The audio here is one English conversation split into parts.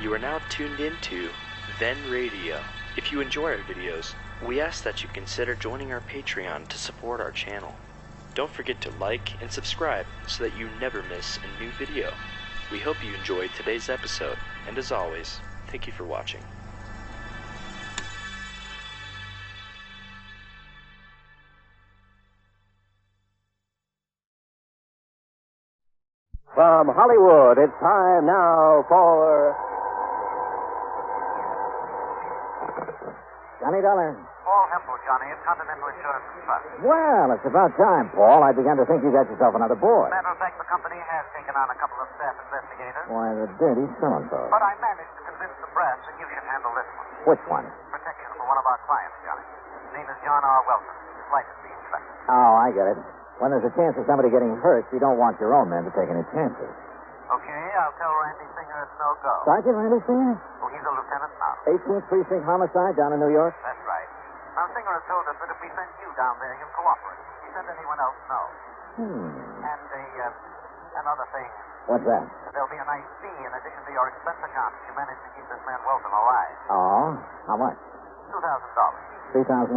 You are now tuned into Then Radio. If you enjoy our videos, we ask that you consider joining our Patreon to support our channel. Don't forget to like and subscribe so that you never miss a new video. We hope you enjoyed today's episode, and as always, thank you for watching. From Hollywood, it's time now for Johnny Dollar. Paul Hempel, Johnny, of Continental Insurance and Trust. Well, it's about time, Paul. I began to think you got yourself another boy. Matter of fact, the company has taken on a couple of staff investigators. Why, the dirty so-and-so. But I managed to convince the brass that you should handle this one. Which one? Protection for one of our clients, Johnny. His name is John R. Welton. His life is being threatened. Oh, I get it. When there's a chance of somebody getting hurt, you don't want your own men to take any chances. Okay, I'll tell Randy Singer it's no go. Sergeant Randy Singer? Oh, he's a lieutenant now. 18th Precinct homicide down in New York? That's right. Now, Singer has told us that if we send you down there, he'll cooperate. He send anyone else, no. And another thing. What's that? There'll be a nice fee in addition to your expense account if you manage to keep this man Welton alive. Oh? How much? $2,000. $3,000. $2,000,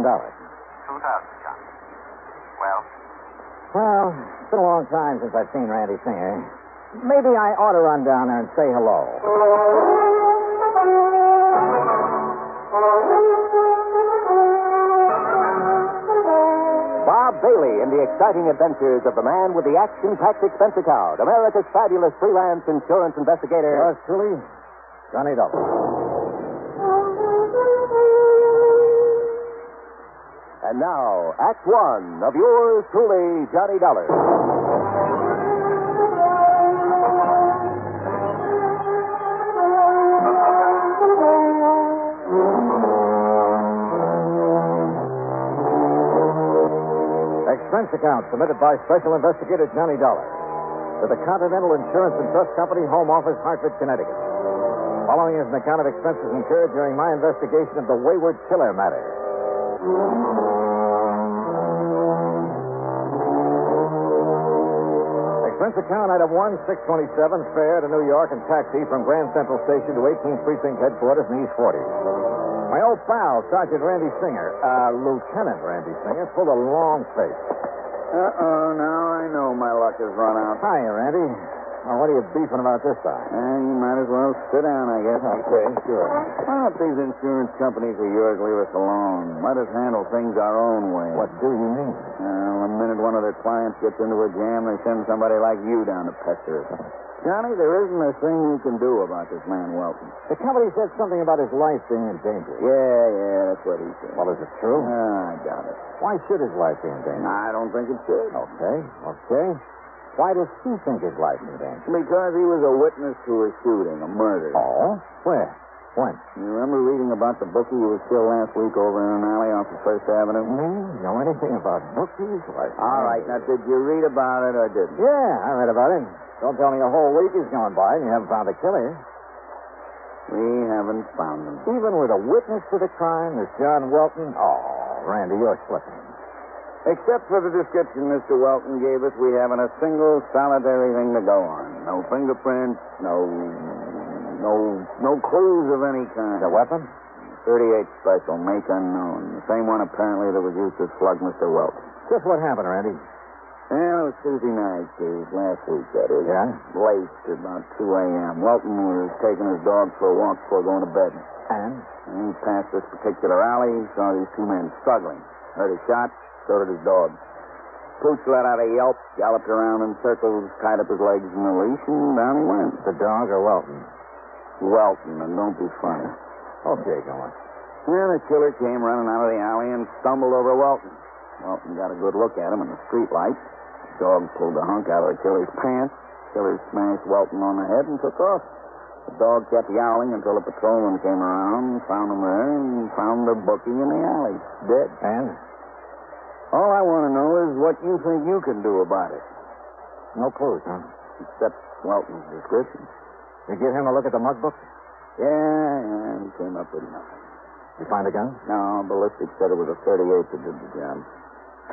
Johnny. Well? Well, it's been a long time since I've seen Randy Singer. Maybe I ought to run down there and say hello. Bob Bailey in the exciting adventures of the man with the action-packed expense account, America's fabulous freelance insurance investigator. Yours truly, Johnny Dollar. And now, Act One of yours truly, Johnny Dollar. Expense account submitted by Special Investigator Johnny Dollar to the Continental Insurance and Trust Company, Home Office, Hartford, Connecticut. Following is an account of expenses incurred during my investigation of the Wayward killer matter. Expense account item 1, 627, fare to New York and taxi from Grand Central Station to 18th Precinct headquarters in East 40. My old pal, Sergeant Randy Singer, Lieutenant Randy Singer, pulled a long face. Now I know my luck has run out. Hiya, Randy. Well, what are you beefing about this time? You might as well sit down, I guess. Okay, sure. Why don't these insurance companies of yours leave us alone? Let us handle things our own way. What do you mean? The minute one of their clients gets into a jam, they send somebody like you down to pester us. Johnny, there isn't a thing you can do about this man Welton. The company said something about his life being in danger. Yeah, that's what he said. Well, is it true? I doubt it. Why should his life be in danger? I don't think it should. Okay. Why does he think his life's in danger? Because he was a witness to a shooting, a murder. Oh? Where? When? You remember reading about the bookie who was killed last week over in an alley off of First Avenue? Know anything about bookies? All right, now, did you read about it or didn't? Yeah, I read about it. Don't tell me a whole week has gone by and you haven't found the killer. We haven't found him. Even with a witness to the crime, this John Welton? Oh, Randy, you're slipping. Except for the description Mr. Welton gave us, we haven't a single solitary thing to go on. No fingerprints, no clues of any kind. The weapon? 38 special, make unknown. The same one apparently that was used to slug Mr. Welton. Just what happened, Randy? Well, it was Tuesday night, Steve. Last week, that is. Yeah? Late, about 2 a.m. Welton was taking his dog for a walk before going to bed. And he passed this particular alley, saw these two men struggling. Heard a shot, so did his dog. Pooch let out a yelp, galloped around in circles, tied up his legs in the leash, and down he went. The dog or Welton? Welton, and don't be funny. Okay, go on. Then the killer came running out of the alley and stumbled over Welton. Welton got a good look at him in the street light. The dog pulled the hunk out of the killer's pants. The killer smashed Welton on the head and took off. The dog kept yowling until a patrolman came around, found him there, and found the bookie in the alley, dead. And? All I want to know is what you think you can do about it. No clues, huh? Except Welton's description. You give him a look at the mug book? Yeah, he came up with nothing. You find a gun? No, ballistics said it was a 38 that did the job.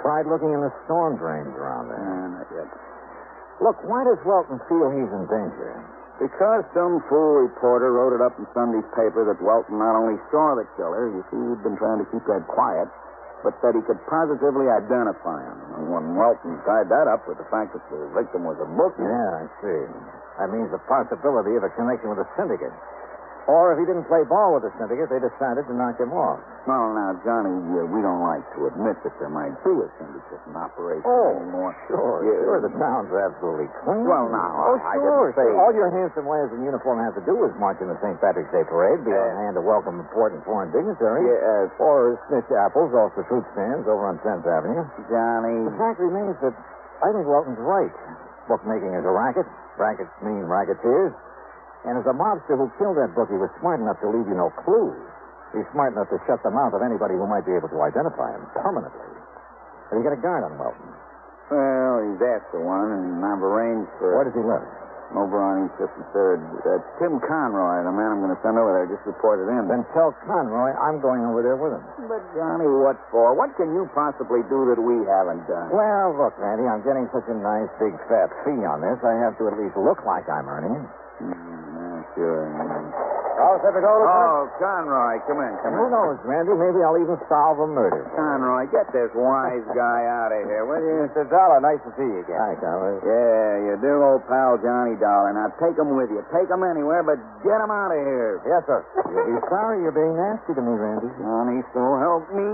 Tried looking in the storm drains around there. Not yet. Look, why does Welton feel he's in danger? Because some fool reporter wrote it up in Sunday's paper that Welton not only saw the killer, you see, he'd been trying to keep that quiet, but that he could positively identify him. And when Welton tied that up with the fact that the victim was a bookie... Yeah, I see. That means the possibility of a connection with a syndicate. Or if he didn't play ball with the syndicate, they decided to knock him off. Well, now, Johnny, we don't like to admit that there might be a syndicate in operation anymore. Sure. Yeah. Sure, the town's absolutely clean. Well, now, I sure. didn't say... All your handsome lads in uniform have to do is march in the St. Patrick's Day parade, be on hand to welcome important foreign dignitaries. Yeah, or snitch apples off the fruit stands over on 10th Avenue. Johnny... The fact remains that I think Welton's right. Bookmaking is a racket. Rackets mean racketeers. And as a mobster who killed that bookie was smart enough to leave you no clues, he's smart enough to shut the mouth of anybody who might be able to identify him permanently. Have you got a guard on Welton? Well, he's after one, and I've arranged for... Where does he live? Over on East 53rd. Tim Conroy, the man I'm going to send over there, just reported in. Then tell Conroy I'm going over there with him. But, Johnny, what for? What can you possibly do that we haven't done? Well, look, Randy, I'm getting such a nice, big, fat fee on this, I have to at least look like I'm earning it. Sure. All set to go, Oh, Conroy, come in. Who knows, Randy? Maybe I'll even solve a murder. Conroy, get this wise guy out of here, will you? Mr. Dollar, nice to see you again. Hi, Conroy. Yeah, your dear old pal Johnny Dollar. Now, take him with you. Take him anywhere, but get him out of here. Yes, sir. You'll be sorry you're being nasty to me, Randy. Johnny, so help me.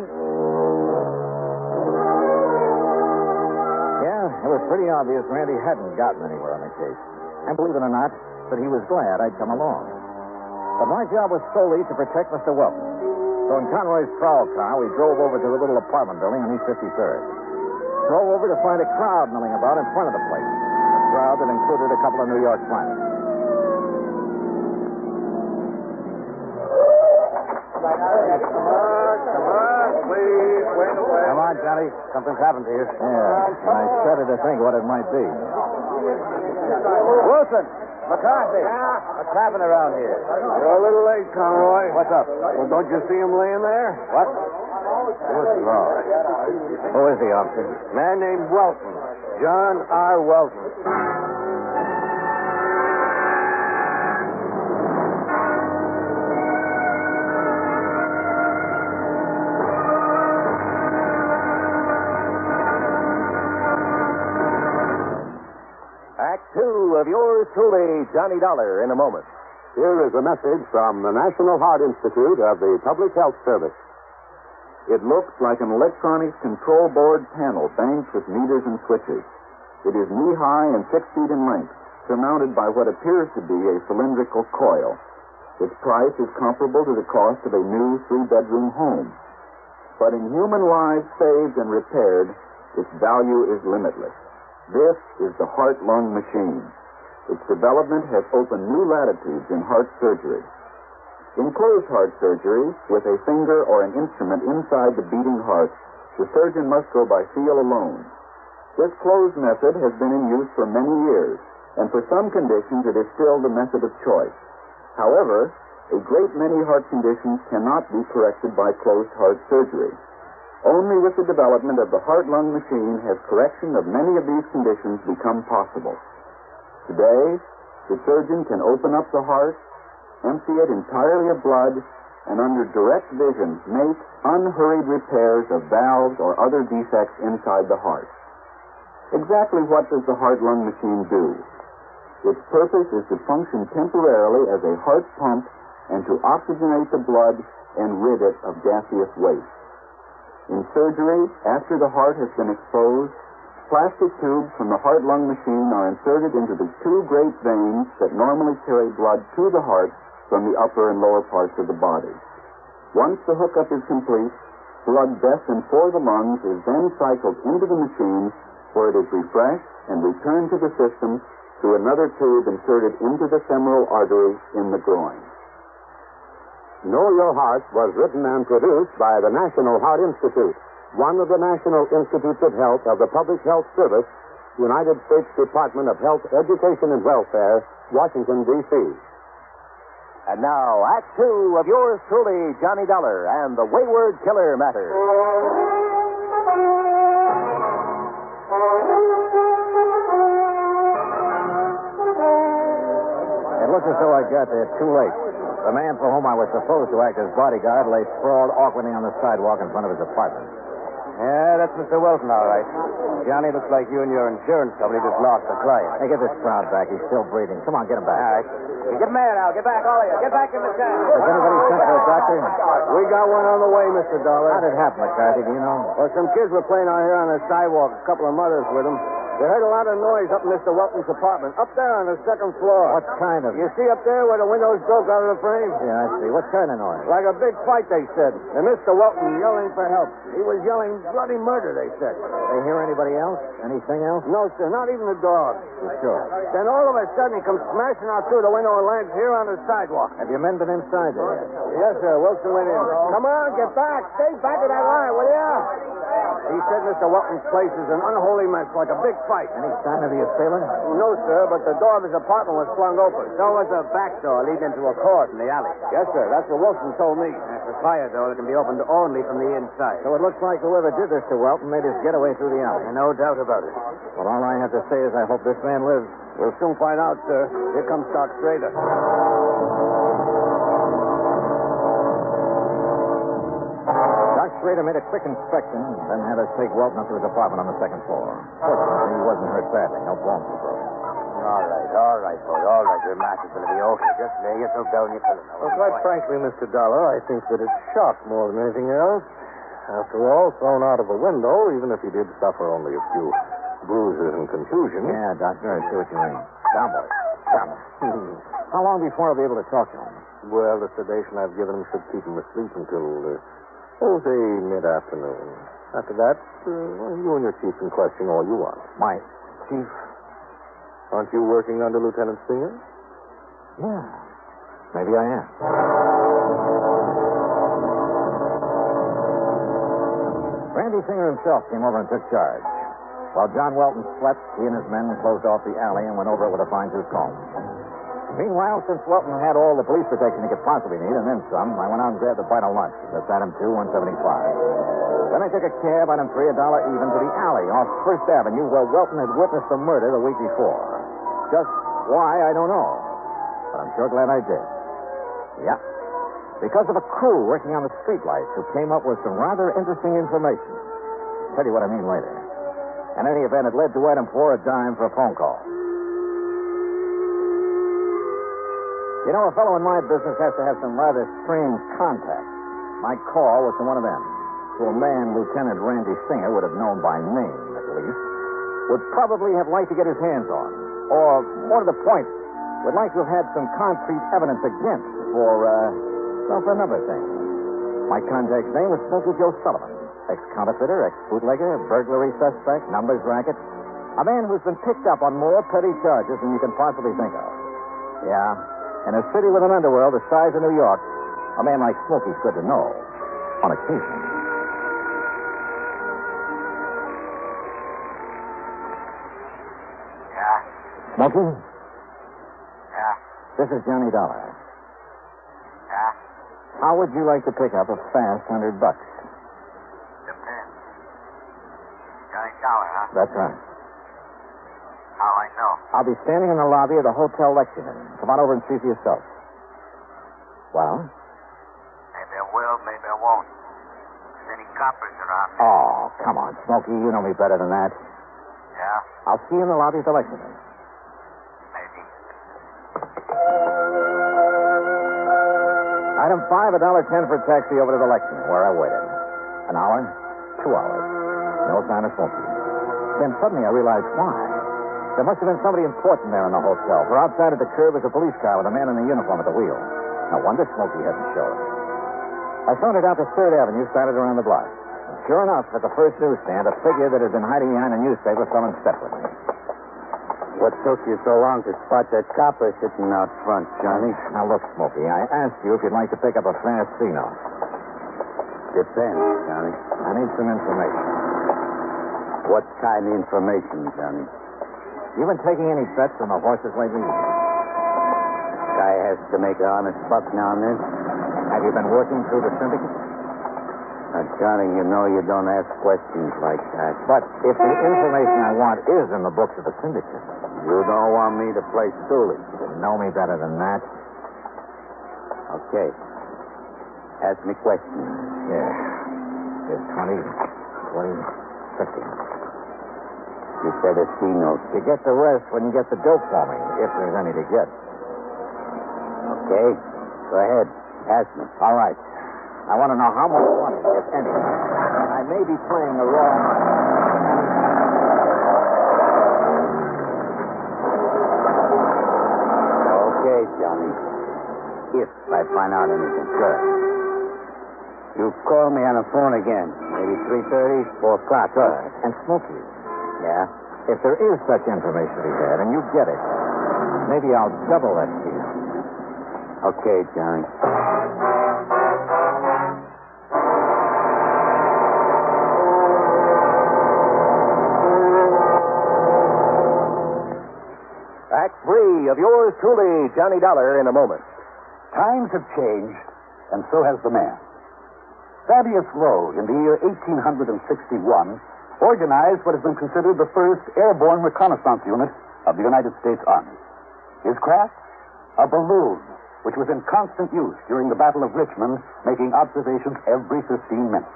Yeah, it was pretty obvious Randy hadn't gotten anywhere on the case. And believe it or not, that he was glad I'd come along. But my job was solely to protect Mr. Welton. So in Conroy's prowl car, we drove over to the little apartment building on East 53rd. Drove over to find a crowd milling about in front of the place. A crowd that included a couple of New York climbers. Come on, please. Wait away. Come on, Johnny. Something's happened to you. Yeah, I shudder to think what it might be. Wilson! McCarthy! What's happening around here? You're a little late, Conroy. What's up? Well, don't you see him laying there? What? Good Lord. Who is the officer? Man named Welton. John R. Welton. Act two of yours truly, Johnny Dollar, in a moment. Here is a message from the National Heart Institute of the Public Health Service. It looks like an electronic control board panel banked with meters and switches. It is knee-high and 6 feet in length, surmounted by what appears to be a cylindrical coil. Its price is comparable to the cost of a new 3-bedroom home. But in human lives saved and repaired, its value is limitless. This is the heart-lung machine. Its development has opened new latitudes in heart surgery. In closed heart surgery, with a finger or an instrument inside the beating heart, the surgeon must go by feel alone. This closed method has been in use for many years, and for some conditions it is still the method of choice. However, a great many heart conditions cannot be corrected by closed heart surgery. Only with the development of the heart-lung machine has correction of many of these conditions become possible. Today, the surgeon can open up the heart, empty it entirely of blood, and under direct vision make unhurried repairs of valves or other defects inside the heart. Exactly what does the heart-lung machine do? Its purpose is to function temporarily as a heart pump and to oxygenate the blood and rid it of gaseous waste. In surgery, after the heart has been exposed, plastic tubes from the heart-lung machine are inserted into the 2 great veins that normally carry blood to the heart from the upper and lower parts of the body. Once the hookup is complete, blood destined for the lungs is then cycled into the machine where it is refreshed and returned to the system through another tube inserted into the femoral artery in the groin. Know Your Heart was written and produced by the National Heart Institute, one of the National Institutes of Health of the Public Health Service, United States Department of Health, Education, and Welfare, Washington, D.C. And now, Act two of yours truly, Johnny Dollar, and the Wayward Killer Matter. looked as though I got there too late. The man for whom I was supposed to act as bodyguard lay sprawled awkwardly on the sidewalk in front of his apartment. Yeah, that's Mr. Wilson, all right. Johnny, looks like you and your insurance company just lost a client. Hey, get this crowd back. He's still breathing. Come on, get him back. All right. Get him there now. Get back, all of you. Get back in the tent. Has anybody sent for a doctor? We got one on the way, Mr. Dollar. How did it happen, McCarthy? Do you know? Well, some kids were playing out here on the sidewalk. A couple of mothers with them. They heard a lot of noise up in Mr. Welton's apartment. Up there on the second floor. What kind of... You see up there where the windows broke out of the frame? Yeah, I see. What kind of noise? Like a big fight, they said. And Mr. Welton yelling for help. He was yelling bloody murder, they said. They hear anybody else? Anything else? No, sir. Not even the dog. You sure? Then all of a sudden, he comes smashing out through the window and lands here on the sidewalk. Have your men been inside there yet? Yes, sir. Wilson went in. Come on, get back. Stay back of that line, will ya? He said Mr. Welton's place is an unholy mess, like a big fight. Any sign of the assailant? No, sir, but the door of his apartment was flung open. So was the back door leading into a court in the alley. Yes, sir. That's what Wilson told me. That's a fire door that can be opened only from the inside. So it looks like whoever did this to Welton made his getaway through the alley. No doubt about it. Well, all I have to say is I hope this man lives. We'll soon find out, sir. Here comes Doc Schrader. Doc Schrader made a quick inspection, then had us take Welton up to his apartment on the second floor. Fortunately, he wasn't hurt badly. No bones were broken. All right, boy. All right. Your mask is going to be okay. Just lay yourself down. You're feeling all Well, quite frankly, Mr. Dollar, I think that it's shock more than anything else. After all, thrown out of a window, even if he did suffer only a few bruises and contusions. Yeah, Doctor, I see what you mean. Down, boy. Down. How long before I'll be able to talk to him? Well, the sedation I've given him should keep him asleep until, say, mid-afternoon. After that, you and your chief can question all you want. My chief? Aren't you working under Lieutenant Singer? Yeah. Maybe I am. Randy Singer himself came over and took charge. While John Welton slept, he and his men closed off the alley and went over it with a fine-tooth comb. Meanwhile, since Welton had all the police protection he could possibly need, and then some, I went out and grabbed a bite of lunch. That's Adam 2, 175. Then I took a cab, item 3, $1 even, to the alley off First Avenue where Welton had witnessed the murder the week before. Just why, I don't know. But I'm sure glad I did. Yeah. Because of a crew working on the streetlights who came up with some rather interesting information. I'll tell you what I mean later. In any event, it led to item 4, a dime for a phone call. You know, a fellow in my business has to have some rather strange contacts. My call was to one of them. To a man Lieutenant Randy Singer would have known by name, at least. Would probably have liked to get his hands on. Or, more to the point, would like to have had some concrete evidence against for a number of things. My contact's name was Smokey Joe Sullivan. Ex-counterfeiter, ex-bootlegger, burglary suspect, numbers racket. A man who's been picked up on more petty charges than you can possibly think of. Yeah. In a city with an underworld the size of New York, a man like Smokey's good to know. On occasion. Yeah? Smokey? Yeah? This is Johnny Dollar. Yeah? How would you like to pick up a fast $100? Depends. Johnny Dollar, huh? That's right. How I know? I'll be standing in the lobby of the Hotel Lexington. Come on over and see for yourself. Well? Maybe I will, maybe I won't. Is any coppers around here? Oh, come on, Smokey. You know me better than that. Yeah? I'll see you in the lobby of the Lexington. Maybe. Item 5, $1.10 for a taxi over to the Lexington, where I waited. An hour, 2 hours. No sign of Smokey. Then suddenly I realized why. There must have been somebody important there in the hotel, for outside at the curb was a police car with a man in a uniform at the wheel. No wonder Smokey hadn't showed. I sauntered out to 3rd Avenue, started around the block. And sure enough, at the first newsstand, a figure that had been hiding behind a newspaper fell in step with me. What took you so long to spot that copper sitting out front, Johnny? Now, look, Smokey, I asked you if you'd like to pick up a fast C-note. Depends, Johnny. I need some information. What kind of information, Johnny? You been taking any bets on the horses lately? Guy has to make an honest buck now and then. Have you been working through the syndicate? Now, Johnny, you know you don't ask questions like that. But if the information I want is in the books of the syndicate, You don't want me to play stoolie. You know me better than that. Okay. Ask me questions. Yeah. Here's 20, 50. You said a C note. You get the rest when you get the dope for me, if there's any to get. Okay. Go ahead. Ask me. All right. I want to know how much money, if any. I may be playing a role. Okay, Johnny. If I find out anything. Good. You call me on the phone again. Maybe 3:30, 4 o'clock. Good. And Smokey, Yeah? if there is such information to be had and you get it, maybe I'll double that to you. Okay, Johnny. Act 3 of yours truly, Johnny Dollar, in a moment. Times have changed, and so has the man. Thaddeus Lowe, in the year 1861, organized what has been considered the first airborne reconnaissance unit of the United States Army. His craft? A balloon, which was in constant use during the Battle of Richmond, making observations every 15 minutes.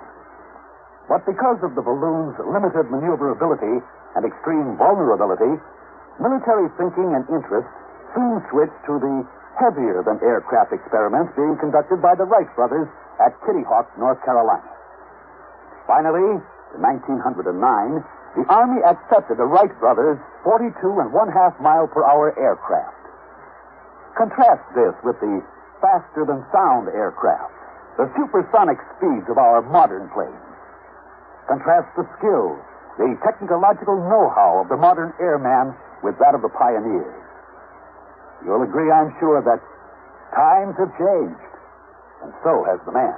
But because of the balloon's limited maneuverability and extreme vulnerability, military thinking and interest soon switched to the heavier-than-aircraft experiments being conducted by the Wright brothers at Kitty Hawk, North Carolina. Finally, in 1909, the Army accepted the Wright brothers' 42.5-mile-per-hour aircraft. Contrast this with the faster-than-sound aircraft, the supersonic speeds of our modern planes. Contrast the skill, the technological know-how of the modern airman with that of the pioneers. You'll agree, I'm sure, that times have changed, and so has the man.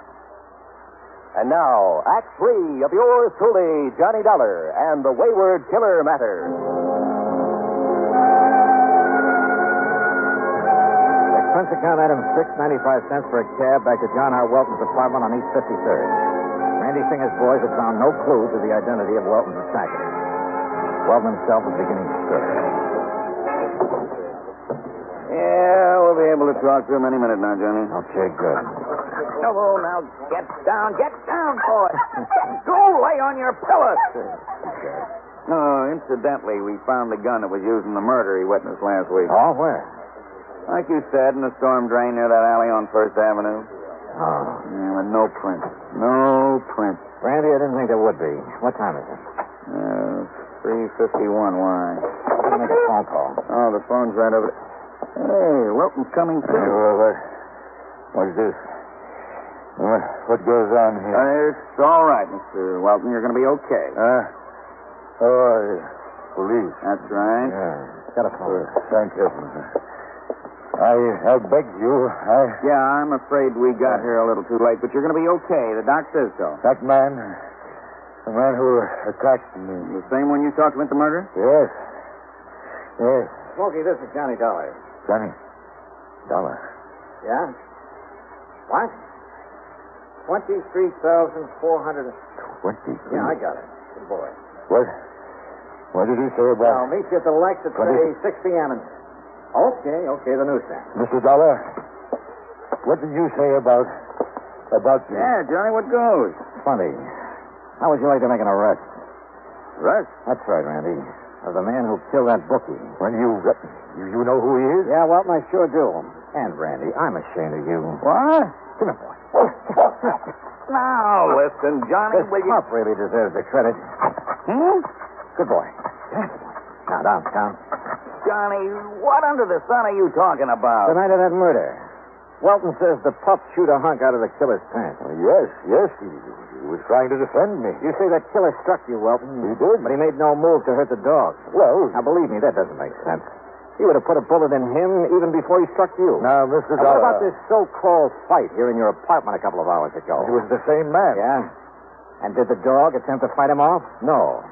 And now, Act 3 of yours truly, Johnny Dollar, and the Wayward Killer Matter. Expense account item 6.95 for a cab back to John R. Welton's apartment on East 53rd. Randy Singer's boys had found no clue to the identity of Welton's attacker. Welton himself was beginning to stir. Yeah, we'll be able to talk to him any minute now, Johnny. Okay, good. Oh, now get down, boy. Go lay on your pillows. Oh, incidentally, we found the gun that was used in the murder he witnessed last week. Oh, where? Like you said, in the storm drain near that alley on First Avenue. Oh. Yeah, but no print. No print. Randy, I didn't think there would be. What time is it? 3:51. Why? I'm going to make a phone call. Oh, the phone's right over there. Hey, Welton's coming through. What's this? What goes on here? It's all right, Mr. Welton. You're going to be okay. Police. That's right. Yeah. Got a phone. Thank heaven. I beg you, Yeah, I'm afraid we got here a little too late, but you're going to be okay. The doc says so. That man, the man who attacked me. The same one you talked to at the murder? Yes. Yes. Smokey, this is Johnny Dollar. Johnny. Dollar. Yeah? What? 23,400. 20. Yeah, I got it. Good boy. What did he say I'll about... meet you at the Lex at, say, 6 p.m. Okay, the newsstand. Mr. Dollar, what did you say about me? Yeah, Johnny, what goes? Funny. How would you like to make an arrest? Russ? That's right, Randy. Of the man who killed that bookie. When you know who he is? Yeah, well, I sure do. And, Randy, I'm ashamed of you. What? Come here, boy. Now, listen, Johnny, This will you... pup really deserves the credit. Good boy. Now, down. Johnny, what under the sun are you talking about? The night of that murder. Welton says the pup chewed a hunk out of the killer's pants. Yes. He was trying to defend me. You say that killer struck you, Welton. He did. But he made no move to hurt the dog. Well... Now, believe me, that doesn't make sense. He would have put a bullet in him even before he struck you. Now, Mr. Now, Dollar... what about this so-called fight here in your apartment a couple of hours ago? It was the same man. Yeah? And did the dog attempt to fight him off? No.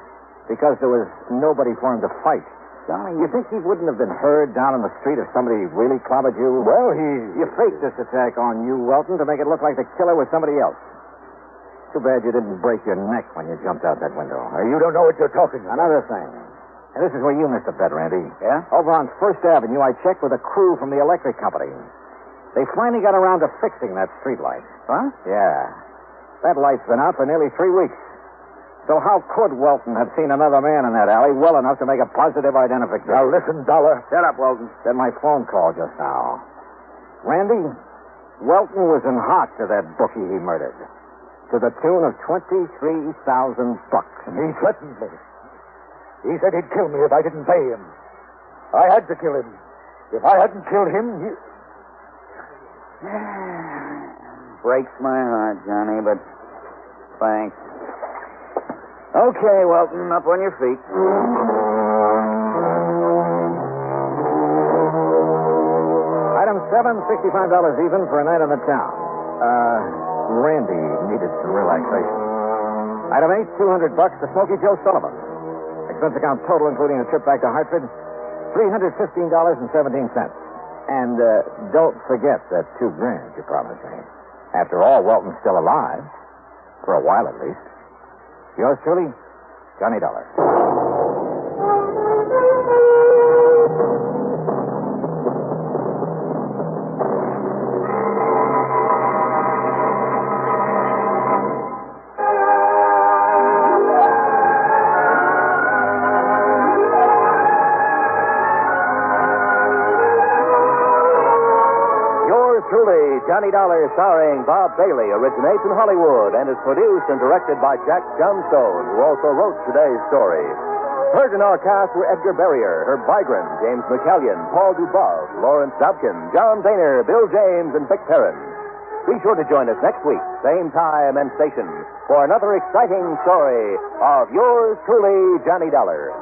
Because there was nobody for him to fight. Johnny, You think he wouldn't have been heard down in the street if somebody really clobbered you? Well, You faked this attack on you, Welton, to make it look like the killer was somebody else. Too bad you didn't break your neck when you jumped out that window. You don't know what you're talking about. Another thing. And this is where you missed a bet, Randy. Yeah? Over on First Avenue, I checked with a crew from the electric company. They finally got around to fixing that street light. Huh? Yeah. That light's been out for nearly 3 weeks. So how could Welton have seen another man in that alley well enough to make a positive identification? Now, listen, Dollar. Shut up, Welton. Then my phone call just now. Randy, Welton was in hot to that bookie he murdered. To the tune of $23,000. He threatened me. He said he'd kill me if I didn't pay him. I had to kill him. If I hadn't killed him, he... Breaks my heart, Johnny, but thanks. Okay, Welton, up on your feet. Item 7, $65 even for a night in the town. Randy needed some relaxation. Item 8, $200 to Smokey Joe Sullivan. Expense account total, including a trip back to Hartford, $315.17. And don't forget that $2,000 you promised me. After all, Welton's still alive. For a while, at least. Yours truly, Johnny Dollar. Truly, Johnny Dollar, starring Bob Bailey, originates in Hollywood and is produced and directed by Jack Johnstone, who also wrote today's story. Heard in our cast were Edgar Barrier, Herb Vigran, James McCallion, Paul Dubov, Lawrence Dobkin, John Daner, Bill James, and Vic Perrin. Be sure to join us next week, same time and station, for another exciting story of yours truly, Johnny Dollar.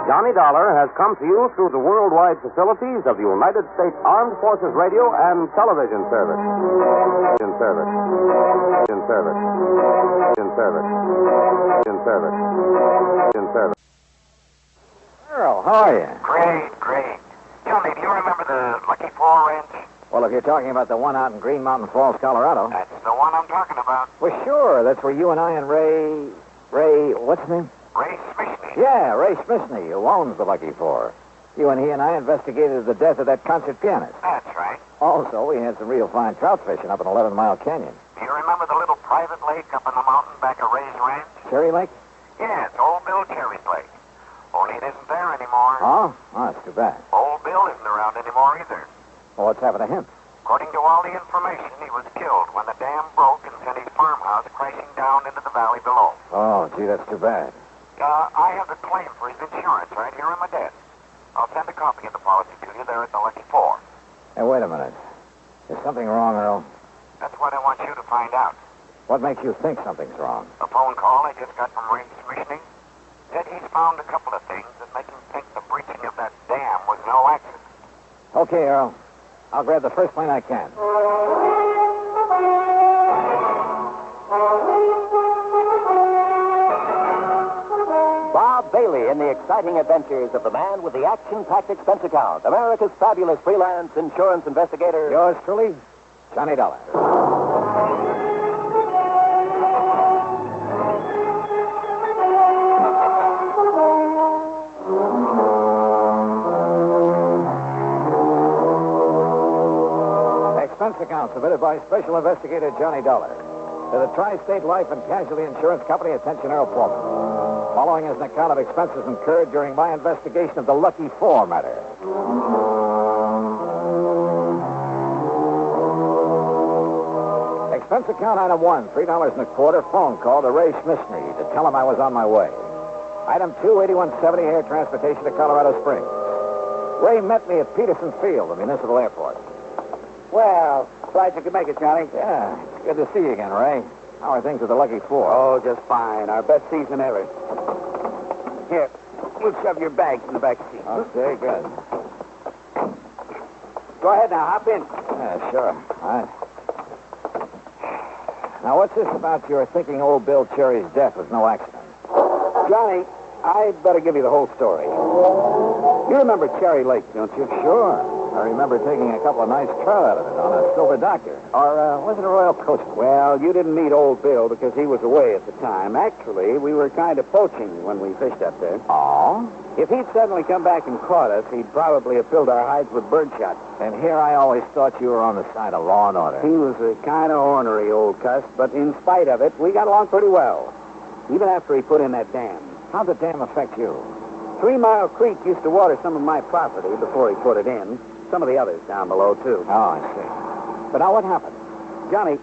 Johnny Dollar has come to you through the worldwide facilities of the United States Armed Forces Radio and Television Service. In service. In service. In service. In service. In service. Earl, how are you? Great. Johnny, do you remember the Lucky Four Ranch? Well, if you're talking about the one out in Green Mountain Falls, Colorado. That's the one I'm talking about. Well, sure. That's where you and I and Ray, what's his name? Ray Smithney. Yeah, Ray Smithney, who owns the Lucky Four. You and he and I investigated the death of that concert pianist. That's right. Also, we had some real fine trout fishing up in 11 Mile Canyon. Do you remember the little private lake up in the mountain back of Ray's ranch? Cherry Lake? Yeah, it's Old Bill Cherry's lake. Only it isn't there anymore. Oh, that's too bad. Old Bill isn't around anymore either. Well, what's happened to him? According to all the information, he was killed when the dam broke and sent his farmhouse crashing down into the valley below. Oh, gee, that's too bad. I have the claim for his insurance right here on my desk. I'll send a copy of the policy to you there at the Lucky Four. Hey, wait a minute. Is something wrong, Earl? That's what I want you to find out. What makes you think something's wrong? A phone call I just got from Ray Smithney said he's found a couple of things that make him think the breaching of that dam was no accident. Okay, Earl. I'll grab the first plane I can. Bob Bailey in the exciting adventures of the man with the action-packed expense account, America's fabulous freelance insurance investigator. Yours truly, Johnny Dollar. Expense account submitted by Special Investigator Johnny Dollar to the Tri-State Life and Casualty Insurance Company. Attention, Earl Pullman. Following is an account of expenses incurred during my investigation of the Lucky Four matter. Expense account item 1, $3.25, phone call to Ray Schmissney to tell him I was on my way. Item 2, 8170 air transportation to Colorado Springs. Ray met me at Peterson Field, the municipal airport. Well, glad you could make it, Johnny. Yeah, it's good to see you again, Ray. How are things with the Lucky Four? Oh, just fine. Our best season ever. Here, we'll shove your bags in the back seat. Okay, good. Go ahead now, hop in. Yeah, sure. All right. Now, what's this about your thinking old Bill Cherry's death was no accident? Johnny, I'd better give you the whole story. You remember Cherry Lake, don't you? Sure. I remember taking a couple of nice trout out of it on a Silver Doctor. Or was it a Royal Coaster? Well, you didn't meet old Bill because he was away at the time. Actually, we were kind of poaching when we fished up there. Oh? If he'd suddenly come back and caught us, he'd probably have filled our hides with birdshot. And here I always thought you were on the side of law and order. He was a kind of ornery old cuss, but in spite of it, we got along pretty well. Even after he put in that dam. How'd the dam affect you? 3 Mile Creek used to water some of my property before he put it in. Some of the others down below, too. Oh, I see. But now what happened? Johnny,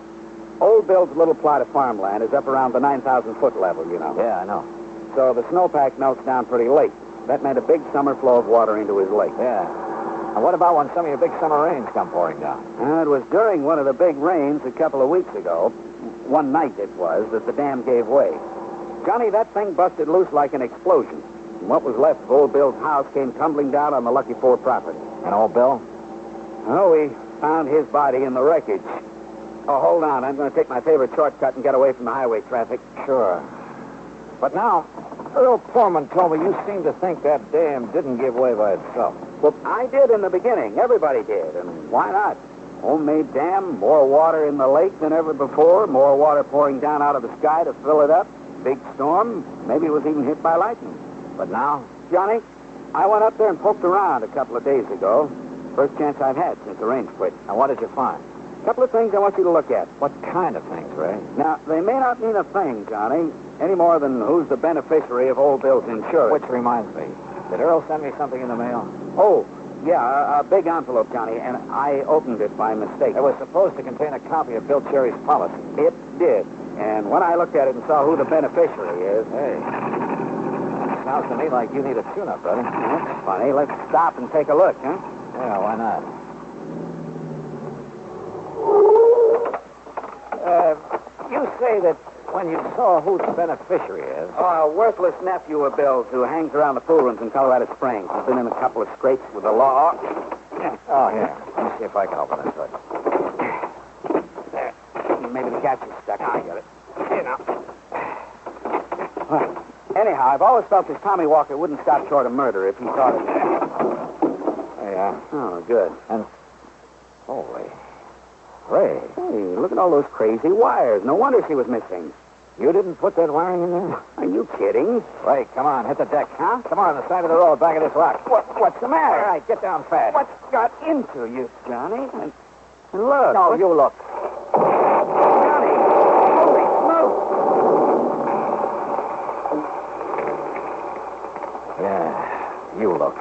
old Bill's little plot of farmland is up around the 9,000-foot level, you know. Yeah, I know. So the snowpack melts down pretty late. That meant a big summer flow of water into his lake. Yeah. And what about when some of your big summer rains come pouring down? It was during one of the big rains a couple of weeks ago, one night it was, that the dam gave way. Johnny, that thing busted loose like an explosion. And what was left of old Bill's house came tumbling down on the Lucky Four property. And old Bill? Oh, we found his body in the wreckage. Oh, hold on. I'm going to take my favorite shortcut and get away from the highway traffic. Sure. But now, Earl Foreman told me you seem to think that dam didn't give way by itself. Well, I did in the beginning. Everybody did. And why not? Homemade dam, more water in the lake than ever before, more water pouring down out of the sky to fill it up. Big storm. Maybe it was even hit by lightning. But now? Johnny, I went up there and poked around a couple of days ago. First chance I've had since the rain quit. And what did you find? A couple of things I want you to look at. What kind of things, Ray? Now, they may not mean a thing, Johnny, any more than who's the beneficiary of old Bill's insurance. Which reminds me, did Earl send me something in the mail? Oh, yeah, a big envelope, Johnny, and I opened it by mistake. It was supposed to contain a copy of Bill Cherry's policy. It did. And when I looked at it and saw who the beneficiary is... Hey, sounds to me like you need a tune-up, brother. That's funny. Let's stop and take a look, huh? Yeah, why not? You say that when you saw who the beneficiary is... Oh, a worthless nephew of Bill's who hangs around the pool rooms in Colorado Springs. He's been in a couple of scrapes with the law. Oh, here. Let me see if I can open this hood. There. Maybe the catch is stuck. I got it. Here now. Well, anyhow, I've always felt this Tommy Walker wouldn't stop short of murder if he thought it... There you are. Oh, good. And... Holy... Ray. Hey, look at all those crazy wires. No wonder she was missing. You didn't put that wiring in there? Are you kidding? Ray, come on, hit the deck. Huh? Come on the side of the road, back of this rock. What's the matter? All right, get down fast. What's got into you, Johnny? And look. No, you look. Johnny, holy smoke. Yeah, you look.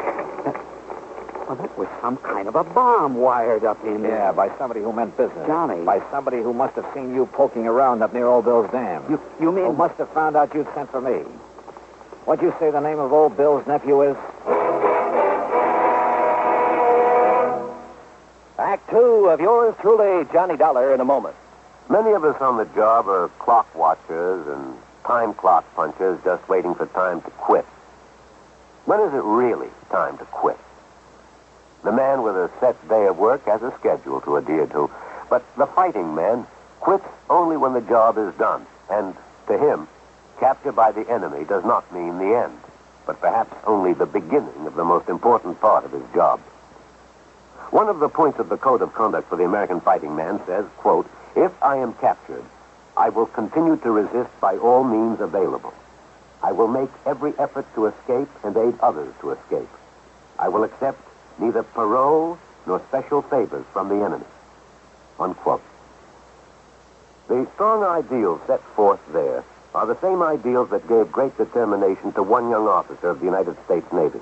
Well, that was some kind of a bomb wired up in there. Yeah, by somebody who meant business. Johnny. By somebody who must have seen you poking around up near Old Bill's dam. You mean... Who must have found out you'd sent for me. What'd you say the name of Old Bill's nephew is? Act 2 of yours truly, Johnny Dollar, in a moment. Many of us on the job are clock watchers and time clock punchers just waiting for time to quit. When is it really time to quit? The man with a set day of work has a schedule to adhere to, but the fighting man quits only when the job is done, and to him, capture by the enemy does not mean the end, but perhaps only the beginning of the most important part of his job. One of the points of the Code of Conduct for the American fighting man says, quote, "If I am captured, I will continue to resist by all means available. I will make every effort to escape and aid others to escape. I will accept neither parole nor special favors from the enemy." Unquote. The strong ideals set forth there are the same ideals that gave great determination to one young officer of the United States Navy.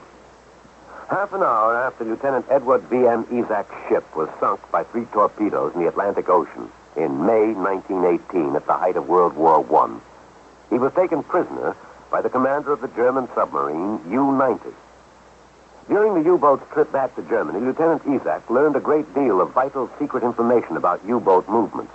Half an hour after Lieutenant Edward V.M. Isaac's ship was sunk by 3 torpedoes in the Atlantic Ocean, in May 1918 at the height of World War I. He was taken prisoner by the commander of the German submarine U-90. During the U-boat's trip back to Germany, Lieutenant Isaac learned a great deal of vital secret information about U-boat movements.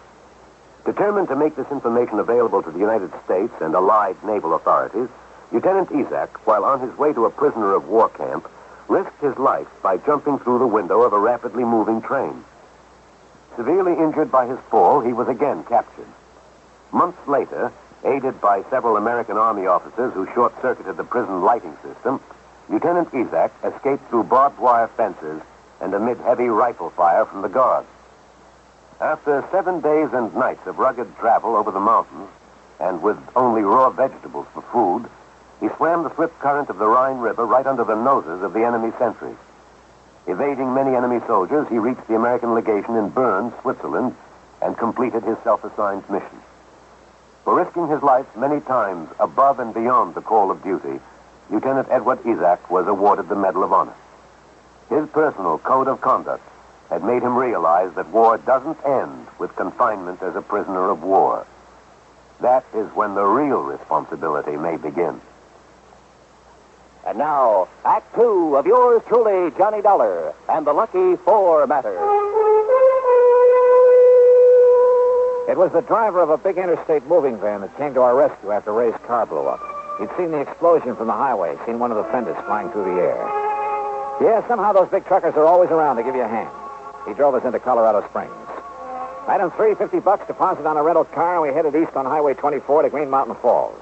Determined to make this information available to the United States and Allied naval authorities, Lieutenant Isaac, while on his way to a prisoner of war camp, risked his life by jumping through the window of a rapidly moving train. Severely injured by his fall, he was again captured. Months later, aided by several American Army officers who short-circuited the prison lighting system, Lieutenant Isaac escaped through barbed wire fences and amid heavy rifle fire from the guards. After 7 days and nights of rugged travel over the mountains, and with only raw vegetables for food, he swam the swift current of the Rhine River right under the noses of the enemy sentries. Evading many enemy soldiers, he reached the American legation in Bern, Switzerland, and completed his self-assigned mission. For risking his life many times above and beyond the call of duty, Lieutenant Edward Isaac was awarded the Medal of Honor. His personal code of conduct had made him realize that war doesn't end with confinement as a prisoner of war. That is when the real responsibility may begin. And now, Act Two of yours truly, Johnny Dollar, and the Lucky Four Matter. It was the driver of a big interstate moving van that came to our rescue after Ray's car blew up. He'd seen the explosion from the highway, seen one of the fenders flying through the air. Yeah, somehow those big truckers are always around to give you a hand. He drove us into Colorado Springs. Item 3, $50 deposit on a rental car, and we headed east on Highway 24 to Green Mountain Falls.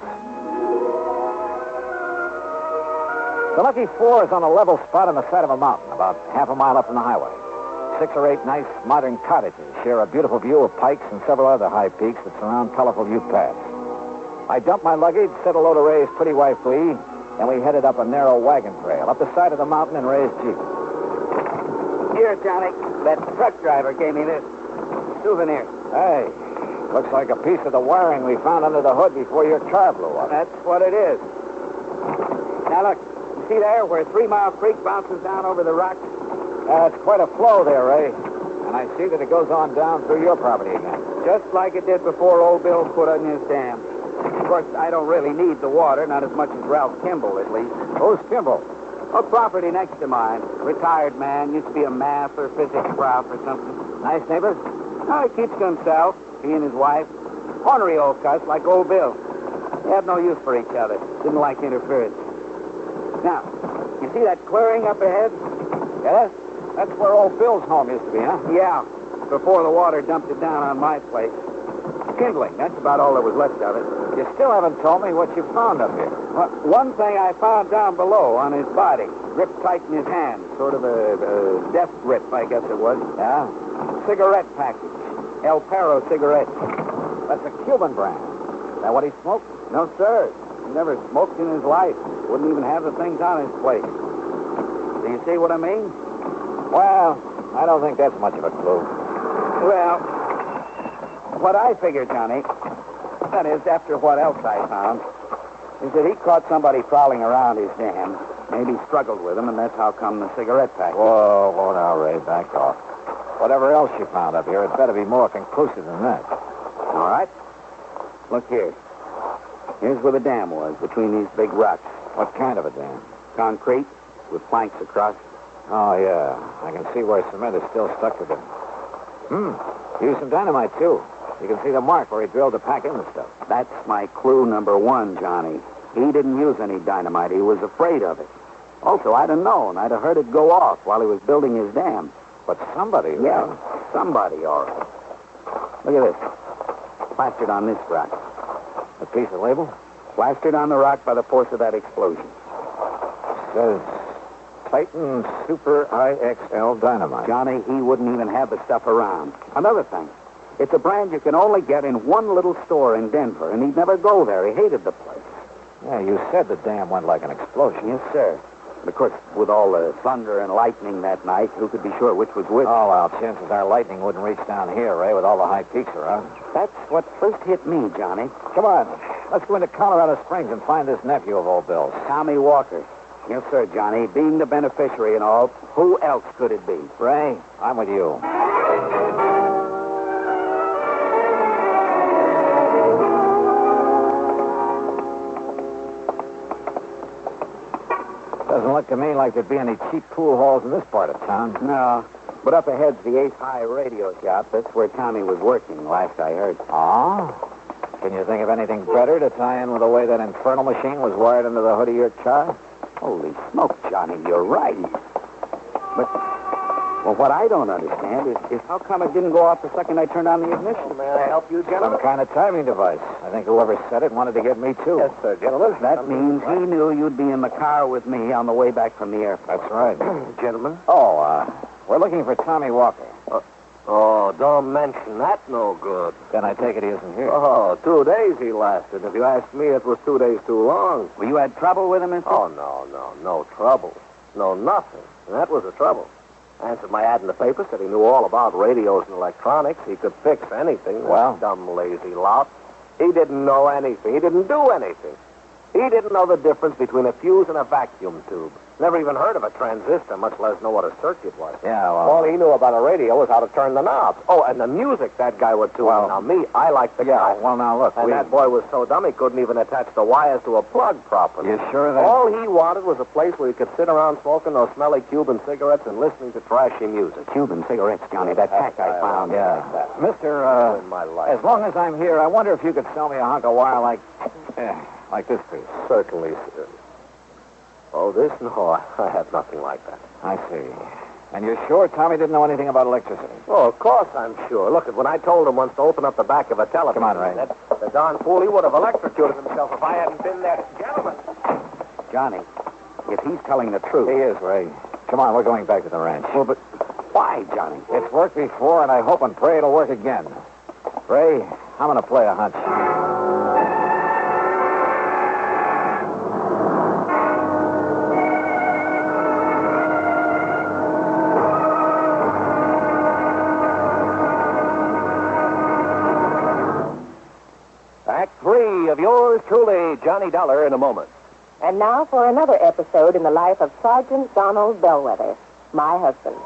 The Lucky Four is on a level spot on the side of a mountain, about half a mile up from the highway. 6 or 8 nice modern cottages share a beautiful view of Pikes and several other high peaks that surround colorful Ute Pass. I dumped my luggage, set a load of Ray's pretty wife Lee, and we headed up a narrow wagon trail up the side of the mountain in Ray's Jeep. Here, Johnny. That truck driver gave me this souvenir. Hey, looks like a piece of the wiring we found under the hood before your car blew up. That's what it is. Now, look. You see there where 3 Mile Creek bounces down over the rocks? It's quite a flow there, Ray. And I see that it goes on down through your property again. Just like it did before old Bill put in his dam. Of course, I don't really need the water, not as much as Ralph Kimball, at least. Who's Kimball? A property next to mine. Retired man. Used to be a math or physics prof or something. Nice neighbor? Oh, he keeps to himself. He and his wife. Ornery old cuss, like old Bill. They had no use for each other. Didn't like interference. Now, you see that clearing up ahead? Yes? That's where old Bill's home used to be, huh? Yeah, before the water dumped it down on my place. Kindling, that's about all that was left of it. You still haven't told me what you found up here. Well, one thing I found down below on his body, gripped tight in his hand, sort of a death grip, I guess it was. Yeah? Cigarette package. El Perro cigarette. That's a Cuban brand. Is that what he smoked? No, sir. He never smoked in his life. Wouldn't even have the things on his plate. Do you see what I mean? Well, I don't think that's much of a clue. Well, what I figure, Johnny, that is, after what else I found, is that he caught somebody prowling around his dam, maybe struggled with him, and that's how come the cigarette package. Whoa, now, Ray, back off. Whatever else you found up here, it better be more conclusive than that. All right. Look here. Here's where the dam was, between these big rocks. What kind of a dam? Concrete, with planks across. Oh, yeah. I can see where cement is still stuck to them. Used some dynamite, too. You can see the mark where he drilled to pack in the stuff. That's my clue number 1, Johnny. He didn't use any dynamite. He was afraid of it. Also, I'd have known. I'd have heard it go off while he was building his dam. But somebody... Yeah, somebody, all right. Look at this. Plastered on this rock. A piece of label? Plastered on the rock by the force of that explosion. Says Titan Super IXL Dynamite. Johnny, he wouldn't even have the stuff around. Another thing. It's a brand you can only get in one little store in Denver, and he'd never go there. He hated the place. Yeah, you said the dam went like an explosion. Yes, sir. And of course, with all the thunder and lightning that night, who could be sure which was which? Oh, well, chances are lightning wouldn't reach down here, Ray, with all the high peaks around. That's what first hit me, Johnny. Come on. Let's go into Colorado Springs and find this nephew of old Bill's. Tommy Walker. Yes, sir, Johnny. Being the beneficiary and all, who else could it be? Ray, I'm with you. Doesn't look to me like there'd be any cheap pool halls in this part of town. No. But up ahead's the Ace High radio shop. That's where Tommy was working, last I heard. Oh? Can you think of anything better to tie in with the way that infernal machine was wired into the hood of your car? Holy smoke, Johnny, you're right. But, well, what I don't understand is how come it didn't go off the second I turned on the ignition? May I help you, gentlemen? Some kind of timing device. I think whoever said it wanted to get me, too. Yes, sir, gentlemen. That means he knew you'd be in the car with me on the way back from the airport. That's right. Gentlemen? Oh, we're looking for Tommy Walker. Oh, don't mention that, no good. Then I take it he isn't here. Oh, 2 days he lasted. If you ask me, it was 2 days too long. Well, you had trouble with him, Mr.? Oh, no trouble. No, nothing. And that was the trouble. Answered my ad in the paper, said he knew all about radios and electronics. He could fix anything. Well? That dumb, lazy lout. He didn't know anything. He didn't do anything. He didn't know the difference between a fuse and a vacuum tube. Never even heard of a transistor, much less know what a circuit was. Yeah, well... All he knew about a radio was how to turn the knobs. Oh, and the music that guy would tune. Well... Now, me, I like the guy. Well, now, look, And that boy was so dumb he couldn't even attach the wires to a plug properly. You sure that... All he wanted was a place where he could sit around smoking those smelly Cuban cigarettes and listening to trashy music. Cuban cigarettes, Johnny, that pack I found. Yeah. Mister, In my life. as long as I'm here, I wonder if you could sell me a hunk of wire like this piece. Certainly, sir. Oh, this? No, I have nothing like that. I see. And you're sure Tommy didn't know anything about electricity? Oh, of course I'm sure. Look, when I told him once to open up the back of a telephone... Come on, Ray. The darn fool, he would have electrocuted himself if I hadn't been there. Gentlemen. Johnny, if he's telling the truth... He is, Ray. Come on, we're going back to the ranch. Well, but why, Johnny? It's worked before, and I hope and pray it'll work again. Ray, I'm going to play a hunch. Act 3 of yours truly, Johnny Dollar, in a moment. And now for another episode in the life of Sergeant Donald Bellwether, my husband.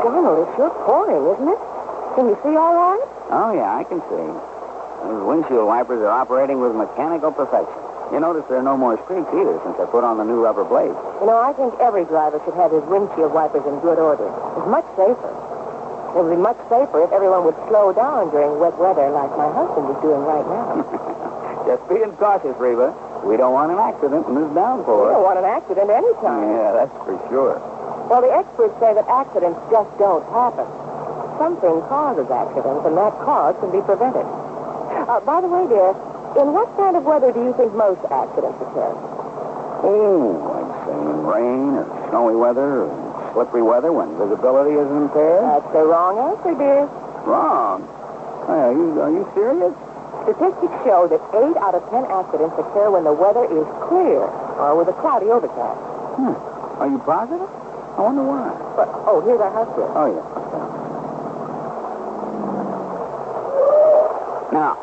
Donald, it's sure pouring, isn't it? Can you see all right? Oh, yeah, I can see. Those windshield wipers are operating with mechanical perfection. You notice there are no more streaks either since I put on the new rubber blades. You know, I think every driver should have his windshield wipers in good order. It's much safer. It would be much safer if everyone would slow down during wet weather like my husband is doing right now. Just being cautious, Reba. We don't want an accident in this downpour. We don't want an accident any time. Yeah, that's for sure. Well, the experts say that accidents just don't happen. Something causes accidents, and that cause can be prevented. By the way, dear, in what kind of weather do you think most accidents occur? Oh, I'd say in rain or snowy weather or slippery weather when visibility is impaired. That's the wrong answer, dear. Wrong? Hey, are you serious? Statistics show that 8 out of 10 accidents occur when the weather is clear or with a cloudy overcast. Are you positive? I wonder why. But, here's our house bill. Oh, yeah. Now,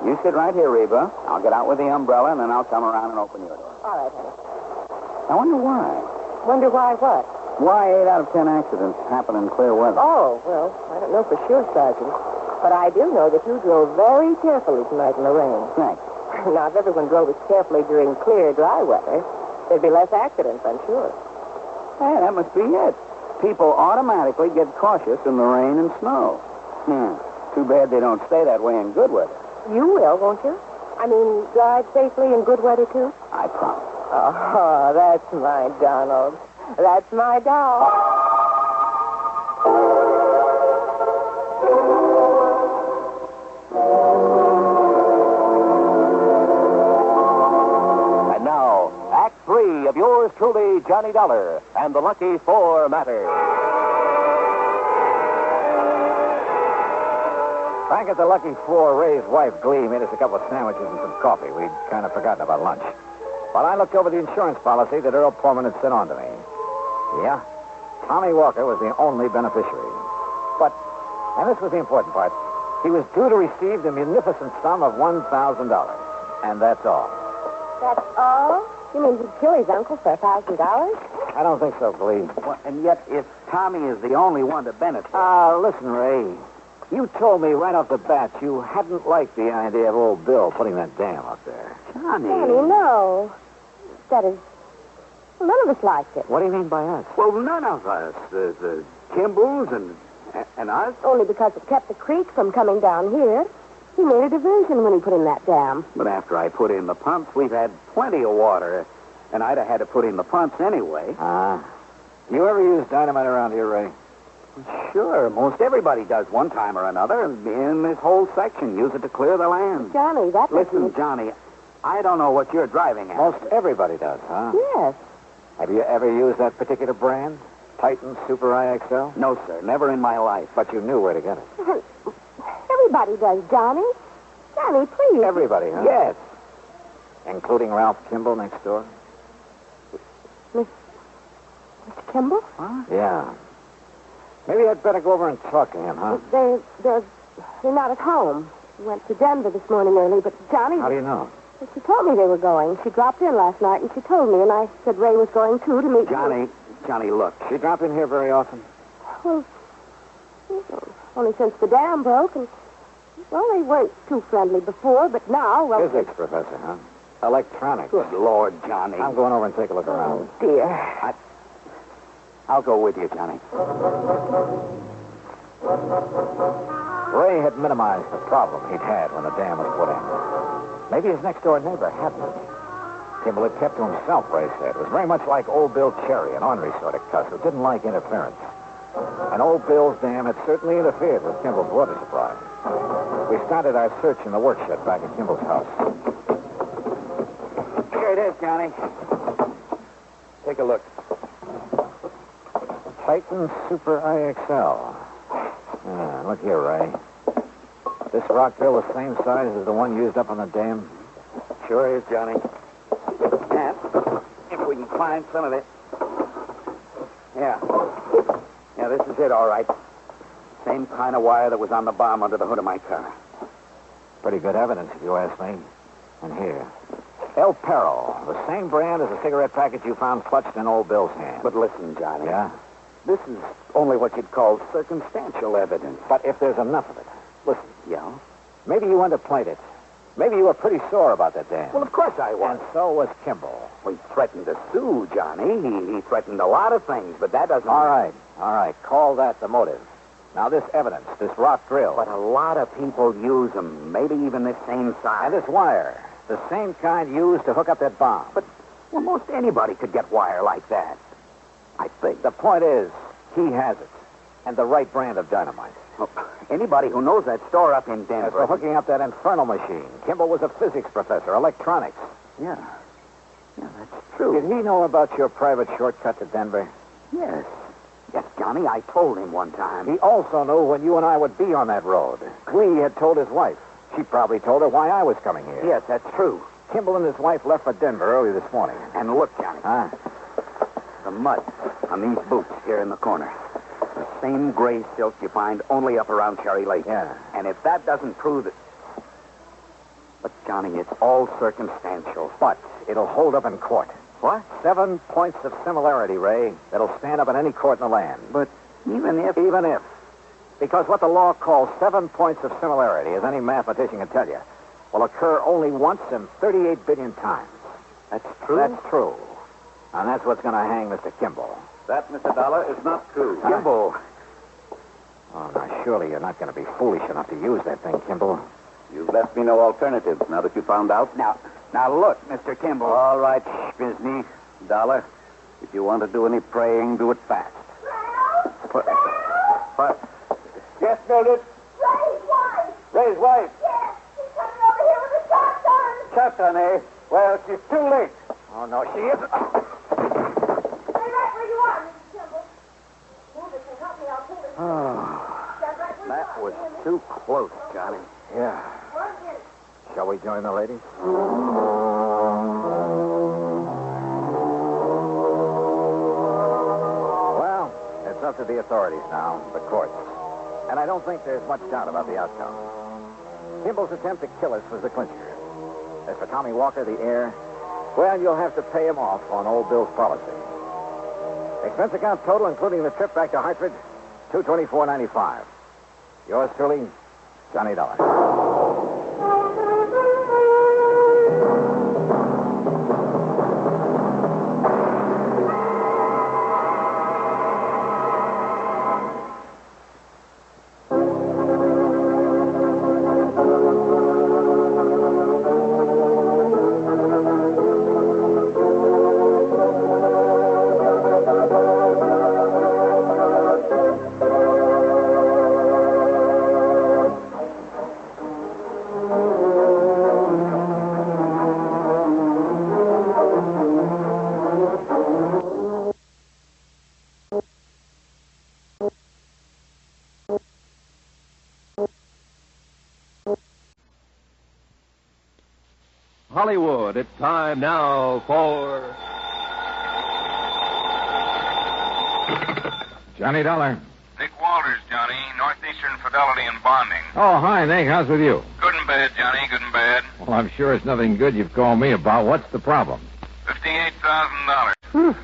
you sit right here, Reba. I'll get out with the umbrella, and then I'll come around and open your door. All right, honey. I wonder why. Wonder why what? Why 8 out of 10 accidents happen in clear weather? Oh, well, I don't know for sure, Sergeant. But I do know that you drove very carefully tonight in the rain. Thanks. Now, if everyone drove as carefully during clear, dry weather, there'd be less accidents, I'm sure. Hey, that must be it. People automatically get cautious in the rain and snow. Too bad they don't stay that way in good weather. You will, won't you? I mean, drive safely in good weather, too? I promise. Oh, that's my Donald. That's my doll. And now, Act 3 of yours truly, Johnny Dollar, and the Lucky 4 Matter. Back at the Lucky 4, Ray's wife, Glee, made us a couple of sandwiches and some coffee. We'd kind of forgotten about lunch. While I looked over the insurance policy that Earl Pullman had sent on to me. Yeah, Tommy Walker was the only beneficiary. But, and this was the important part, he was due to receive the munificent sum of $1,000. And that's all. That's all? You mean he'd kill his uncle for $1,000? I don't think so, Glee. Well, and yet, if Tommy is the only one to benefit... Listen, Ray. You told me right off the bat you hadn't liked the idea of old Bill putting that dam up there. Johnny. Johnny, no. That is... None of us liked it. What do you mean by us? Well, none of us. The Kimballs and us. Only because it kept the creek from coming down here. He made a diversion when he put in that dam. But after I put in the pumps, we've had plenty of water. And I'd have had to put in the pumps anyway. You ever use dynamite around here, Ray? Sure. Most everybody does one time or another. In this whole section, use it to clear the land. Johnny, that... Listen, Johnny, I don't know what you're driving at. Most everybody does, huh? Yes. Have you ever used that particular brand? Titan Super IXL? No, sir. Never in my life. But you knew where to get it. Everybody does, Johnny. Johnny, please. Everybody, huh? Yes. Including Ralph Kimball next door? Mr. Kimball? Huh? Yeah. Maybe I'd better go over and talk to him, huh? They're not at home. We went to Denver this morning early, but Johnny... How do you know? She told me they were going. She dropped in last night, and she told me, and I said Ray was going, too, to meet... Johnny, look. She drop in here very often? Well, only since the dam broke, and... Well, they weren't too friendly before, but now... Well, Physics professor, huh? Electronics. Good Lord, Johnny. I'm going over and take a look around. Oh, dear. I'll go with you, Johnny. Ray had minimized the problem he'd had when the dam was put in. Maybe his next-door neighbor hadn't. Kimball had kept to himself, Ray said. It was very much like old Bill Cherry, an ornery sort of cuss who didn't like interference. And old Bill's dam had certainly interfered with Kimball's water supply. We started our search in the workshed back at Kimball's house. Here it is, Johnny. Take a look. Titan Super IXL. Look here, Ray. This rock drill the same size as the one used up on the dam? Sure is, Johnny. And if we can find some of it. Yeah, this is it, all right. Same kind of wire that was on the bomb under the hood of my car. Pretty good evidence, if you ask me. And here. El Payroll, the same brand as the cigarette package you found clutched in old Bill's hand. But listen, Johnny. Yeah? This is only what you'd call circumstantial evidence. But if there's enough of it. Listen. Yeah? Maybe you underplayed it. Maybe you were pretty sore about that dam. Well, of course I was. And so was Kimball. Well, he threatened to sue, Johnny. He threatened a lot of things, but that doesn't... All right. Call that the motive. Now, this evidence, this rock drill. But a lot of people use them, maybe even this same size. And this wire, the same kind used to hook up that bomb. But, well, most anybody could get wire like that. I think. The point is, he has it. And the right brand of dynamite. Well, anybody who knows that store up in Denver... As for hooking up that infernal machine, Kimball was a physics professor, electronics. Yeah, that's true. Did he know about your private shortcut to Denver? Yes. Yes, Johnny, I told him one time. He also knew when you and I would be on that road. Lee had told his wife. She probably told her why I was coming here. Yes, that's true. Kimball and his wife left for Denver early this morning. And look, Johnny. Huh? The mud on these boots here in the corner. The same gray silk you find only up around Cherry Lake. Yeah. And if that doesn't prove it... But, Johnny, it's all circumstantial. But it'll hold up in court. What? 7 points of similarity, Ray, that'll stand up in any court in the land. But even if... Even if. Because what the law calls 7 points of similarity, as any mathematician can tell you, will occur only once in 38 billion times. That's true? That's true. And that's what's going to hang Mr. Kimball. That, Mr. Dollar, is not true. Kimball. Oh, now, surely you're not going to be foolish enough to use that thing, Kimball. You've left me no alternative now that you found out. Now look, Mr. Kimball. All right, Bisney. Dollar, if you want to do any praying, do it fast. What? Yes, Mildred? Ray's wife. Ray's wife? Yes, she's coming over here with a shotgun. Shotgun, eh? Well, she's too late. Oh, no, she isn't. Stay right where you are, Mrs. Kimball. Move it and help me. I'll pull it. Oh, Stand right where That you was are. too close, Johnny. yeah. 1 minute. Shall we join the ladies? Well, it's up to the authorities now, the courts. And I don't think there's much doubt about the outcome. Kimball's attempt to kill us was the clincher. As for Tommy Walker, the heir, well, you'll have to pay him off on old Bill's policy. Expense account total, including the trip back to Hartford, $224.95. Yours truly, Johnny Dollar. Hollywood, it's time now for... Johnny Dollar. Nick Walters, Johnny. Northeastern Fidelity and Bonding. Oh, hi, Nick. How's with you? Good and bad, Johnny. Good and bad. Well, I'm sure it's nothing good you've called me about. What's the problem? $58,000.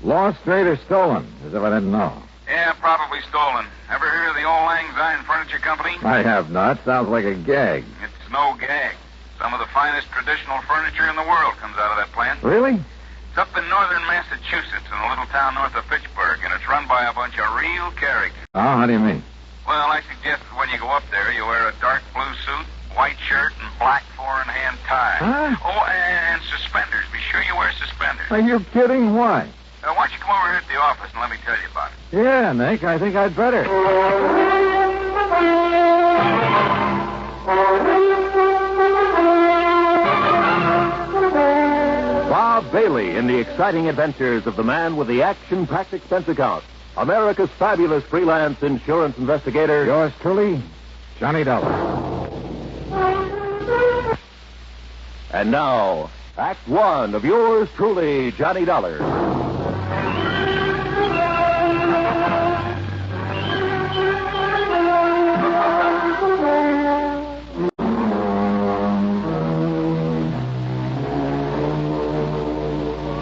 Lost, straight, or stolen? As if I didn't know. Yeah, probably stolen. Ever hear of the Old Lang Syne Furniture Company? I have not. Sounds like a gag. It's no gag. Some of the finest traditional furniture in the world comes out of that plant. Really? It's up in northern Massachusetts in a little town north of Pittsburgh, and it's run by a bunch of real characters. Oh, how do you mean? Well, I suggest that when you go up there, you wear a dark blue suit, white shirt, and black four-in-hand tie. Huh? Oh, and suspenders. Be sure you wear suspenders. Are you kidding? Why? Why don't you come over here at the office and let me tell you about it? Yeah, Nick, I think I'd better. Bob Bailey in the exciting adventures of the man with the action-packed expense account. America's fabulous freelance insurance investigator. Yours truly, Johnny Dollar. And now, Act One of yours truly, Johnny Dollar.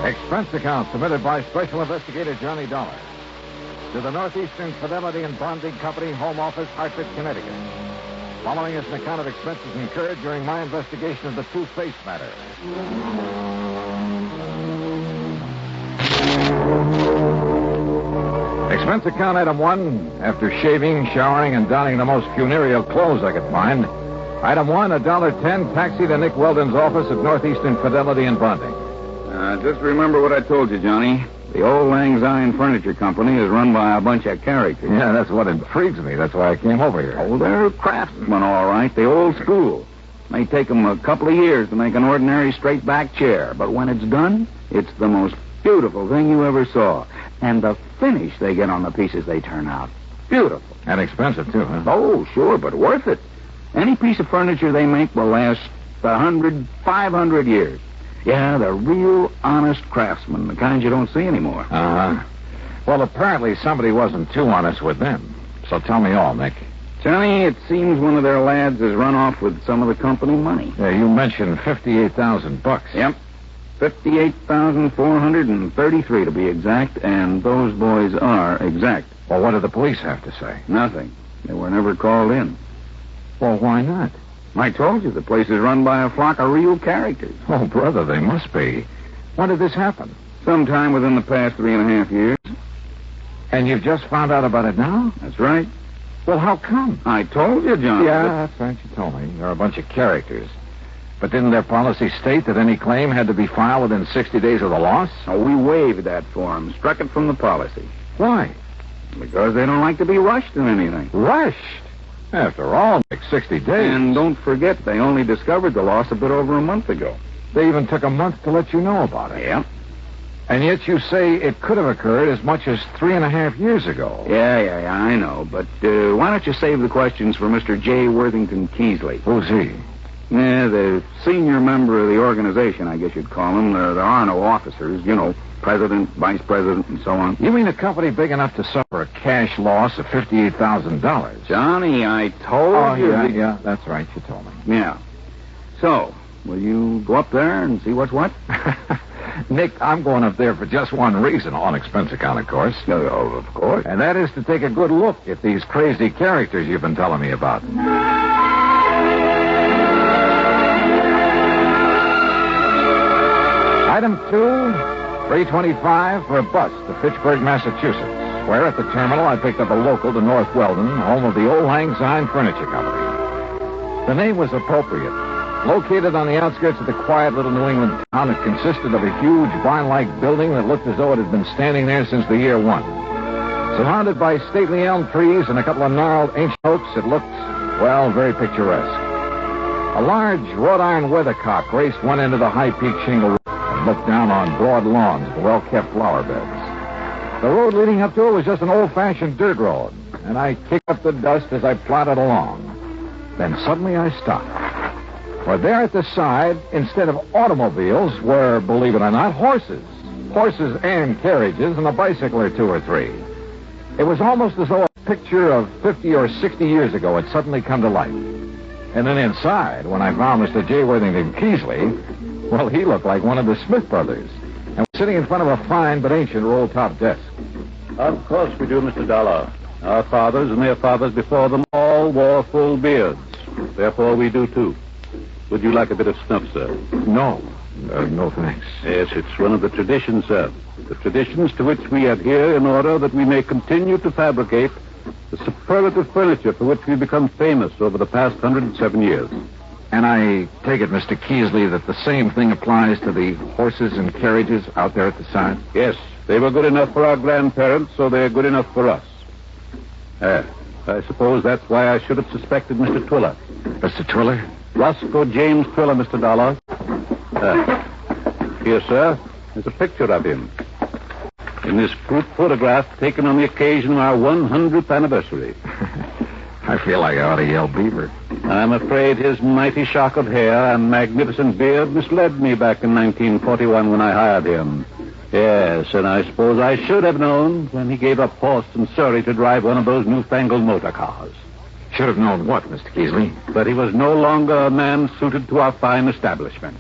Expense account submitted by Special Investigator Johnny Dollar to the Northeastern Fidelity and Bonding Company, Home Office, Hartford, Connecticut. Following is an account of expenses incurred during my investigation of the Two-Face matter. Expense account item 1, after shaving, showering, and donning the most funereal clothes I could find. Item 1, $1.10, taxi to Nick Weldon's office at Northeastern Fidelity and Bonding. Just remember what I told you, Johnny. The Old Lang Syne Furniture Company is run by a bunch of characters. Yeah, that's what intrigues me. That's why I came over here. Oh, they're craftsmen, all right. The old school. May take them a couple of years to make an ordinary straight-back chair, but when it's done, it's the most beautiful thing you ever saw. And the finish they get on the pieces they turn out. Beautiful. And expensive, too, huh? Oh, sure, but worth it. Any piece of furniture they make will last 100, 500 years. Yeah, they're real honest craftsmen, the kind you don't see anymore. Uh-huh. Well, apparently somebody wasn't too honest with them. So tell me all, Nick. Johnny, it seems one of their lads has run off with some of the company money. Yeah, you mentioned $58,000. Yep. 58,433 to be exact, and those boys are exact. Well, what did the police have to say? Nothing. They were never called in. Well, why not? I told you, the place is run by a flock of real characters. Oh, brother, they must be. When did this happen? Sometime within the past 3.5 years. And you've just found out about it now? That's right. Well, how come? I told you, John. Yeah, that's right, you told me. They're a bunch of characters. But didn't their policy state that any claim had to be filed within 60 days of the loss? Oh, we waived that for them, struck it from the policy. Why? Because they don't like to be rushed in anything. Rushed? After all, like 60 days. And don't forget, they only discovered the loss a bit over a month ago. They even took a month to let you know about it. Yeah. And yet you say it could have occurred as much as 3.5 years ago. Yeah, I know. But why don't you save the questions for Mr. J. Worthington Keesley? Who's he? Yeah, the senior member of the organization, I guess you'd call him. There are no officers, you know, president, vice president, and so on. You mean a company big enough to suffer a cash loss of $58,000? Johnny, I told you. Yeah, that's right. You told me. Yeah. So, will you go up there and see what's what? Nick, I'm going up there for just one reason, on expense account, of course. Of course. And that is to take a good look at these crazy characters you've been telling me about. Item 2, 325 for a bus to Fitchburg, Massachusetts, where at the terminal I picked up a local to North Weldon, home of the Old Lang Syne Furniture Company. The name was appropriate. Located on the outskirts of the quiet little New England town, it consisted of a huge barn-like building that looked as though it had been standing there since the year 1. Surrounded by stately elm trees and a couple of gnarled ancient oaks, it looked, well, very picturesque. A large wrought iron weathercock raced one end of the high-peaked shingle roof and looked down on broad lawns and well-kept flower beds. The road leading up to it was just an old-fashioned dirt road, and I kicked up the dust as I plodded along. Then suddenly I stopped. For there at the side, instead of automobiles, were, believe it or not, horses. Horses and carriages and a bicycle or 2 or 3. It was almost as though a picture of 50 or 60 years ago had suddenly come to life. And then inside, when I found Mr. J. Worthington Keesley, well, he looked like one of the Smith brothers, and was sitting in front of a fine but ancient roll-top desk. Of course we do, Mr. Dollar. Our fathers and their fathers before them all wore full beards. Therefore we do, too. Would you like a bit of snuff, sir? No. No, thanks. Yes, it's one of the traditions, sir. The traditions to which we adhere in order that we may continue to fabricate the superlative furniture for which we've become famous over the past 107 years. And I take it, Mr. Keesley, that the same thing applies to the horses and carriages out there at the side? Yes, they were good enough for our grandparents, so they're good enough for us. I suppose that's why I should have suspected Mr. Twiller. Mr. Twiller? Roscoe James Twiller, Mr. Dollar. Here, sir, there's a picture of him. In this group photograph taken on the occasion of our 100th anniversary. I feel like I ought to yell beaver. I'm afraid his mighty shock of hair and magnificent beard misled me back in 1941 when I hired him. Yes, and I suppose I should have known when he gave up horse and Surrey to drive one of those newfangled motor cars. Should have known what, Mr. Keesley? That he was no longer a man suited to our fine establishment.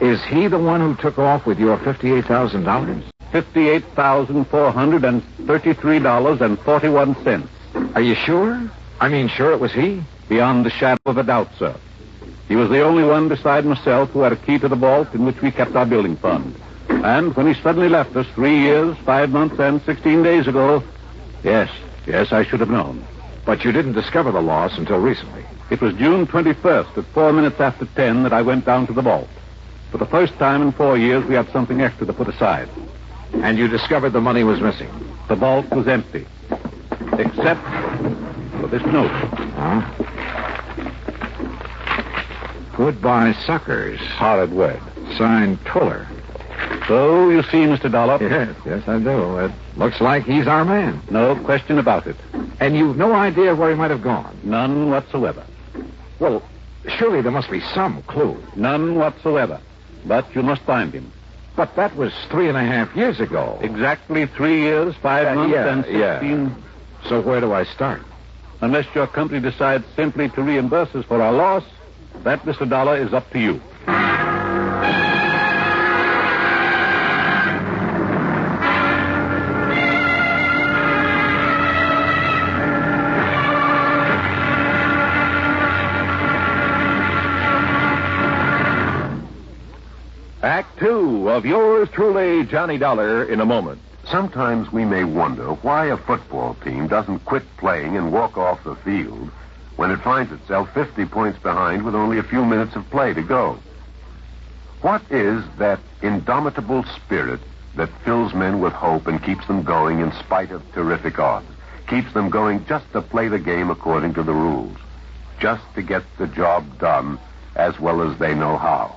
Is he the one who took off with your $58,000? $58,433.41. Are you sure? I mean, sure it was he? Beyond the shadow of a doubt, sir. He was the only one beside myself who had a key to the vault in which we kept our building fund. And when he suddenly left us 3 years, 5 months, and 16 days ago, yes, I should have known. But you didn't discover the loss until recently. It was June 21st at 4 minutes after 10 that I went down to the vault. For the first time in 4 years, we had something extra to put aside. And you discovered the money was missing? The vault was empty. Except for this note. Huh? Goodbye, suckers. Horrid word. Signed Twiller. So, you see, Mr. Dollar? Yes, I do. It looks like he's our man. No question about it. And you've no idea where he might have gone? None whatsoever. Well, surely there must be some clue. None whatsoever. But you must find him. But that was 3.5 years ago. Exactly 3 years, 5 months, and 16... Yeah. So where do I start? Unless your company decides simply to reimburse us for our loss, that, Mr. Dollar, is up to you. Act 2 of yours truly, Johnny Dollar, in a moment. Sometimes we may wonder why a football team doesn't quit playing and walk off the field when it finds itself 50 points behind with only a few minutes of play to go. What is that indomitable spirit that fills men with hope and keeps them going in spite of terrific odds? Keeps them going just to play the game according to the rules, just to get the job done as well as they know how.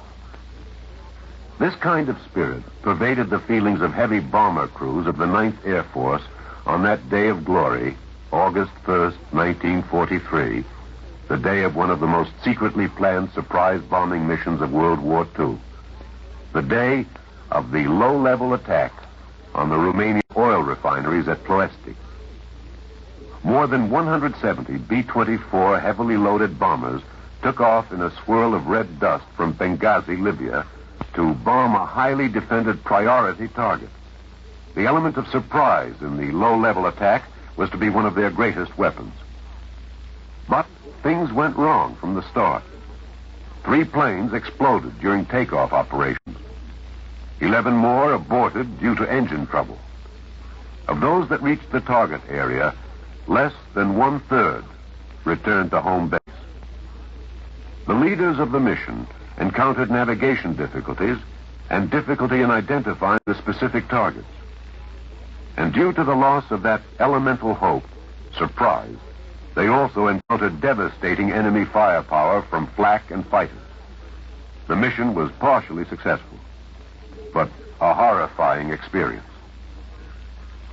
This kind of spirit pervaded the feelings of heavy bomber crews of the 9th Air Force on that day of glory, August 1st, 1943, the day of one of the most secretly planned surprise bombing missions of World War II. The day of the low-level attack on the Romanian oil refineries at Ploiești. More than 170 B-24 heavily loaded bombers took off in a swirl of red dust from Benghazi, Libya, to bomb a highly defended priority target. The element of surprise in the low-level attack was to be one of their greatest weapons. But things went wrong from the start. 3 planes exploded during takeoff operations. 11 more aborted due to engine trouble. Of those that reached the target area, less than 1/3 returned to home base. The leaders of the mission encountered navigation difficulties and difficulty in identifying the specific targets. And due to the loss of that elemental hope, surprise, they also encountered devastating enemy firepower from flak and fighters. The mission was partially successful, but a horrifying experience.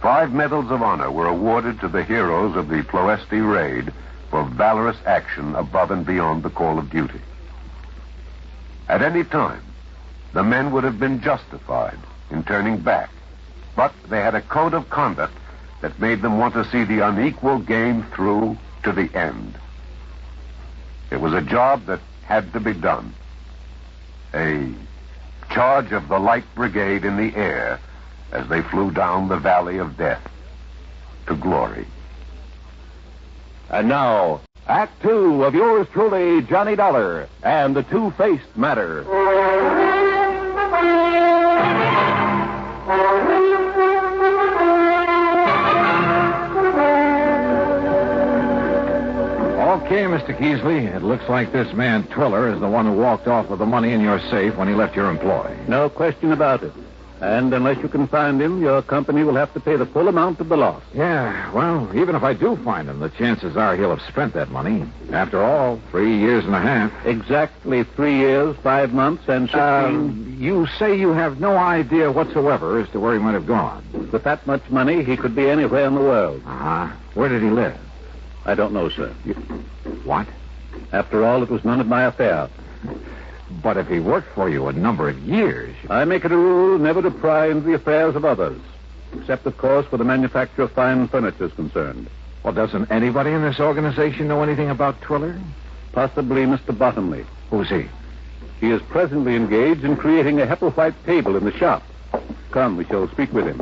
5 medals of honor were awarded to the heroes of the Ploesti raid for valorous action above and beyond the call of duty. At any time, the men would have been justified in turning back, but they had a code of conduct that made them want to see the unequal game through to the end. It was a job that had to be done. A charge of the Light Brigade in the air as they flew down the valley of death to glory. And now, Act 2 of yours truly, Johnny Dollar, and the Two-Faced Matter. Okay, Mr. Keesley, it looks like this man Twiller is the one who walked off with the money in your safe when he left your employ. No question about it. And unless you can find him, your company will have to pay the full amount of the loss. Yeah, well, even if I do find him, the chances are he'll have spent that money. After all, 3 years and a half. Exactly 3 years, 5 months, and 16... You say you have no idea whatsoever as to where he might have gone. With that much money, he could be anywhere in the world. Uh-huh. Where did he live? I don't know, sir. What? After all, it was none of my affair. But if he worked for you a number of years... I make it a rule never to pry into the affairs of others. Except, of course, where the manufacture of fine furniture is concerned. Well, doesn't anybody in this organization know anything about Twiller? Possibly Mr. Bottomley. Who's he? He is presently engaged in creating a Hepplewhite table in the shop. Come, we shall speak with him.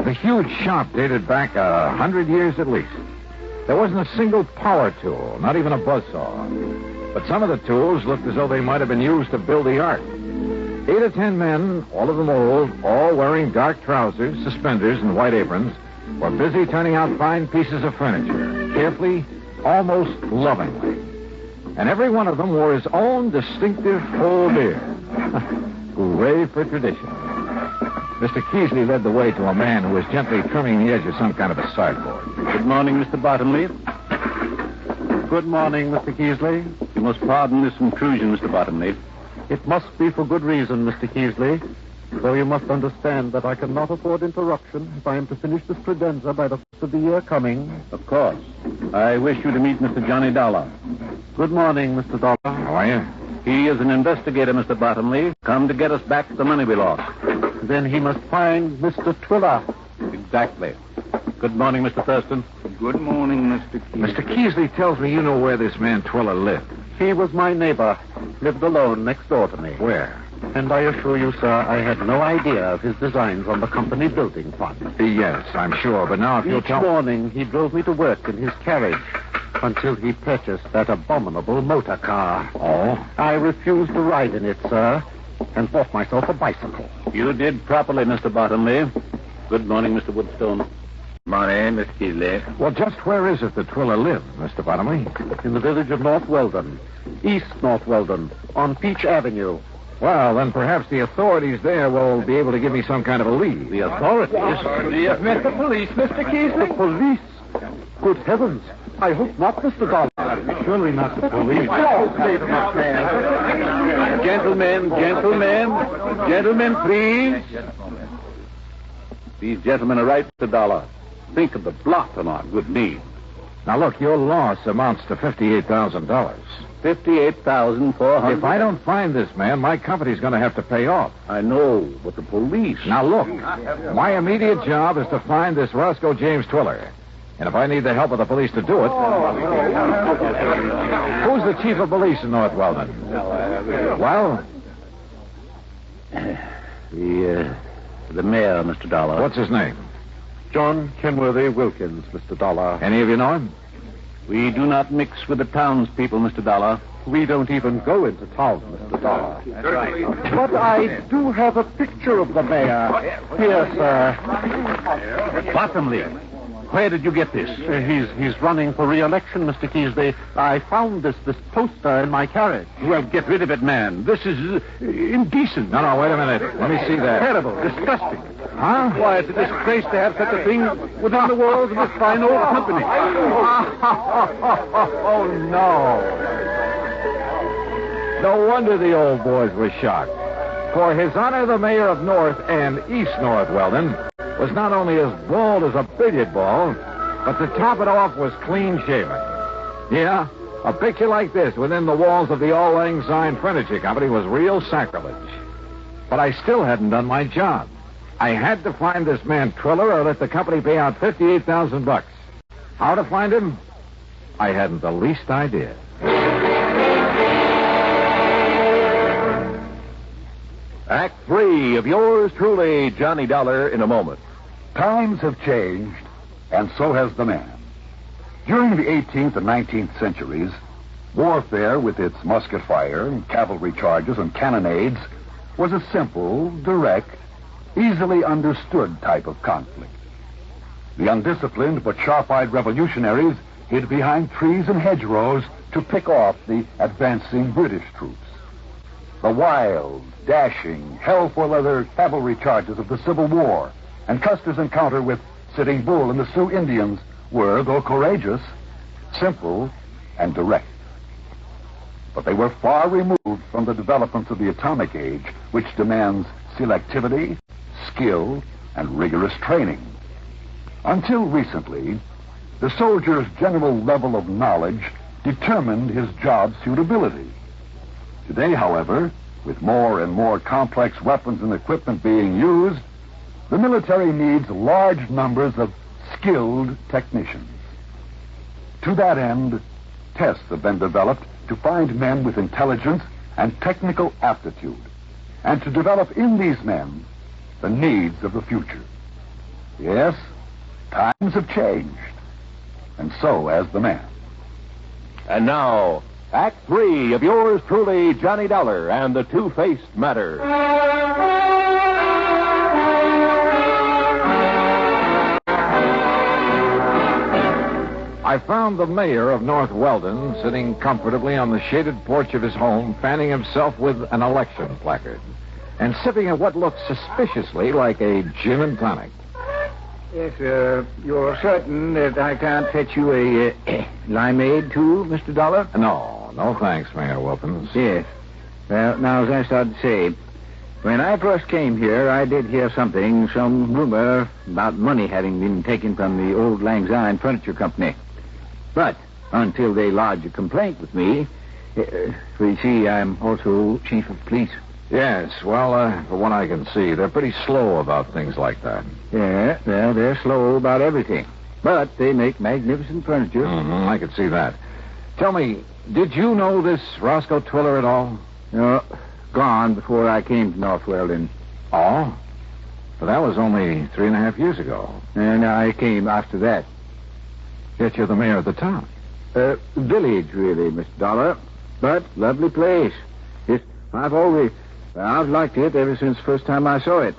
The huge shop dated back 100 years at least. There wasn't a single power tool, not even a buzzsaw. But some of the tools looked as though they might have been used to build the ark. 8 or 10 men, all of them old, all wearing dark trousers, suspenders, and white aprons, were busy turning out fine pieces of furniture, carefully, almost lovingly. And every one of them wore his own distinctive full beard. Hooray for tradition. Mr. Keesley led the way to a man who was gently trimming the edge of some kind of a sideboard. Good morning, Mr. Bottomley. Good morning, Mr. Keesley. You must pardon this intrusion, Mr. Bottomley. It must be for good reason, Mr. Keesley. Though you must understand that I cannot afford interruption if I am to finish this credenza by the first of the year coming. Of course. I wish you to meet Mr. Johnny Dollar. Good morning, Mr. Dollar. How are you? He is an investigator, Mr. Bottomley, come to get us back the money we lost. Then he must find Mr. Twiller. Exactly. Good morning, Mr. Thurston. Good morning, Mr. Keesley. Mr. Keesley tells me you know where this man Twiller lived. He was my neighbor. Lived alone next door to me. Where? And I assure you, sir, I had no idea of his designs on the company building fund. Yes, I'm sure, but now if you'll tell... Each morning he drove me to work in his carriage until he purchased that abominable motor car. Oh? I refused to ride in it, sir, and bought myself a bicycle. You did properly, Mr. Bottomley. Good morning, Mr. Woodstone. Morning, Miss Keesley. Well, just where is it that Twiller lived, Mr. Bottomley? In the village of North Weldon. East North Weldon, on Peach Avenue. Well, then perhaps the authorities there will be able to give me some kind of a lead. The authorities? Mr. Police, Mr. Keesley. The police? Good heavens. I hope not, Mr. Dollar. Surely not the police. Gentlemen, please. These gentlemen are right, Mr. Dollar. Think of the blot on our good Mead. Now, look, your loss amounts to $58,000. $58,400. If I don't find this man, my company's going to have to pay off. I know, but the police... Now, look, my immediate job is to find this Roscoe James Twiller. And if I need the help of the police to do it... Who's the chief of police in North Weldon? Well? The mayor, Mr. Dollar. What's his name? John Kenworthy Wilkins, Mr. Dollar. Any of you know him? We do not mix with the townspeople, Mr. Dollar. We don't even go into town, Mr. Dollar. That's right. But I do have a picture of the mayor. Here, sir. Bottomley. Where did you get this? He's running for re-election, Mr. Keesley. I found this poster in my carriage. Well, get rid of it, man. This is indecent. No, wait a minute. Let me see that. Terrible, disgusting. Huh? Why, it's a disgrace to have such a thing within the walls of this fine old company. Oh, no. No wonder the old boys were shocked. For His Honor the Mayor of North and East North Weldon was not only as bald as a billiard ball, but to top it off was clean shaven. Yeah, a picture like this within the walls of the All Lang Syne Furniture Company was real sacrilege. But I still hadn't done my job. I had to find this man Triller or let the company pay out $58,000. How to find him? I hadn't the least idea. Act 3 of yours truly, Johnny Dollar, in a moment. Times have changed, and so has the man. During the 18th and 19th centuries, warfare with its musket fire, and cavalry charges, and cannonades was a simple, direct, easily understood type of conflict. The undisciplined but sharp-eyed revolutionaries hid behind trees and hedgerows to pick off the advancing British troops. The wild, dashing, hell-for-leather cavalry charges of the Civil War and Custer's encounter with Sitting Bull and the Sioux Indians were, though courageous, simple and direct. But they were far removed from the developments of the atomic age, which demands selectivity, skill, and rigorous training. Until recently, the soldier's general level of knowledge determined his job suitability. Today, however, with more and more complex weapons and equipment being used, the military needs large numbers of skilled technicians. To that end, tests have been developed to find men with intelligence and technical aptitude, and to develop in these men the needs of the future. Yes, times have changed, and so has the man. And now, Act 3 of yours truly, Johnny Dollar and the Two-Faced Matter. I found the mayor of North Weldon sitting comfortably on the shaded porch of his home, fanning himself with an election placard and sipping at what looked suspiciously like a gin and tonic. Yes, you're certain that I can't fetch you a limeade, too, Mr. Dollar? No thanks, Mayor Wilkins. Yes. Well, now, as I started to say, when I first came here, I did hear some rumor about money having been taken from the Old Lang Syne Furniture Company. But until they lodged a complaint with me, you see, I'm also chief of police. Yes, well, from what I can see, they're pretty slow about things like that. Yeah, well, they're slow about everything. But they make magnificent furniture. Mm-hmm, I can see that. Tell me, did you know this Roscoe Twiller at all? No, gone before I came to North Weldon. Oh? But that was only 3.5 years ago. And I came after that. Yet you're the mayor of the town. Village, really, Mr. Dollar. But lovely place. I've liked it ever since the first time I saw it.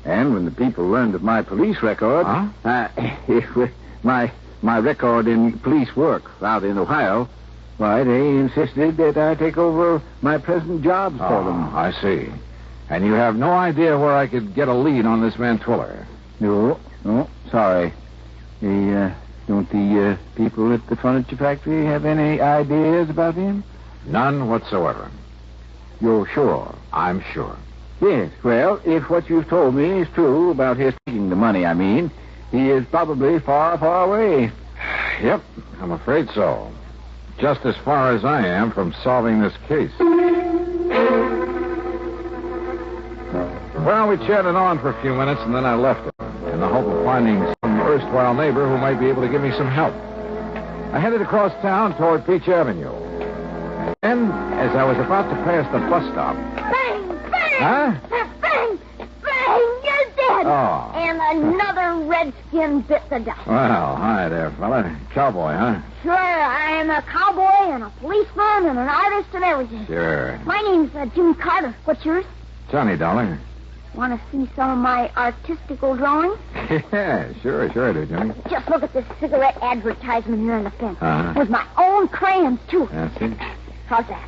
And when the people learned of my police record... my record in police work out in Ohio, why, they insisted that I take over my present jobs for them. I see. And you have no idea where I could get a lead on this man Twiller? No, sorry. Don't the people at the furniture factory have any ideas about him? None whatsoever. You're sure? I'm sure. Yes, well, if what you've told me is true about his taking the money, he is probably far, far away. Yep, I'm afraid so. Just as far as I am from solving this case. Well, we chatted on for a few minutes, and then I left him in the hope of finding some erstwhile neighbor who might be able to give me some help. I headed across town toward Peach Avenue. And as I was about to pass the bus stop... Bang! Bang! Huh? Bang! Bang! You're dead! Oh. And another redskin bit the dust. Well, hi there, fella. Cowboy, huh? Sure, I'm a cowboy and a policeman and an artist and everything. Sure. My name's Jimmy Carter. What's yours? Johnny Dollar. Want to see some of my artistical drawings? Yeah, sure I do, Jimmy. Just look at this cigarette advertisement here on the fence. Uh-huh. With my own crayons, too. That's it. How's that?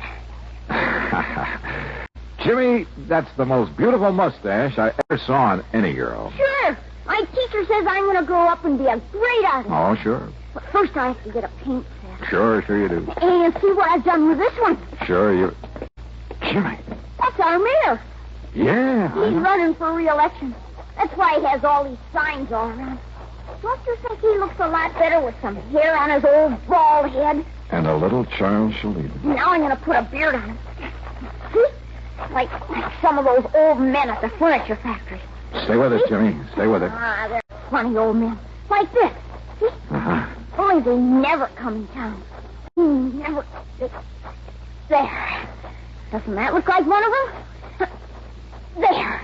Jimmy, that's the most beautiful mustache I ever saw on any girl. Sure. My teacher says I'm going to grow up and be a great artist. Oh, sure. But first I have to get a paint set. Sure you do. And see what I've done with this one. Sure you... Jimmy. That's our mayor. Yeah. He's running for re-election. That's why he has all these signs all around. Don't you think he looks a lot better with some hair on his old bald head? And a little child shall lead him. Now I'm going to put a beard on him. See? Like some of those old men at the furniture factory. Stay with it, Jimmy. Stay with it. Ah, they're funny old men. Like this. See? Uh-huh. Only they never come in town. Never. There. Doesn't that look like one of them? There.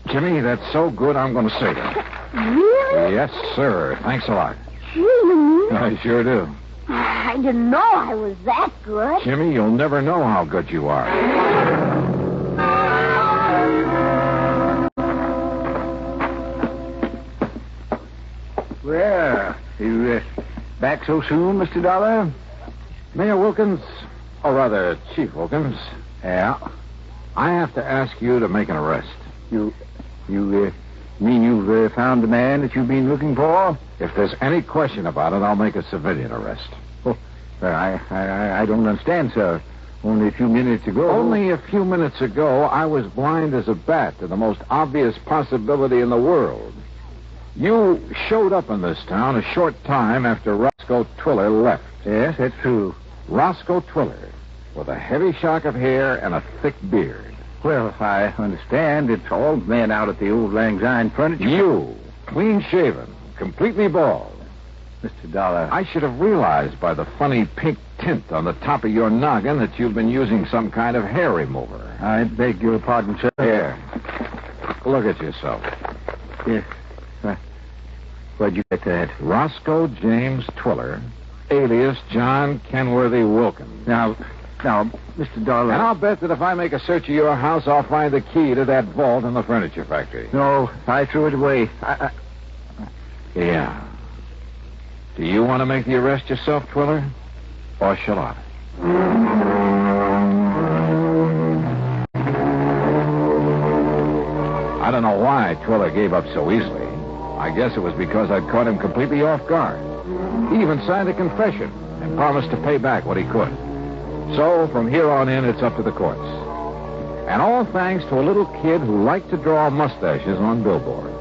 Jimmy, that's so good I'm going to save it. Really? Yes, sir. Thanks a lot. Gee, you mean? I sure do. I didn't know I was that good. Jimmy, you'll never know how good you are. Well, you back so soon, Mr. Dollar? Mayor Wilkins, or rather, Chief Wilkins. Yeah? I have to ask you to make an arrest. You mean you've found the man that you've been looking for? If there's any question about it, I'll make a civilian arrest. Oh, well, I don't understand, sir. Only a few minutes ago... Only a few minutes ago, I was blind as a bat to the most obvious possibility in the world. You showed up in this town a short time after Roscoe Twiller left. Yes, that's true. Roscoe Twiller, with a heavy shock of hair and a thick beard. Well, I understand it's all men out at the old Lang Syne furniture. You, clean-shaven, completely bald. Mr. Dollar. I should have realized by the funny pink tint on the top of your noggin that you've been using some kind of hair remover. I beg your pardon, sir. Here. Look at yourself. Yes. Where'd you get that? Roscoe James Twiller, alias John Kenworthy Wilkins. Now, Mr. Dollar... And I'll bet that if I make a search of your house, I'll find the key to that vault in the furniture factory. No, I threw it away. Yeah. Do you want to make the arrest yourself, Twiller? Or shall I? I don't know why Twiller gave up so easily. I guess it was because I'd caught him completely off guard. He even signed a confession and promised to pay back what he could. So, from here on in, it's up to the courts. And all thanks to a little kid who liked to draw mustaches on billboards.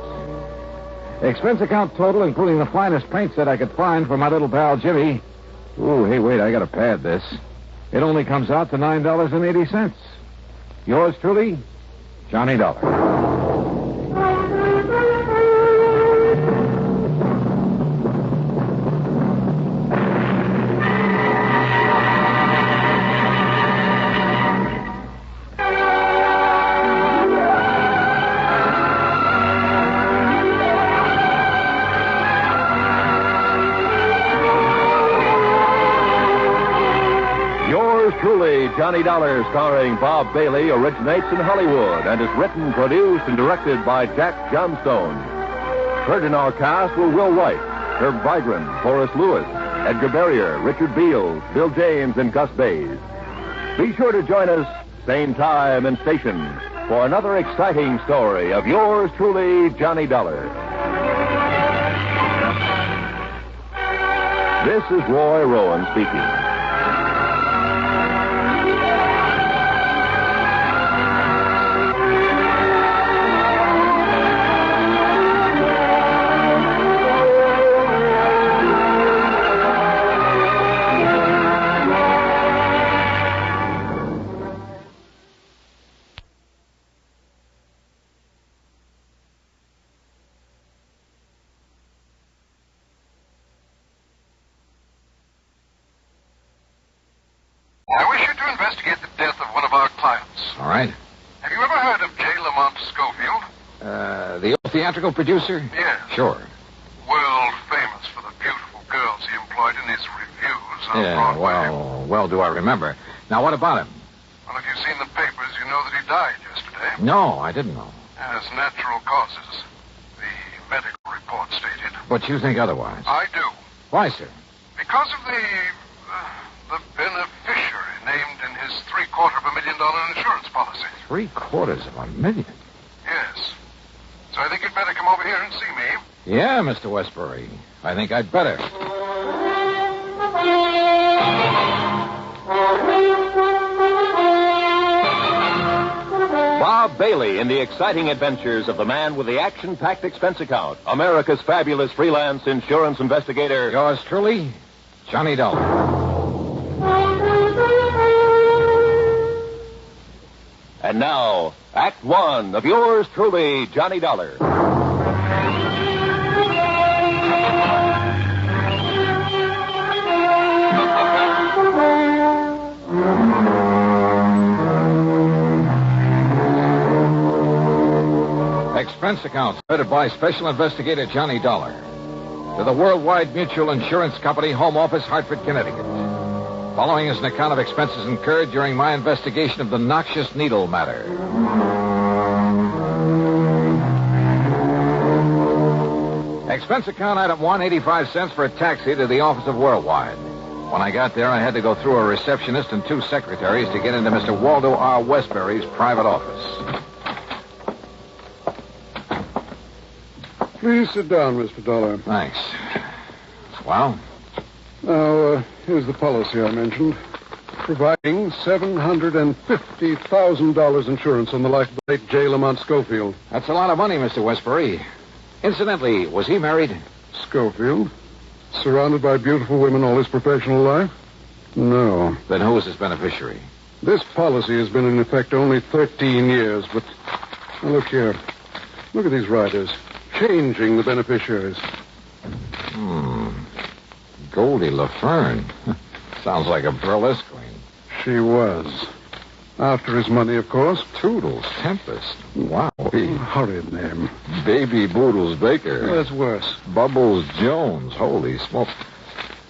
Expense account total, including the finest paint set I could find for my little pal Jimmy. Ooh, hey, wait, I gotta pad this. It only comes out to $9.80. Yours truly, Johnny Dollar. Truly, Johnny Dollar, starring Bob Bailey, originates in Hollywood and is written, produced, and directed by Jack Johnstone. Heard in our cast were Will White, Herb Vigran, Forrest Lewis, Edgar Barrier, Richard Beals, Bill James, and Gus Bays. Be sure to join us, same time and station, for another exciting story of yours truly, Johnny Dollar. This is Roy Rowan speaking. to investigate the death of one of our clients. All right. Have you ever heard of J. Lamont Schofield? The old theatrical producer? Yes. Sure. World famous for the beautiful girls he employed in his reviews on Broadway. Well, do I remember. Now, what about him? Well, if you've seen the papers, you know that he died yesterday. No, I didn't know. As natural causes, the medical report stated. But you think otherwise? I do. Why, sir? Because of the beneficiary named in his $750,000 insurance policy. $750,000? Yes. So I think you'd better come over here and see me. Yeah, Mr. Westbury. I think I'd better. Bob Bailey in the exciting adventures of the man with the action-packed expense account, America's fabulous freelance insurance investigator. Yours truly, Johnny Dollar. And now, Act One of yours truly, Johnny Dollar. Expense account submitted by Special Investigator Johnny Dollar to the Worldwide Mutual Insurance Company, Home Office, Hartford, Connecticut. Following is an account of expenses incurred during my investigation of the Noxious needle matter. Expense account item 1, 85 cents for a taxi to the office of Worldwide. When I got there, I had to go through a receptionist and 2 secretaries to get into Mr. Waldo R. Westbury's private office. Please sit down, Mr. Dollar. Thanks. Well? Now, here's the policy I mentioned. Providing $750,000 insurance on the life of the late J. Lamont Schofield. That's a lot of money, Mr. Westbury. Incidentally, was he married? Schofield? Surrounded by beautiful women all his professional life? No. Then who is his beneficiary? This policy has been in effect only 13 years, but... Now, look here. Look at these riders. Changing the beneficiaries. Goldie LaFern. Sounds like a burlesque queen. She was. After his money, of course. Toodles Tempest. Wow. Horrid name. Baby Boodles Baker. That's worse. Bubbles Jones. Holy smoke.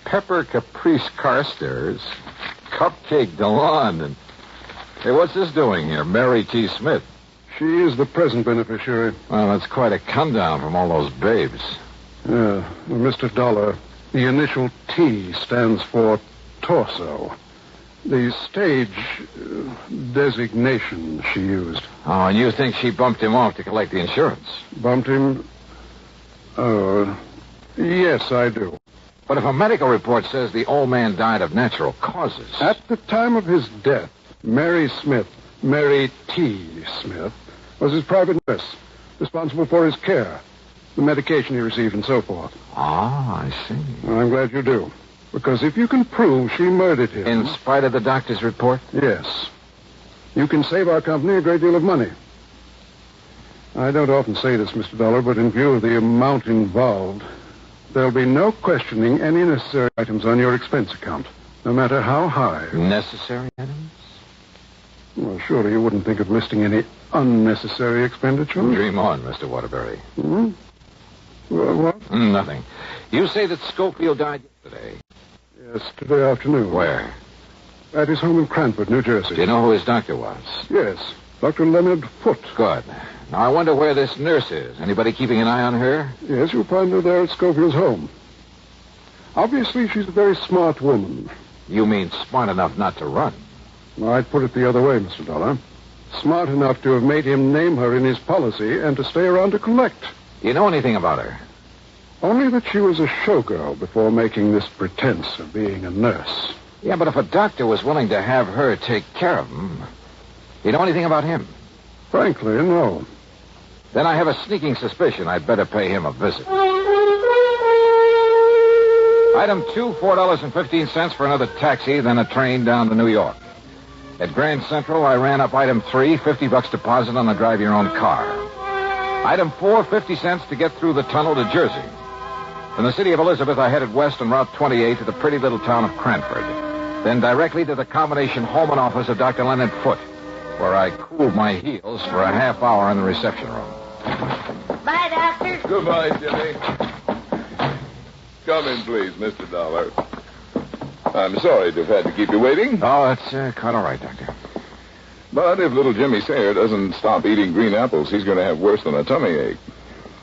Pepper Caprice Carstairs. Cupcake DeLon. And... Hey, what's this doing here? Mary T. Smith. She is the present beneficiary. Well, that's quite a come down from all those babes. Yeah. Mr. Dollar, the initial T stands for torso. The stage designation she used. Oh, and you think she bumped him off to collect the insurance? Bumped him? Oh, yes, I do. But if a medical report says the old man died of natural causes... At the time of his death, Mary Smith, Mary T. Smith, was his private nurse, responsible for his care, the medication he received, and so forth. Ah, I see. Well, I'm glad you do. Because if you can prove she murdered him... In spite of the doctor's report? Yes. You can save our company a great deal of money. I don't often say this, Mr. Dollar, but in view of the amount involved, there'll be no questioning any necessary items on your expense account, no matter how high. Necessary items? Well, surely you wouldn't think of listing any unnecessary expenditure. Dream on, Mr. Waterbury. Hmm? Well, what? Nothing. You say that Schofield died yesterday? Yes, today afternoon. Where? At his home in Cranford, New Jersey. Do you know who his doctor was? Yes, Dr. Leonard Foote. Good. Now, I wonder where this nurse is. Anybody keeping an eye on her? Yes, you'll find her there at Schofield's home. Obviously, she's a very smart woman. You mean smart enough not to run? I'd put it the other way, Mr. Dollar. Smart enough to have made him name her in his policy and to stay around to collect. Do you know anything about her? Only that she was a showgirl before making this pretense of being a nurse. Yeah, but if a doctor was willing to have her take care of him, do you know anything about him? Frankly, no. Then I have a sneaking suspicion I'd better pay him a visit. Item 2, $4.15 for another taxi, then a train down to New York. At Grand Central, I ran up item 3, $50 deposit on the drive-your-own car. Item 4, 50 cents to get through the tunnel to Jersey. From the city of Elizabeth, I headed west on Route 28 to the pretty little town of Cranford. Then directly to the combination home and office of Dr. Leonard Foote, where I cooled my heels for a half hour in the reception room. Bye, Doctor. Goodbye, Jimmy. Come in, please, Mr. Dollar. I'm sorry to have had to keep you waiting. Oh, that's quite all right, Doctor. But if little Jimmy Sayer doesn't stop eating green apples, he's going to have worse than a tummy ache.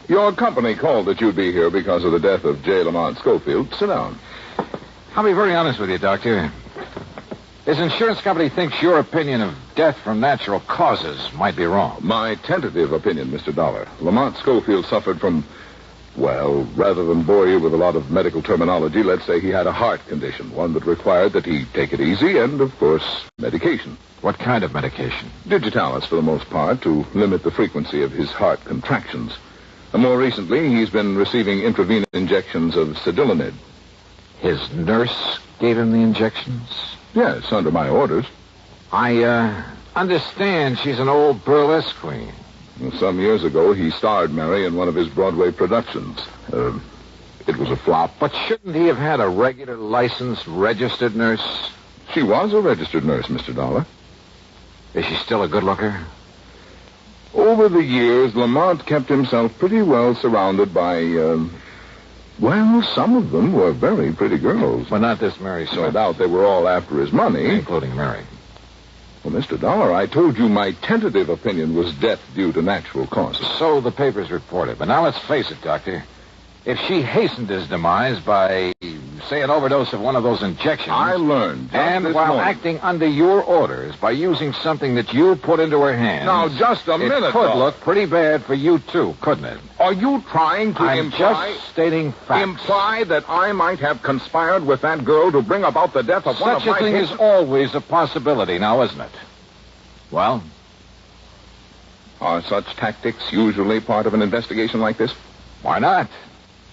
Your company called that you'd be here because of the death of J. Lamont Schofield. Sit down. I'll be very honest with you, Doctor. His insurance company thinks your opinion of death from natural causes might be wrong. My tentative opinion, Mr. Dollar. Lamont Schofield suffered from, well, rather than bore you with a lot of medical terminology, let's say he had a heart condition, one that required that he take it easy and, of course, medication. What kind of medication? Digitalis, for the most part, to limit the frequency of his heart contractions. More recently, he's been receiving intravenous injections of steadily. His nurse gave him the injections? Yes, under my orders. I understand she's an old burlesque queen. Some years ago, he starred Mary in one of his Broadway productions. It was a flop. But shouldn't he have had a regular, licensed, registered nurse? She was a registered nurse, Mr. Dollar. Is she still a good looker? Over the years, Lamont kept himself pretty well surrounded by, well, some of them were very pretty girls. Well, not this Mary Smith. No doubt they were all after his money. Including Mary. Well, Mr. Dollar, I told you my tentative opinion was death due to natural causes. So the papers reported. But now let's face it, Doctor. If she hastened his demise by, say, an overdose of one of those injections... I learned just And this while morning. acting under your orders by using something that you put into her hands... Now, just a minute, It could though. look pretty bad for you, too, couldn't it? Are you trying to I'm imply... just stating facts. Imply that I might have conspired with that girl to bring about the death of one of Such a my thing is patients? always a possibility now, isn't it? Well? Are such tactics usually part of an investigation like this? Why not?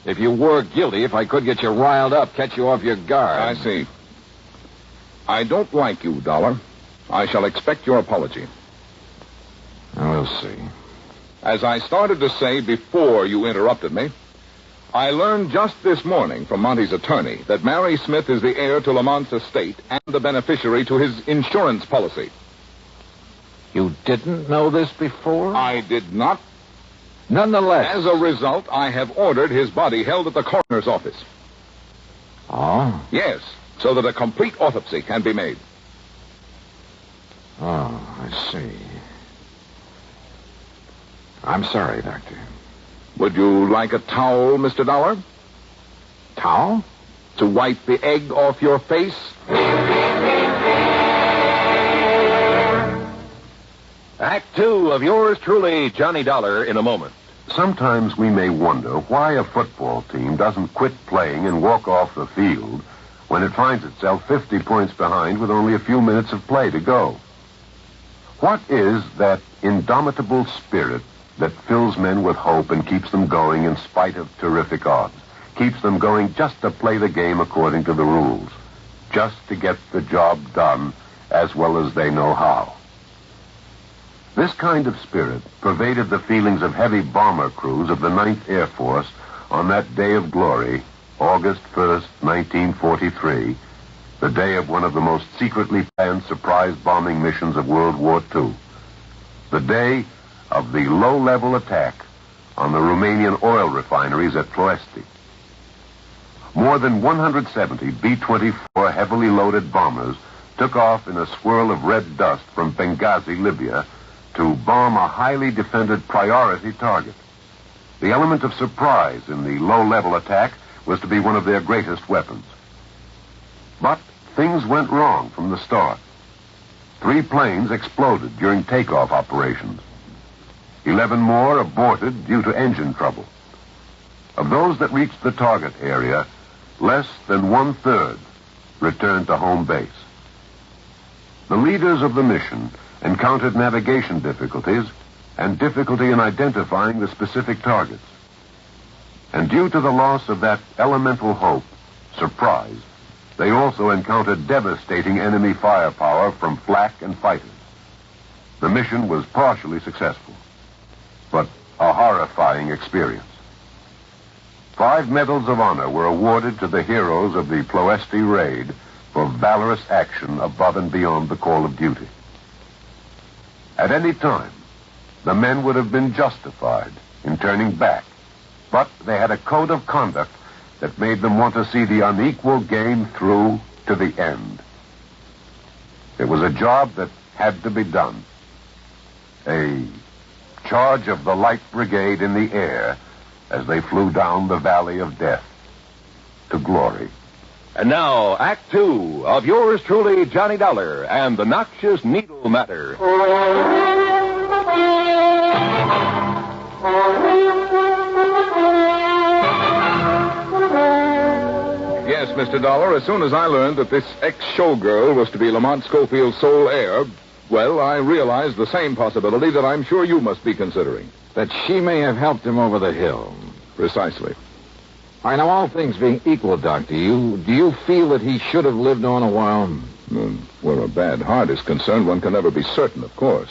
If you were guilty, if I could get you riled up, catch you off your guard. I see. I don't like you, Dollar. I shall expect your apology. We'll see. As I started to say before you interrupted me, I learned just this morning from Monty's attorney that Mary Smith is the heir to Lamont's estate and the beneficiary to his insurance policy. You didn't know this before? I did not. Nonetheless. As a result, I have ordered his body held at the coroner's office. Oh? Yes, so that a complete autopsy can be made. Oh, I see. I'm sorry, Doctor. Would you like a towel, Mr. Dollar? Towel? To wipe the egg off your face? Act 2 of yours truly, Johnny Dollar, in a moment. Sometimes we may wonder why a football team doesn't quit playing and walk off the field when it finds itself 50 points behind with only a few minutes of play to go. What is that indomitable spirit that fills men with hope and keeps them going in spite of terrific odds? Keeps them going just to play the game according to the rules, just to get the job done as well as they know how. This kind of spirit pervaded the feelings of heavy bomber crews of the 9th Air Force on that day of glory, August 1st, 1943, the day of one of the most secretly planned surprise bombing missions of World War II. The day of the low-level attack on the Romanian oil refineries at Ploesti. More than 170 B-24 heavily loaded bombers took off in a swirl of red dust from Benghazi, Libya, to bomb a highly defended priority target. The element of surprise in the low-level attack was to be one of their greatest weapons. But things went wrong from the start. 3 planes exploded during takeoff operations. 11 more aborted due to engine trouble. Of those that reached the target area, less than 1/3 returned to home base. The leaders of the mission encountered navigation difficulties and difficulty in identifying the specific targets. And due to the loss of that elemental hope, surprise, they also encountered devastating enemy firepower from flak and fighters. The mission was partially successful, but a horrifying experience. 5 medals of honor were awarded to the heroes of the Ploesti raid for valorous action above and beyond the call of duty. At any time, the men would have been justified in turning back, but they had a code of conduct that made them want to see the unequal game through to the end. It was a job that had to be done. A charge of the Light Brigade in the air as they flew down the valley of death to glory. And now, Act Two of yours truly, Johnny Dollar, and the Noxious Needle Matter. Yes, Mr. Dollar, as soon as I learned that this ex-showgirl was to be Lamont Schofield's sole heir, well, I realized the same possibility that I'm sure you must be considering. That she may have helped him over the hill. Precisely. All right, now, all things being equal, Doc, do you feel that he should have lived on a while? Where a bad heart is concerned, one can never be certain, of course.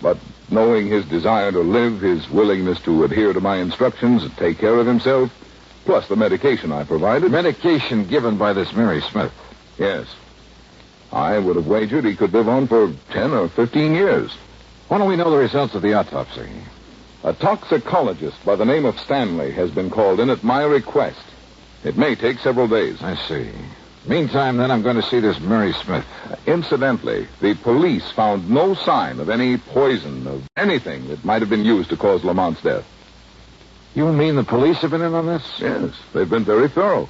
But knowing his desire to live, his willingness to adhere to my instructions and take care of himself, plus the medication I provided... Medication given by this Mary Smith? Yes. I would have wagered he could live on for 10 or 15 years. When do we know the results of the autopsy? A toxicologist by the name of Stanley has been called in at my request. It may take several days. I see. Meantime, then, I'm going to see this Mary Smith. Incidentally, the police found no sign of any poison, of anything that might have been used to cause Lamont's death. You mean the police have been in on this? Yes, they've been very thorough.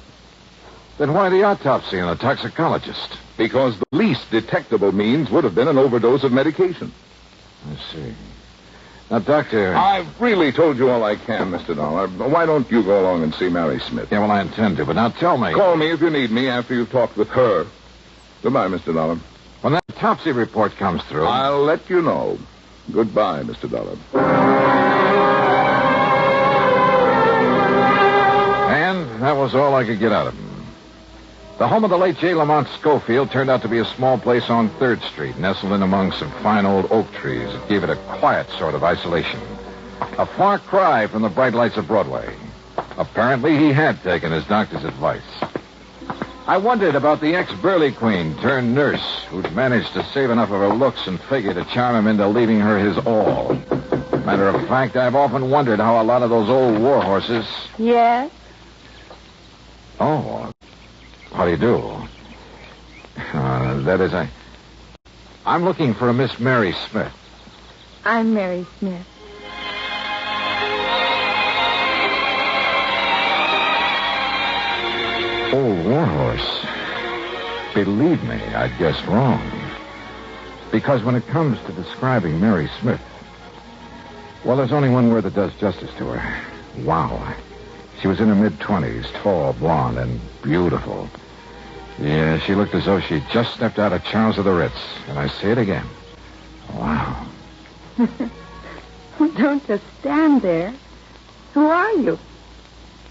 Then why the autopsy and the toxicologist? Because the least detectable means would have been an overdose of medication. I see. Now, Doctor... I've really told you all I can, Mr. Dollar. Why don't you go along and see Mary Smith? Yeah, well, I intend to, but now tell me... Call me if you need me after you've talked with her. Goodbye, Mr. Dollar. When that autopsy report comes through... I'll let you know. Goodbye, Mr. Dollar. And that was all I could get out of him. The home of the late J. Lamont Schofield turned out to be a small place on 3rd Street, nestled in among some fine old oak trees. It gave it a quiet sort of isolation. A far cry from the bright lights of Broadway. Apparently, he had taken his doctor's advice. I wondered about the ex-Burley Queen turned nurse who'd managed to save enough of her looks and figure to charm him into leaving her his all. Matter of fact, I've often wondered how a lot of those old war horses... Yes? Oh, how do you do? That is, I'm looking for a Miss Mary Smith. I'm Mary Smith. Old warhorse. Believe me, I'd guess wrong. Because when it comes to describing Mary Smith, well, there's only one word that does justice to her. Wow. She was in her mid-20s, tall, blonde, and beautiful. Yeah, she looked as though she'd just stepped out of Charles of the Ritz. And I say it again. Wow. Don't just stand there. Who are you?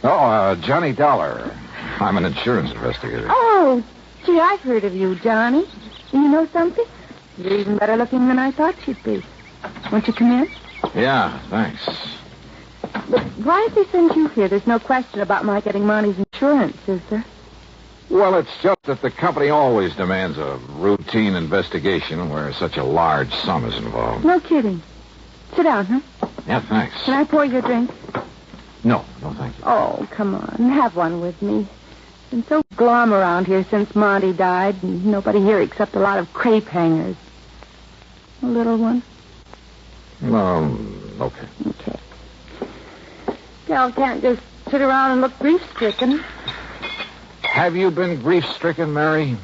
Oh, Johnny Dollar. I'm an insurance investigator. Oh, gee, I've heard of you, Johnny. You know something? You're even better looking than I thought you'd be. Won't you come in? Yeah, thanks. But why did they send you here? There's no question about my getting Monty's insurance, is there? Well, it's just that the company always demands a routine investigation where such a large sum is involved. No kidding. Sit down, huh? Yeah, thanks. Can I pour you a drink? No, thank you. Oh, come on. Have one with me. It's been so glum around here since Monty died, and nobody here except a lot of crepe hangers. A little one? Okay. Okay. Gal can't just sit around and look grief-stricken. Have you been grief-stricken, Mary?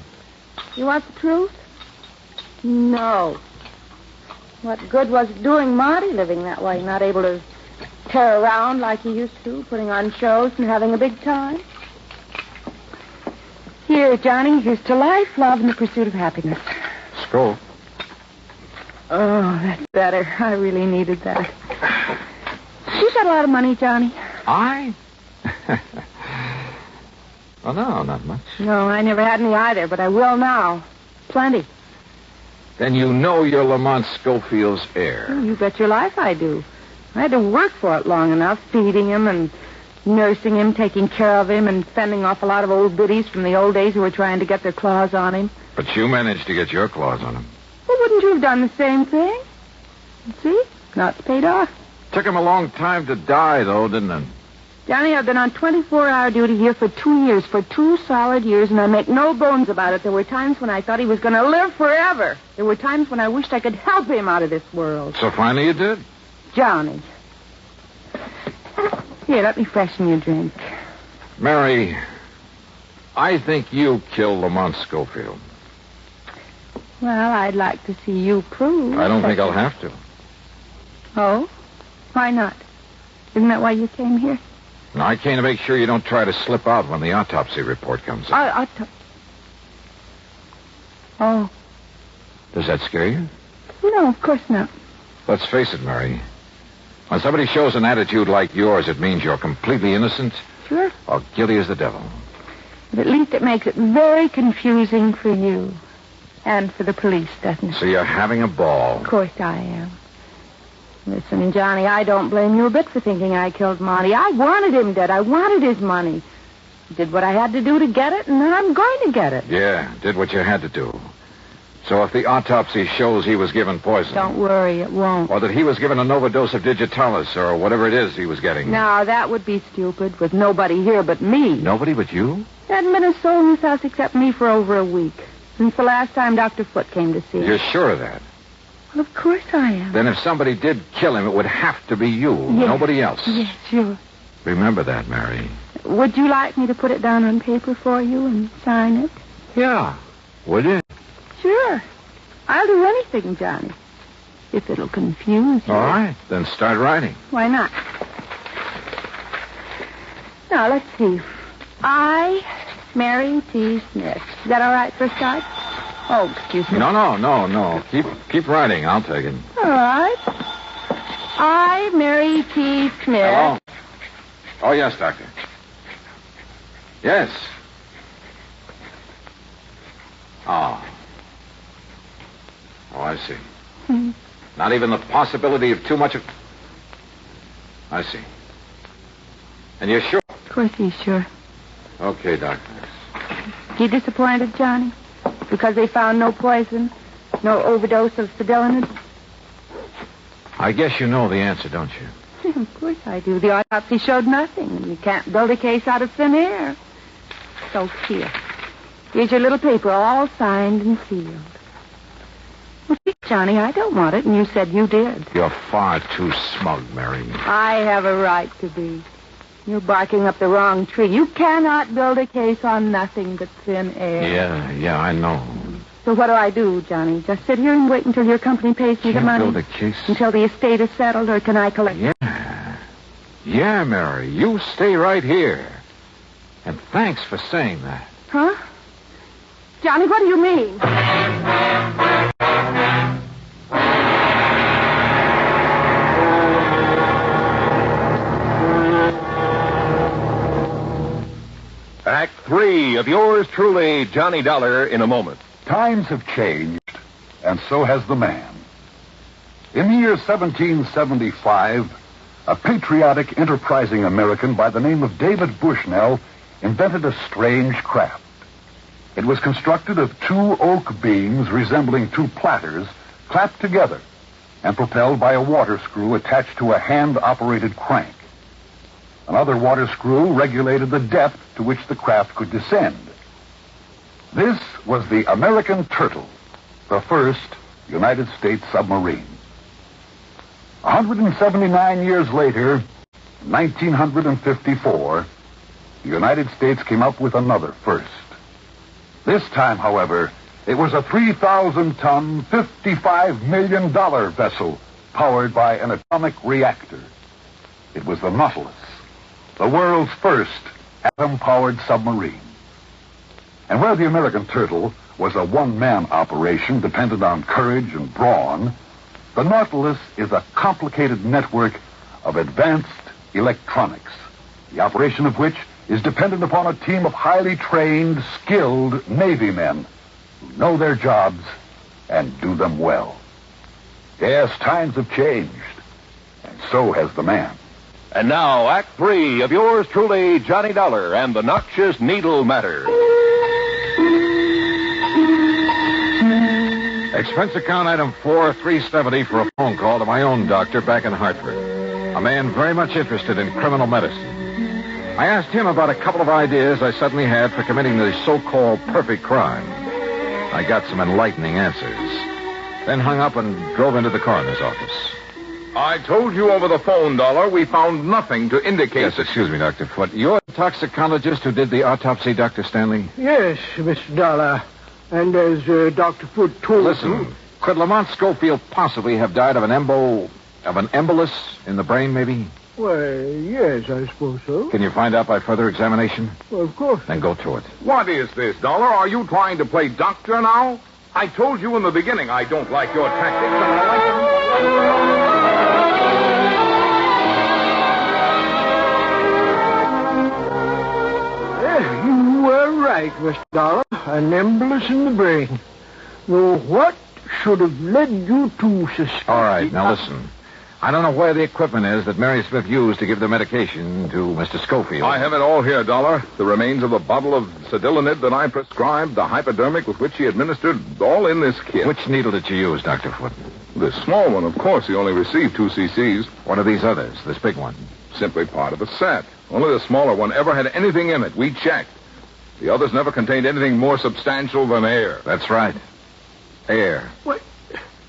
You want the truth? No. What good was it doing Monty living that way, not able to tear around like he used to, putting on shows and having a big time? Here, Johnny, here's to life, love, and the pursuit of happiness. Skull. Oh, that's better. I really needed that. You got a lot of money, Johnny. I? Well, no, not much. No, I never had any either, but I will now. Plenty. Then you know you're Lamont Schofield's heir. Oh, you bet your life I do. I had to work for it long enough, feeding him and nursing him, taking care of him, and fending off a lot of old biddies from the old days who were trying to get their claws on him. But you managed to get your claws on him. Well, wouldn't you have done the same thing? See? Now it's paid off. Took him a long time to die, though, didn't it? Johnny, I've been on 24-hour duty here for 2 years, for 2 solid years, and I make no bones about it. There were times when I thought he was going to live forever. There were times when I wished I could help him out of this world. So finally you did? Johnny. Here, let me freshen your drink. Mary, I think you killed Lamont Schofield. Well, I'd like to see you prove. I don't think I'll have to. Oh? Why not? Isn't that why you came here? No, I came to make sure you don't try to slip out when the autopsy report comes in. Oh. Does that scare you? No, of course not. Let's face it, Mary. When somebody shows an attitude like yours, it means you're completely innocent. Sure. Or guilty as the devil. But at least it makes it very confusing for you. And for the police, doesn't it? So you're having a ball. Of course I am. Listen, Johnny, I don't blame you a bit for thinking I killed Monty. I wanted him dead. I wanted his money. Did what I had to do to get it, and I'm going to get it. Yeah, did what you had to do. So if the autopsy shows he was given poison... Don't worry, it won't. Or that he was given an overdose of digitalis, or whatever it is he was getting... No, that would be stupid, with nobody here but me. Nobody but you? There hadn't been a soul in this house except me for over a week. Since the last time Dr. Foote came to see us. You're sure of that? Well, of course I am. Then if somebody did kill him, it would have to be you, nobody else. Yes, sure. Remember that, Mary. Would you like me to put it down on paper for you and sign it? Yeah. Would you? Sure. I'll do anything, Johnny. If it'll confuse you. All right. Then start writing. Why not? Now, let's see. I, Mary T. Smith. Is that all right for a start? Oh, excuse me. No. Keep writing. I'll take it. All right. I, Mary T. Smith. Hello? Oh, yes, Doctor. Yes. Oh, I see. Not even the possibility of too much of... I see. And you're sure? Of course he's sure. Okay, Doctor. You disappointed, Johnny? Because they found no poison, no overdose of steadily? I guess you know the answer, don't you? Of course I do. The autopsy showed nothing. You can't build a case out of thin air. So here. Here's your little paper, all signed and sealed. Well, gee, Johnny, I don't want it, and you said you did. You're far too smug, Mary. I have a right to be. You're barking up the wrong tree. You cannot build a case on nothing but thin air. Yeah, I know. So what do I do, Johnny? Just sit here and wait until your company pays me the money? Build a case. Until the estate is settled, or can I collect? Yeah, Mary. You stay right here. And thanks for saying that. Huh? Johnny, what do you mean? Act 3 of yours truly, Johnny Dollar, in a moment. Times have changed, and so has the man. In the year 1775, a patriotic, enterprising American by the name of David Bushnell invented a strange craft. It was constructed of 2 oak beams resembling 2 platters clapped together and propelled by a water screw attached to a hand-operated crank. Another water screw regulated the depth to which the craft could descend. This was the American Turtle, the first United States submarine. 179 years later, 1954, the United States came up with another first. This time, however, it was a 3,000-ton, $55 million vessel powered by an atomic reactor. It was the Nautilus, the world's first atom-powered submarine. And where the American Turtle was a one-man operation dependent on courage and brawn, the Nautilus is a complicated network of advanced electronics, the operation of which is dependent upon a team of highly trained, skilled Navy men who know their jobs and do them well. Yes, times have changed, and so has the man. And now, Act 3 of yours truly, Johnny Dollar and the Noxious Needle Matter. Expense account item 4370 for a phone call to my own doctor back in Hartford. A man very much interested in criminal medicine. I asked him about a couple of ideas I suddenly had for committing the so-called perfect crime. I got some enlightening answers. Then hung up and drove into the coroner's office. I told you over the phone, Dollar, we found nothing to indicate... Yes, excuse me, Dr. Foote. You're the toxicologist who did the autopsy, Dr. Stanley? Yes, Mr. Dollar. And as Dr. Foote told you... Listen, could Lamont Schofield possibly have died of an embolus in the brain, maybe? Well, yes, I suppose so. Can you find out by further examination? Well, of course. Then go to it. What is this, Dollar? Are you trying to play doctor now? I told you in the beginning I don't like your tactics, and I like them. You were right, Mr. Dollar. An embolus in the brain. Now, what should have led you to suspect... All right, now listen. I don't know where the equipment is that Mary Smith used to give the medication to Mr. Schofield. I have it all here, Dollar. The remains of the bottle of sedalinid that I prescribed, the hypodermic with which he administered, all in this kit. Which needle did you use, Dr. Foote? The small one, of course. He only received 2 cc's. What are these others, this big one? Simply part of a set. Only the smaller one ever had anything in it. We checked. The others never contained anything more substantial than air. That's right. Air. What?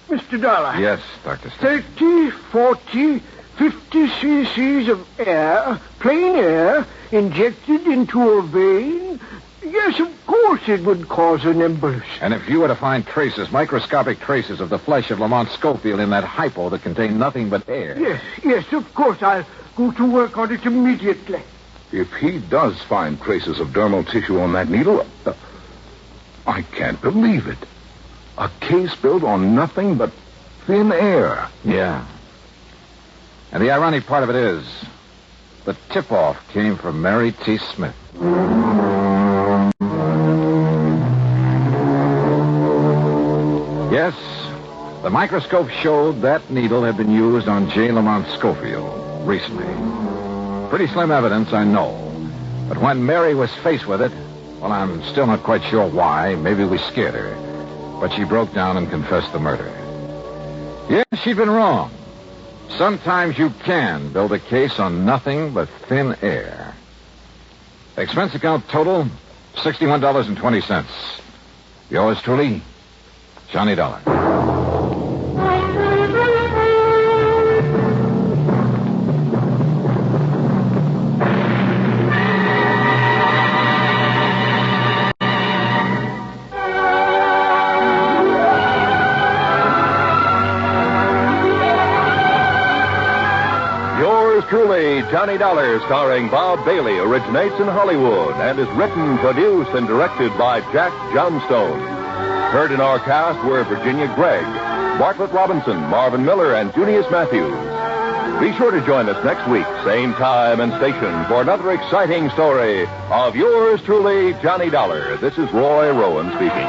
Mr. Dollar. Yes, Dr. Stanley. 30, 40, 50 cc's of air, plain air, injected into a vein? Yes, of course it would cause an embolus. And if you were to find traces, microscopic traces of the flesh of Lamont Schofield in that hypo that contained nothing but air... Yes, of course. I'll go to work on it immediately. If he does find traces of dermal tissue on that needle, I can't believe it. A case built on nothing but thin air. Yeah. And the ironic part of it is, the tip-off came from Mary T. Smith. Yes, the microscope showed that needle had been used on J. Lamont Schofield recently. Pretty slim evidence, I know. But when Mary was faced with it, well, I'm still not quite sure why. Maybe we scared her. But she broke down and confessed the murder. Yes, she'd been wrong. Sometimes you can build a case on nothing but thin air. Expense account total, $61.20. Yours truly, Johnny Dollar. Truly, Johnny Dollar, starring Bob Bailey, originates in Hollywood and is written, produced, and directed by Jack Johnstone. Heard in our cast were Virginia Gregg, Bartlett Robinson, Marvin Miller, and Junius Matthews. Be sure to join us next week, same time and station, for another exciting story of yours truly, Johnny Dollar. This is Roy Rowan speaking.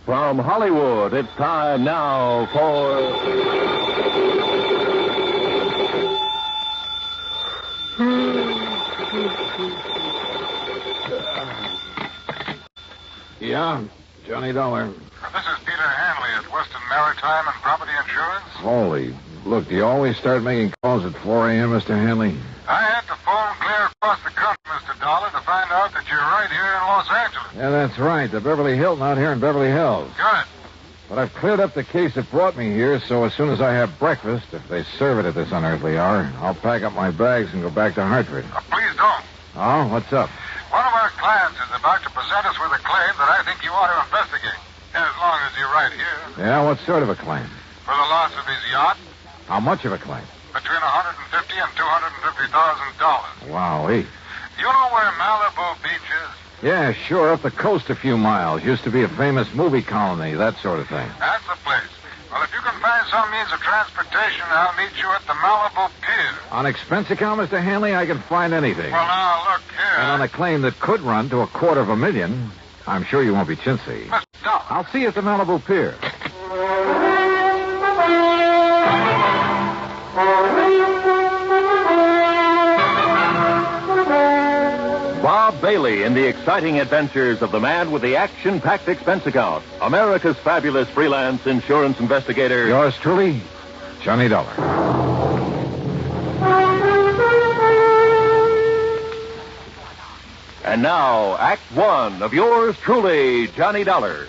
From Hollywood, it's time now for... Yeah, Johnny Dollar. This is Peter Hanley at Western Maritime and Property Insurance. Holy, look, do you always start making calls at 4 a.m., Mr. Hanley? I had to phone clear across the country, Mr. Dollar, to find out that you're right here in Los Angeles. Yeah, that's right. The Beverly Hilton out here in Beverly Hills. Good. But I've cleared up the case that brought me here, so as soon as I have breakfast, if they serve it at this unearthly hour, I'll pack up my bags and go back to Hartford. Please don't. Oh, what's up? One of our clients is about to present us with a claim that I think you ought to investigate. As long as you're right here. Yeah, what sort of a claim? For the loss of his yacht, How much of a claim? between $150,000 and $250,000. Wowee. You know where Malibu Beach is? Yeah, sure, up the coast a few miles. Used to be a famous movie colony, that sort of thing. That's the place. Well, if you can find some means of transportation, I'll meet you at the Malibu Pier. On expense account, Mr. Hanley, I can find anything. Well, now, look here. And on a claim that could run to $250,000, I'm sure you won't be chintzy. Mr. Dollar. I'll see you at the Malibu Pier. Bob Bailey in the exciting adventures of the man with the action-packed expense account, America's fabulous freelance insurance investigator. Yours truly, Johnny Dollar. And now, Act One of yours truly, Johnny Dollar.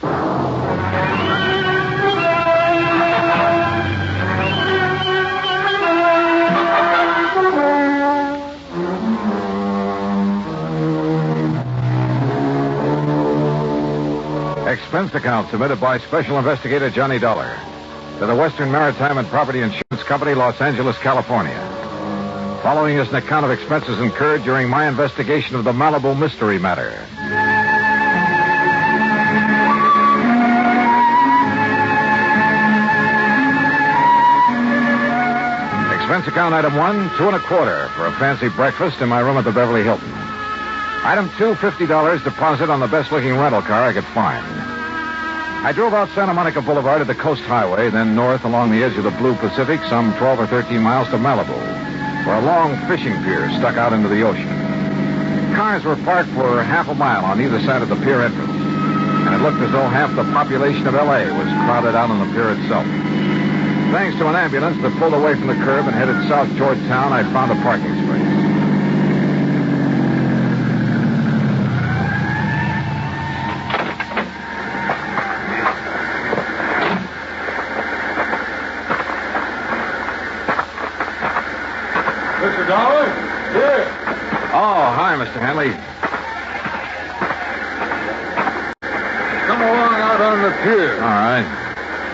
Expense account submitted by Special Investigator Johnny Dollar to the Western Maritime and Property Insurance Company, Los Angeles, California. Following is an account of expenses incurred during my investigation of the Malibu mystery matter. Expense account item 1, $2.25 for a fancy breakfast in my room at the Beverly Hilton. Item 2, $50 deposit on the best-looking rental car I could find. I drove out Santa Monica Boulevard at the Coast Highway, then north along the edge of the Blue Pacific, some 12 or 13 miles to Malibu, where a long fishing pier stuck out into the ocean. Cars were parked for half a mile on either side of the pier entrance, and it looked as though half the population of L.A. was crowded out on the pier itself. Thanks to an ambulance that pulled away from the curb and headed south toward town, I found a parking space. Mr. Dollar? Here. Oh, hi, Mr. Hanley. Come along out on the pier. All right.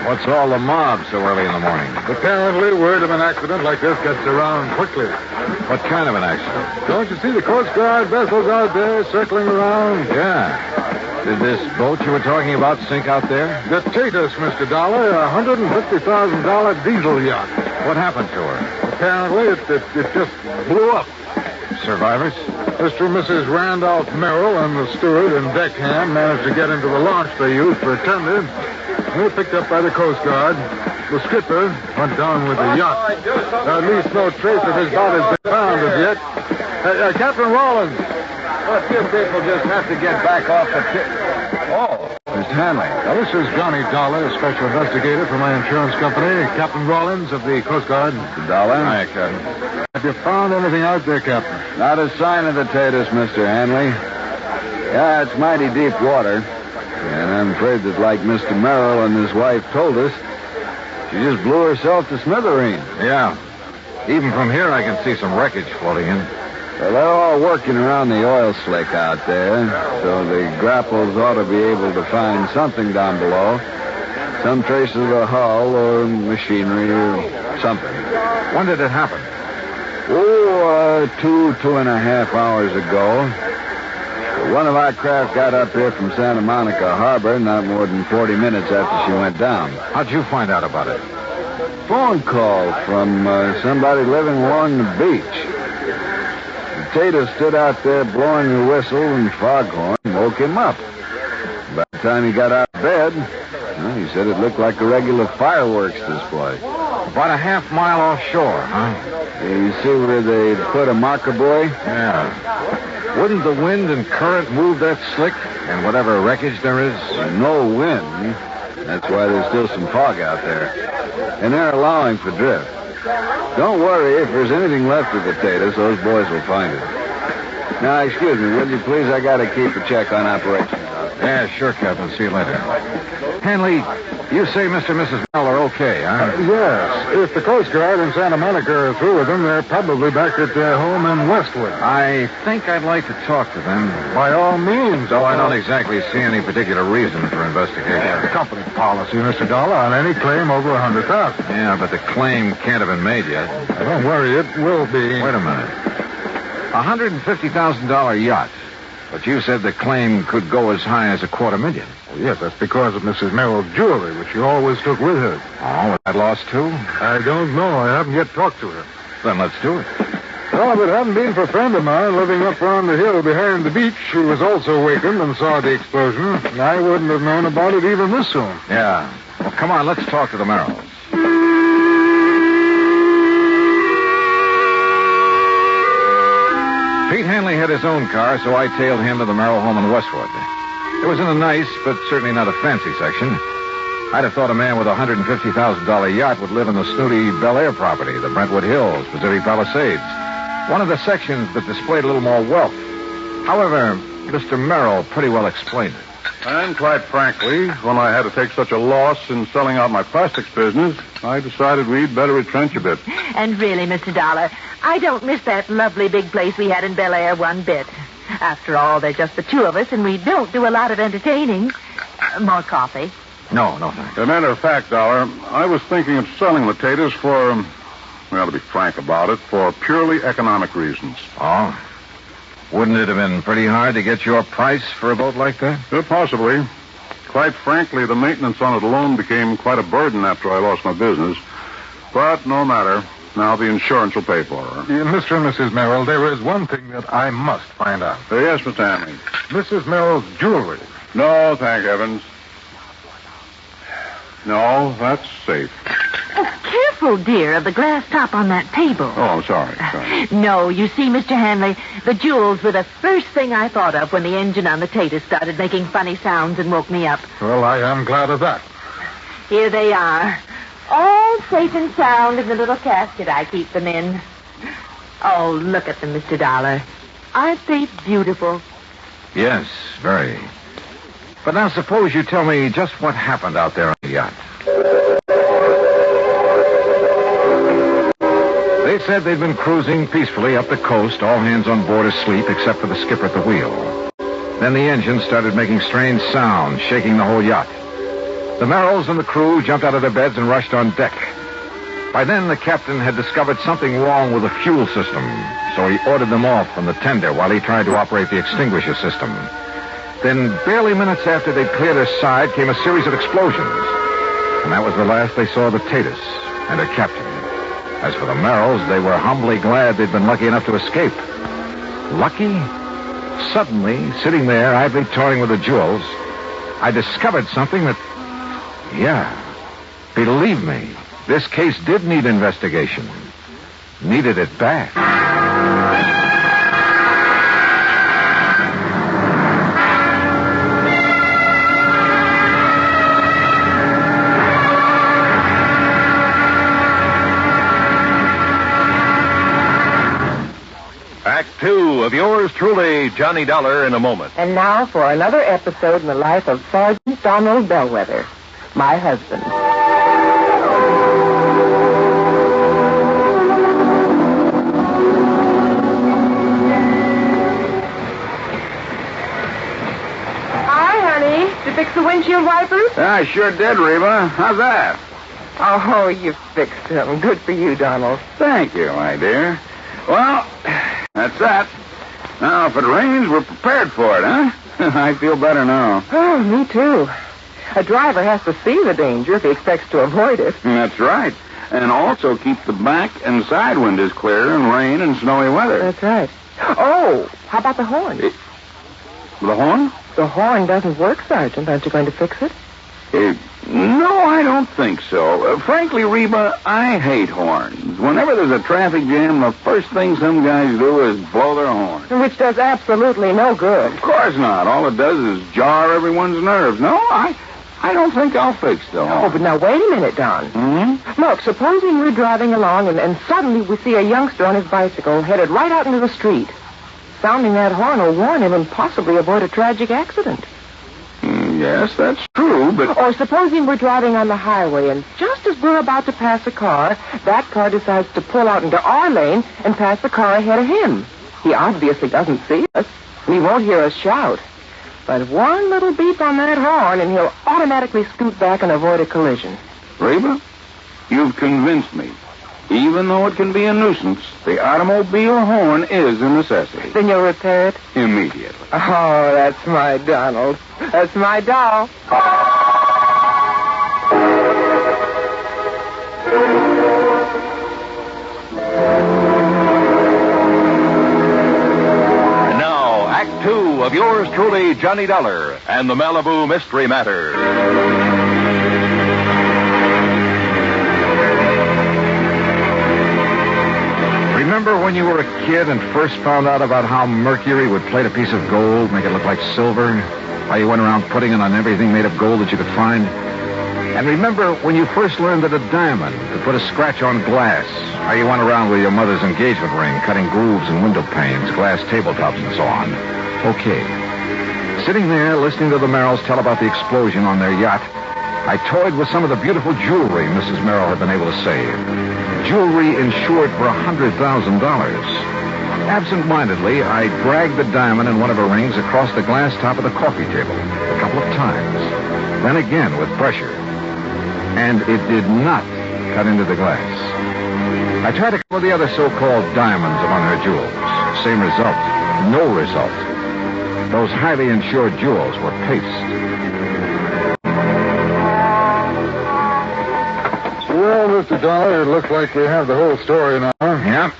What's all the mob so early in the morning? Apparently, word of an accident like this gets around quickly. What kind of an accident? Don't you see the Coast Guard vessels out there circling around? Yeah. Did this boat you were talking about sink out there? The Tatus, Mr. Dollar, a $150,000 diesel yacht. What happened to her? Apparently, it just blew up. Survivors? Mr. and Mrs. Randolph Merrill and the steward and deckhand managed to get into the launch they used for attendance. They were picked up by the Coast Guard. The skipper went down with the yacht. At least no trace of his body has been found as yet. Captain Rollins. A few people just have to get back off the pier. Oh. Mr. Hanley. Now, this is Johnny Dollar, special investigator for my insurance company. Captain Rollins of the Coast Guard. Mr. Dollar? Hi, Captain. Have you found anything out there, Captain? Not a sign of the Tatus, Mr. Hanley. Yeah, it's mighty deep water. And I'm afraid that, like Mr. Merrill and his wife told us, she just blew herself to smithereens. Yeah. Even from here, I can see some wreckage floating in. Well, they're all working around the oil slick out there, so the grapples ought to be able to find something down below. Some trace of the hull or machinery or something. When did it happen? Oh, 2.5 hours ago. One of our craft got up here from Santa Monica Harbor not more than 40 minutes after she went down. How'd you find out about it? Phone call from somebody living along the beach. Tater stood out there blowing the whistle and foghorn and woke him up. By the time he got out of bed, well, he said it looked like a regular fireworks display. About a half mile offshore, huh? You see where they put a marker buoy? Yeah. Wouldn't the wind and current move that slick and whatever wreckage there is? No wind. That's why there's still some fog out there. And they're allowing for drift. Don't worry, if there's anything left of the Tatus, those boys will find it. Now, excuse me, will you please? I got to keep a check on operations out Yeah, sure, Captain. See you later. Hanley, you say Mr. and Mrs. Merrill are okay, huh? Yes. If the Coast Guard and Santa Monica are through with them, they're probably back at their home in Westwood. I think I'd like to talk to them. By all means. Though I don't exactly see any particular reason for investigation. Company policy, Mr. Dollar, on any claim over $100,000. Yeah, but the claim can't have been made yet. Don't worry, it will be. Wait a minute. $150,000 yacht. But you said the claim could go as high as $250,000. Well, yes, that's because of Mrs. Merrill's jewelry, which she always took with her. Oh, was that lost too? I don't know. I haven't yet talked to her. Then let's do it. Well, if it hadn't been for a friend of mine living up on the hill behind the beach who was also awakened and saw the explosion, I wouldn't have known about it even this soon. Yeah. Well, come on, let's talk to the Merrills. Pete Hanley had his own car, so I tailed him to the Merrill home in Westwood. It was in a nice, but certainly not a fancy section. I'd have thought a man with a $150,000 yacht would live in the snooty Bel Air property, the Brentwood Hills, Pacific Palisades. One of the sections that displayed a little more wealth. However, Mr. Merrill pretty well explained it. And quite frankly, when I had to take such a loss in selling out my plastics business, I decided we'd better retrench a bit. And really, Mr. Dollar, I don't miss that lovely big place we had in Bel Air one bit. After all, there's just the two of us, and we don't do a lot of entertaining. More coffee? No, thanks. As a matter of fact, Dollar, I was thinking of selling the taters for, well, to be frank about it, for purely economic reasons. Oh? Wouldn't it have been pretty hard to get your price for a boat like that? Possibly. Quite frankly, the maintenance on it alone became quite a burden after I lost my business. But no matter. Now the insurance will pay for her. Mr. and Mrs. Merrill, there is one thing that I must find out. Yes, Mr. Hanley. Mrs. Merrill's jewelry. No, thank heavens. No, that's safe. Oh, careful, dear, of the glass top on that table. Oh, sorry. No, you see, Mr. Hanley, the jewels were the first thing I thought of when the engine on the tater started making funny sounds and woke me up. Well, I am glad of that. Here they are. All safe and sound in the little casket I keep them in. Oh, look at them, Mr. Dollar. Aren't they beautiful? Yes, very. But now suppose you tell me just what happened out there on the yacht. They said they'd been cruising peacefully up the coast, all hands on board asleep except for the skipper at the wheel. Then the engine started making strange sounds, shaking the whole yacht. The Merrills and the crew jumped out of their beds and rushed on deck. By then, the captain had discovered something wrong with the fuel system, so he ordered them off from the tender while he tried to operate the extinguisher system. Then, barely minutes after they'd cleared her side, came a series of explosions. And that was the last they saw of the Tatus and her captain. As for the Merrills, they were humbly glad they'd been lucky enough to escape. Lucky? Suddenly, sitting there, idly toying with the jewels, I discovered something that... Yeah, believe me, this case did need investigation. Needed it bad. Act 2 of yours truly, Johnny Dollar, in a moment. And now for another episode in the life of Sergeant Donald Bellwether, my husband. Hi, honey. Did you fix the windshield wipers? I sure did, Reba. How's that? Oh, you fixed them. Good for you, Donald. Thank you, my dear. Well, that's that. Now, if it rains, we're prepared for it, huh? I feel better now. Oh, me too. A driver has to see the danger if he expects to avoid it. That's right. And also keep the back and side windows clear in rain and snowy weather. That's right. Oh, how about the horn? The horn? The horn doesn't work, Sergeant. Aren't you going to fix it? No, I don't think so. Frankly, Reba, I hate horns. Whenever there's a traffic jam, the first thing some guys do is blow their horn. Which does absolutely no good. Of course not. All it does is jar everyone's nerves. No, I don't think I'll fix the horn. Oh, but now wait a minute, Don. Mm-hmm. Look, supposing we're driving along and suddenly we see a youngster on his bicycle headed right out into the street. Sounding that horn will warn him and possibly avoid a tragic accident. Yes, that's true, but... Or supposing we're driving on the highway, and just as we're about to pass a car, that car decides to pull out into our lane and pass the car ahead of him. He obviously doesn't see us. He won't hear us shout. But one little beep on that horn, and he'll automatically scoot back and avoid a collision. Reba, you've convinced me. Even though it can be a nuisance, the automobile horn is a necessity. Then you'll repair it? Immediately. Oh, that's my Donald. That's my doll. And now, Act Two of yours truly, Johnny Dollar, and the Malibu Mystery Matter. Remember when you were a kid and first found out about how mercury would plate a piece of gold, make it look like silver? How you went around putting it on everything made of gold that you could find? And remember when you first learned that a diamond could put a scratch on glass? How you went around with your mother's engagement ring, cutting grooves in window panes, glass tabletops, and so on? Okay. Sitting there, listening to the Merrills tell about the explosion on their yacht, I toyed with some of the beautiful jewelry Mrs. Merrill had been able to save. Jewelry insured for $100,000. Absent-mindedly, I dragged the diamond in one of her rings across the glass top of the coffee table a couple of times. Then again with pressure. And it did not cut into the glass. I tried to cover the other so-called diamonds among her jewels. Same result. No result. Those highly insured jewels were paste. Well, Mr. Dollar, it looks like we have the whole story now. Yeah,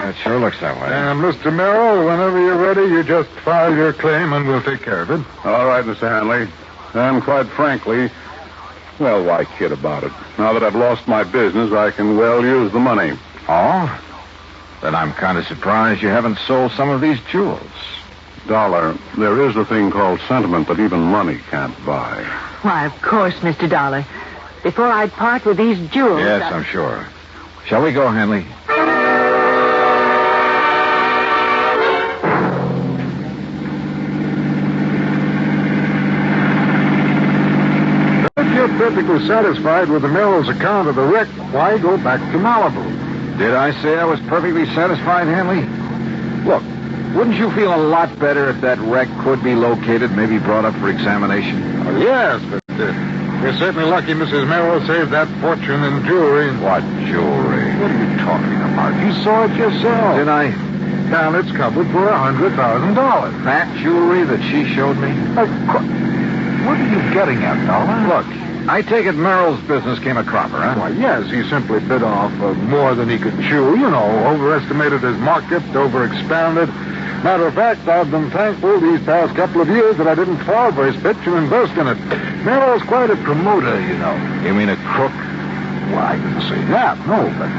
it sure looks that way. And Mr. Merrill, whenever you're ready, you just file your claim and we'll take care of it. All right, Mr. Hanley. And quite frankly, well, why kid about it? Now that I've lost my business, I can well use the money. Oh? Then I'm kind of surprised you haven't sold some of these jewels. Dollar, there is a thing called sentiment that even money can't buy. Why, of course, Mr. Dollar. Before I'd part with these jewels... Yes, I'm sure. Shall we go, Hanley? If you're perfectly satisfied with the Merrill's account of the wreck, why go back to Malibu? Did I say I was perfectly satisfied, Hanley? Look, wouldn't you feel a lot better if that wreck could be located, maybe brought up for examination? Oh, yes, but... We're certainly lucky Mrs. Merrill saved that fortune in jewelry. What jewelry? What are you talking about? You saw it yourself. Did I? And it's covered for $100,000. That jewelry that she showed me? What are you getting at, Dollar? Look, I take it Merrill's business came a cropper, huh? Why, yes, he simply bit off more than he could chew. You know, overestimated his market, overexpanded. Matter of fact, I've been thankful these past couple of years that I didn't fall for his pitch and invest in it. Merrill's quite a promoter, you know. You mean a crook? Well, I didn't say that, no, but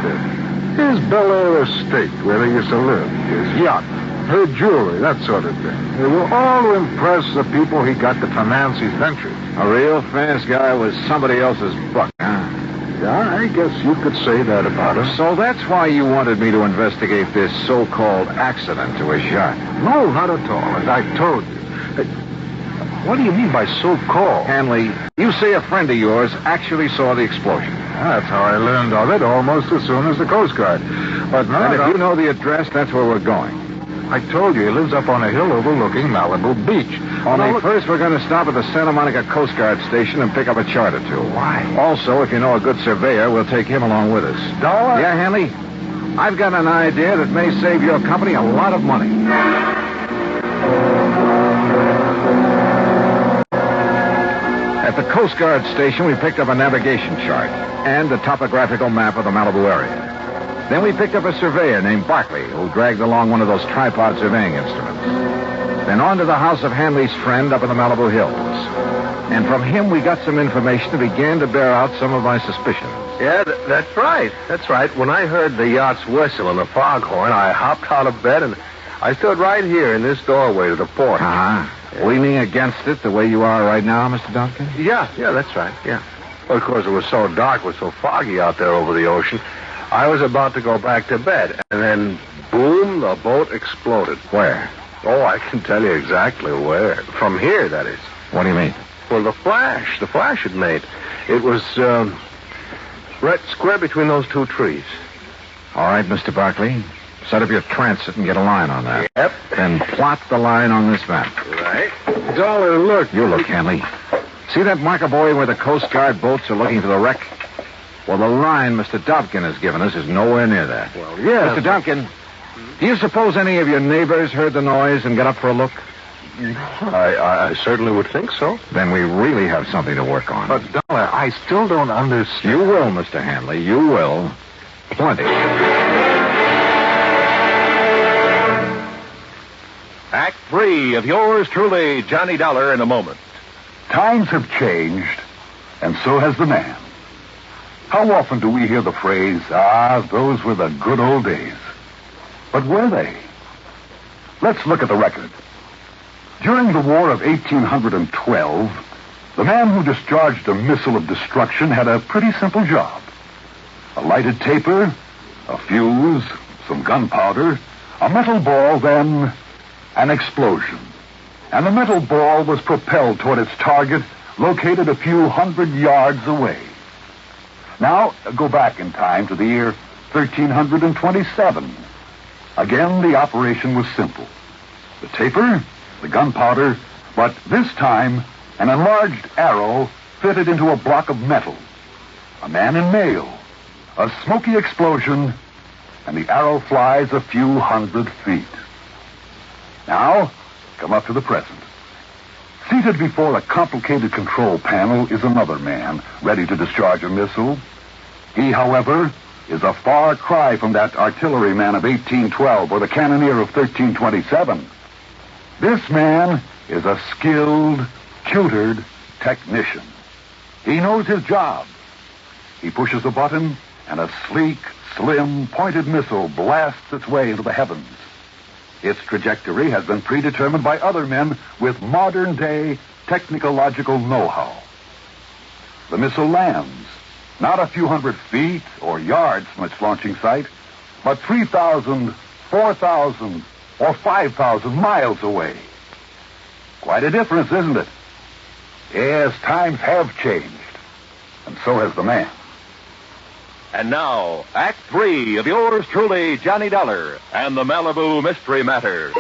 his Bel Air estate, where they used to live, his yacht, her jewelry, that sort of thing. They were all to impress the people he got to finance his ventures. A real fast guy was somebody else's buck, huh? Yeah, I guess you could say that about him. So that's why you wanted me to investigate this so-called accident to his yacht? No, not at all, as I told you. What do you mean by so-called? Hanley, you say a friend of yours actually saw the explosion. That's how I learned of it almost as soon as the Coast Guard. But now... And if you know the address, that's where we're going. I told you he lives up on a hill overlooking Malibu Beach. Only first we're going to stop at the Santa Monica Coast Guard station and pick up a chart or two. Why? Also, if you know a good surveyor, we'll take him along with us. Dollar? Yeah, Hanley? I've got an idea that may save your company a lot of money. At the Coast Guard station, we picked up a navigation chart and a topographical map of the Malibu area. Then we picked up a surveyor named Barkley, who dragged along one of those tripod surveying instruments. Then on to the house of Hanley's friend up in the Malibu Hills. And from him, we got some information that began to bear out some of my suspicions. Yeah, that's right. That's right. When I heard the yacht's whistle and the foghorn, I hopped out of bed and I stood right here in this doorway to the porch. Uh-huh. Yeah. Leaning against it the way you are right now, Mr. Duncan? Yeah, that's right, yeah. Well, of course, it was so dark, it was so foggy out there over the ocean. I was about to go back to bed, and then, boom, the boat exploded. Where? Oh, I can tell you exactly where. From here, that is. What do you mean? Well, the flash it made. It was, right square between those two trees. All right, Mr. Barkley. Set up your transit and get a line on that. Yep. Then plot the line on this map. Right. Dollar, look. You look, Hanley. See that marker buoy where the Coast Guard boats are looking for the wreck? Well, the line Mr. Dobkin has given us is nowhere near that. Well, yeah. Mr. Dobkin, do you suppose any of your neighbors heard the noise and got up for a look? I certainly would think so. Then we really have something to work on. But, Dollar, I still don't understand. You will, Mr. Hanley. You will. Plenty. Act 3 of yours truly, Johnny Dollar, in a moment. Times have changed, and so has the man. How often do we hear the phrase, those were the good old days? But were they? Let's look at the record. During the War of 1812, the man who discharged a missile of destruction had a pretty simple job. A lighted taper, a fuse, some gunpowder, a metal ball, then an explosion. And the metal ball was propelled toward its target, located a few hundred yards away. Now, go back in time to the year 1327. Again, the operation was simple. The taper, the gunpowder, but this time, an enlarged arrow fitted into a block of metal. A man in mail, a smoky explosion, and the arrow flies a few hundred feet. Now, come up to the present. Seated before a complicated control panel is another man, ready to discharge a missile. He, however, is a far cry from that artilleryman of 1812 or the cannoneer of 1327. This man is a skilled, tutored technician. He knows his job. He pushes a button, and a sleek, slim, pointed missile blasts its way into the heavens. Its trajectory has been predetermined by other men with modern-day technological know-how. The missile lands, not a few hundred feet or yards from its launching site, but 3,000, 4,000, or 5,000 miles away. Quite a difference, isn't it? Yes, times have changed, and so has the man. And now, Act 3 of yours truly, Johnny Dollar, and the Malibu Mystery Matter.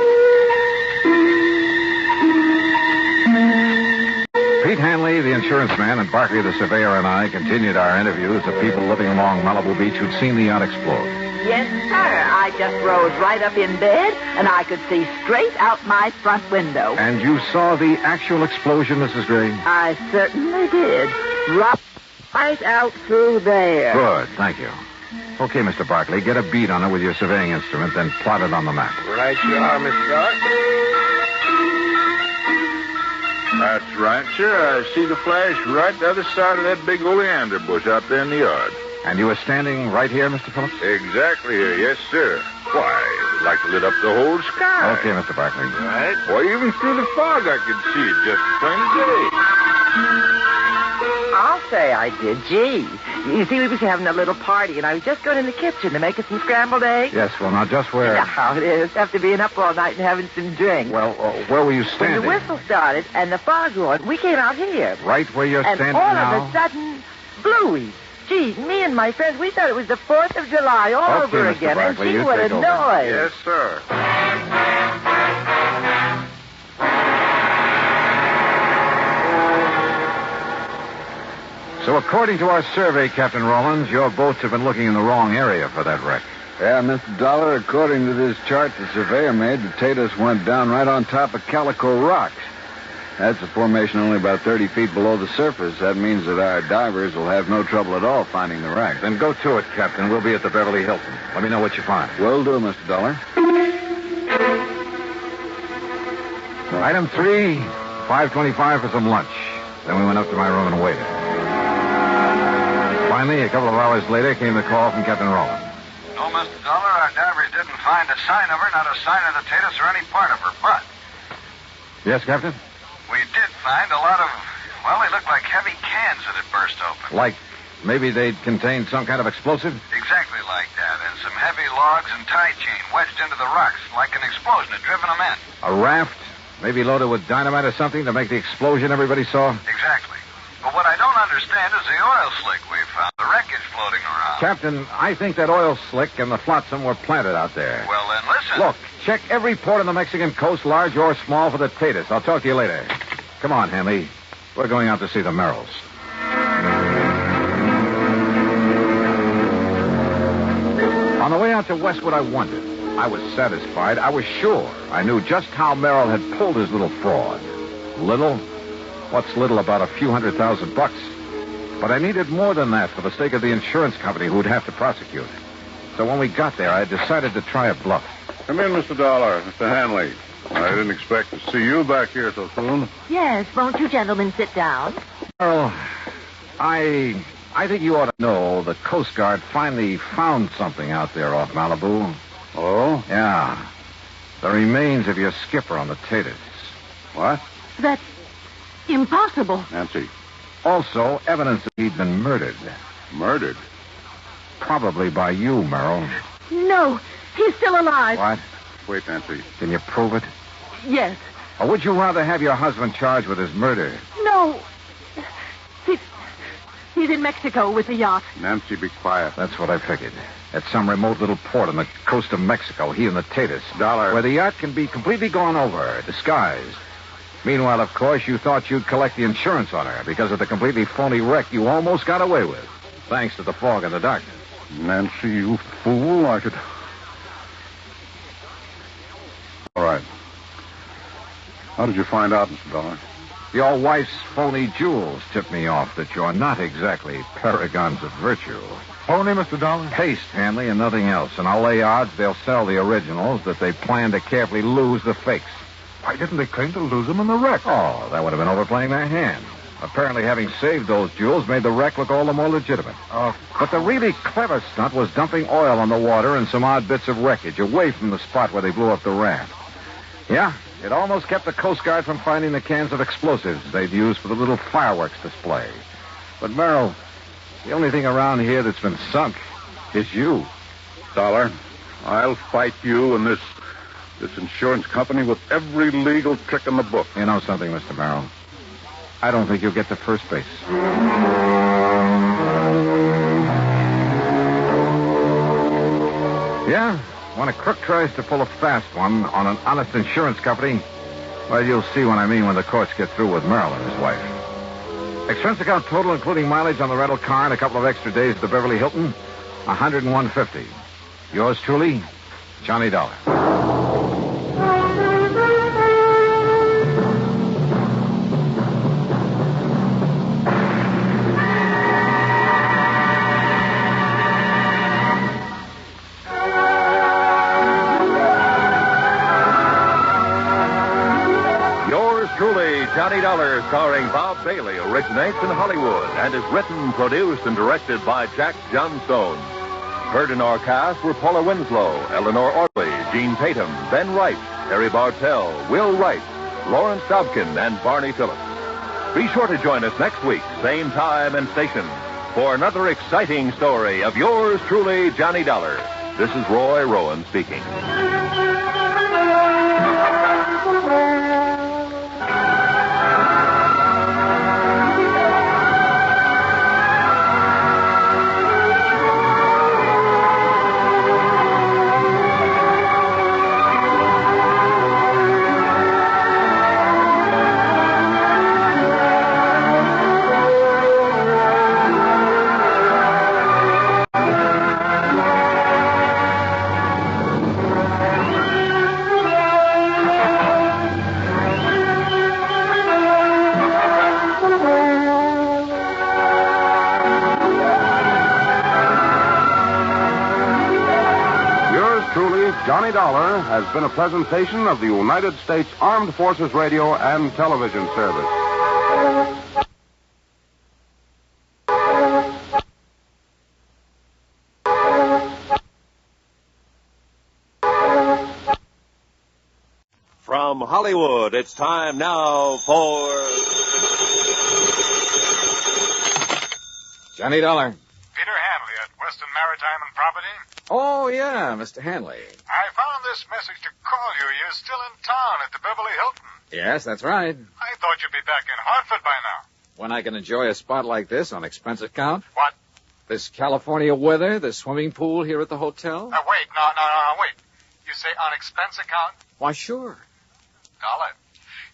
Pete Hanley, the insurance man, and Barkley, the surveyor, and I continued our interviews of people living along Malibu Beach who'd seen the yacht explode. Yes, sir. I just rose right up in bed, and I could see straight out my front window. And you saw the actual explosion, Mrs. Gray? I certainly did. Right out through there. Good, thank you. Okay, Mr. Barkley, get a bead on it with your surveying instrument, then plot it on the map. Right you are, Mr. Doc. That's right, sir. I see the flash right the other side of that big oleander bush out there in the yard. And you were standing right here, Mr. Phillips? Exactly here, yes, sir. Why, it like to lit up the whole sky. Okay, Mr. Barkley. Right. Why, even through the fog I could see it just as plain as day. I'll say I did. Gee. You see, we was having a little party, and I was just going in the kitchen to make us some scrambled eggs. Yes, well, now, just where... You know how it is, after being up all night and having some drink. Well, where were you standing? When the whistle started and the fog roared, we came out here. Right where you're standing now? now? And all of a sudden, bluey. Gee, me and my friends, we thought it was the 4th of July all over Mr. again. Barkley, And gee, you what a take over. noise. Yes, sir. So according to our survey, Captain Rollins, your boats have been looking in the wrong area for that wreck. Yeah, Mr. Dollar, according to this chart the surveyor made, the Tatus went down right on top of Calico Rocks. That's a formation only about 30 feet below the surface. That means that our divers will have no trouble at all finding the wreck. Then go to it, Captain. We'll be at the Beverly Hilton. Let me know what you find. Will do, Mr. Dollar. Item 3, 5:25 for some lunch. Then we went up to my room and waited. Finally, a couple of hours later, came the call from Captain Rollins. No, Mr. Dollar, our divers didn't find a sign of her, not a sign of the Tatus or any part of her, but... Yes, Captain? We did find a lot of, well, they looked like heavy cans that had burst open. Like maybe they'd contained some kind of explosive? Exactly like that, and some heavy logs and tie chain wedged into the rocks, like an explosion had driven them in. A raft Maybe loaded with dynamite or something to make the explosion everybody saw? Exactly. But what I don't understand is the oil slick we found, the wreckage floating around. Captain, I think that oil slick and the flotsam were planted out there. Well, then listen. Look, check every port on the Mexican coast, large or small, for the Tatus. I'll talk to you later. Come on, Henley. We're going out to see the Merrills. On the way out to Westwood, I wondered. I was satisfied. I was sure. I knew just how Merrill had pulled his little fraud. Little? What's little about a few $100,000? But I needed more than that for the sake of the insurance company who'd have to prosecute. So when we got there, I decided to try a bluff. Come in, Mr. Dollar. Mr. Hanley. I didn't expect to see you back here so soon. Yes, won't you gentlemen sit down? Merrill, I think you ought to know the Coast Guard finally found something out there off Malibu. Oh? Yeah. The remains of your skipper on the Tatus. What? That's impossible. Nancy. Also, evidence that he'd been murdered. Murdered? Probably by you, Merrill. No, he's still alive. What? Wait, Nancy. Can you prove it? Yes. Or would you rather have your husband charged with his murder? No. He's in Mexico with the yacht. Nancy, be quiet. That's what I figured. At some remote little port on the coast of Mexico, he and the Tatus. Dollar. Where the yacht can be completely gone over, disguised. Meanwhile, of course, you thought you'd collect the insurance on her because of the completely phony wreck you almost got away with, thanks to the fog and the darkness. Nancy, you fool. I could... All right. How did you find out, Mr. Dollar? Your wife's phony jewels tipped me off that you're not exactly paragons of virtue. Phony, Mr. Dollar? Paste, Hanley, and nothing else. And I'll lay odds they'll sell the originals, that they plan to carefully lose the fakes. Why didn't they claim to lose them in the wreck? Oh, that would have been overplaying their hand. Apparently, having saved those jewels made the wreck look all the more legitimate. Oh, but the really clever stunt was dumping oil on the water and some odd bits of wreckage away from the spot where they blew up the raft. Yeah, it almost kept the Coast Guard from finding the cans of explosives they'd used for the little fireworks display. But, Merrill, the only thing around here that's been sunk is you. Dollar, I'll fight you and this insurance company with every legal trick in the book. You know something, Mr. Merrill? I don't think you'll get to first base. Yeah? When a crook tries to pull a fast one on an honest insurance company, well, you'll see what I mean when the courts get through with Merrill and his wife. Expense account total, including mileage on the rental car and a couple of extra days at the Beverly Hilton, $101.50. Yours truly, Johnny Dollar. Johnny Dollar, starring Bob Bailey, originates in Hollywood and is written, produced, and directed by Jack Johnstone. Heard in our cast were Paula Winslow, Eleanor Orley, Gene Tatum, Ben Wright, Harry Bartell, Will Wright, Lawrence Dobkin, and Barney Phillips. Be sure to join us next week, same time and station, for another exciting story of yours truly, Johnny Dollar. This is Roy Rowan speaking. Johnny Dollar has been a presentation of the United States Armed Forces Radio and Television Service. From Hollywood, it's time now for... Johnny Dollar. Peter Hanley at Western Maritime and Property. Oh, yeah, Mr. Hanley. I found this message to call you. You're still in town at the Beverly Hilton. Yes, that's right. I thought you'd be back in Hartford by now. When I can enjoy a spot like this on expense account? What? This California weather, the swimming pool here at the hotel? Wait. No, wait. You say on expense account? Why, sure. Dollar,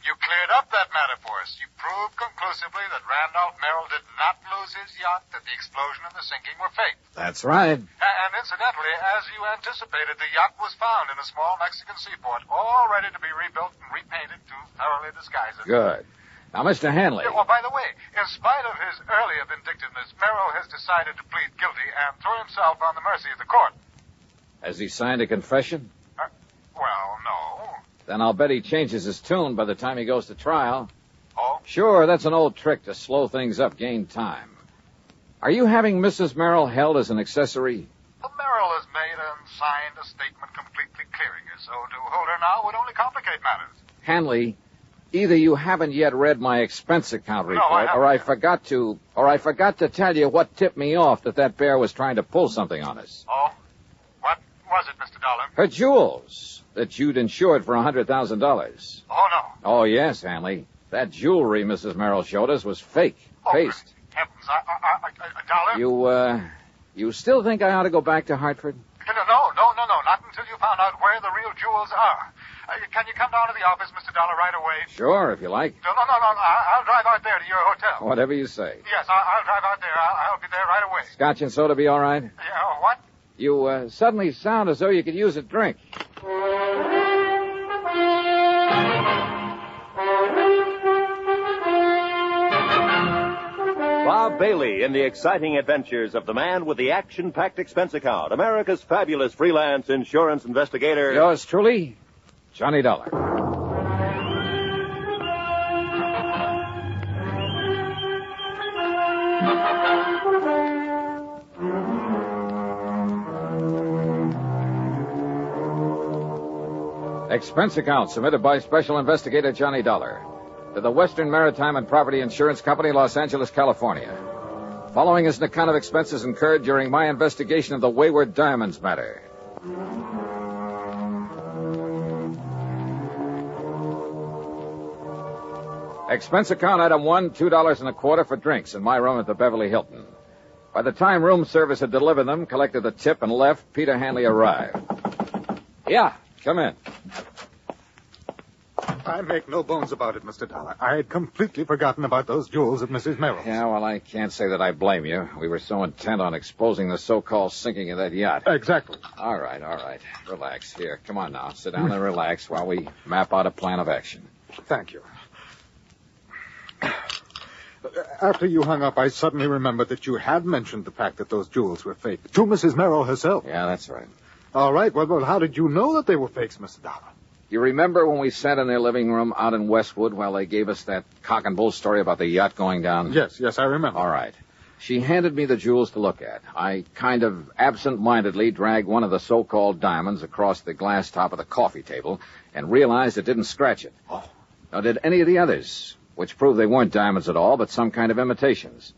you cleared up that matter for us. You proved conclusively that Randolph Merrill did not lose his yacht, that the explosion and the sinking were fake. That's right. And incidentally, as you anticipated, the yacht was found in a small Mexican seaport, all ready to be rebuilt and repainted to thoroughly disguise it. Good. Now, Mr. Hanley. Yeah, well, by the way, in spite of his earlier vindictiveness, Merrill has decided to plead guilty and throw himself on the mercy of the court. Has he signed a confession? Well, no. Then I'll bet he changes his tune by the time he goes to trial. Oh? Sure, that's an old trick to slow things up, gain time. Are you having Mrs. Merrill held as an accessory? Well, Merrill has made and signed a statement completely clearing her, so to hold her now would only complicate matters. Hanley, either you haven't yet read my expense account report, I haven't. or I forgot to tell you what tipped me off that bear was trying to pull something on us. Oh? What was it, Mr. Dollar? Her jewels that you'd insured for $100,000. Oh, no. Oh, yes, Hanley. That jewelry Mrs. Merrill showed us was fake. Paste. Heavens, Dollar? You still think I ought to go back to Hartford? No, not until you found out where the real jewels are. Can you come down to the office, Mr. Dollar, right away? Sure, if you like. No. I'll drive out there to your hotel. Whatever you say. Yes, I'll drive out there. I'll be there right away. Scotch and soda be all right? Yeah, what? You suddenly sound as though you could use a drink. Bob Bailey in the exciting adventures of the man with the action-packed expense account, America's fabulous freelance insurance investigator. Yours truly, Johnny Dollar. Expense account submitted by Special Investigator Johnny Dollar to the Western Maritime and Property Insurance Company, Los Angeles, California. Following is an account of expenses incurred during my investigation of the Wayward Diamonds matter. Expense account item 1, $2.25 for drinks in my room at the Beverly Hilton. By the time room service had delivered them, collected the tip, and left, Peter Hanley arrived. Yeah, come in. I make no bones about it, Mr. Dollar. I had completely forgotten about those jewels of Mrs. Merrill's. Yeah, well, I can't say that I blame you. We were so intent on exposing the so-called sinking of that yacht. Exactly. All right. Relax. Here, come on now. Sit down and relax while we map out a plan of action. Thank you. After you hung up, I suddenly remembered that you had mentioned the fact that those jewels were fake. To Mrs. Merrill herself. Yeah, that's right. All right. Well, how did you know that they were fakes, Mr. Dollar? You remember when we sat in their living room out in Westwood while they gave us that cock and bull story about the yacht going down? Yes, I remember. All right. She handed me the jewels to look at. I kind of absent-mindedly dragged one of the so-called diamonds across the glass top of the coffee table and realized it didn't scratch it. Oh. Now, did any of the others, which proved they weren't diamonds at all, but some kind of imitations.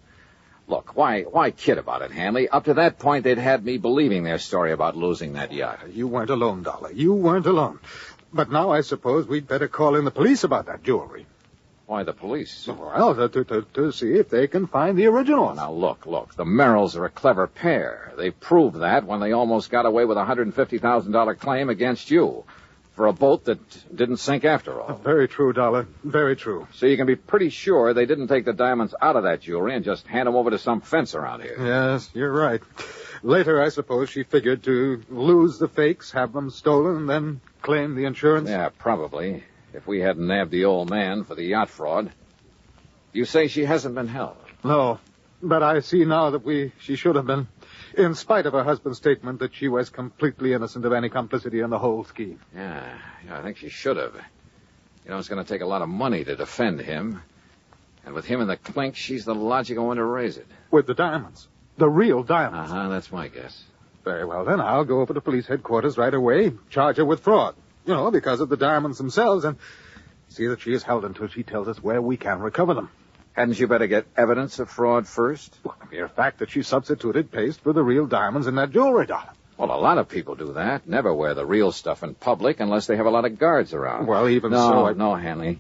Look, why kid about it, Hanley? Up to that point, they'd had me believing their story about losing that yacht. You weren't alone, Dollar. You weren't alone. But now I suppose we'd better call in the police about that jewelry. Why the police? Well, to see if they can find the originals. Now, look. The Merrills are a clever pair. They proved that when they almost got away with a $150,000 claim against you for a boat that didn't sink after all. Very true, Dollar. Very true. So you can be pretty sure they didn't take the diamonds out of that jewelry and just hand them over to some fence around here. Yes, you're right. Later, I suppose she figured to lose the fakes, have them stolen, and then claim the insurance? Yeah, probably. If we hadn't nabbed the old man for the yacht fraud. You say she hasn't been held? No, but I see now that she should have been, in spite of her husband's statement that she was completely innocent of any complicity in the whole scheme. Yeah, I think she should have. You know, it's going to take a lot of money to defend him. And with him in the clink, she's the logical one to raise it. With the diamonds. The real diamonds. That's my guess. Very well, then. I'll go over to police headquarters right away, charge her with fraud. You know, because of the diamonds themselves, and see that she is held until she tells us where we can recover them. Hadn't you better get evidence of fraud first? Well, the mere fact that she substituted paste for the real diamonds in that jewelry, Dollar. Well, a lot of people do that. Never wear the real stuff in public unless they have a lot of guards around. Well, even so... No, Hanley.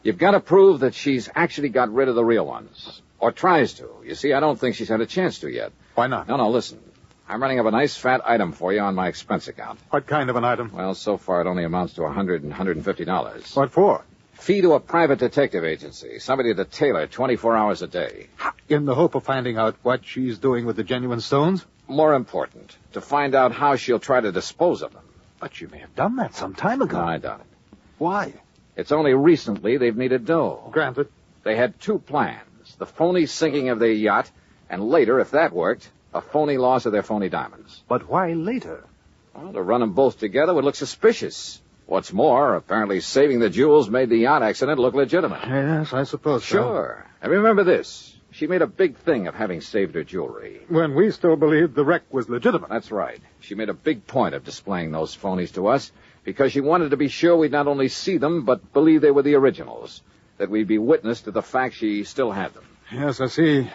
You've got to prove that she's actually got rid of the real ones. Or tries to. You see, I don't think she's had a chance to yet. Why not? No, listen. I'm running up a nice fat item for you on my expense account. What kind of an item? Well, so far it only amounts to $150. What for? Fee to a private detective agency. Somebody to tailor 24 hours a day. In the hope of finding out what she's doing with the genuine stones? More important, to find out how she'll try to dispose of them. But you may have done that some time ago. No, I doubt it. Why? It's only recently they've needed dough. Granted. They had two plans. The phony sinking of their yacht, and later, if that worked, a phony loss of their phony diamonds. But why later? Well, to run them both together would look suspicious. What's more, apparently saving the jewels made the yacht accident look legitimate. Yes, I suppose so. Sure. And remember this. She made a big thing of having saved her jewelry. When we still believed the wreck was legitimate. That's right. She made a big point of displaying those phonies to us because she wanted to be sure we'd not only see them, but believe they were the originals. That we'd be witness to the fact she still had them. Yes, I see.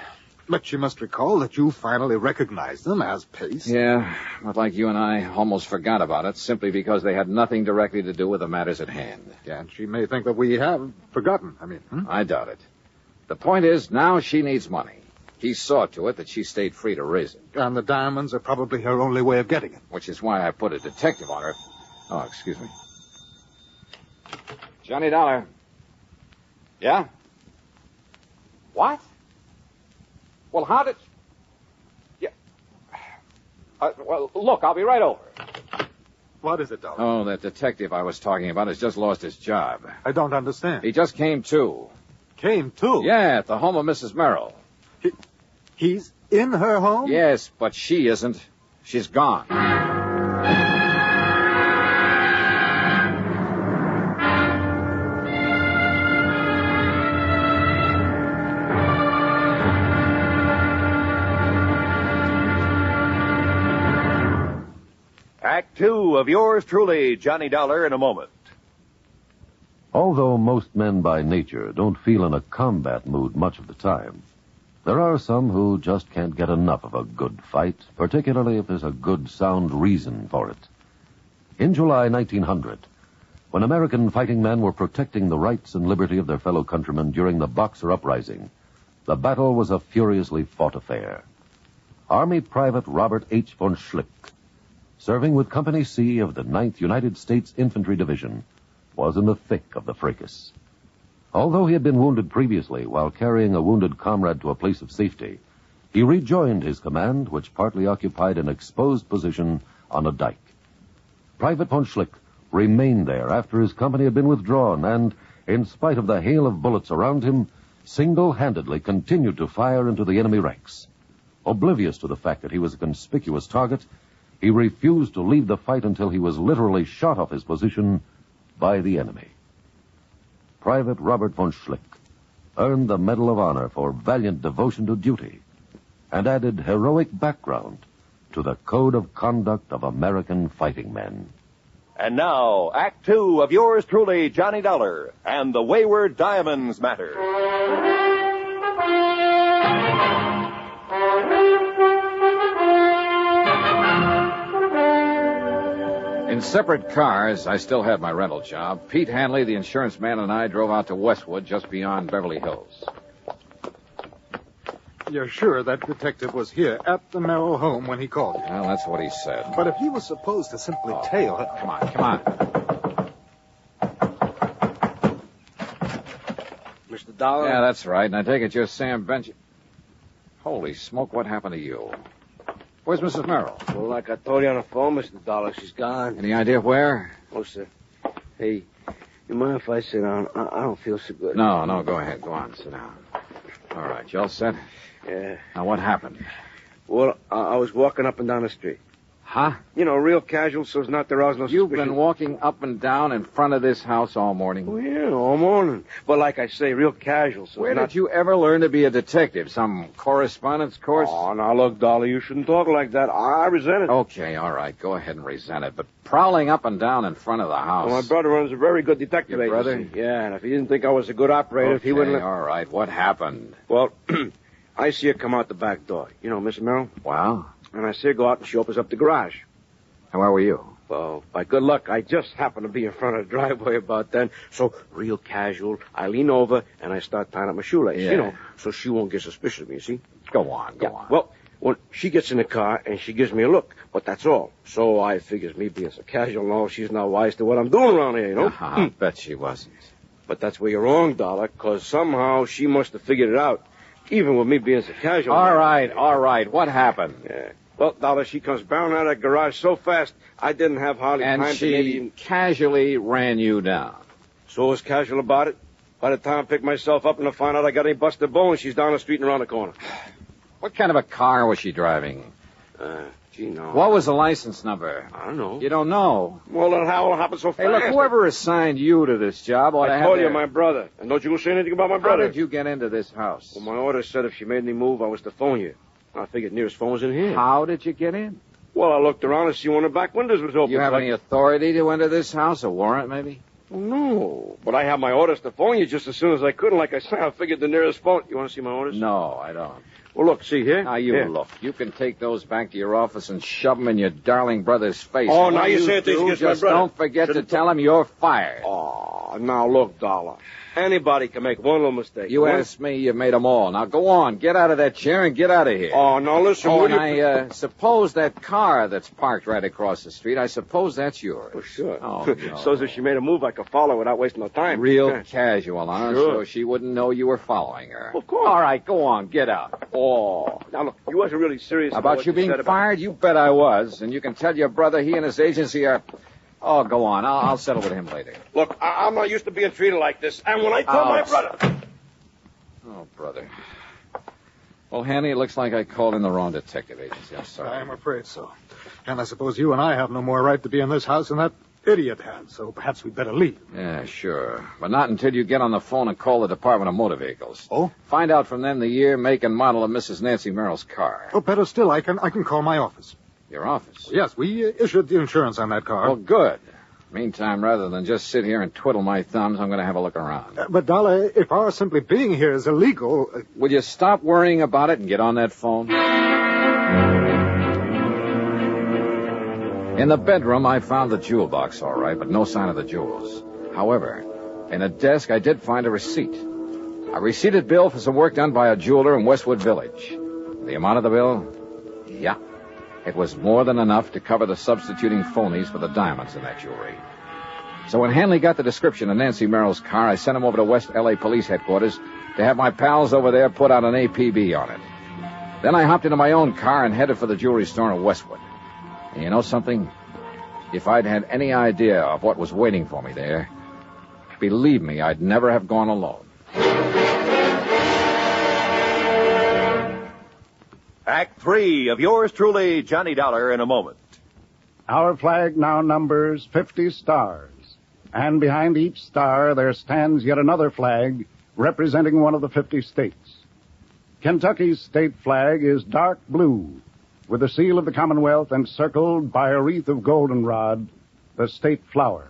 But you must recall that you finally recognized them as Pace. Yeah, but like you and I almost forgot about it simply because they had nothing directly to do with the matters at hand. Yeah, and she may think that we have forgotten. I doubt it. The point is, now she needs money. He saw to it that she stayed free to raise it. And the diamonds are probably her only way of getting it. Which is why I put a detective on her. Oh, excuse me. Johnny Dollar. Yeah? What? Well, how did... Yeah. Well, look, I'll be right over. What is it, Dollar? Oh, that detective I was talking about has just lost his job. I don't understand. He just came to. Came to? Yeah, at the home of Mrs. Merrill. He's in her home? Yes, but she isn't. She's gone. Act two of yours truly, Johnny Dollar, in a moment. Although most men by nature don't feel in a combat mood much of the time, there are some who just can't get enough of a good fight, particularly if there's a good, sound reason for it. In July 1900, when American fighting men were protecting the rights and liberty of their fellow countrymen during the Boxer Uprising, the battle was a furiously fought affair. Army Private Robert H. von Schlick, serving with Company C of the 9th United States Infantry Division, was in the thick of the fracas. Although he had been wounded previously while carrying a wounded comrade to a place of safety, he rejoined his command, which partly occupied an exposed position on a dike. Private von Schlick remained there after his company had been withdrawn and, in spite of the hail of bullets around him, single-handedly continued to fire into the enemy ranks. Oblivious to the fact that he was a conspicuous target, he refused to leave the fight until he was literally shot off his position by the enemy. Private Robert von Schlick earned the Medal of Honor for valiant devotion to duty and added heroic background to the code of conduct of American fighting men. And now, Act two of yours truly, Johnny Dollar, and the Wayward Diamonds Matter. In separate cars, I still had my rental job. Pete Hanley, the insurance man, and I drove out to Westwood, just beyond Beverly Hills. You're sure that detective was here at the Merrill home when he called you? Well, that's what he said. But if he was supposed to simply tail her... Come on. Mr. Dollar? Yeah, that's right. And I take it you're Sam Bench... Holy smoke, what happened to you? Where's Mrs. Merrill? Well, like I told you on the phone, Mr. Dollar, she's gone. Any idea where? Oh, sir. Hey, you mind if I sit down? I don't feel so good. No, go ahead. Go on, sit down. All right, you all set? Yeah. Now, what happened? Well, I was walking up and down the street. Huh? You know, real casual, so as not to rouse no suspicion. You've been walking up and down in front of this house all morning? Oh, yeah, all morning. But like I say, real casual, so Where did you ever learn to be a detective? Some correspondence course? Oh, now look, Dollar, you shouldn't talk like that. I resent it. Okay, all right, go ahead and resent it. But prowling up and down in front of the house... Well, my brother runs a very good detective Your brother? agency. Yeah, and if he didn't think I was a good operator, Okay, he wouldn't... all right, what happened? Well, I see her come out the back door. You know, Miss Merrill? Wow. And I see her go out and she opens up the garage. And where were you? Well, by good luck, I just happened to be in front of the driveway about then. So, real casual, I lean over and I start tying up my shoelace, Yeah. so she won't get suspicious of me, you see? Go on. Well, when she gets in the car and she gives me a look, but that's all. So I figures me being so casual, no, she's not wise to what I'm doing around here, you know? I bet she wasn't. But that's where you're wrong, Dollar, because somehow she must have figured it out, even with me being so casual. All right. What happened? Yeah. Well, Dollar, she comes barreling out of that garage so fast, I didn't have hardly And time she to maybe... casually ran you down. So I was casual about it. By the time I pick myself up and I find out I got any busted bones, she's down the street and around the corner. What kind of a car was she driving? No. What was the license number? I don't know. You don't know? Well, then how it happened so fast? Hey, look, whoever assigned you to this job ought to have I told you, their- my brother. And don't you go say anything about my How brother. did you get into this house? Well, my order said if she made any move, I was to phone you. I figured nearest phone was in here. How did you get in? Well, I looked around and see one of the back windows was open. You have any authority to enter this house? A warrant, maybe? Well, no. But I have my orders to phone you just as soon as I could. And like I said, I figured the nearest phone... You want to see my orders? No, I don't. Well, look, see here. Now, you Here. look. You can take those back to your office and shove them in your darling brother's face. Oh, And now when you say it do, against my just brother. don't forget Shouldn't to tell him you're fired. Oh, now look, Dollar. Anybody can make one little mistake. You asked me, you made them all. Now, go on. Get out of that chair and get out of here. Oh, now listen. Oh, will and you... I suppose that car that's parked right across the street, I suppose that's yours. Well, sure. Oh, no. So if she made a move, I could follow without wasting no time. Real casual, huh? Sure. So she wouldn't know you were following her. Of course. All right, go on. Get out. Oh. Now, look, you wasn't really serious About what you being said about... fired? You bet I was. And you can tell your brother he and his agency are... Oh, go on. I'll settle with him later. Look, I'm not used to being treated like this. And when I tell my brother... Oh, brother. Well, Hanny, it looks like I called in the wrong detective agency. I'm sorry. I'm afraid so. And I suppose you and I have no more right to be in this house than that idiot has, so perhaps we'd better leave. Yeah, sure. But not until you get on the phone and call the Department of Motor Vehicles. Oh? Find out from them the year, make, and model of Mrs. Nancy Merrill's car. Oh, better still, I can call my office. Your office? Yes, we issued the insurance on that car. Well, good. Meantime, rather than just sit here and twiddle my thumbs, I'm going to have a look around. But, Dollar, if our simply being here is illegal... Will you stop worrying about it and get on that phone? In the bedroom, I found the jewel box, all right, but no sign of the jewels. However, in a desk, I did find a receipt. A receipted bill for some work done by a jeweler in Westwood Village. The amount of the bill? Yeah. It was more than enough to cover the substituting phonies for the diamonds in that jewelry. So when Hanley got the description of Nancy Merrill's car, I sent him over to West L.A. Police Headquarters to have my pals over there put out an APB on it. Then I hopped into my own car and headed for the jewelry store in Westwood. And you know something? If I'd had any idea of what was waiting for me there, believe me, I'd never have gone alone. Act 3 of yours truly, Johnny Dollar, in a moment. Our flag now numbers 50 stars, and behind each star there stands yet another flag representing one of the 50 states. Kentucky's state flag is dark blue, with the seal of the Commonwealth encircled by a wreath of goldenrod, the state flower.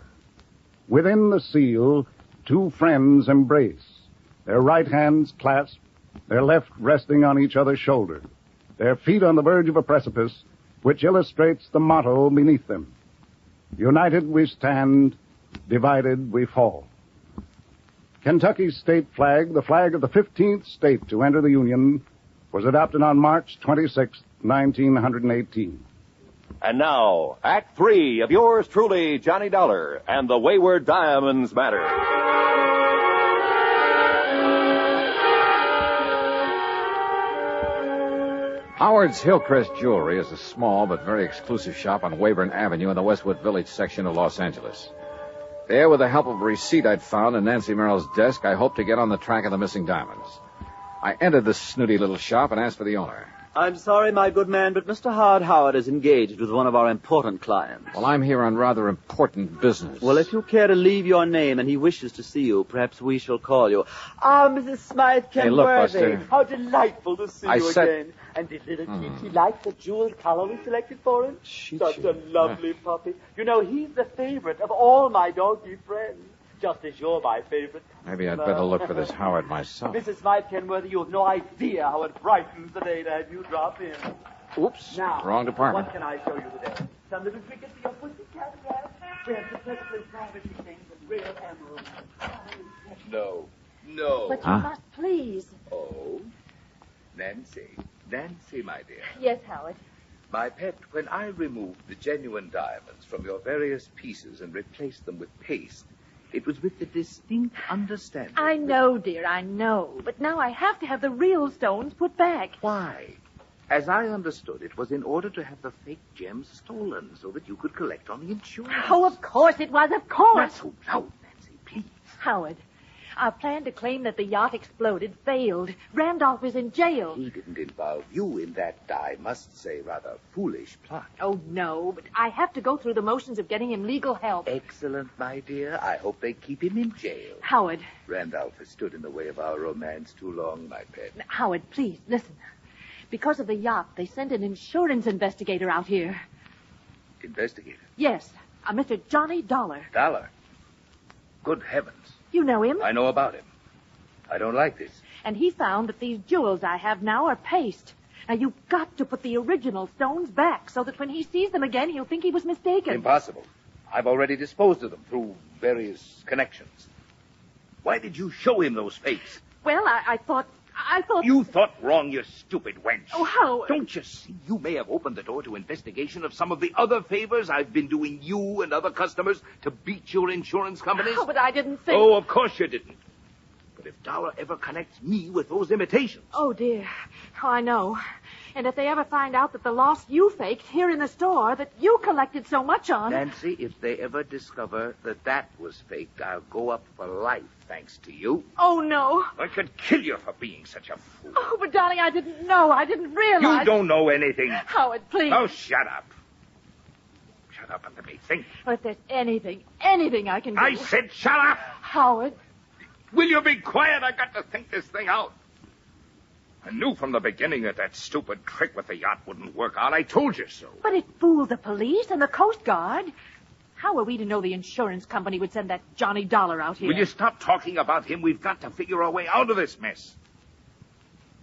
Within the seal, two friends embrace, their right hands clasped, their left resting on each other's shoulder, their feet on the verge of a precipice, which illustrates the motto beneath them. United we stand, divided we fall. Kentucky's state flag, the flag of the 15th state to enter the Union, was adopted on March 26, 1918. And now, Act 3 of yours truly, Johnny Dollar, and the Wayward Diamonds Matter. Howard's Hillcrest Jewelry is a small but very exclusive shop on Weyburn Avenue in the Westwood Village section of Los Angeles. There, with the help of a receipt I'd found in Nancy Merrill's desk, I hoped to get on the track of the missing diamonds. I entered this snooty little shop and asked for the owner. I'm sorry, my good man, but Mr. Howard is engaged with one of our important clients. Well, I'm here on rather important business. Well, if you care to leave your name and he wishes to see you, perhaps we shall call you. Ah, Mrs. Smythe Kenworthy. Hey, look, Buster. How delightful to see I you said- again. And did little Chichi like the jeweled collar we selected for him? Such a lovely puppy. You know, he's the favorite of all my doggy friends, just as you're my favorite. Maybe I'd better look for this Howard myself. Mrs. Smythe Kenworthy, you have no idea how it brightens the day to have you drop in. Oops, Now, wrong department. what can I show you today? Some little trinkets for your pussycat cat. We have some perfectly private things and real emeralds. No. But you must please. Oh, Nancy, my dear. Yes, Howard. My pet, when I removed the genuine diamonds from your various pieces and replaced them with paste, it was with the distinct understanding. I know, dear, I know. But now I have to have the real stones put back. Why? As I understood, it was in order to have the fake gems stolen so that you could collect on the insurance. Oh, of course it was, of course. Not so loud, Nancy, please. Howard, our plan to claim that the yacht exploded failed. Randolph is in jail. He didn't involve you in that, I must say, rather foolish plot. Oh, no, but I have to go through the motions of getting him legal help. Excellent, my dear. I hope they keep him in jail. Howard. Randolph has stood in the way of our romance too long, my pet. Howard, please, listen. Because of the yacht, they sent an insurance investigator out here. Investigator? Yes, a Mr. Johnny Dollar. Dollar? Good heavens. You know him? I know about him. I don't like this. And he found that these jewels I have now are paste. Now, you've got to put the original stones back so that when he sees them again, he'll think he was mistaken. Impossible. I've already disposed of them through various connections. Why did you show him those fakes? Well, I thought... You thought wrong, you stupid wench. Oh, Howard. Don't you see? You may have opened the door to investigation of some of the other favors I've been doing you and other customers to beat your insurance companies. Oh, but I didn't think... Oh, of course you didn't. But if Dollar ever connects me with those imitations... Oh, dear. Oh, I know. And if they ever find out that the loss you faked here in the store that you collected so much on... Nancy, if they ever discover that was faked, I'll go up for life, thanks to you. Oh, no. I could kill you for being such a fool. Oh, but, darling, I didn't know. I didn't realize... You don't know anything. Howard, please. Oh, shut up. Shut up and let me think. Well, if there's anything I can do... I said shut up! Howard. Will you be quiet? I got to think this thing out. I knew from the beginning that stupid trick with the yacht wouldn't work out. I told you so. But it fooled the police and the Coast Guard. How were we to know the insurance company would send that Johnny Dollar out here? Will you stop talking about him? We've got to figure our way out of this mess.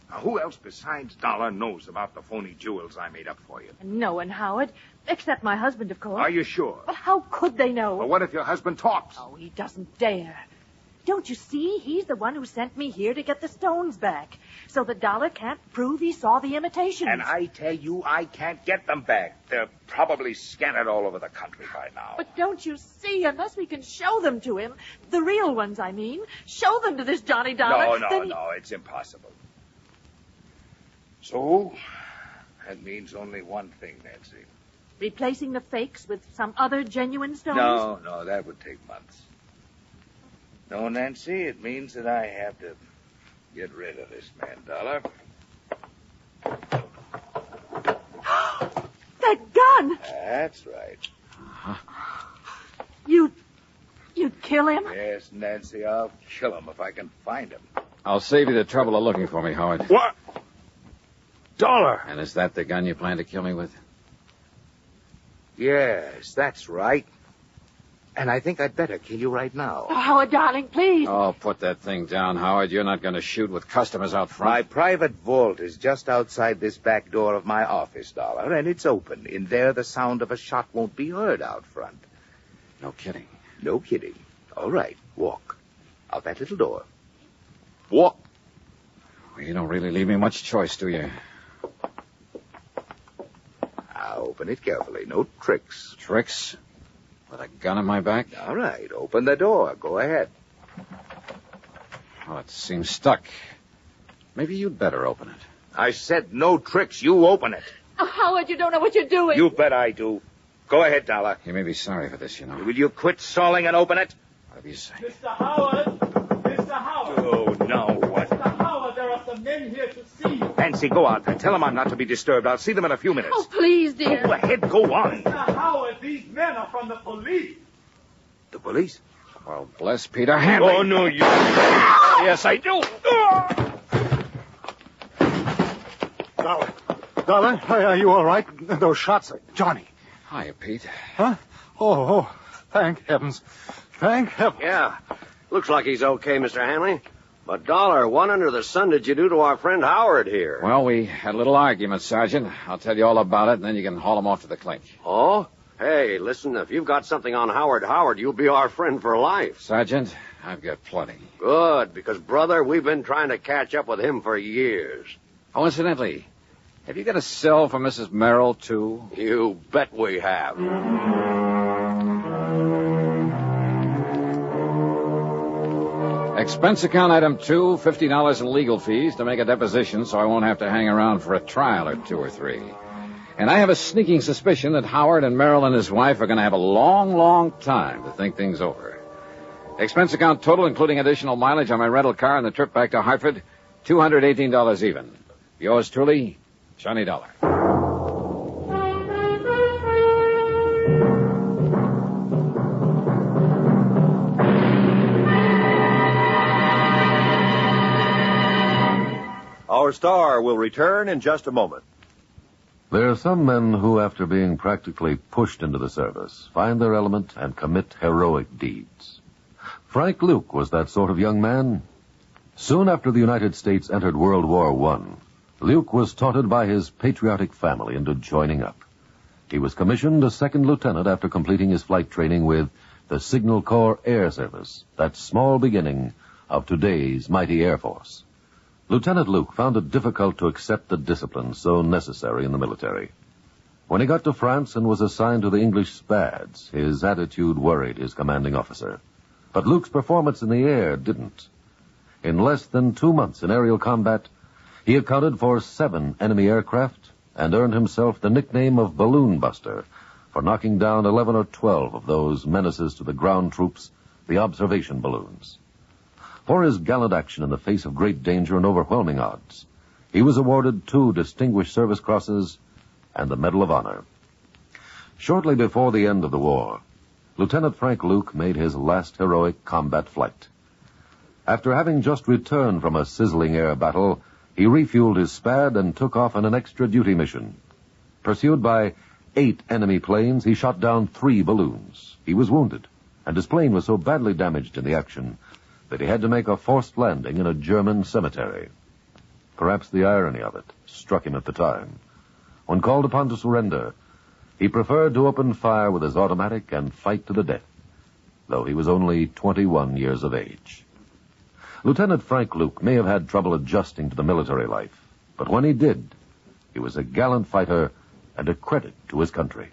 Now, who else besides Dollar knows about the phony jewels I made up for you? No one, Howard. Except my husband, of course. Are you sure? But how could they know? Well, what if your husband talks? Oh, he doesn't dare. Don't you see? He's the one who sent me here to get the stones back. So the Dollar can't prove he saw the imitations. And I tell you, I can't get them back. They're probably scattered all over the country by now. But don't you see? Unless we can show them to him, the real ones, I mean, show them to this Johnny Dollar. No, it's impossible. So, that means only one thing, Nancy. Replacing the fakes with some other genuine stones? No, that would take months. No, Nancy, it means that I have to get rid of this man, Dollar. That gun! That's right. You'd kill him? Yes, Nancy, I'll kill him if I can find him. I'll save you the trouble of looking for me, Howard. What? Dollar! And is that the gun you plan to kill me with? Yes, that's right. And I think I'd better kill you right now. Oh, Howard, darling, please. Oh, put that thing down, Howard. You're not going to shoot with customers out front. My private vault is just outside this back door of my office, Dollar, and it's open. In there, the sound of a shot won't be heard out front. No kidding. No kidding. All right, walk. Out that little door. Walk. Well, you don't really leave me much choice, do you? Now, open it carefully. No tricks. Tricks? With a gun in my back? All right, open the door. Go ahead. Well, it seems stuck. Maybe you'd better open it. I said no tricks. You open it. Oh, Howard, you don't know what you're doing. You bet I do. Go ahead, Dollar. You may be sorry for this, you know. Will you quit stalling and open it? Whatever you say. Mr. Howard! Mr. Howard! Oh, no, what? Mr. Howard, there are some men here to see you. Nancy, go out there. Tell them I'm not to be disturbed. I'll see them in a few minutes. Oh, please, dear. Go ahead, go on. Mr. Howard, these men are from the police. The police? Well, bless Peter Hanley. Oh, no, you... Yes, I do. Dollar, are you all right? Those shots, Johnny. Hiya, Pete. Huh? Oh, thank heavens. Thank heavens. Yeah. Looks like he's okay, Mr. Hanley. But, Dollar, what under the sun did you do to our friend Howard here? Well, we had a little argument, Sergeant. I'll tell you all about it, and then you can haul him off to the clink. Oh? Hey, listen, if you've got something on Howard, you'll be our friend for life. Sergeant, I've got plenty. Good, because, brother, we've been trying to catch up with him for years. Oh, incidentally, have you got a cell for Mrs. Merrill, too? You bet we have. Expense account item 2, $50 in legal fees to make a deposition so I won't have to hang around for a trial or 2 or 3. And I have a sneaking suspicion that Howard and Merrill and his wife are going to have a long, long time to think things over. Expense account total, including additional mileage on my rental car and the trip back to Hartford, $218 even. Yours truly, Johnny Dollar. Our star will return in just a moment. There are some men who, after being practically pushed into the service, find their element and commit heroic deeds. Frank Luke was that sort of young man. Soon after the United States entered World War I, Luke was taunted by his patriotic family into joining up. He was commissioned a second lieutenant after completing his flight training with the Signal Corps Air Service, that small beginning of today's mighty Air Force. Lieutenant Luke found it difficult to accept the discipline so necessary in the military. When he got to France and was assigned to the English Spads, his attitude worried his commanding officer. But Luke's performance in the air didn't. In less than 2 months in aerial combat, he accounted for 7 enemy aircraft and earned himself the nickname of Balloon Buster for knocking down 11 or 12 of those menaces to the ground troops, the observation balloons. For his gallant action in the face of great danger and overwhelming odds, he was awarded 2 Distinguished Service Crosses and the Medal of Honor. Shortly before the end of the war, Lieutenant Frank Luke made his last heroic combat flight. After having just returned from a sizzling air battle, he refueled his Spad and took off on an extra-duty mission. Pursued by 8 enemy planes, he shot down 3 balloons. He was wounded, and his plane was so badly damaged in the action that he had to make a forced landing in a German cemetery. Perhaps the irony of it struck him at the time. When called upon to surrender, he preferred to open fire with his automatic and fight to the death, though he was only 21 years of age. Lieutenant Frank Luke may have had trouble adjusting to the military life, but when he did, he was a gallant fighter and a credit to his country.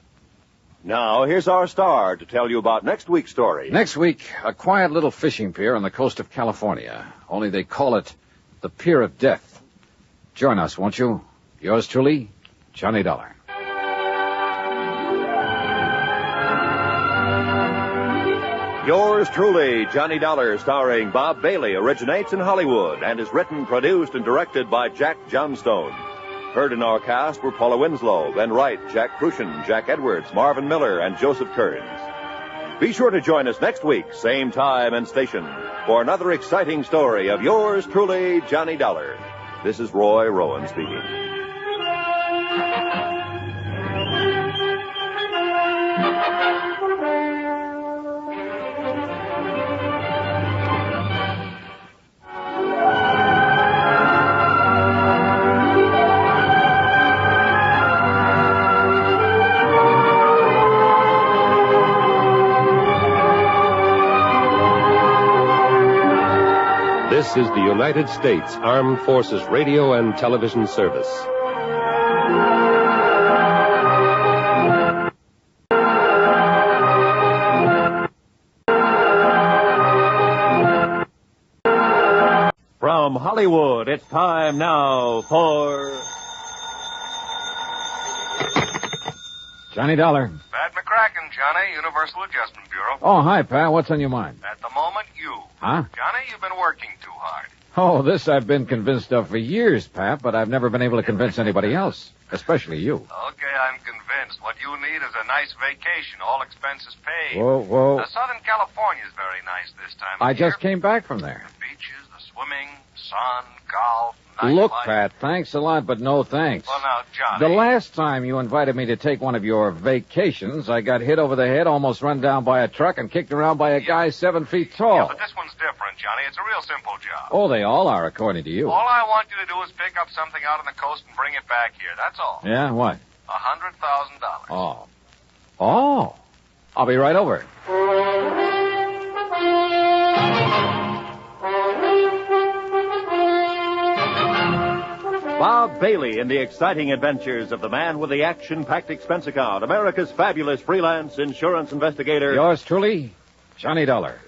Now, here's our star to tell you about next week's story. Next week, a quiet little fishing pier on the coast of California. Only they call it the Pier of Death. Join us, won't you? Yours truly, Johnny Dollar. Yours truly, Johnny Dollar, starring Bob Bailey, originates in Hollywood and is written, produced, and directed by Jack Johnstone. Heard in our cast were Paula Winslow, Ben Wright, Jack Crucian, Jack Edwards, Marvin Miller, and Joseph Kearns. Be sure to join us next week, same time and station, for another exciting story of yours truly, Johnny Dollar. This is Roy Rowan speaking. This is the United States Armed Forces Radio and Television Service. From Hollywood, it's time now for... Johnny Dollar. Pat McCracken, Johnny, Universal Adjustment Bureau. Oh, hi, Pat. What's on your mind? At the moment, you. Huh? Johnny, you've been working too hard. Oh, this I've been convinced of for years, Pat, but I've never been able to convince anybody else, especially you. Okay, I'm convinced. What you need is a nice vacation, all expenses paid. Whoa. Southern California's very nice this time of I year. just came back from there. The beaches, the swimming, sun, golf, Look, nightlife. Pat, thanks a lot, but no thanks. Well, now, Johnny. The last time you invited me to take one of your vacations, I got hit over the head, almost run down by a truck, and kicked around by a guy 7 feet tall. Yeah, but this one's different, Johnny. It's a real simple job. Oh, they all are, according to you. All I want you to do is pick up something out on the coast and bring it back here. That's all. Yeah, what? $100,000. Oh. Oh. I'll be right over. Bob Bailey in the exciting adventures of the man with the action-packed expense account, America's fabulous freelance insurance investigator. Yours truly, Johnny Dollar.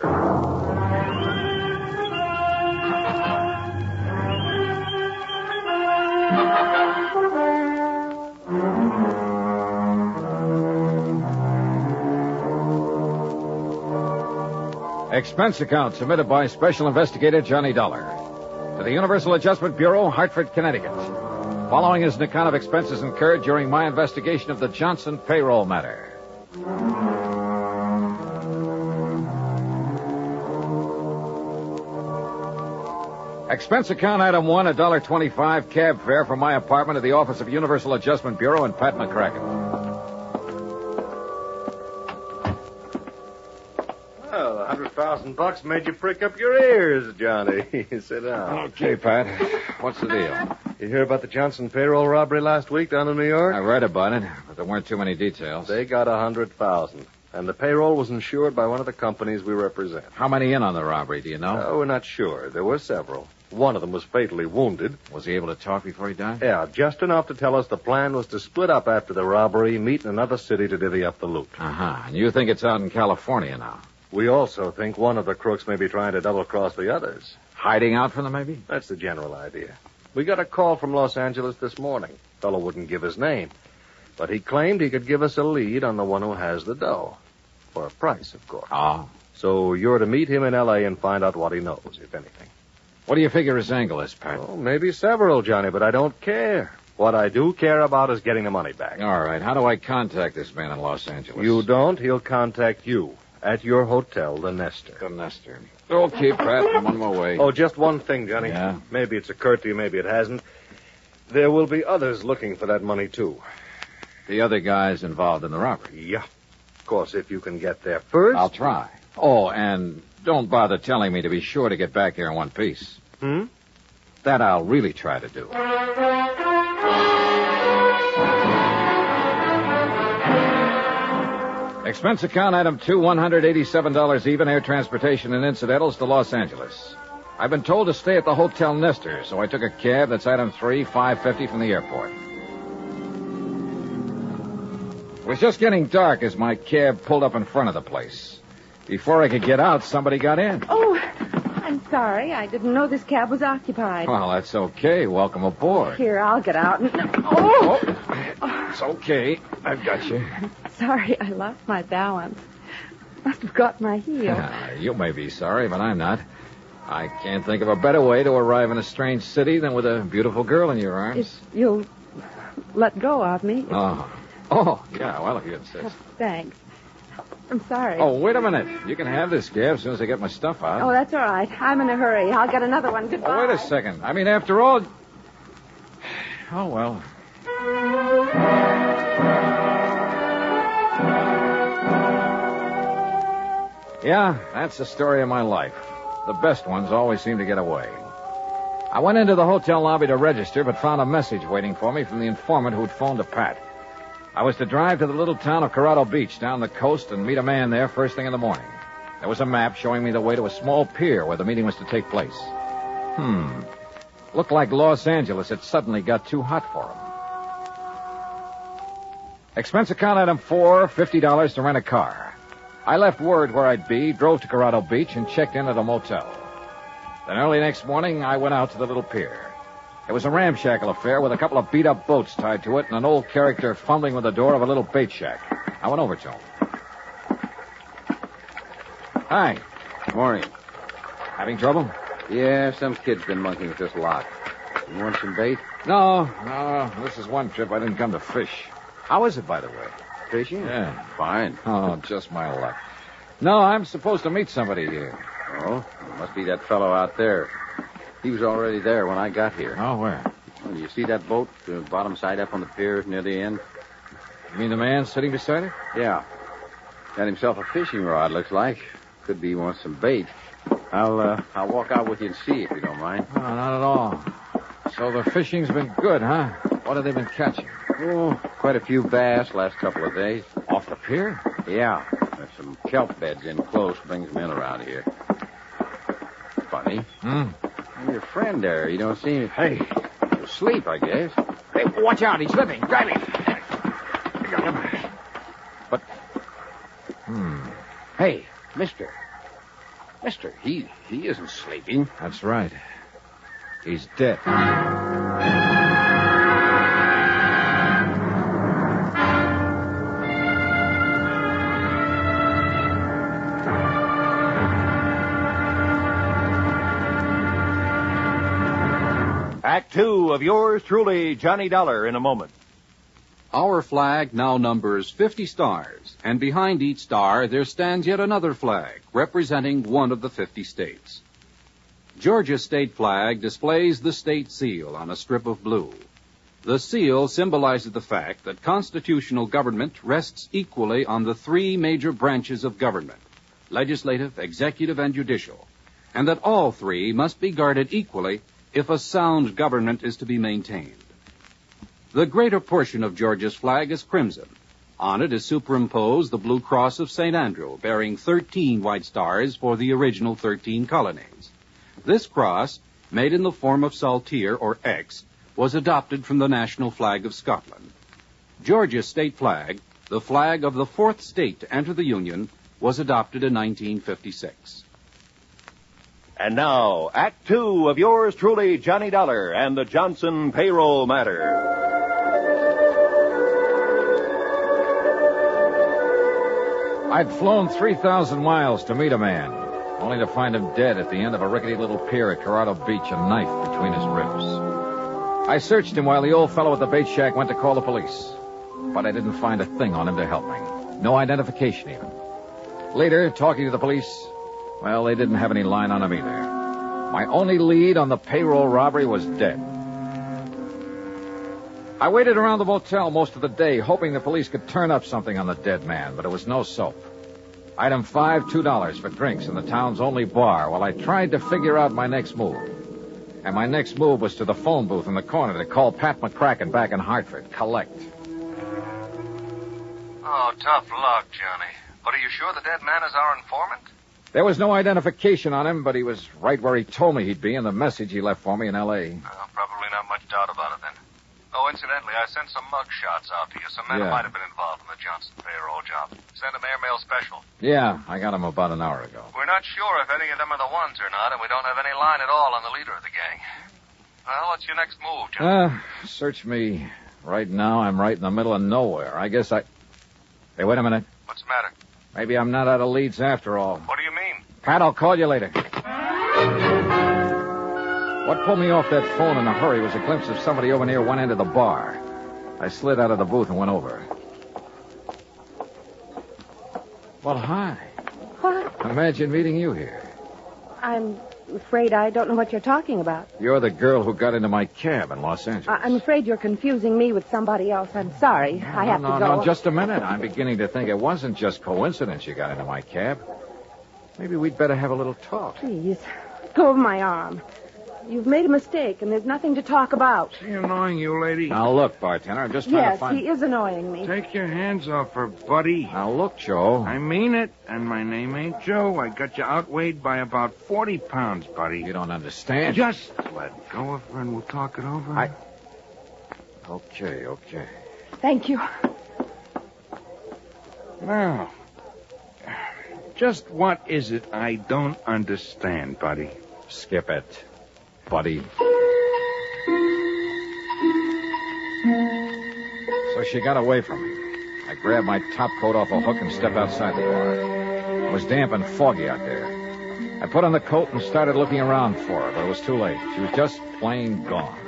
Expense account submitted by Special Investigator Johnny Dollar to the Universal Adjustment Bureau, Hartford, Connecticut. Following is an account of expenses incurred during my investigation of the Johnson Payroll matter. Expense account item 1, $1.25 cab fare from my apartment to the office of Universal Adjustment Bureau in Pat McCracken. Well, $100,000 made you prick up your ears, Johnny. Sit down. Okay, Pat. What's the deal? You hear about the Johnson payroll robbery last week down in New York? I read about it, but there weren't too many details. They got $100,000, and the payroll was insured by one of the companies we represent. How many in on the robbery, do you know? Oh, we're not sure. There were several. One of them was fatally wounded. Was he able to talk before he died? Yeah, just enough to tell us the plan was to split up after the robbery, meet in another city to divvy up the loot. Uh-huh. And you think it's out in California now? We also think one of the crooks may be trying to double-cross the others. Hiding out from them, maybe? That's the general idea. We got a call from Los Angeles this morning. Fellow wouldn't give his name, but he claimed he could give us a lead on the one who has the dough. For a price, of course. Oh. So you're to meet him in L.A. and find out what he knows, if anything. What do you figure his angle is, Pat? Oh, maybe several, Johnny, but I don't care. What I do care about is getting the money back. All right. How do I contact this man in Los Angeles? You don't. He'll contact you at your hotel, the Nestor. The Nestor. Okay, Pat. I'm on my way. Oh, just one thing, Johnny. Yeah? Maybe it's occurred to you, maybe it hasn't. There will be others looking for that money, too. The other guys involved in the robbery? Yeah. Of course, if you can get there first. I'll try. Oh, and don't bother telling me to be sure to get back here in one piece. That I'll really try to do. Expense account item 2, $187 even, air transportation and incidentals to Los Angeles. I've been told to stay at the Hotel Nestor, so I took a cab that's item 3, $5.50 from the airport. It was just getting dark as my cab pulled up in front of the place. Before I could get out, somebody got in. Oh, I'm sorry. I didn't know this cab was occupied. Well, that's okay. Welcome aboard. Here, I'll get out. Oh! It's okay. I've got you. Sorry, I lost my balance. Must have got my heel. You may be sorry, but I'm not. I can't think of a better way to arrive in a strange city than with a beautiful girl in your arms. If you'll let go of me. Oh, yeah, well, if you insist. Thanks. I'm sorry. Oh, wait a minute. You can have this cab as soon as I get my stuff out. Oh, that's all right. I'm in a hurry. I'll get another one. Goodbye. Oh, wait a second. I mean, after all... Oh, well. Yeah, that's the story of my life. The best ones always seem to get away. I went into the hotel lobby to register, but found a message waiting for me from the informant who'd phoned to Pat. I was to drive to the little town of Corrado Beach down the coast and meet a man there first thing in the morning. There was a map showing me the way to a small pier where the meeting was to take place. Looked like Los Angeles had suddenly got too hot for him. Expense account item 4, $50 to rent a car. I left word where I'd be, drove to Corrado Beach, and checked in at a motel. Then early next morning, I went out to the little pier. It was a ramshackle affair with a couple of beat-up boats tied to it and an old character fumbling with the door of a little bait shack. I went over to him. Hi. Morning. Having trouble? Yeah, some kid's been monkeying with this lock. You want some bait? No. This is one trip I didn't come to fish. How is it, by the way? Fishing? Yeah. Fine. Oh, just my luck. No, I'm supposed to meet somebody here. Oh, it must be that fellow out there. He was already there when I got here. Oh, where? Well, you see that boat, the bottom side up on the pier near the end? You mean the man sitting beside it? Yeah. Got himself a fishing rod, looks like. Could be he wants some bait. I'll walk out with you and see if you don't mind. Oh, not at all. So the fishing's been good, huh? What have they been catching? Oh, quite a few bass last couple of days. Off the pier? Yeah. There's some kelp beds in close. Brings them in around here. Funny. Hmm? Your friend there, you don't see him. Hey, asleep, I guess. Hey, watch out. He's slipping. Grab him. But, Hey, mister. Mister, he isn't sleeping. That's right. He's dead. Act two of yours truly, Johnny Dollar, in a moment. Our flag now numbers 50 stars, and behind each star there stands yet another flag, representing one of the 50 states. Georgia's state flag displays the state seal on a strip of blue. The seal symbolizes the fact that constitutional government rests equally on the three major branches of government, legislative, executive, and judicial, and that all three must be guarded equally if a sound government is to be maintained. The greater portion of Georgia's flag is crimson. On it is superimposed the blue cross of St. Andrew, bearing 13 white stars for the original 13 colonies. This cross, made in the form of saltire or X, was adopted from the national flag of Scotland. Georgia's state flag, the flag of the fourth state to enter the Union, was adopted in 1956. And now, Act two of yours truly, Johnny Dollar, and the Johnson Payroll Matter. I'd flown 3,000 miles to meet a man, only to find him dead at the end of a rickety little pier at Corrado Beach, a knife between his ribs. I searched him while the old fellow at the bait shack went to call the police, but I didn't find a thing on him to help me. No identification, even. Later, talking to the police, well, they didn't have any line on him either. My only lead on the payroll robbery was dead. I waited around the motel most of the day, hoping the police could turn up something on the dead man, but it was no soap. Item 5, $2 for drinks in the town's only bar while I tried to figure out my next move. And my next move was to the phone booth in the corner to call Pat McCracken back in Hartford. Collect. Oh, tough luck, Johnny. But are you sure the dead man is our informant? There was no identification on him, but he was right where he told me he'd be in the message he left for me in L.A. Probably not much doubt about it, then. Oh, incidentally, I sent some mug shots out to you. Some men who Yeah. might have been involved in the Johnson payroll job. Sent them airmail special. Yeah, I got him about an hour ago. We're not sure if any of them are the ones or not, and we don't have any line at all on the leader of the gang. Well, what's your next move, Johnny? Search me. Right now, I'm right in the middle of nowhere. I guess I... Hey, wait a minute. What's the matter? Maybe I'm not out of leads after all. What do you mean? Pat, I'll call you later. What pulled me off that phone in a hurry was a glimpse of somebody over near one end of the bar. I slid out of the booth and went over. Well, hi. What? Imagine meeting you here. I'm afraid I don't know what you're talking about. You're the girl who got into my cab in Los Angeles. I'm afraid you're confusing me with somebody else. I'm sorry. I have to go. No, just a minute. I'm beginning to think it wasn't just coincidence you got into my cab. Maybe we'd better have a little talk. Please, let go of my arm. You've made a mistake, and there's nothing to talk about. Is he annoying you, lady? Now, look, bartender, I'm just trying to Yes, find... he is annoying me. Take your hands off her, buddy. Now, look, Joe. I mean it, and my name ain't Joe. I got you outweighed by about 40 pounds, buddy. You don't understand. Just let go of her, and we'll talk it over. Okay. Thank you. Now, just what is it I don't understand, buddy? Skip it, buddy. So she got away from me. I grabbed my top coat off a hook and stepped outside the bar. It was damp and foggy out there. I put on the coat and started looking around for her, but it was too late. She was just plain gone.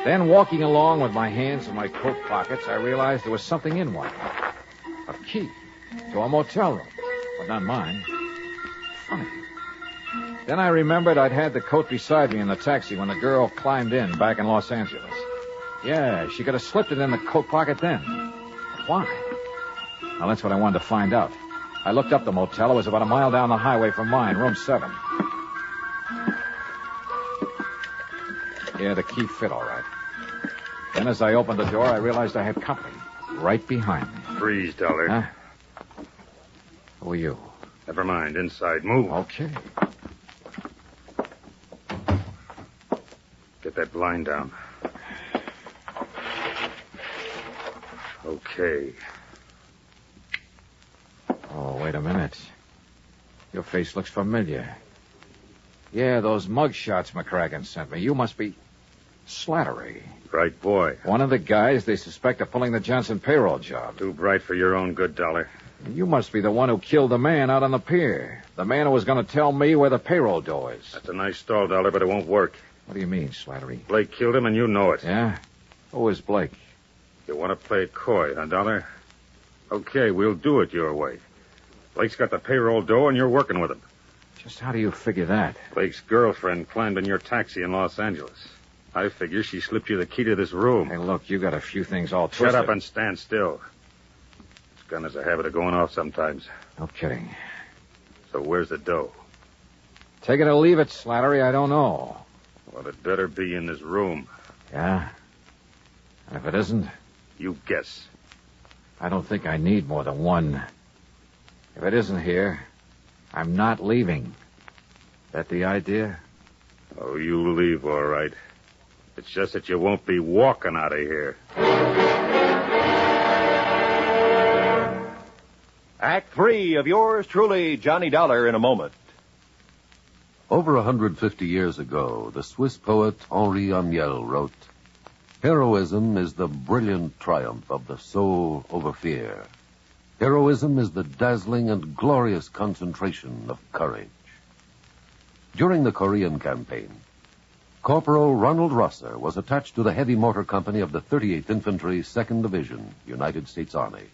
Then, walking along with my hands in my coat pockets, I realized there was something in one. A key to a motel room, but not mine. Funny. Then I remembered I'd had the coat beside me in the taxi when the girl climbed in back in Los Angeles. Yeah, she could have slipped it in the coat pocket then. But why? Now, that's what I wanted to find out. I looked up the motel. It was about a mile down the highway from mine, room 7. Yeah, the key fit all right. Then as I opened the door, I realized I had company right behind me. Freeze, Dollar. Huh? Who are you? Never mind. Inside. Move. Okay. Get that blind down. Okay. Oh, wait a minute. Your face looks familiar. Yeah, those mug shots McCracken sent me. You must be Slattery. Bright boy. One of the guys they suspect of pulling the Johnson payroll job. Too bright for your own good, Dollar. You must be the one who killed the man out on the pier. The man who was going to tell me where the payroll dough is. That's a nice stall, Dollar, but it won't work. What do you mean, Slattery? Blake killed him, and you know it. Yeah? Who is Blake? You want to play it coy, huh, Dollar? Okay, we'll do it your way. Blake's got the payroll dough, and you're working with him. Just how do you figure that? Blake's girlfriend climbed in your taxi in Los Angeles. I figure she slipped you the key to this room. Hey, look, you got a few things all twisted. Shut up and stand still. This gun has a habit of going off sometimes. No kidding. So where's the dough? Take it or leave it, Slattery, I don't know. Well, it better be in this room. Yeah? And if it isn't? You guess. I don't think I need more than one. If it isn't here, I'm not leaving. That the idea? Oh, you leave, all right. It's just that you won't be walking out of here. Act 3 of yours truly, Johnny Dollar, in a moment. Over 150 years ago, the Swiss poet Henri Amiel wrote, "Heroism is the brilliant triumph of the soul over fear. Heroism is the dazzling and glorious concentration of courage." During the Korean campaign, Corporal Ronald Rosser was attached to the heavy mortar company of the 38th Infantry, 2nd Division, United States Army.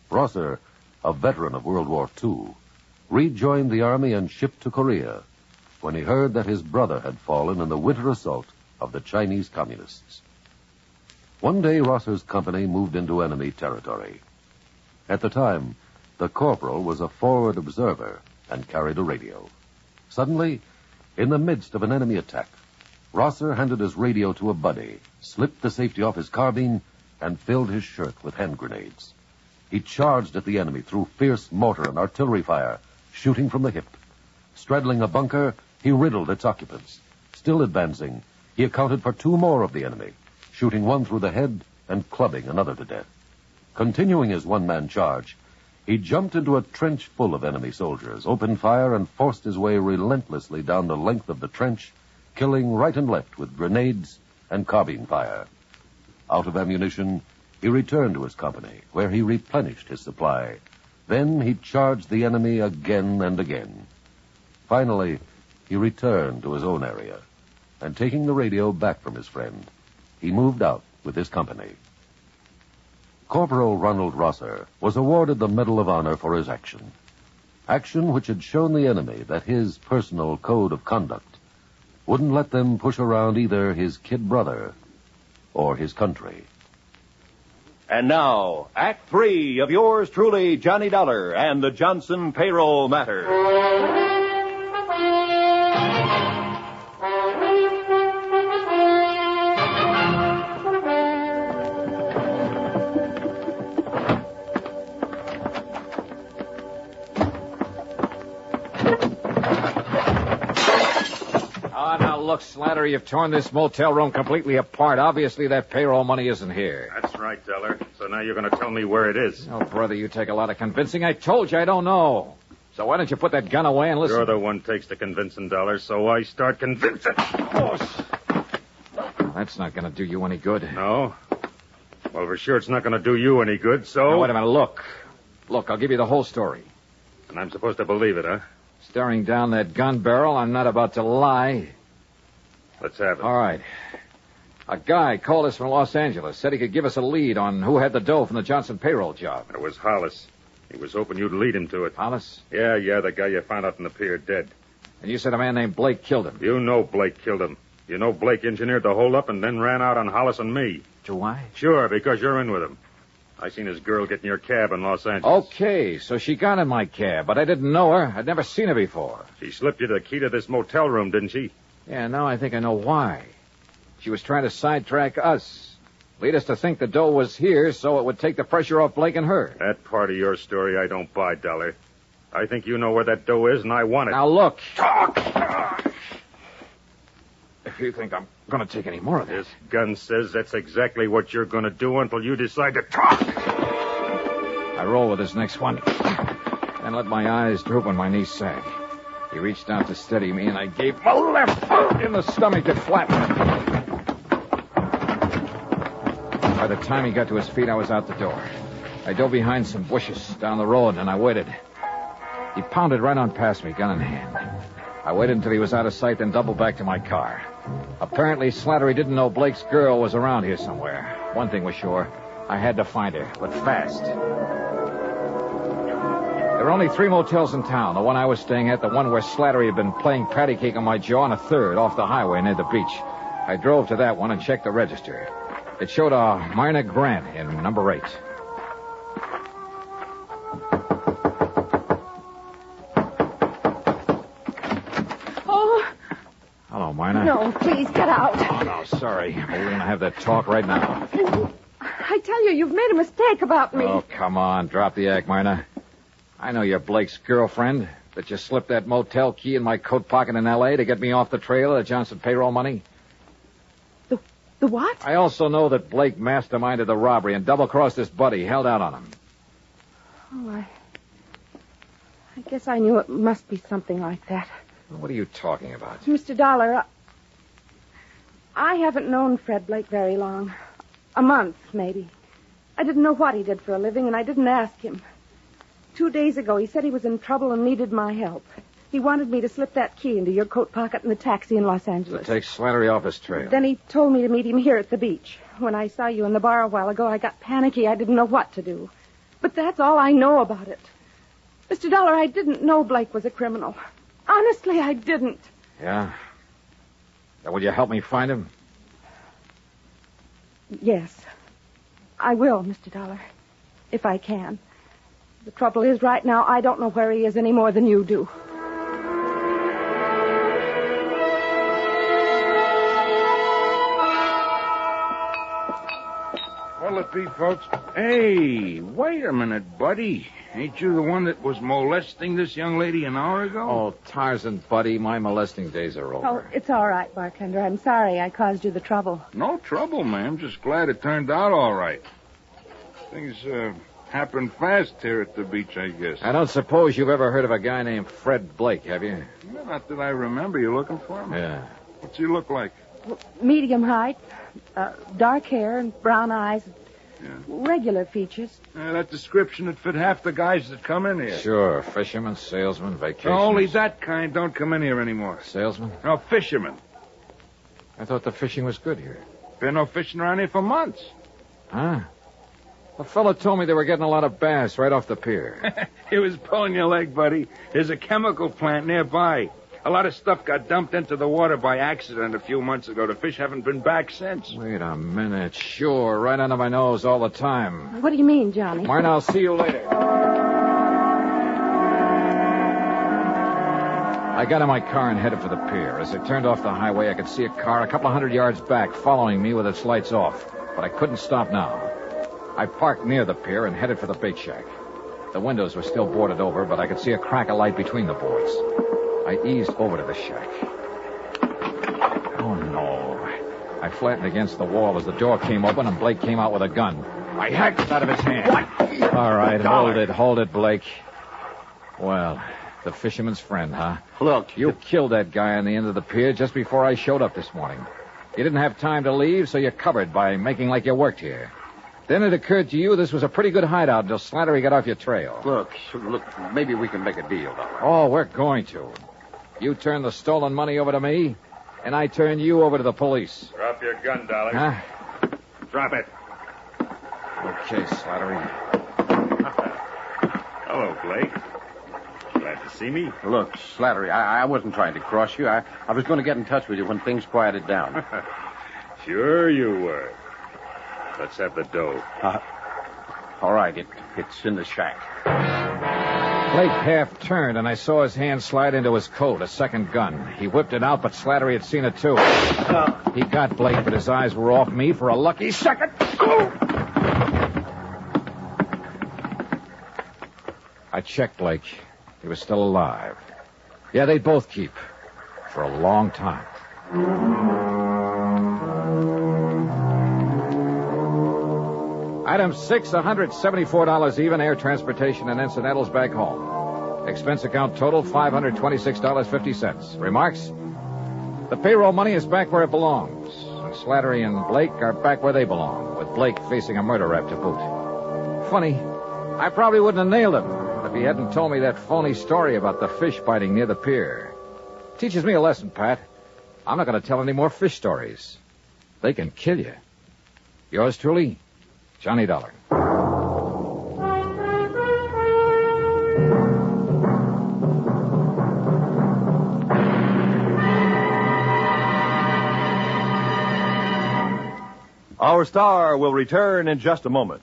Rosser, a veteran of World War II, rejoined the Army and shipped to Korea when he heard that his brother had fallen in the winter assault of the Chinese Communists. One day, Rosser's company moved into enemy territory. At the time, the corporal was a forward observer and carried a radio. Suddenly, in the midst of an enemy attack, Rosser handed his radio to a buddy, slipped the safety off his carbine, and filled his shirt with hand grenades. He charged at the enemy through fierce mortar and artillery fire, shooting from the hip. Straddling a bunker, he riddled its occupants. Still advancing, he accounted for 2 more of the enemy, shooting one through the head and clubbing another to death. Continuing his one-man charge, he jumped into a trench full of enemy soldiers, opened fire, and forced his way relentlessly down the length of the trench, killing right and left with grenades and carbine fire. Out of ammunition, he returned to his company, where he replenished his supply. Then he charged the enemy again and again. Finally, he returned to his own area, and taking the radio back from his friend, he moved out with his company. Corporal Ronald Rosser was awarded the Medal of Honor for his action. Action which had shown the enemy that his personal code of conduct wouldn't let them push around either his kid brother or his country. And now, Act 3 of yours truly, Johnny Dollar, and the Johnson Payroll Matter. Look, Slattery, you've torn this motel room completely apart. Obviously, that payroll money isn't here. That's right, Dollar. So now you're going to tell me where it is. Oh, brother, you take a lot of convincing. I told you I don't know. So why don't you put that gun away and listen? You're the one takes the convincing, Dollar, so I start convincing. Oh, that's not going to do you any good. No? Well, for sure it's not going to do you any good, so... Now, wait a minute, look. Look, I'll give you the whole story. And I'm supposed to believe it, huh? Staring down that gun barrel, I'm not about to lie. Let's have it. All right. A guy called us from Los Angeles, said he could give us a lead on who had the dough from the Johnson payroll job. It was Hollis. He was hoping you'd lead him to it. Hollis? Yeah, the guy you found out in the pier dead. And you said a man named Blake killed him. You know Blake killed him. You know Blake engineered the holdup and then ran out on Hollis and me. Do I? Sure, because you're in with him. I seen his girl get in your cab in Los Angeles. Okay, so she got in my cab, but I didn't know her. I'd never seen her before. She slipped you the key to this motel room, didn't she? Yeah, now I think I know why. She was trying to sidetrack us. Lead us to think the dough was here so it would take the pressure off Blake and her. That part of your story I don't buy, Dollar. I think you know where that dough is, and I want it. Now, look. Talk! If you think I'm going to take any more of this gun says that's exactly what you're going to do until you decide to talk. I roll with this next one and let my eyes droop when my knees sag. He reached out to steady me, and I gave him a left hook in the stomach that flattened him. By the time he got to his feet, I was out the door. I dove behind some bushes down the road, and I waited. He pounded right on past me, gun in hand. I waited until he was out of sight, then doubled back to my car. Apparently, Slattery didn't know Blake's girl was around here somewhere. One thing was sure. I had to find her, but fast. There were only 3 motels in town. The one I was staying at, the one where Slattery had been playing patty cake on my jaw, and a third off the highway near the beach. I drove to that one and checked the register. It showed a Myrna Grant in number 8. Hello, Myrna. No, please, get out. Oh, no, sorry. We're going to have that talk right now. I tell you, you've made a mistake about me. Oh, come on. Drop the act, Myrna. I know you're Blake's girlfriend, that you slipped that motel key in my coat pocket in L.A. to get me off the trail of the Johnson payroll money. The what? I also know that Blake masterminded the robbery and double-crossed his buddy, held out on him. Oh, I guess I knew it must be something like that. What are you talking about? Mr. Dollar, I haven't known Fred Blake very long. A month, maybe. I didn't know what he did for a living, and I didn't ask him. 2 days ago, he said he was in trouble and needed my help. He wanted me to slip that key into your coat pocket in the taxi in Los Angeles. To take Slattery off his trail. Then he told me to meet him here at the beach. When I saw you in the bar a while ago, I got panicky. I didn't know what to do. But that's all I know about it. Mr. Dollar, I didn't know Blake was a criminal. Honestly, I didn't. Yeah? Now, will you help me find him? Yes. I will, Mr. Dollar. If I can. The trouble is, right now, I don't know where he is any more than you do. What'll it be, folks? Hey, wait a minute, buddy. Ain't you the one that was molesting this young lady an hour ago? Oh, Tarzan, buddy, my molesting days are over. Oh, it's all right, bartender. I'm sorry I caused you the trouble. No trouble, ma'am. Just glad it turned out all right. Things happen fast here at the beach, I guess. I don't suppose you've ever heard of a guy named Fred Blake, have you? Well, not that I remember. You looking for him? Yeah. What's he look like? Medium height, dark hair and brown eyes. Yeah. Regular features. That description would fit half the guys that come in here. Sure. Fishermen, salesmen, vacationers. Only that kind don't come in here anymore. Salesmen? No, fishermen. I thought the fishing was good here. Been no fishing around here for months. Huh? A fellow told me they were getting a lot of bass right off the pier. He was pulling your leg, buddy. There's a chemical plant nearby. A lot of stuff got dumped into the water by accident a few months ago. The fish haven't been back since. Wait a minute. Sure, right under my nose all the time. What do you mean, Johnny? Mine, I'll see you later. I got in my car and headed for the pier. As I turned off the highway, I could see a car a couple of 100 yards back following me with its lights off. But I couldn't stop now. I parked near the pier and headed for the bait shack. The windows were still boarded over, but I could see a crack of light between the boards. I eased over to the shack. Oh, no. I flattened against the wall as the door came open and Blake came out with a gun. I hacked it out of his hand. What? All right, hold it, Blake. Well, the fisherman's friend, huh? Look. You killed that guy on the end of the pier just before I showed up this morning. You didn't have time to leave, so you covered by making like you worked here. Then it occurred to you this was a pretty good hideout until Slattery got off your trail. Look, maybe we can make a deal, Dollar. Oh, we're going to. You turn the stolen money over to me, and I turn you over to the police. Drop your gun, Dollar. Huh? Drop it. Okay, Slattery. Hello, Blake. Glad to see me. Look, Slattery, I wasn't trying to cross you. I was going to get in touch with you when things quieted down. Sure you were. Let's have the dough. All right, it's in the shack. Blake half turned, and I saw his hand slide into his coat, a second gun. He whipped it out, but Slattery had seen it, too. He got Blake, but his eyes were off me for a lucky second. I checked Blake. He was still alive. Yeah, they'd both keep. For a long time. Item 6, $174 even, air transportation and incidentals back home. Expense account total, $526.50. Remarks? The payroll money is back where it belongs. And Slattery and Blake are back where they belong, with Blake facing a murder rap to boot. Funny, I probably wouldn't have nailed him if he hadn't told me that phony story about the fish biting near the pier. Teaches me a lesson, Pat. I'm not going to tell any more fish stories. They can kill you. Yours truly, Johnny Dollar. Our star will return in just a moment.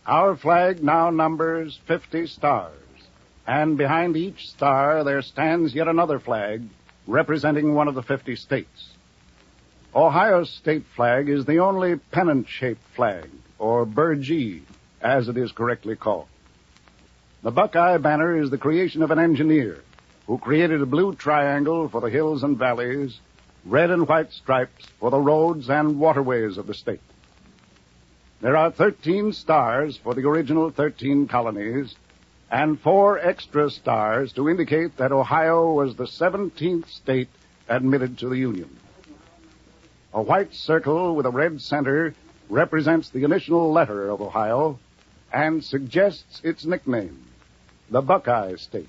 Our flag now numbers 50 stars, and behind each star there stands yet another flag representing one of the 50 states. Ohio's state flag is the only pennant-shaped flag, or burgee, as it is correctly called. The Buckeye banner is the creation of an engineer who created a blue triangle for the hills and valleys, red and white stripes for the roads and waterways of the state. There are 13 stars for the original 13 colonies, and 4 extra stars to indicate that Ohio was the 17th state admitted to the Union. A white circle with a red center represents the initial letter of Ohio and suggests its nickname, the Buckeye State.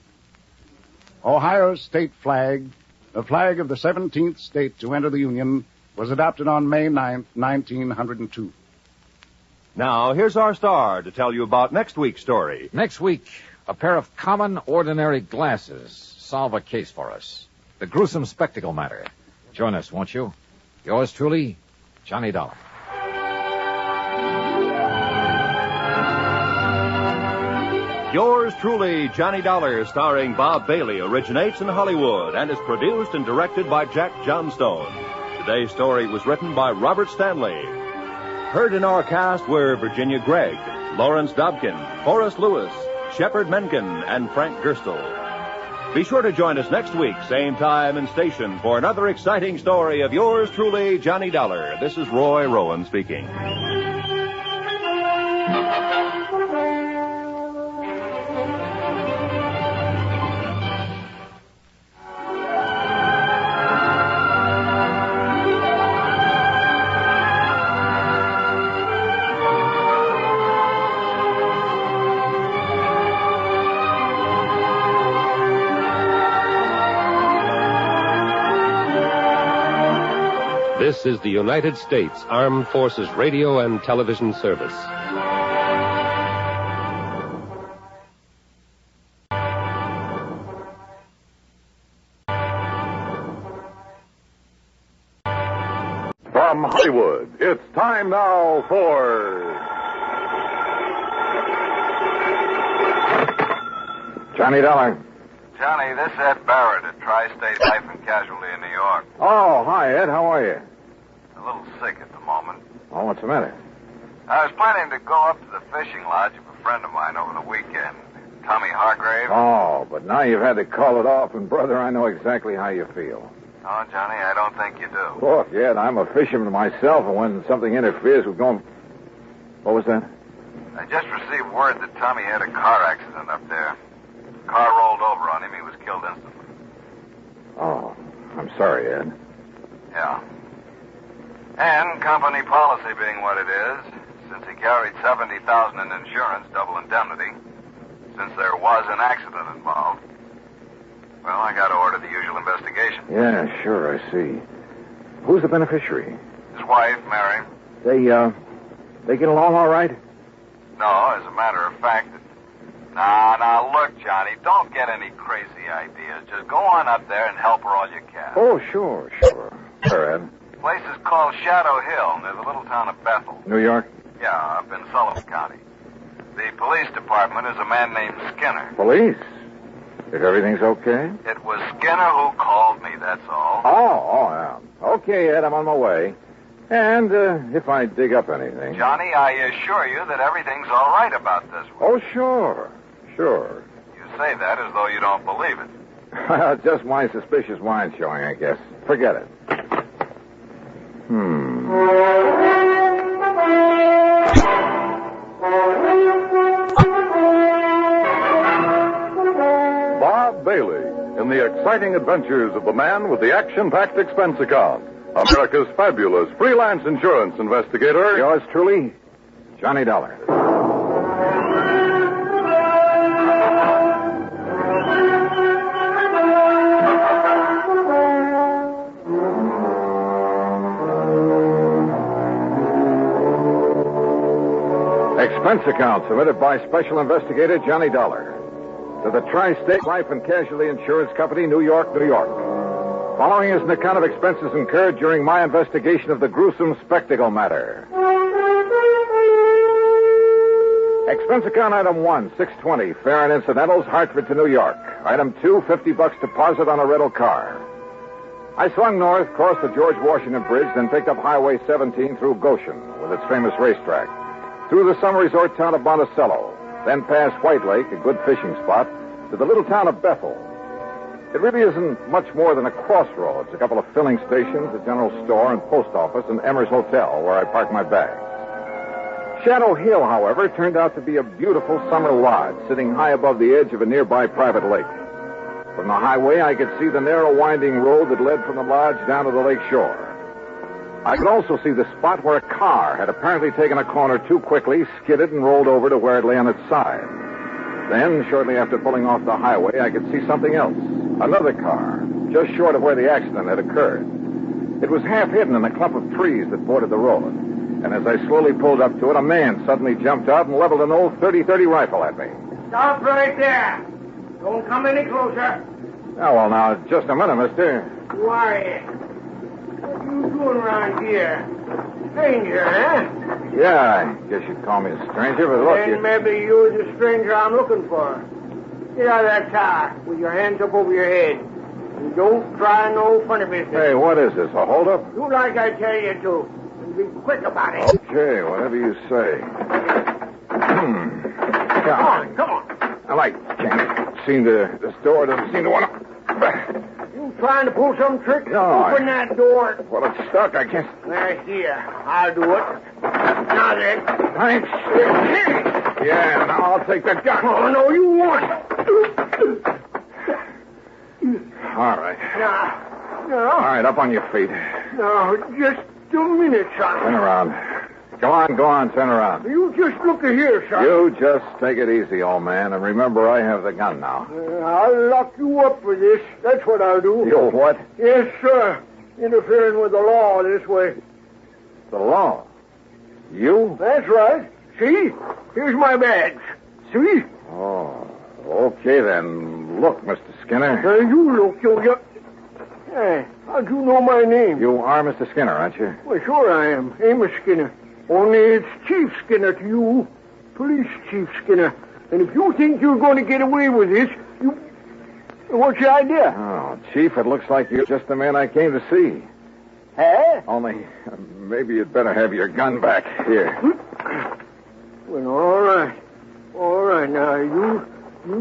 Ohio's state flag, the flag of the 17th state to enter the Union, was adopted on May 9th, 1902. Now, here's our star to tell you about next week's story. Next week, a pair of common, ordinary glasses solve a case for us. The gruesome spectacle matter. Join us, won't you? Yours truly, Johnny Dollar. Yours truly, Johnny Dollar, starring Bob Bailey, originates in Hollywood and is produced and directed by Jack Johnstone. Today's story was written by Robert Stanley. Heard in our cast were Virginia Gregg, Lawrence Dobkin, Horace Lewis, Shepard Menken, and Frank Gerstle. Be sure to join us next week, same time and station, for another exciting story of yours truly, Johnny Dollar. This is Roy Rowan speaking. This is the United States Armed Forces Radio and Television Service. From Hollywood, it's time now for Johnny Dollar. Johnny, this is Ed Barrett at Tri-State Life and Casualty in New York. Oh, hi, Ed. How are you? A little sick at the moment. Oh, what's the matter? I was planning to go up to the fishing lodge of a friend of mine over the weekend, Tommy Hargrave. Oh, but now you've had to call it off, and, brother, I know exactly how you feel. Oh, Johnny, I don't think you do. Look, Ed, I'm a fisherman myself, and when something interferes with going... What was that? I just received word that Tommy had a car accident up there. The car rolled over on him. He was killed instantly. Oh, I'm sorry, Ed. Yeah. And company policy being what it is, since he carried $70,000 in insurance, double indemnity, since there was an accident involved, well, I got to order the usual investigation. Yeah, sure, I see. Who's the beneficiary? His wife, Mary. They get along all right? No, as a matter of fact... Now, look, Johnny, don't get any crazy ideas. Just go on up there and help her all you can. Oh, sure. Sure, Ed. The place is called Shadow Hill, near the little town of Bethel. New York? Yeah, up in Sullivan County. The police department is a man named Skinner. Police? If everything's okay? It was Skinner who called me, that's all. Oh, yeah. Okay, Ed, I'm on my way. And if I dig up anything... Johnny, I assure you that everything's all right about this one. Oh, sure. You say that as though you don't believe it. Just my suspicious mind showing, I guess. Forget it. Bob Bailey in the exciting adventures of the man with the action-packed expense account. America's fabulous freelance insurance investigator. Yours truly, Johnny Dollar. Expense account submitted by Special Investigator Johnny Dollar to the Tri-State Life and Casualty Insurance Company, New York, New York. Following is an account of expenses incurred during my investigation of the gruesome spectacle matter. Expense account item 1, $620, fare and incidentals, Hartford to New York. Item 2, $50 deposit on a rental car. I swung north, crossed the George Washington Bridge, then picked up Highway 17 through Goshen, with its famous racetrack, through the summer resort town of Monticello, then past White Lake, a good fishing spot, to the little town of Bethel. It really isn't much more than a crossroads, a couple of filling stations, a general store and post office, and Emmer's Hotel, where I parked my bags. Shadow Hill, however, turned out to be a beautiful summer lodge, sitting high above the edge of a nearby private lake. From the highway, I could see the narrow winding road that led from the lodge down to the lake shore. I could also see the spot where a car had apparently taken a corner too quickly, skidded, and rolled over to where it lay on its side. Then, shortly after pulling off the highway, I could see something else. Another car, just short of where the accident had occurred. It was half hidden in a clump of trees that bordered the road. And as I slowly pulled up to it, a man suddenly jumped out and leveled an old .30-30 rifle at me. Stop right there. Don't come any closer. Oh, well, now, just a minute, mister. Who are you? What are you doing around here? Stranger, huh? Yeah, I guess you'd call me a stranger, but look, Then maybe you're the stranger I'm looking for. Get out of that car with your hands up over your head. And don't try no funny business. Hey, what is this, a holdup? Do like I tell you to. And be quick about it. Okay, whatever you say. Come on. I can't seem to... This door doesn't seem to want to... You trying to pull some trick? No, Open that door. Well, it's stuck. I can't... There, here. I'll do it. Now then. Thanks. Yeah, now I'll take that gun. Oh, no, you won't. All right. No. All right, up on your feet. No, just a minute, son. Turn around. Go on, turn around. You just look here, son. You just take it easy, old man, and remember I have the gun now. I'll lock you up for this. That's what I'll do. You'll what? Yes, sir. Interfering with the law this way. The law? You? That's right. See? Here's my badge. See? Oh, okay then. Look, Mr. Skinner. You look, you... Hey, how'd you know my name? You are Mr. Skinner, aren't you? Well, sure I am. Amos Skinner. Only it's Chief Skinner to you. Police Chief Skinner. And if you think you're going to get away with this, you... What's your idea? Oh, Chief, it looks like you're just the man I came to see. Huh? Only, maybe you'd better have your gun back. Here. Well, all right. All right, now, you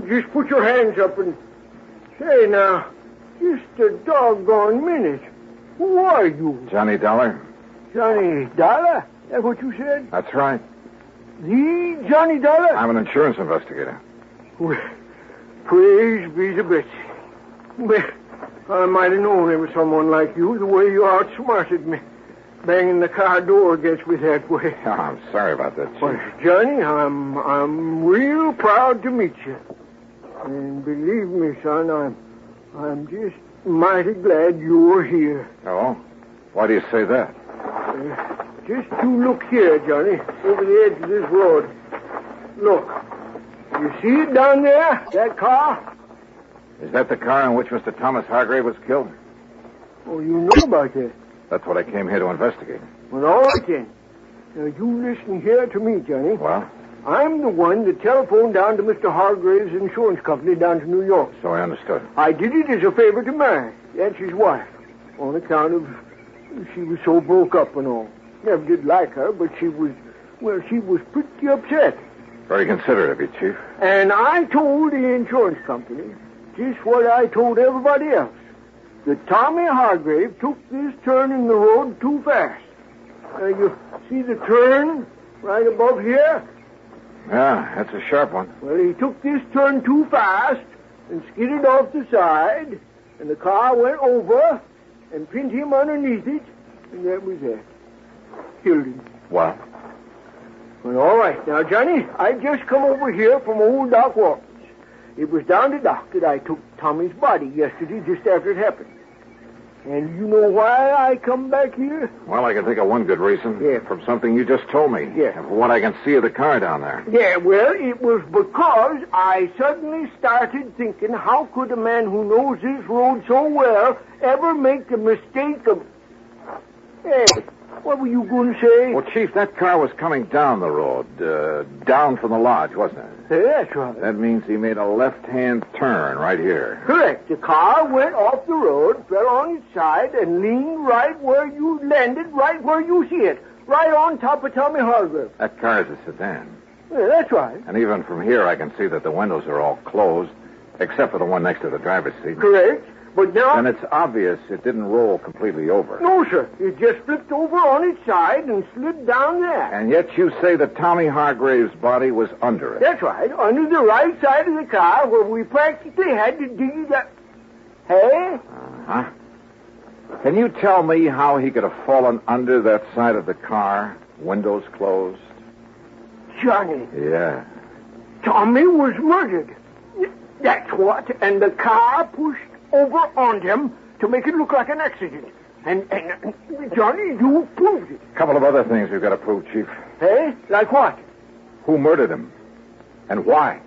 just put your hands up and... Say, now, just a doggone minute. Who are you? Johnny Dollar. Johnny Dollar? That what you said? That's right. The Johnny Dollar? I'm an insurance investigator. Well, praise be to Betsy. Well, I might have known there was someone like you, the way you outsmarted me. Banging the car door against me that way. Oh, I'm sorry about that, Chief. Well, Johnny, I'm real proud to meet you. And believe me, son, I'm just mighty glad you're here. Oh? Why do you say that? Just you look here, Johnny, over the edge of this road. Look. You see it down there? That car? Is that the car in which Mr. Thomas Hargrave was killed? Oh, you know about that? That's what I came here to investigate. Well, all right then. Now, you listen here to me, Johnny. Well? I'm the one that telephoned down to Mr. Hargrave's insurance company down to New York. So I understood. I did it as a favor to Mary. That's his wife. On account of She was so broke up and all. Never did like her, but she was pretty upset. Very considerate of you, Chief. And I told the insurance company just what I told everybody else. That Tommy Hargrave took this turn in the road too fast. You see the turn right above here? Yeah, that's a sharp one. Well, he took this turn too fast and skidded off the side, and the car went over and pinned him underneath it, and that was it. Killed him. Well? Well, all right. Now, Johnny, I just come over here from old Doc Walton's. It was down to Doc that I took Tommy's body yesterday just after it happened. And you know why I come back here? Well, I can think of one good reason. Yeah. From something you just told me. Yeah. And from what I can see of the car down there. Yeah, well, it was because I suddenly started thinking, how could a man who knows this road so well ever make the mistake of... Hey, what were you going to say? Well, Chief, that car was coming down the road, down from the lodge, wasn't it? Yeah, that's right. That means he made a left-hand turn right here. Correct. The car went off the road, fell on its side, and leaned right where you landed, right where you see it, right on top of Tommy Hargrave. That car is a sedan. Yeah, that's right. And even from here, I can see that the windows are all closed, except for the one next to the driver's seat. Correct. But now... And it's obvious it didn't roll completely over. No, sir. It just flipped over on its side and slid down there. And yet you say that Tommy Hargrave's body was under it. That's right. Under the right side of the car where we practically had to dig it up. Hey? Uh-huh. Can you tell me how he could have fallen under that side of the car, windows closed? Johnny. Yeah. Tommy was murdered. That's what. And the car pushed over on him to make it look like an accident. And Johnny, you proved it. A couple of other things we've got to prove, Chief. Hey? Like what? Who murdered him? And why?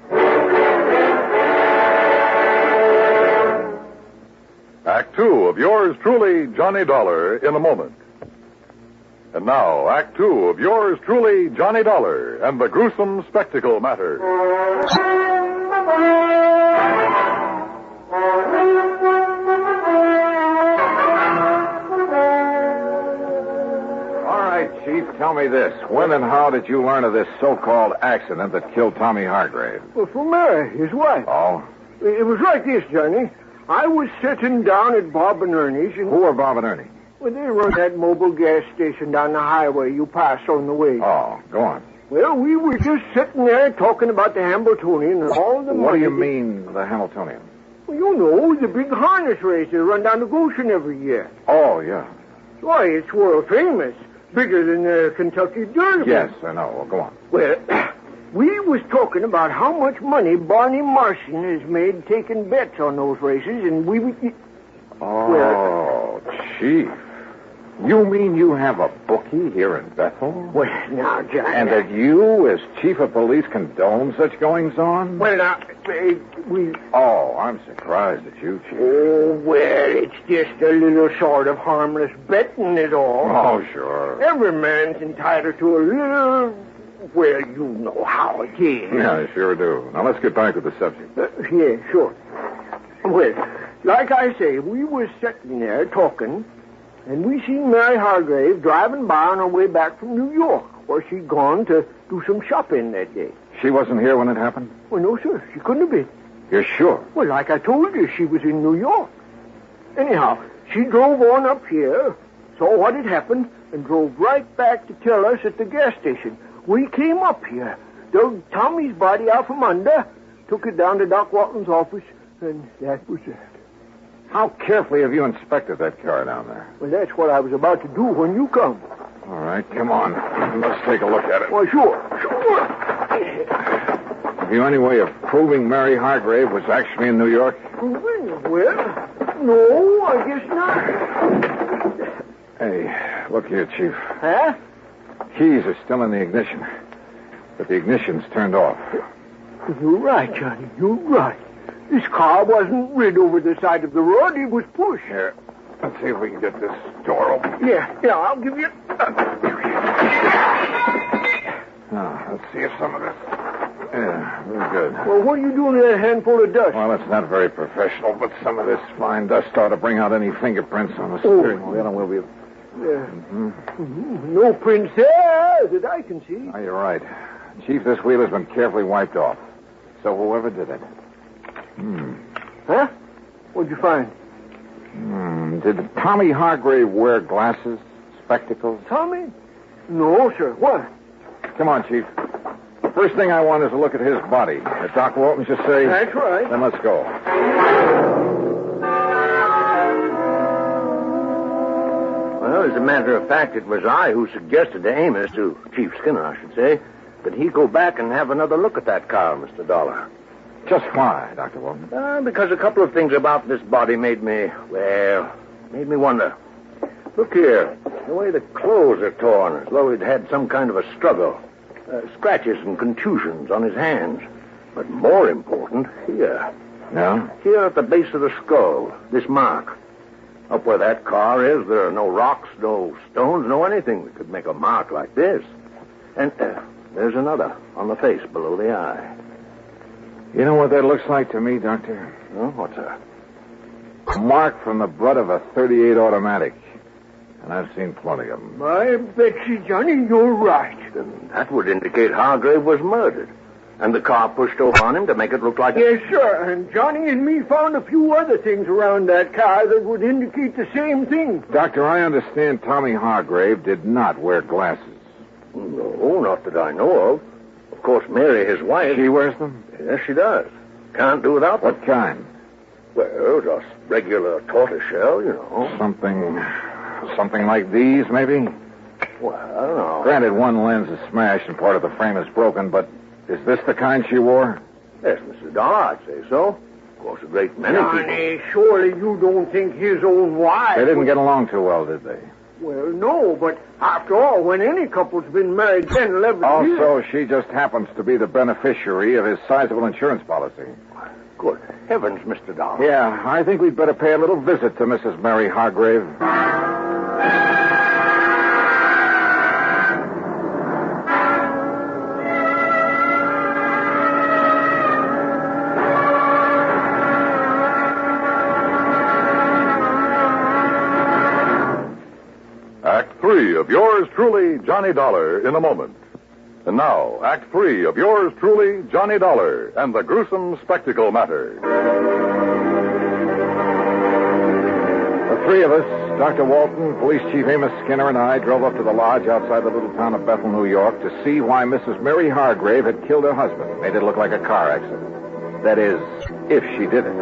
Act two of yours truly, Johnny Dollar, in a moment. And now, Act two of yours truly, Johnny Dollar, and the gruesome spectacle matter. Chief, tell me this. When and how did you learn of this so-called accident that killed Tommy Hargrave? Well, from Mary, his wife. Oh? It was like this, Johnny. I was sitting down at Bob and Ernie's and... Who are Bob and Ernie? Well, they run that mobile gas station down the highway you pass on the way. Oh, go on. Well, we were just sitting there talking about the Hambletonian and all the money... What do you mean, the Hamiltonian? Well, you know, the big harness race that run down to Goshen every year. Oh, yeah. Why, it's world famous. Bigger than the Kentucky Derby. Yes, I know. Well, go on. Well, we was talking about how much money Barney Martian has made taking bets on those races, and we would... Oh, Chief. You mean you have a bookie here in Bethel? Well, now, John... And that you, as chief of police, condone such goings-on? Well, now, we... Oh, I'm surprised at you, Chief. Oh, well, it's just a little sort of harmless betting is all. Oh, sure. Every man's entitled to a little... Well, you know how it is. Yeah, I sure do. Now, let's get back to the subject. Yeah, sure. Well, like I say, we was sitting there talking... And we seen Mary Hargrave driving by on her way back from New York, where she'd gone to do some shopping that day. She wasn't here when it happened? Well, no, sir. She couldn't have been. You're sure? Well, like I told you, she was in New York. Anyhow, she drove on up here, saw what had happened, and drove right back to tell us at the gas station. We came up here, dug Tommy's body out from under, took it down to Doc Walton's office, and that was it. How carefully have you inspected that car down there? Well, that's what I was about to do when you come. All right, come on. Let's take a look at it. Well, sure. Have you any way of proving Mary Hargrave was actually in New York? Proving? Well, no, I guess not. Hey, look here, Chief. Huh? Keys are still in the ignition, but the ignition's turned off. You're right, Johnny. You're right. This car wasn't rid over the side of the road. It was pushed. Here, let's see if we can get this door open. Yeah, I'll give you... Let's see if some of this... Yeah, very good. Well, what are you doing with that handful of dust? Well, it's not very professional, but some of this fine dust ought to bring out any fingerprints on the steering wheel, and we'll be... No prints there that I can see. Oh, you're right. Chief, this wheel has been carefully wiped off. So whoever did it. Huh? What'd you find? Did Tommy Hargrave wear glasses, spectacles? Tommy? No, sir. What? Come on, Chief. First thing I want is a look at his body. Did Doc Walton just say? That's right. Then let's go. Well, as a matter of fact, it was I who suggested to Amos, to Chief Skinner, I should say, that he go back and have another look at that car, Mr. Dollar. Just why, Dr. Walton? Because a couple of things about this body made me wonder. Look here, the way the clothes are torn, as though he'd had some kind of a struggle. Scratches and contusions on his hands. But more important, here. No? Here at the base of the skull, this mark. Up where that car is, there are no rocks, no stones, no anything that could make a mark like this. And there's another on the face below the eye. You know what that looks like to me, Doctor? Oh, what's that? A mark from the butt of a .38 automatic. And I've seen plenty of them. My Betsy, Johnny, you're right. Then that would indicate Hargrave was murdered. And the car pushed over on him to make it look like... Yes, sir. And Johnny and me found a few other things around that car that would indicate the same thing. Doctor, I understand Tommy Hargrave did not wear glasses. No, not that I know of. Of course, Mary, his wife... She wears them? Yes, she does. Can't do without them. What kind? Well, just regular tortoiseshell, you know. Something like these, maybe? Well, I don't know. Granted, one lens is smashed and part of the frame is broken, but is this the kind she wore? Yes, Mr. Dollar, I'd say so. Of course, a great many Johnny, surely you don't think his own wife... They didn't get along too well, did they? Well, no, but after all, when any couple's been married 10, 11 years... Also, she just happens to be the beneficiary of his sizable insurance policy. Good heavens, Mr. Dollar. Yeah, I think we'd better pay a little visit to Mrs. Mary Hargrave. Act 3 of yours truly, Johnny Dollar, in a moment. And now, Act 3 of yours truly, Johnny Dollar, and the Gruesome Spectacle Matter. The three of us, Dr. Walton, Police Chief Amos Skinner, and I, drove up to the lodge outside the little town of Bethel, New York, to see why Mrs. Mary Hargrave had killed her husband, made it look like a car accident. That is, if she did it.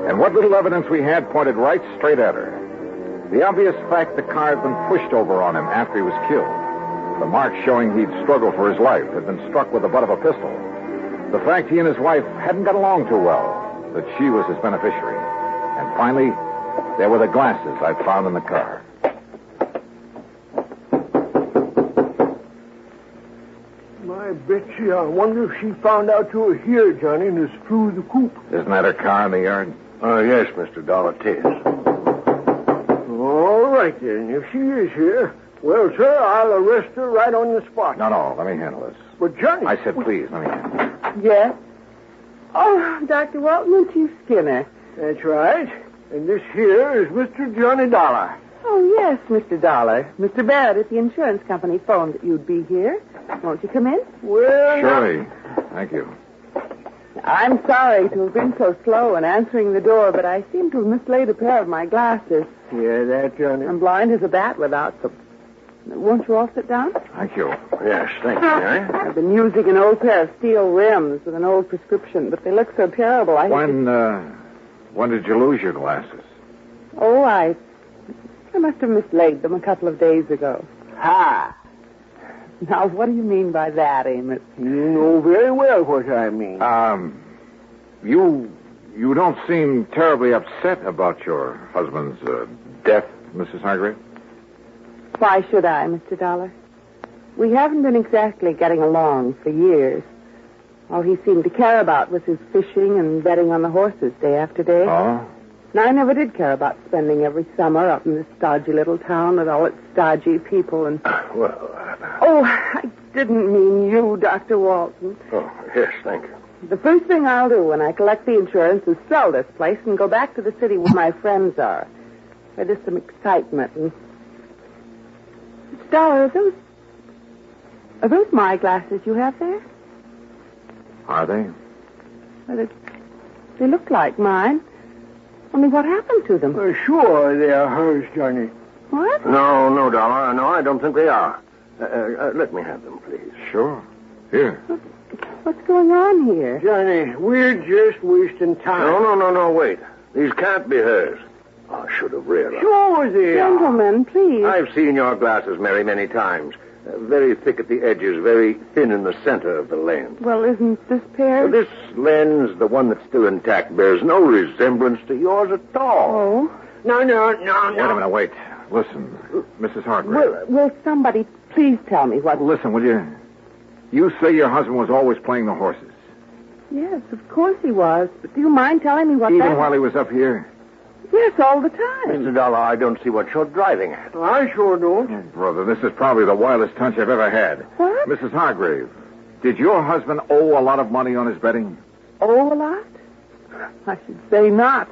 And what little evidence we had pointed right straight at her. The obvious fact the car had been pushed over on him after he was killed. The mark showing he'd struggled for his life had been struck with the butt of a pistol. The fact he and his wife hadn't got along too well, that she was his beneficiary. And finally, there were the glasses I'd found in the car. My Betsy, I wonder if she found out you were here, Johnny, and has through the coop. Isn't that her car in the yard? Yes, Mr. Dollar, it is. All right, then. If she is here, well, sir, I'll arrest her right on the spot. No, let me handle this. But, Johnny... I said please, let me handle it. Yes? Oh, Dr. Walton and Chief Skinner. That's right. And this here is Mr. Johnny Dollar. Oh, yes, Mr. Dollar. Mr. Barrett at the insurance company phoned that you'd be here. Won't you come in? Well... Surely. Thank you. I'm sorry to have been so slow in answering the door, but I seem to have mislaid a pair of my glasses. Yeah, that, Johnny. I'm blind as a bat without them. Won't you all sit down? Thank you. Yes, thank you, Mary. I've been using an old pair of steel rims with an old prescription, but they look so terrible. When did you lose your glasses? Oh, I must have mislaid them a couple of days ago. Ha! Now, what do you mean by that, Amos? You know very well what I mean. You don't seem terribly upset about your husband's death, Mrs. Hargrave? Why should I, Mr. Dollar? We haven't been exactly getting along for years. All he seemed to care about was his fishing and betting on the horses day after day. Oh? And I never did care about spending every summer up in this stodgy little town with all its stodgy people and... Oh, I didn't mean you, Dr. Walton. Oh, yes, thank you. The first thing I'll do when I collect the insurance is sell this place and go back to the city where my friends are. Where there's some excitement and Mr. Dollar, are those my glasses you have there? Are they? Well, they look like mine. Only what happened to them? Sure, they are hers, Johnny. What? No, Dollar. No, I don't think they are. Let me have them, please. Sure. Here. What's going on here? Johnny, we're just wasting time. No, wait. These can't be hers. I should have realized. Sure they are. Gentlemen, please. I've seen your glasses, Mary, many times. Very thick at the edges, very thin in the center of the lens. Well, isn't this pair? This lens, the one that's still intact, bears no resemblance to yours at all. Oh. No. Wait a minute, wait. Listen, Mrs. Hargrave. Will somebody please tell me what... Listen, will you? You say your husband was always playing the horses. Yes, of course he was. But do you mind telling me what Even while he was up here? Yes, all the time. Mr. Dollar, I don't see what you're driving at. I sure don't. Oh, brother, this is probably the wildest hunch I've ever had. What? Mrs. Hargrave, did your husband owe a lot of money on his betting? Owe a lot? I should say not.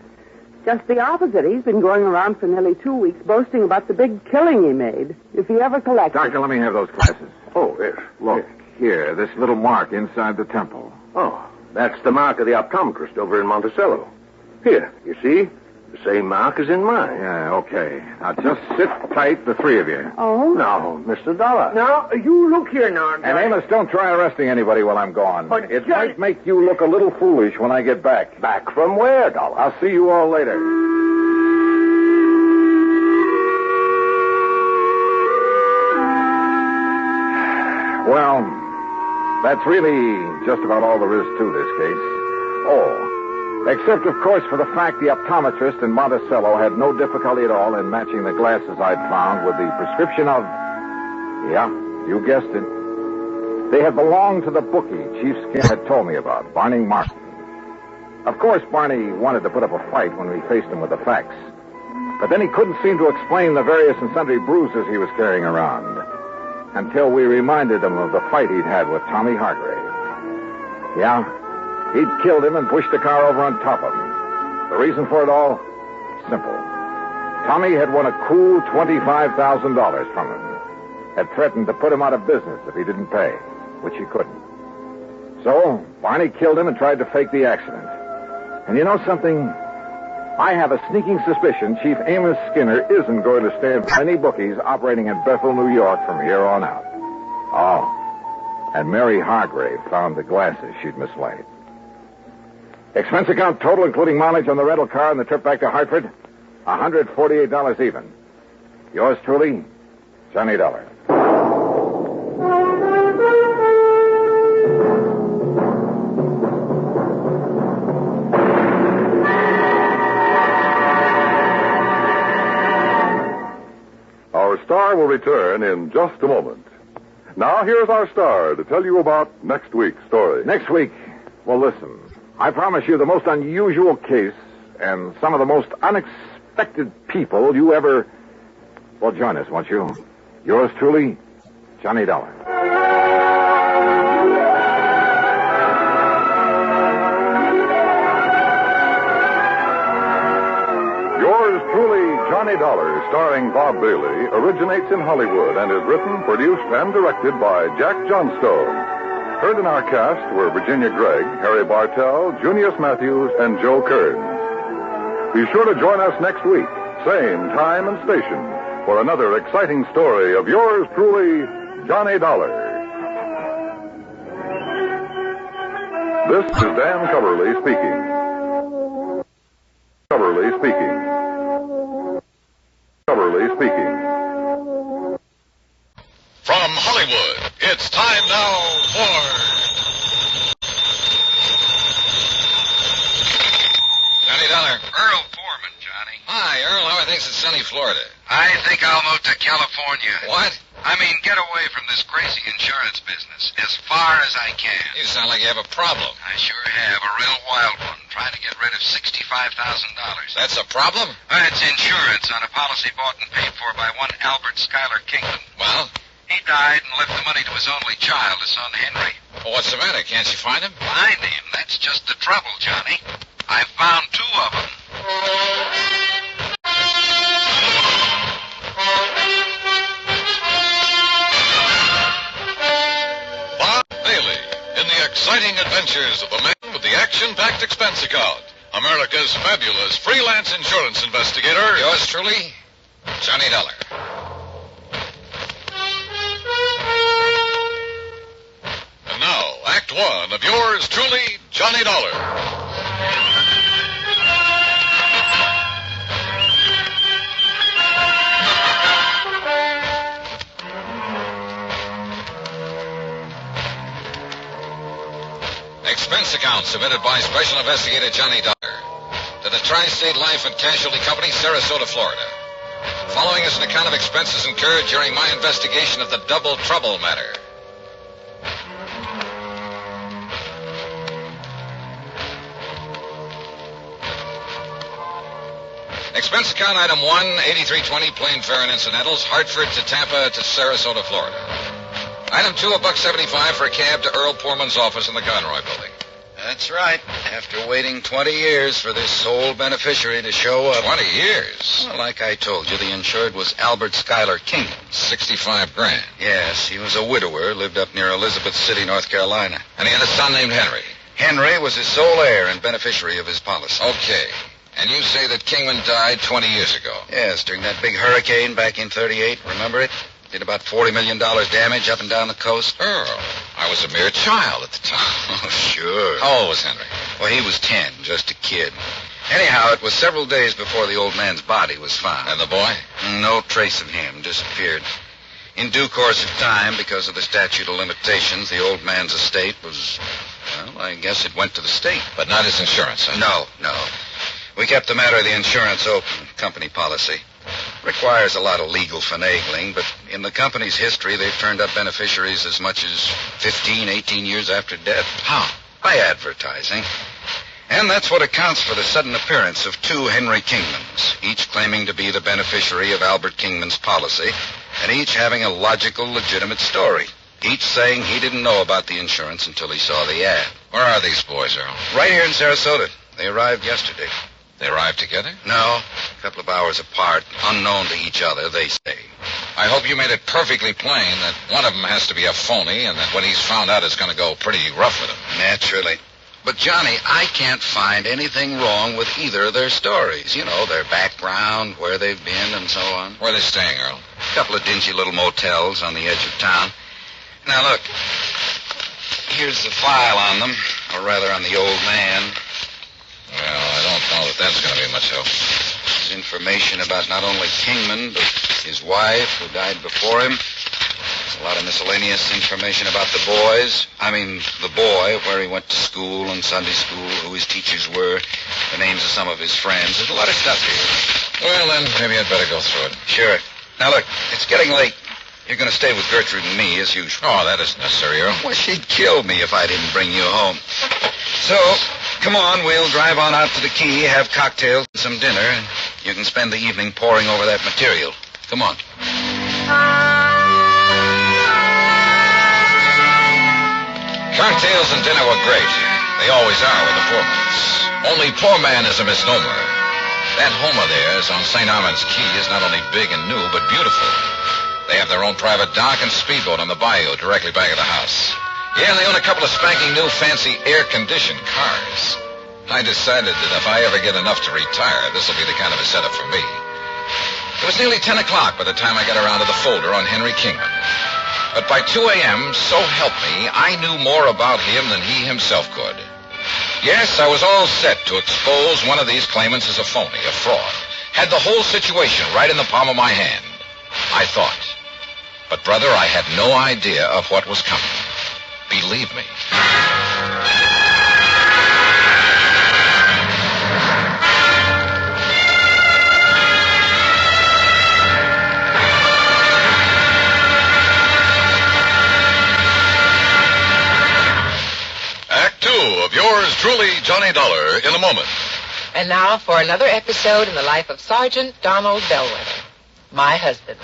Just the opposite. He's been going around for nearly 2 weeks boasting about the big killing he made. If he ever collected... Doctor, let me have those glasses. Oh, yes. Look, here, this little mark inside the temple. Oh, that's the mark of the optometrist over in Monticello. Here, you see? The same mark as in mine. Yeah, okay. Now, just sit tight, the three of you. Oh? Now, Mr. Dollar. Now, you look here now, Johnny. And Amos, don't try arresting anybody while I'm gone. But it might make you look a little foolish when I get back. Back from where, Dollar? I'll see you all later. Well, that's really just about all there is to this case. Oh, except, of course, for the fact the optometrist in Monticello had no difficulty at all in matching the glasses I'd found with the prescription of... Yeah, you guessed it. They had belonged to the bookie Chief Skinner had told me about, Barney Martin. Of course, Barney wanted to put up a fight when we faced him with the facts. But then he couldn't seem to explain the various and sundry bruises he was carrying around until we reminded him of the fight he'd had with Tommy Hargrave. Yeah, he'd killed him and pushed the car over on top of him. The reason for it all? Simple. Tommy had won a cool $25,000 from him. Had threatened to put him out of business if he didn't pay, which he couldn't. So, Barney killed him and tried to fake the accident. And you know something? I have a sneaking suspicion Chief Amos Skinner isn't going to stand for any bookies operating in Bethel, New York from here on out. Oh, and Mary Hargrave found the glasses she'd mislaid. Expense account total, including mileage on the rental car and the trip back to Hartford, $148 even. Yours truly, Johnny Dollar. Our star will return in just a moment. Now, here's our star to tell you about next week's story. Next week, well, listen. I promise you the most unusual case and some of the most unexpected people you ever... Well, join us, won't you? Yours truly, Johnny Dollar. Yours truly, Johnny Dollar, starring Bob Bailey, originates in Hollywood and is written, produced, and directed by Jack Johnstone. Heard in our cast were Virginia Gregg, Harry Bartell, Junius Matthews, and Joe Kearns. Be sure to join us next week, same time and station, for another exciting story of yours truly, Johnny Dollar. This is Dan Coverly speaking. Coverly speaking. Coverly speaking. From Hollywood, it's time now for... Johnny Dollar. Earl Foreman, Johnny. Hi, Earl. How are things in sunny Florida? I think I'll move to California. What? I mean, get away from this crazy insurance business as far as I can. You sound like you have a problem. I sure have, a real wild one. Trying to get rid of $65,000. That's a problem? It's insurance on a policy bought and paid for by one Albert Schuyler Kingdom. Well? He died and left the money to his only child, his son Henry. Well, what's the matter? Can't you find him? Find him? That's just the trouble, Johnny. I found two of them. exciting adventures of the man with the action-packed expense account. America's fabulous freelance insurance investigator. Yours truly, Johnny Dollar. And now, Act One of yours truly, Johnny Dollar. Expense account submitted by Special Investigator Johnny Dollar to the Tri-State Life and Casualty Company, Sarasota, Florida. Following is an account of expenses incurred during my investigation of the Double Trouble matter. Expense account item 1, 8320 plane fare and incidentals, Hartford to Tampa to Sarasota, Florida. Item 2, $1.75 for a cab to Earl Poorman's office in the Conroy building. That's right. After waiting 20 years for this sole beneficiary to show up. 20 years? Well, like I told you, the insured was Albert Schuyler Kingman. $65,000. Yes, he was a widower, lived up near Elizabeth City, North Carolina. And he had a son named Henry. Henry was his sole heir and beneficiary of his policy. Okay. And you say that Kingman died 20 years ago? Yes, during that big hurricane back in 38. Remember it? Did about $40 million damage up and down the coast. Earl, I was a mere child at the time. Oh, sure. How old was Henry? Well, he was 10, just a kid. Anyhow, it was several days before the old man's body was found. And the boy? No trace of him. Disappeared. In due course of time, because of the statute of limitations, the old man's estate was, well, I guess it went to the state. But not his insurance, huh? No. We kept the matter of the insurance open, company policy. Requires a lot of legal finagling, but in the company's history, they've turned up beneficiaries as much as 15, 18 years after death. How? By advertising. And that's what accounts for the sudden appearance of two Henry Kingmans, each claiming to be the beneficiary of Albert Kingman's policy, and each having a logical, legitimate story. Each saying he didn't know about the insurance until he saw the ad. Where are these boys, Earl? Right here in Sarasota. They arrived yesterday. They arrived together? No, a couple of hours apart, unknown to each other, they say. I hope you made it perfectly plain that one of them has to be a phony and that when he's found out it's going to go pretty rough with him. Naturally. But, Johnny, I can't find anything wrong with either of their stories. You know, their background, where they've been, and so on. Where are they staying, Earl? A couple of dingy little motels on the edge of town. Now, look. Here's the file on them, or rather on the old man. Well, I don't know that that's going to be much help. There's information about not only Kingman, but his wife, who died before him. There's a lot of miscellaneous information about the boys. The boy, where he went to school and Sunday school, who his teachers were, the names of some of his friends. There's a lot of stuff here. Well, then, maybe I'd better go through it. Sure. Now, look, it's getting late. You're going to stay with Gertrude and me, as usual. Oh, that isn't necessary, Earl. Well, she'd kill me if I didn't bring you home. So, come on, we'll drive on out to the quay, have cocktails and some dinner, and you can spend the evening poring over that material. Come on. Cocktails and dinner were great. They always are with the Poormans. Only poor man is a misnomer. That home of theirs on St. Armand's Key is not only big and new, but beautiful. They have their own private dock and speedboat on the bayou directly back of the house. Yeah, and they own a couple of spanking new fancy air-conditioned cars. I decided that if I ever get enough to retire, this will be the kind of a setup for me. It was nearly 10 o'clock by the time I got around to the folder on Henry Kingman. But by 2 a.m., so help me, I knew more about him than he himself could. Yes, I was all set to expose one of these claimants as a phony, a fraud. Had the whole situation right in the palm of my hand. I thought. But, brother, I had no idea of what was coming. Believe me. Act Two of yours truly, Johnny Dollar, in a moment. And now for another episode in the life of Sergeant Donald Bellwether, my husband.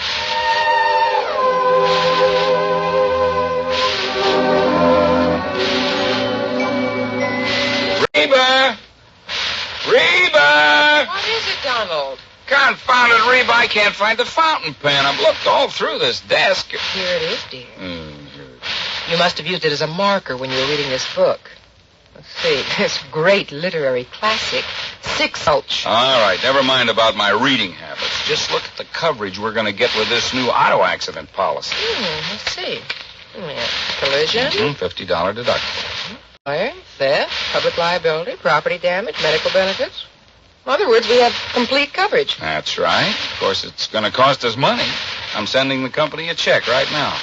Reba! What is it, Donald? Confounded Reba, I can't find the fountain pen. I've looked all through this desk. Here it is, dear. You must have used it as a marker when you were reading this book. Let's see. This great literary classic, Six Gulch. All right, never mind about my reading habits. Just look at the coverage we're going to get with this new auto accident policy. Let's see. Collision. $50 deductible. Fire, theft, public liability, property damage, medical benefits. In other words, we have complete coverage. That's right. Of course, it's going to cost us money. I'm sending the company a check right now.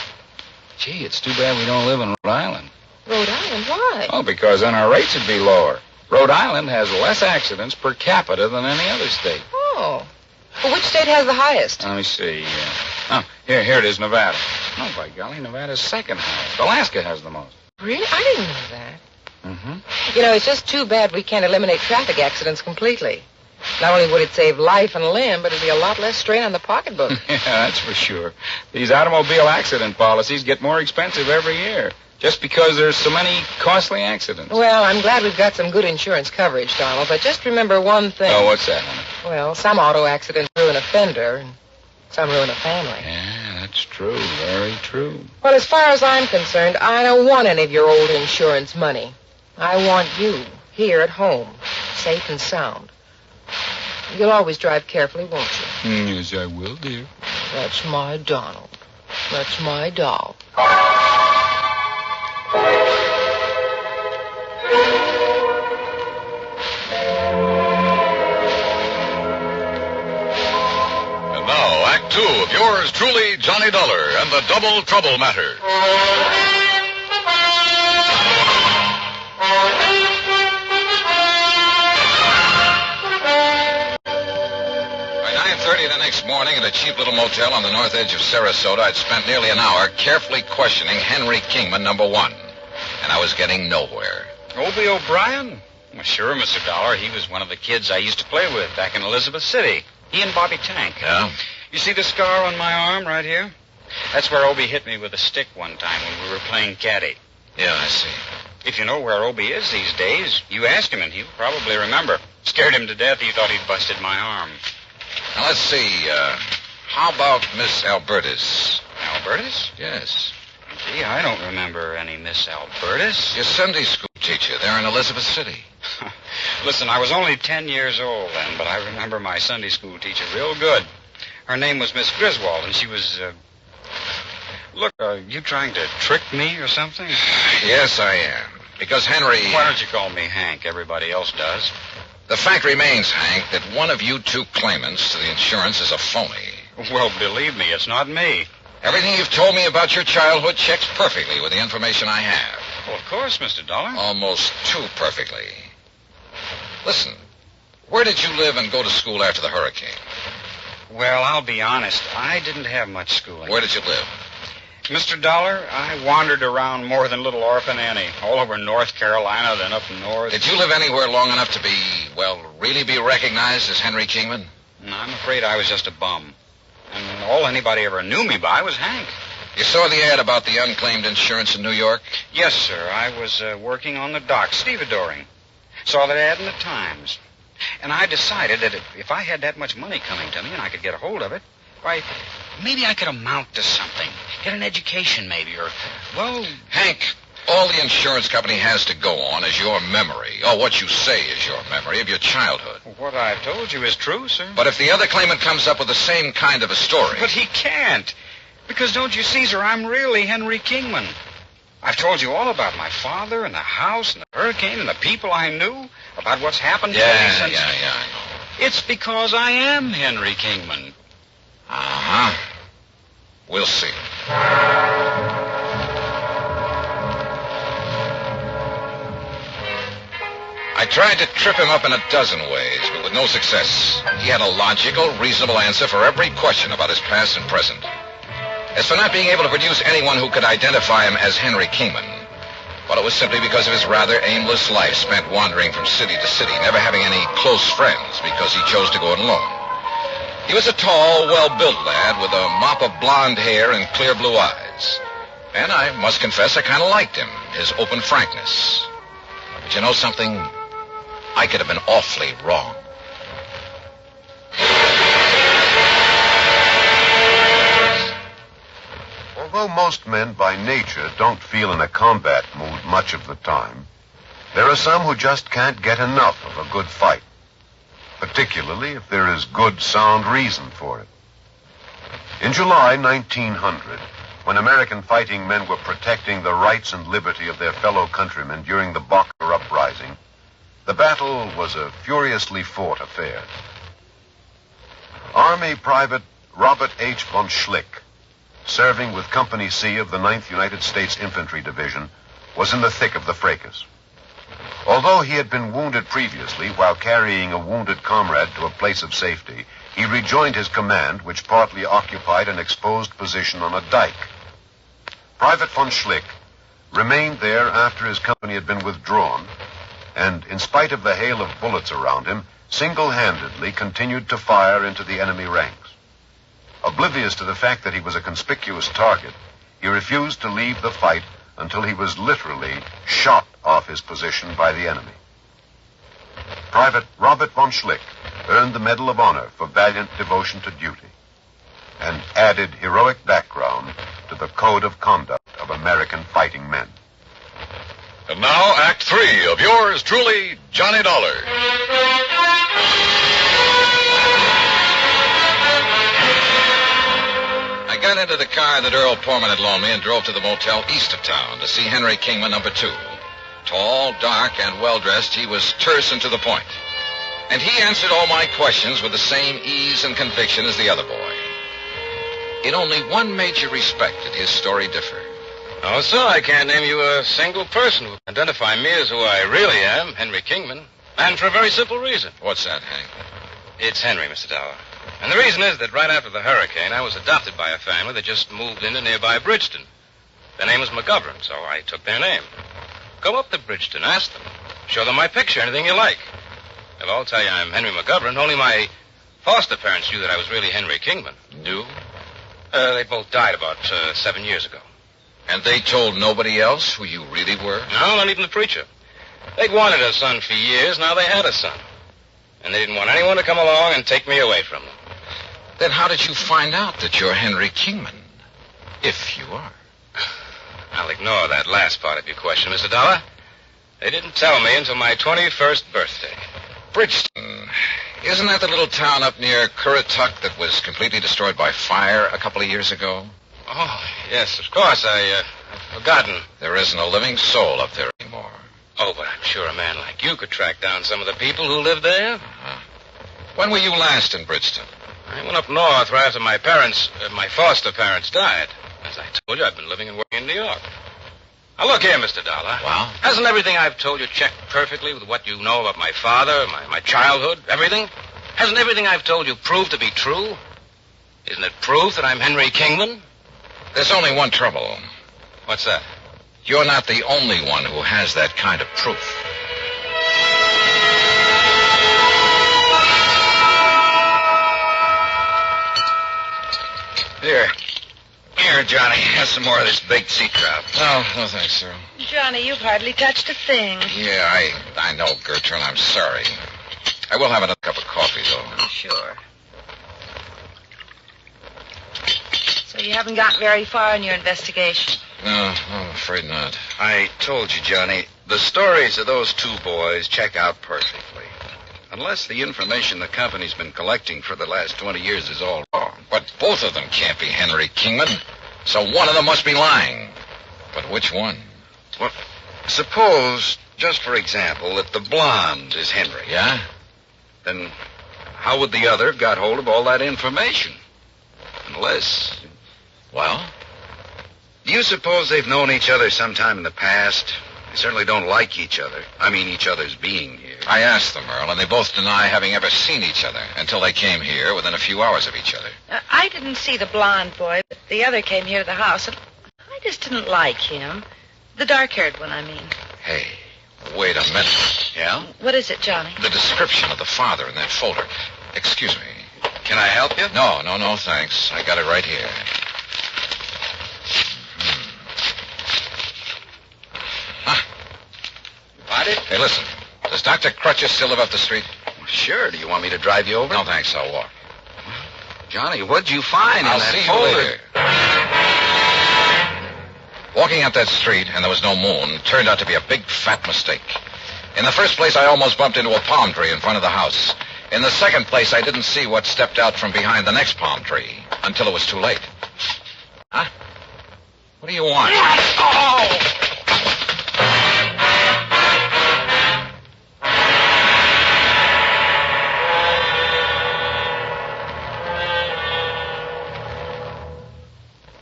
Gee, it's too bad we don't live in Rhode Island. Rhode Island? Why? Oh, because then our rates would be lower. Rhode Island has less accidents per capita than any other state. Oh. Well, which state has the highest? Let me see. Here it is, Nevada. Oh, by golly, Nevada's second highest. Alaska has the most. Really? I didn't know that. Mm-hmm. You know, it's just too bad we can't eliminate traffic accidents completely. Not only would it save life and limb, but it'd be a lot less strain on the pocketbook. Yeah, that's for sure. These automobile accident policies get more expensive every year, just because there's so many costly accidents. Well, I'm glad we've got some good insurance coverage, Donald, but just remember one thing. Oh, what's that, honey? Well, some auto accidents ruin a fender, and some ruin a family. Yeah, that's true. Very true. Well, as far as I'm concerned, I don't want any of your old insurance money. I want you here at home, safe and sound. You'll always drive carefully, won't you? Yes, I will, dear. That's my Donald. That's my doll. And now, Act Two of yours truly, Johnny Dollar and the Double Trouble Matter. The next morning at a cheap little motel on the north edge of Sarasota, I'd spent nearly an hour carefully questioning Henry Kingman, number one. And I was getting nowhere. Obie O'Brien? Well, sure, Mr. Dollar. He was one of the kids I used to play with back in Elizabeth City. He and Bobby Tank. Yeah? You see the scar on my arm right here? That's where Obie hit me with a stick one time when we were playing caddy. Yeah, I see. If you know where Obie is these days, you ask him and he'll probably remember. Scared him to death. He thought he'd busted my arm. Now, let's see. How about Miss Albertus? Albertus? Yes. Gee, I don't remember any Miss Albertus. Your Sunday school teacher there in Elizabeth City. Listen, I was only 10 years old then, but I remember my Sunday school teacher real good. Her name was Miss Griswold, and she was, Look, are you trying to trick me or something? Yes, I am. Because Henry... Why don't you call me Hank? Everybody else does. The fact remains, Hank, that one of you two claimants to the insurance is a phony. Well, believe me, it's not me. Everything you've told me about your childhood checks perfectly with the information I have. Well, of course, Mr. Dollar. Almost too perfectly. Listen, where did you live and go to school after the hurricane? Well, I'll be honest. I didn't have much schooling. Where did you live? Mr. Dollar, I wandered around more than little Orphan Annie. All over North Carolina, then up north. Did you live anywhere long enough to be, well, really be recognized as Henry Kingman? No, I'm afraid I was just a bum. And all anybody ever knew me by was Hank. You saw the ad about the unclaimed insurance in New York? Yes, sir. I was working on the docks, stevedoring. Saw that ad in the Times. And I decided that if I had that much money coming to me and I could get a hold of it, why, maybe I could amount to something. Get an education, maybe, or, well... Hank, all the insurance company has to go on is your memory. Or what you say is your memory of your childhood. What I've told you is true, sir. But if the other claimant comes up with the same kind of a story... But he can't. Because, don't you see, sir, I'm really Henry Kingman. I've told you all about my father and the house and the hurricane and the people I knew, about what's happened to me since... Yeah, I know. It's because I am Henry Kingman. Uh-huh. We'll see. I tried to trip him up in a dozen ways, but with no success. He had a logical, reasonable answer for every question about his past and present. As for not being able to produce anyone who could identify him as Henry Kingman, well, it was simply because of his rather aimless life spent wandering from city to city, never having any close friends because he chose to go it alone. He was a tall, well-built lad with a mop of blonde hair and clear blue eyes. And I must confess I kind of liked him, his open frankness. But you know something? I could have been awfully wrong. Well, Although most men by nature don't feel in a combat mood much of the time, there are some who just can't get enough of a good fight, particularly if there is good, sound reason for it. In July 1900, when American fighting men were protecting the rights and liberty of their fellow countrymen during the Boxer Uprising, the battle was a furiously fought affair. Army Private Robert H. von Schlick, serving with Company C of the 9th United States Infantry Division, was in the thick of the fracas. Although he had been wounded previously while carrying a wounded comrade to a place of safety, he rejoined his command, which partly occupied an exposed position on a dike. Private von Schlick remained there after his company had been withdrawn, and in spite of the hail of bullets around him, single-handedly continued to fire into the enemy ranks. Oblivious to the fact that he was a conspicuous target, he refused to leave the fight until he was literally shot off his position by the enemy. Private Robert von Schlick earned the Medal of Honor for valiant devotion to duty and added heroic background to the code of conduct of American fighting men. And now, Act 3 of yours truly, Johnny Dollar. I got into the car that Earl Portman had loaned me and drove to the motel east of town to see Henry Kingman, number 2. Tall, dark, and well-dressed, he was terse and to the point. And he answered all my questions with the same ease and conviction as the other boy. In only one major respect did his story differ. Oh, so I can't name you a single person who can identify me as who I really am, Henry Kingman. And for a very simple reason. What's that, Hank? It's Henry, Mr. Dollar. And the reason is that right after the hurricane, I was adopted by a family that just moved into nearby Bridgeton. Their name was McGovern, so I took their name. Go up to Bridgeton, ask them. Show them my picture, anything you like. They'll all tell you I'm Henry McGovern. Only my foster parents knew that I was really Henry Kingman. Do? They both died about 7 years ago. And they told nobody else who you really were? No, not even the preacher. They'd wanted a son for years. Now they had a son. And they didn't want anyone to come along and take me away from them. Then how did you find out that you're Henry Kingman? If you are. I'll ignore that last part of your question, Mr. Dollar. They didn't tell me until my 21st birthday. Bridgeton. Isn't that the little town up near Currituck that was completely destroyed by fire a couple of years ago? Oh, yes, of course. I've forgotten. There isn't a living soul up there anymore. Oh, but I'm sure a man like you could track down some of the people who live there. Uh-huh. When were you last in Bridgeton? I went up north right after my foster parents died. As I told you, I've been living and working in New York. Now, look here, Mr. Dollar. Well? Hasn't everything I've told you checked perfectly with what you know about my father, my childhood, everything? Hasn't everything I've told you proved to be true? Isn't it proof that I'm Henry Kingman? There's only one trouble. What's that? You're not the only one who has that kind of proof. Here, Johnny. Have some more of this baked sea trout. No thanks, sir. Johnny, you've hardly touched a thing. Yeah, I know, Gertrude. I'm sorry. I will have another cup of coffee, though. Sure. So you haven't got very far in your investigation? No, I'm afraid not. I told you, Johnny, the stories of those two boys check out perfectly. Unless the information the company's been collecting for the last 20 years is all wrong. But both of them can't be Henry Kingman, so one of them must be lying. But which one? Well, suppose, just for example, that the blonde is Henry. Yeah? Then how would the other have got hold of all that information? Unless... Well? Do you suppose they've known each other sometime in the past? They certainly don't like each other. I mean each other's being here. I asked them, Earl, and they both deny having ever seen each other until they came here within a few hours of each other. I didn't see the blonde boy, but the other came here to the house, and I just didn't like him. The dark-haired one, I mean. Hey, wait a minute. Yeah? What is it, Johnny? The description of the father in that folder. Excuse me. Can I help you? No, thanks. I got it right here. Got it? Hey, listen. Does Dr. Crutches still live up the street? Sure. Do you want me to drive you over? No, thanks. I'll walk. Johnny, what'd you find I'll in that see folder? you later. Walking up that street, and there was no moon, turned out to be a big, fat mistake. In the first place, I almost bumped into a palm tree in front of the house. In the second place, I didn't see what stepped out from behind the next palm tree until it was too late. Huh? What do you want? Oh!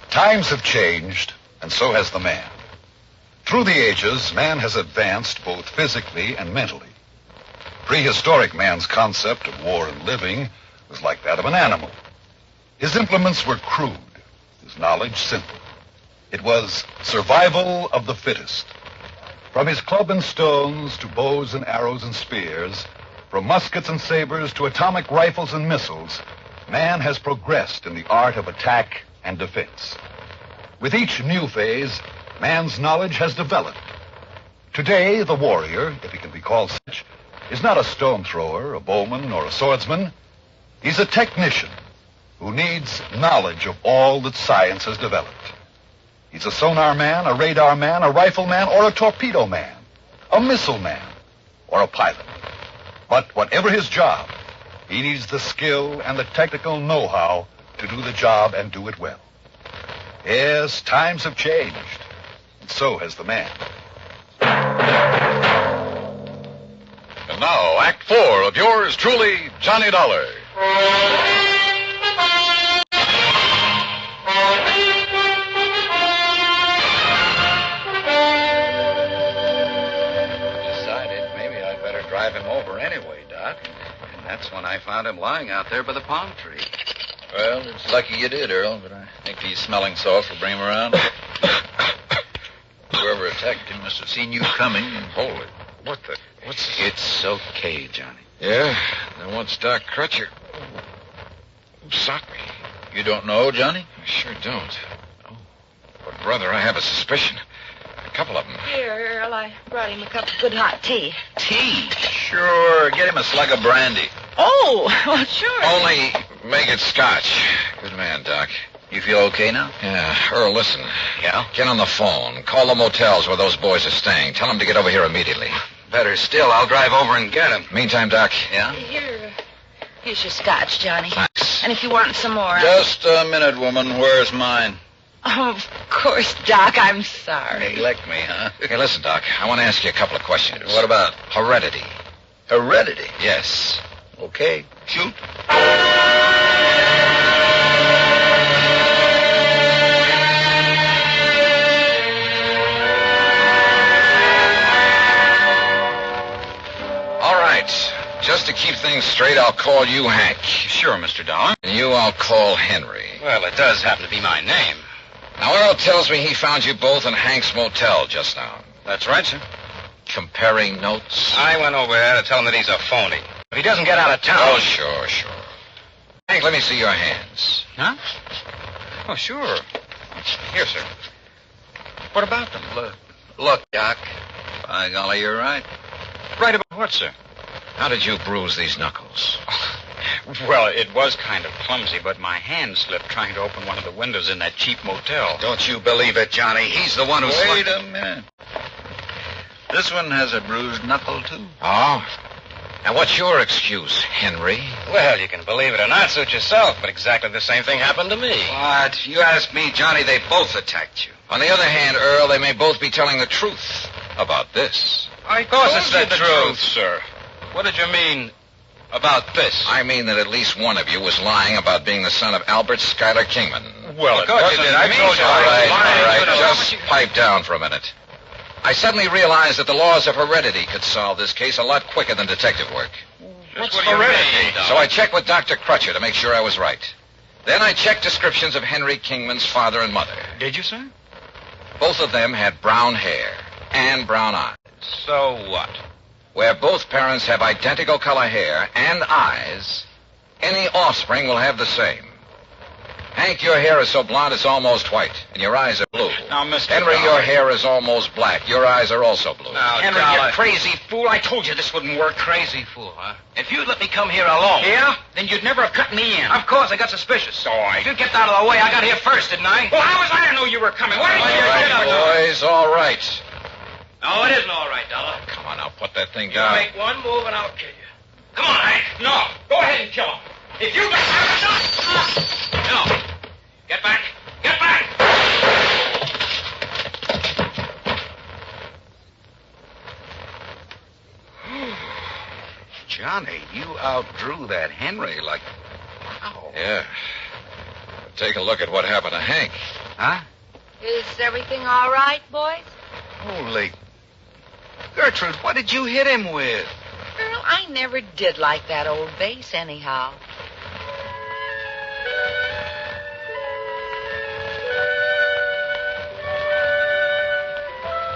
Times have changed, and so has the man. Through the ages, man has advanced both physically and mentally. Prehistoric man's concept of war and living was like that of an animal. His implements were crude, his knowledge simple. It was survival of the fittest. From his club and stones to bows and arrows and spears, from muskets and sabers to atomic rifles and missiles, man has progressed in the art of attack and defense. With each new phase, man's knowledge has developed. Today, the warrior, if he can be called such, is not a stone thrower, a bowman, or a swordsman. He's a technician who needs knowledge of all that science has developed. He's a sonar man, a radar man, a rifle man, or a torpedo man, a missile man, or a pilot. But whatever his job, he needs the skill and the technical know-how to do the job and do it well. Yes, times have changed, and so has the man. And now, Act 4 of yours truly, Johnny Dollar. Decided maybe I'd better drive him over anyway, Doc. And that's when I found him lying out there by the palm tree. Well, it's lucky you did, Earl, but I think these smelling salts will bring him around. Whoever attacked him must have seen you coming and hold it. What the? What's this? It's okay, Johnny. Yeah, that one's Doc Crutcher. Who shot me? You don't know, Johnny? I sure don't. Oh, but, brother, I have a suspicion. A couple of them. Here, Earl, I brought him a cup of good hot tea. Tea? Sure. Get him a slug of brandy. Oh, well, sure. Only make it scotch. Good man, Doc. You feel okay now? Yeah. Earl, listen. Yeah? Get on the phone. Call the motels where those boys are staying. Tell them to get over here immediately. Better still, I'll drive over and get him. Meantime, Doc. Yeah? Here's your scotch, Johnny. Thanks. And if you want some more... Just a minute, woman. Where's mine? Oh, of course, Doc. I'm sorry. Neglect me, huh? Hey, listen, Doc. I want to ask you a couple of questions. What about? Heredity. Heredity? Yes. Okay. Shoot. Just to keep things straight, I'll call you Hank. Sure, Mr. Dollar. And you I'll call Henry. Well, it does happen to be my name. Now, Earl tells me he found you both in Hank's motel just now. That's right, sir. Comparing notes? I went over there to tell him that he's a phony. If he doesn't get out of town... Oh, sure. Hank, let me see your hands. Huh? Oh, sure. Here, sir. What about them? Look, Doc. By golly, you're right. Right about what, sir? How did you bruise these knuckles? Well, it was kind of clumsy, but my hand slipped trying to open one of the windows in that cheap motel. Don't you believe it, Johnny. He's the one who... Wait a minute. This one has a bruised knuckle, too. Oh? Now, what's your excuse, Henry? Well, you can believe it or not, suit yourself, but exactly the same thing happened to me. What? You asked me, Johnny, they both attacked you. On the other hand, Earl, they may both be telling the truth about this. Of course it's the truth, sir. What did you mean about this? I mean that at least one of you was lying about being the son of Albert Schuyler Kingman. Well, of course you did. I told you. All right. Just pipe down for a minute. I suddenly realized that the laws of heredity could solve this case a lot quicker than detective work. What's heredity? So I checked with Dr. Crutcher to make sure I was right. Then I checked descriptions of Henry Kingman's father and mother. Did you, sir? Both of them had brown hair and brown eyes. So what? Where both parents have identical color hair and eyes, any offspring will have the same. Hank, your hair is so blonde it's almost white, and your eyes are blue. Now, Mr. Henry, Dollar. your hair is almost black. Your eyes are also blue. Now, Henry, you crazy fool. I told you this wouldn't work. Crazy fool, huh? If you'd let me come here alone. Yeah? Then you'd never have cut me in. Of course, I got suspicious. So I... You get out of the way. I got here first, didn't I? Well, how was I to know you were coming? Why didn't you get up? Boys, all right. No, it isn't all right, Dollar. Come on now, put that thing You down. make one move and I'll kill you. Come on, Hank. No. Go ahead and kill him. If you... No. Get back. Get back! Johnny, you outdrew that Henry like... Wow. Yeah. Take a look at what happened to Hank. Huh? Is everything all right, boys? Holy... Gertrude, what did you hit him with? Well, I never did like that old bass anyhow.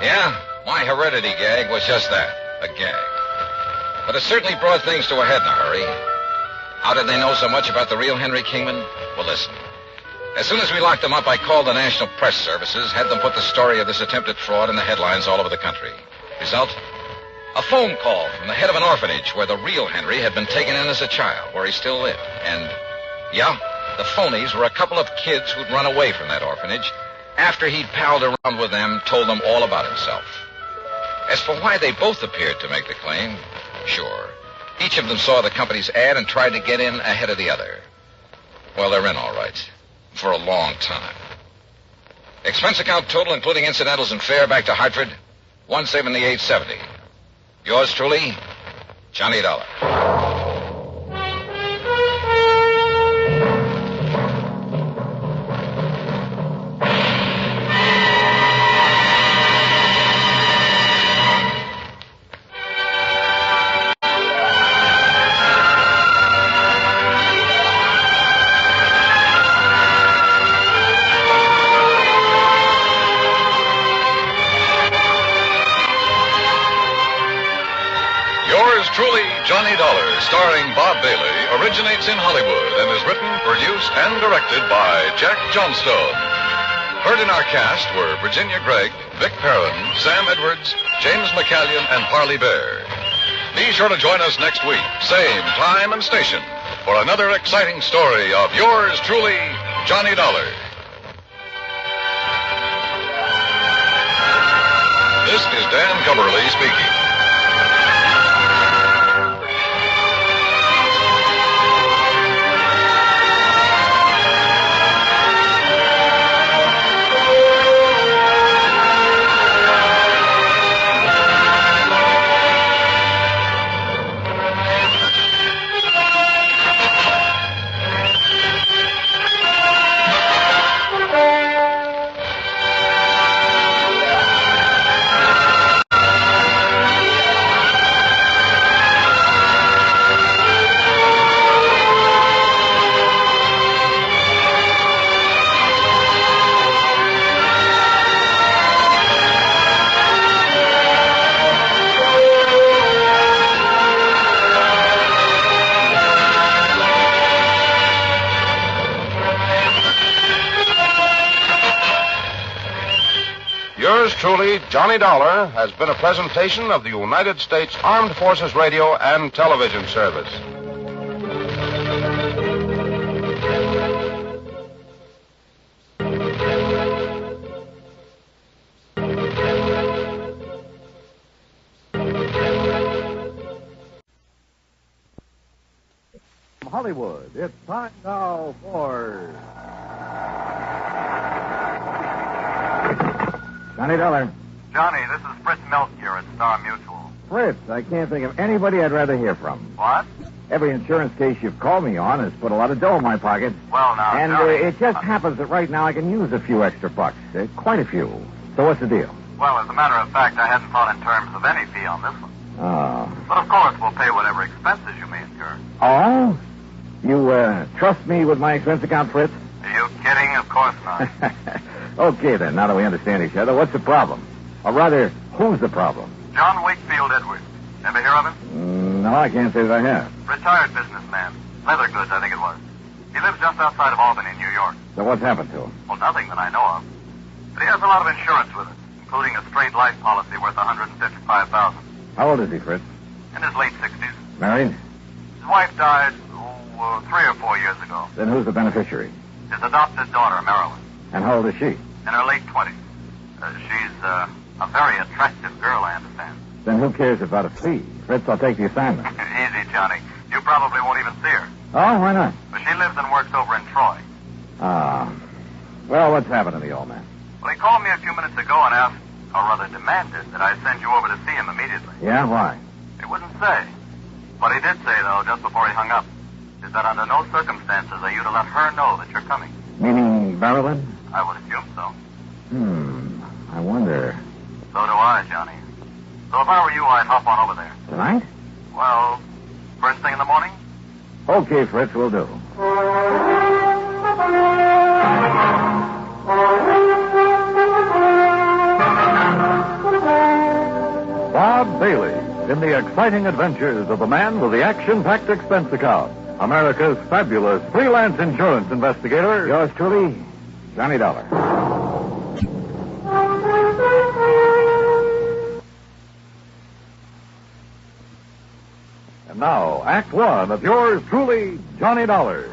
Yeah, my heredity gag was just that, a gag. But it certainly brought things to a head in a hurry. How did they know so much about the real Henry Kingman? Well, listen. As soon as we locked them up, I called the National Press Services, had them put the story of this attempted fraud in the headlines all over the country. Result? A phone call from the head of an orphanage where the real Henry had been taken in as a child, where he still lived. And, yeah, the phonies were a couple of kids who'd run away from that orphanage after he'd palled around with them, told them all about himself. As for why they both appeared to make the claim, sure. Each of them saw the company's ad and tried to get in ahead of the other. Well, they're in all right. For a long time. Expense account total, including incidentals and fare back to Hartford, $178.70. Yours truly, Johnny Dollar. Truly, Johnny Dollar, starring Bob Bailey, originates in Hollywood and is written, produced, and directed by Jack Johnstone. Heard in our cast were Virginia Gregg, Vic Perrin, Sam Edwards, James McCallion, and Parley Bear. Be sure to join us next week, same time and station, for another exciting story of yours truly, Johnny Dollar. This is Dan Cumberly speaking. Yours truly, Johnny Dollar, has been a presentation of the United States Armed Forces Radio and Television Service. Hollywood, it's time now for Johnny Dollar. Johnny, this is Fritz Melchior at Star Mutual. Fritz, I can't think of anybody I'd rather hear from. What? Every insurance case you've called me on has put a lot of dough in my pocket. Well, now, And Johnny, it just happens that right now I can use a few extra bucks. Quite a few. So what's the deal? Well, as a matter of fact, I hadn't thought in terms of any fee on this one. Oh. But of course, we'll pay whatever expenses you may incur. Oh? You trust me with my expense account, Fritz? Are you kidding? Of course not. Okay, then, now that we understand each other, what's the problem? Or rather, who's the problem? John Wakefield Edwards. Ever hear of him? No, I can't say that I have. Retired businessman. Leather goods, I think it was. He lives just outside of Albany, New York. So what's happened to him? Well, nothing that I know of. But he has a lot of insurance with it, including a straight life policy worth $155,000. How old is he, Fritz? In his late 60s. Married? His wife died, 3 or 4 years ago. Then who's the beneficiary? His adopted daughter, Marilyn. And how old is she? In her late 20s. She's a very attractive girl, I understand. Then who cares about a fee? Fritz, I'll take the assignment. Easy, Johnny. You probably won't even see her. Oh, why not? But she lives and works over in Troy. Ah. Well, what's happened to the old man? Well, he called me a few minutes ago and asked, or rather demanded, that I send you over to see him immediately. Yeah, why? He wouldn't say. What he did say, though, just before he hung up, is that under no circumstances are you to let her know that you're coming. Meaning Marilyn? I would assume so. I wonder. So do I, Johnny. So if I were you, I'd hop on over there. Tonight? Well, first thing in the morning? Okay, Fritz, we'll do. Bob Bailey in the exciting adventures of the man with the action-packed expense account. America's fabulous freelance insurance investigator. Yours truly, Johnny Dollar. And now, Act One of yours truly, Johnny Dollar.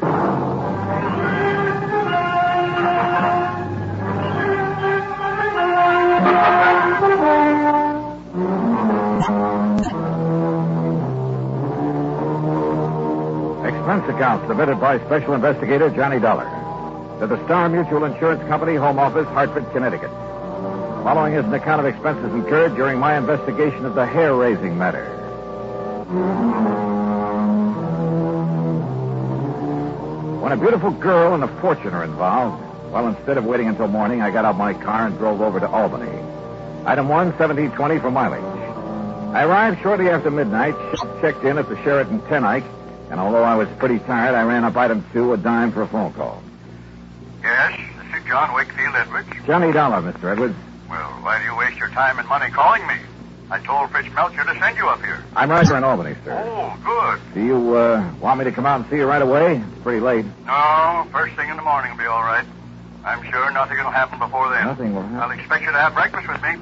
Expense account submitted by Special Investigator Johnny Dollar to the Star Mutual Insurance Company, Home Office, Hartford, Connecticut. Following is an account of expenses incurred during my investigation of the hair-raising matter. When a beautiful girl and a fortune are involved, well, instead of waiting until morning, I got out my car and drove over to Albany. Item 1, 1720 for mileage. I arrived shortly after midnight, checked in at the Sheraton Tenike, and although I was pretty tired, I ran up item 2, a dime for a phone call. Yes, this is John Wakefield Edwards. Johnny Dollar, Mr. Edwards. Well, why do you waste your time and money calling me? I told Fritz Melcher to send you up here. I'm right here in Albany, sir. Oh, good. Do you want me to come out and see you right away? It's pretty late. No, first thing in the morning will be all right. I'm sure nothing will happen before then. Nothing will happen. I'll expect you to have breakfast with me.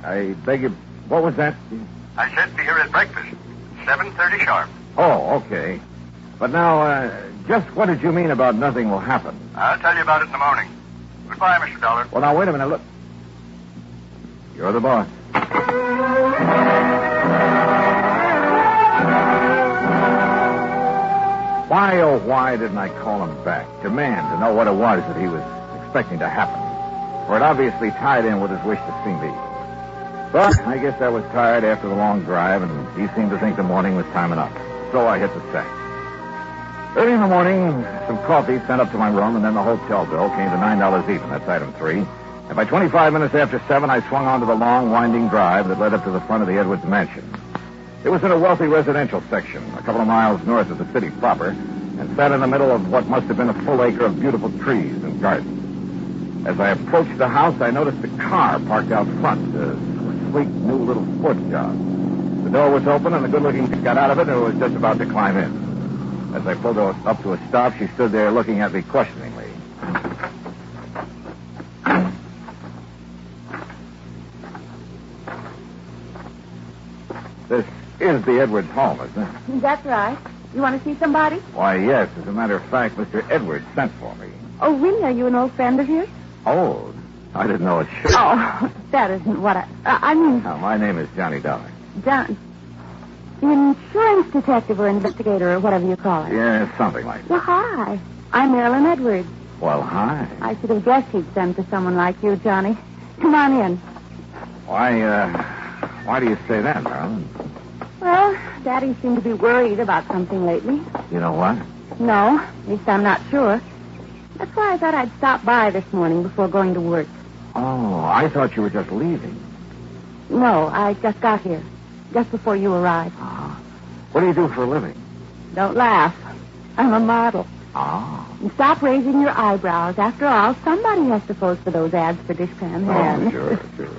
I beg you... What was that? I said be here at breakfast. 7:30 sharp. Oh, okay. But now, just what did you mean about nothing will happen? I'll tell you about it in the morning. Goodbye, Mr. Dollar. Well, now, wait a minute. Look. You're the boss. Why, oh, why didn't I call him back? Demand to know what it was that he was expecting to happen. For it obviously tied in with his wish to see me. But I guess I was tired after the long drive, and he seemed to think the morning was time enough. So I hit the sack. Early in the morning, some coffee sent up to my room, and then the hotel bill came to $9 even. That's item 3. And by 25 minutes after 7, I swung onto the long, winding drive that led up to the front of the Edwards mansion. It was in a wealthy residential section, a couple of miles north of the city proper, and sat in the middle of what must have been a full acre of beautiful trees and gardens. As I approached the house, I noticed a car parked out front, a sleek new little sports job. The door was open, and the good-looking chick got out of it and was just about to climb in. As I pulled her up to a stop, she stood there looking at me questioningly. This is the Edwards home, isn't it? That's right. You want to see somebody? Why, yes. As a matter of fact, Mr. Edwards sent for me. Oh, really? Are you an old friend of his? Old? I didn't know it should. Oh, that isn't what I mean... Now, my name is Johnny Dollar. John... Insurance detective or investigator or whatever you call it. Yeah, something like that. Well, hi. I'm Marilyn Edwards. Well, hi. I should have guessed he'd send for someone like you, Johnny. Come on in. Why do you say that, Marilyn? Well, Daddy seemed to be worried about something lately. You know what? No, at least I'm not sure. That's why I thought I'd stop by this morning before going to work. Oh, I thought you were just leaving. No, I just got here. Just before you arrived. What do you do for a living? Don't laugh. I'm a model. Oh. And stop raising your eyebrows. After all, somebody has to pose for those ads for dishpan hands. Oh, sure.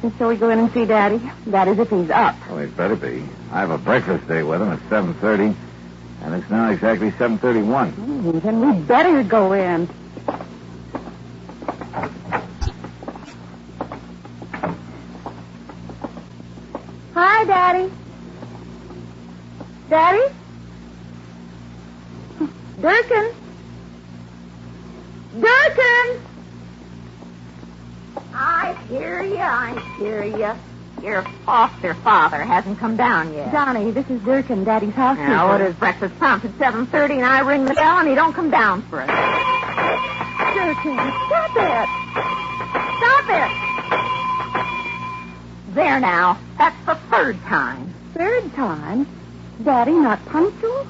And so we go in and see Daddy. That is if he's up. Well, he'd better be. I have a breakfast day with him at 7:30. And it's now exactly 7:31. Then we better go in. Hi, Daddy. Daddy? Durkin? Durkin! I hear you. Your foster father hasn't come down yet. Johnny, this is Durkin, Daddy's housekeeper. Now, what is breakfast prompt at 7:30, and I ring the bell, and he don't come down for us. Durkin, stop it. Stop it! There now. That's the third time. Third time? Daddy, not punctual?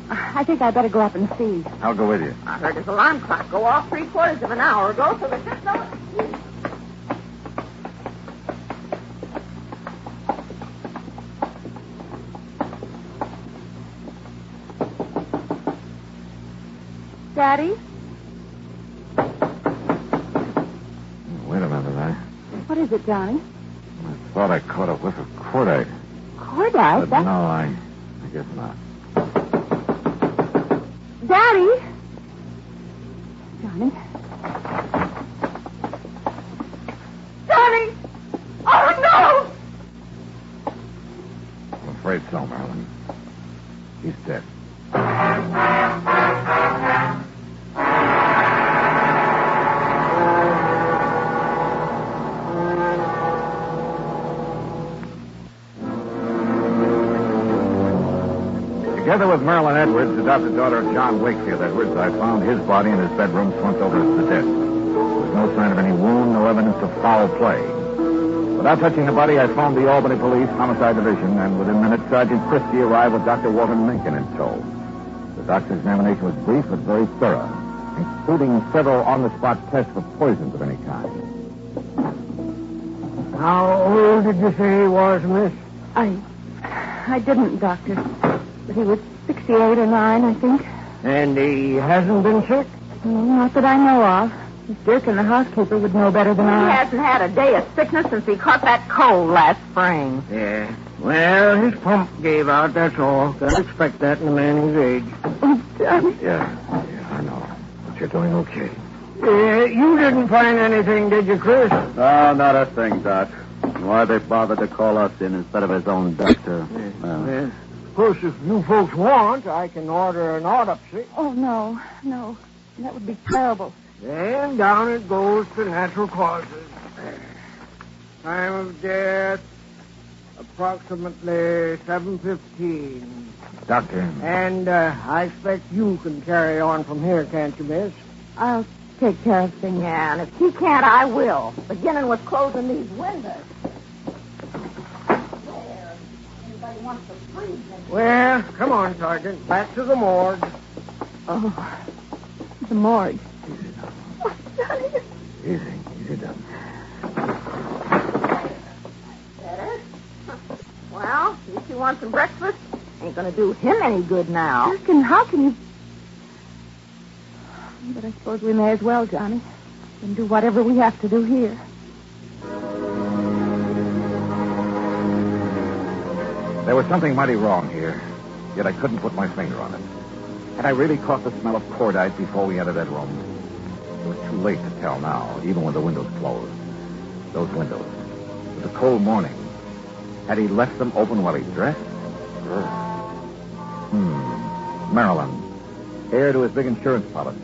I think I'd better go up and see. I'll go with you. I heard his alarm clock go off 3/4 of an hour ago, so there's just no excuse. Daddy? Wait a minute, What is it, Johnny? I thought I caught a whiff of cordite. Cordite? But no, I guess not. Daddy? Johnny? Johnny! Oh, no! I'm afraid so, Marilyn. He's dead. Together with Marilyn Edwards, adopted daughter of John Wakefield Edwards, I found his body in his bedroom slumped over to death. There was no sign of any wound, no evidence of foul play. Without touching the body, I phoned the Albany Police Homicide Division, and within minutes, Sergeant Frisco arrived with Dr. Walter Mencken in tow. The doctor's examination was brief but very thorough, including several on-the-spot tests for poisons of any kind. How old did you say he was, miss? I didn't, Doctor. But he was 68 or 9, I think. And he hasn't been sick? No, not that I know of. Miss Durkin, the housekeeper, would know better than He I. hasn't had a day of sickness since he caught that cold last spring. Yeah. Well, his pump gave out, that's all. Can't expect that in a man his age. Oh, Johnny. Yeah, I know. But you're doing okay. You didn't find anything, did you, Chris? Oh, not a thing, Doc. Why they bothered to call us in instead of his own doctor? Yeah. Of course, if you folks want, I can order an autopsy. Oh, no. That would be terrible. Then down it goes to natural causes. Time of death, approximately 7:15. Doctor. And I expect you can carry on from here, can't you, miss? I'll take care of things. Yeah, and if he can't, I will. Beginning with closing these windows. There. Anybody wants to freeze me? Well, come on, Sergeant. Back to the morgue. Oh, the morgue. Easy, Doc. Better? Well, if you want some breakfast, ain't gonna do him any good now. How can you... But I suppose we may as well, Johnny. And do whatever we have to do here. There was something mighty wrong here, yet I couldn't put my finger on it. Had I really caught the smell of cordite before we entered that room? It was too late to tell now, even when the windows closed. Those windows. With the cold morning. Had he left them open while he dressed? Marilyn, heir to his big insurance policy.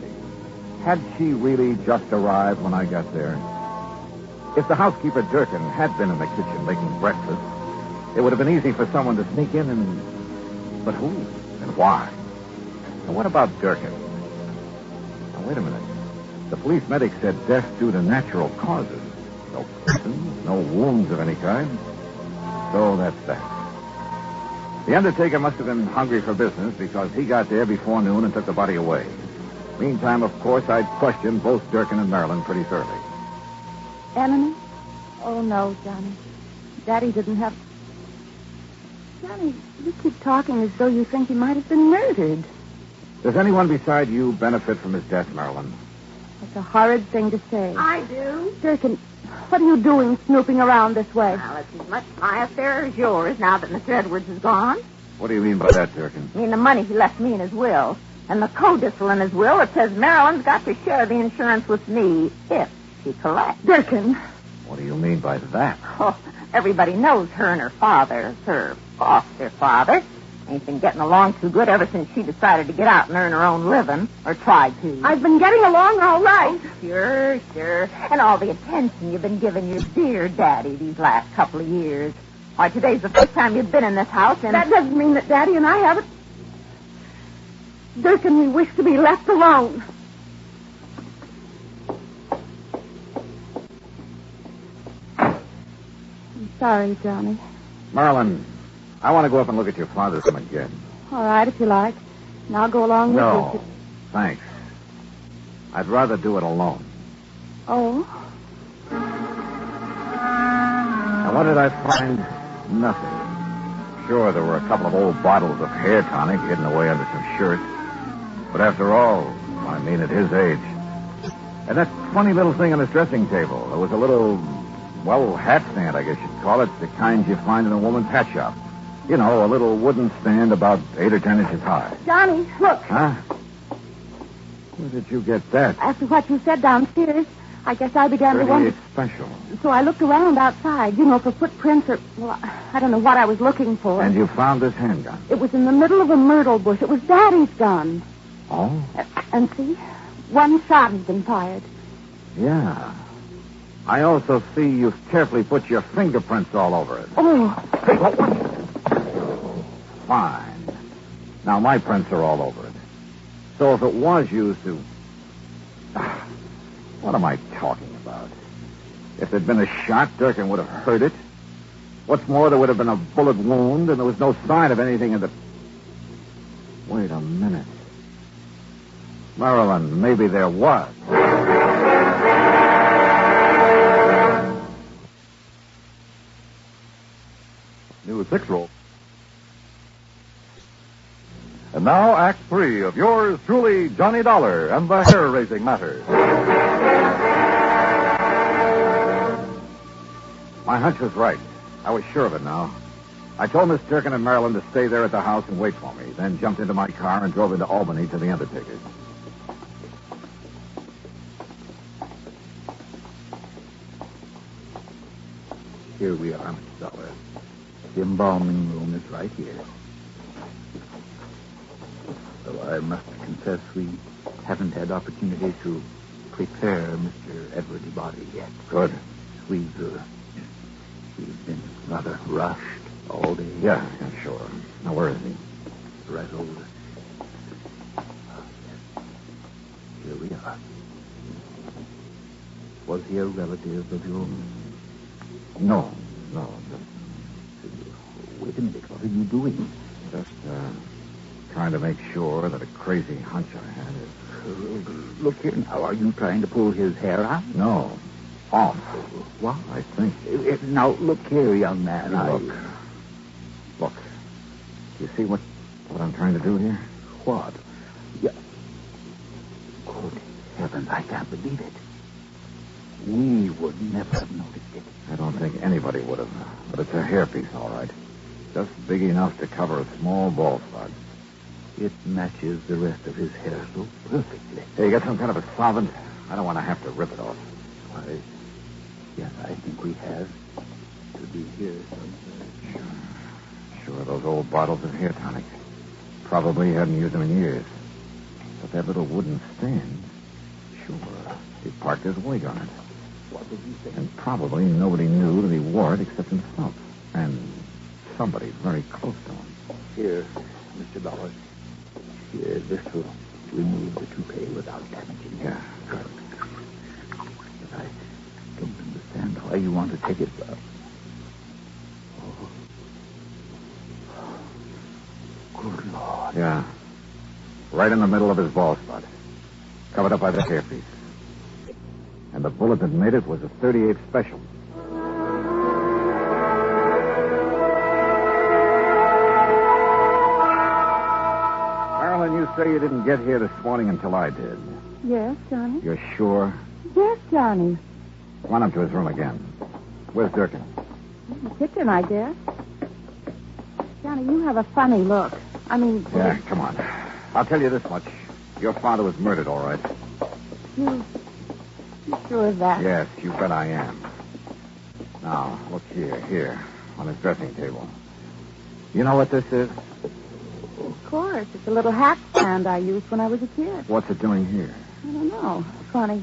Had she really just arrived when I got there? If the housekeeper, Durkin, had been in the kitchen making breakfast, it would have been easy for someone to sneak in and... But who? And why? And what about Durkin? Now, wait a minute. The police medic said death due to natural causes. No poison, no wounds of any kind. So that's that. The undertaker must have been hungry for business because he got there before noon and took the body away. Meantime, of course, I'd questioned both Durkin and Marilyn pretty thoroughly. Enemy? Oh, no, Johnny. Daddy didn't have... Johnny, you keep talking as though you think he might have been murdered. Does anyone beside you benefit from his death, Marilyn? That's a horrid thing to say. I do. Durkin, what are you doing snooping around this way? Well, it's as much my affair as yours now that Mr. Edwards is gone. What do you mean by that, Durkin? I mean the money he left me in his will. And the codicil in his will, it says Marilyn's got to share the insurance with me if she collects. Durkin. What do you mean by that? Oh, everybody knows her and her father, her foster father, ain't been getting along too good ever since she decided to get out and earn her own living, or tried to. I've been getting along all right. Oh, sure. And all the attention you've been giving your dear daddy these last couple of years. Why, today's the first time you've been in this house, and... That doesn't mean that Daddy and I haven't... Durkin, we wish to be left alone. I'm sorry, Johnny. Marilyn, I want to go up and look at your father's room again. All right, if you like. And I'll go along with you. No, thanks. I'd rather do it alone. Oh? And what did I find? Nothing. Sure, there were a couple of old bottles of hair tonic hidden away under some shirts. But after all, I mean, at his age. And that funny little thing on his dressing table. There was a little, well, hat stand, I guess you'd call it. The kind you find in a woman's hat shop. You know, a little wooden stand about 8 or 10 inches high. Johnny, look. Huh? Where did you get that? After what you said downstairs, I guess I began to wonder... It's special. So I looked around outside, for footprints or... Well, I don't know what I was looking for. And you found this handgun? It was in the middle of a myrtle bush. It was Daddy's gun. Oh? And see? One shot has been fired. Yeah. I also see you've carefully put your fingerprints all over it. Oh. Hey, what? Fine. Now, my prints are all over it. So if it was used to... What am I talking about? If there'd been a shot, Durkin would have heard it. What's more, there would have been a bullet wound, and there was no sign of anything in the... Wait a minute. Marilyn, maybe there was. New 6 roll. And now, Act 3 of yours truly, Johnny Dollar and the hair-raising matter. My hunch was right. I was sure of it now. I told Miss Durkin and Marilyn to stay there at the house and wait for me, then jumped into my car and drove into Albany to the undertaker's. Here we are, Mr. Dollar. The embalming room is right here. Though I must confess we haven't had opportunity to prepare Mr. Edward's body yet. Good. We've been rather rushed all day. Yeah, sure. Now, where is he? Right over. Here we are. Was he a relative of yours? No. Wait a minute. What are you doing? Just, trying to make sure that a crazy hunch I had is... Look here now. Are you trying to pull his hair out? No. Off. What? I think. Now, look here, young man. Look. Do you see what I'm trying to do here? What? Yeah. Good heavens, I can't believe it. We would never have noticed it. I don't think anybody would have. But it's a hairpiece, all right. Just big enough to cover a small bald spot. It matches the rest of his hair so perfectly. Hey, you got some kind of a solvent? I don't want to have to rip it off. Yes, I think we have. To be here somewhere. Sure, those old bottles of hair tonic. Probably hadn't used them in years. But that little wooden stand, sure, he parked his wig on it. What did you say? And probably nobody knew that he wore it except himself. And somebody very close to him. Here, Mr. Dollar. Here, this will remove the toupee without damaging it. Yeah. Good. But I don't understand why you want to take it. Good Lord. Yeah. Right in the middle of his bald spot. Covered up by the hairpiece. And the bullet that made it was a .38 special. Marilyn, you say you didn't get here this morning until I did. Yes, Johnny? You're sure? Yes, Johnny. Run up to his room again. Where's Durkin? In the kitchen, I guess. Johnny, you have a funny look. I mean... Yeah, come on. I'll tell you this much. Your father was murdered, all right. You sure of that? Yes, you bet I am. Now, look here, on his dressing table. You know what this is? Of course. It's a little hat stand I used when I was a kid. What's it doing here? I don't know. Funny.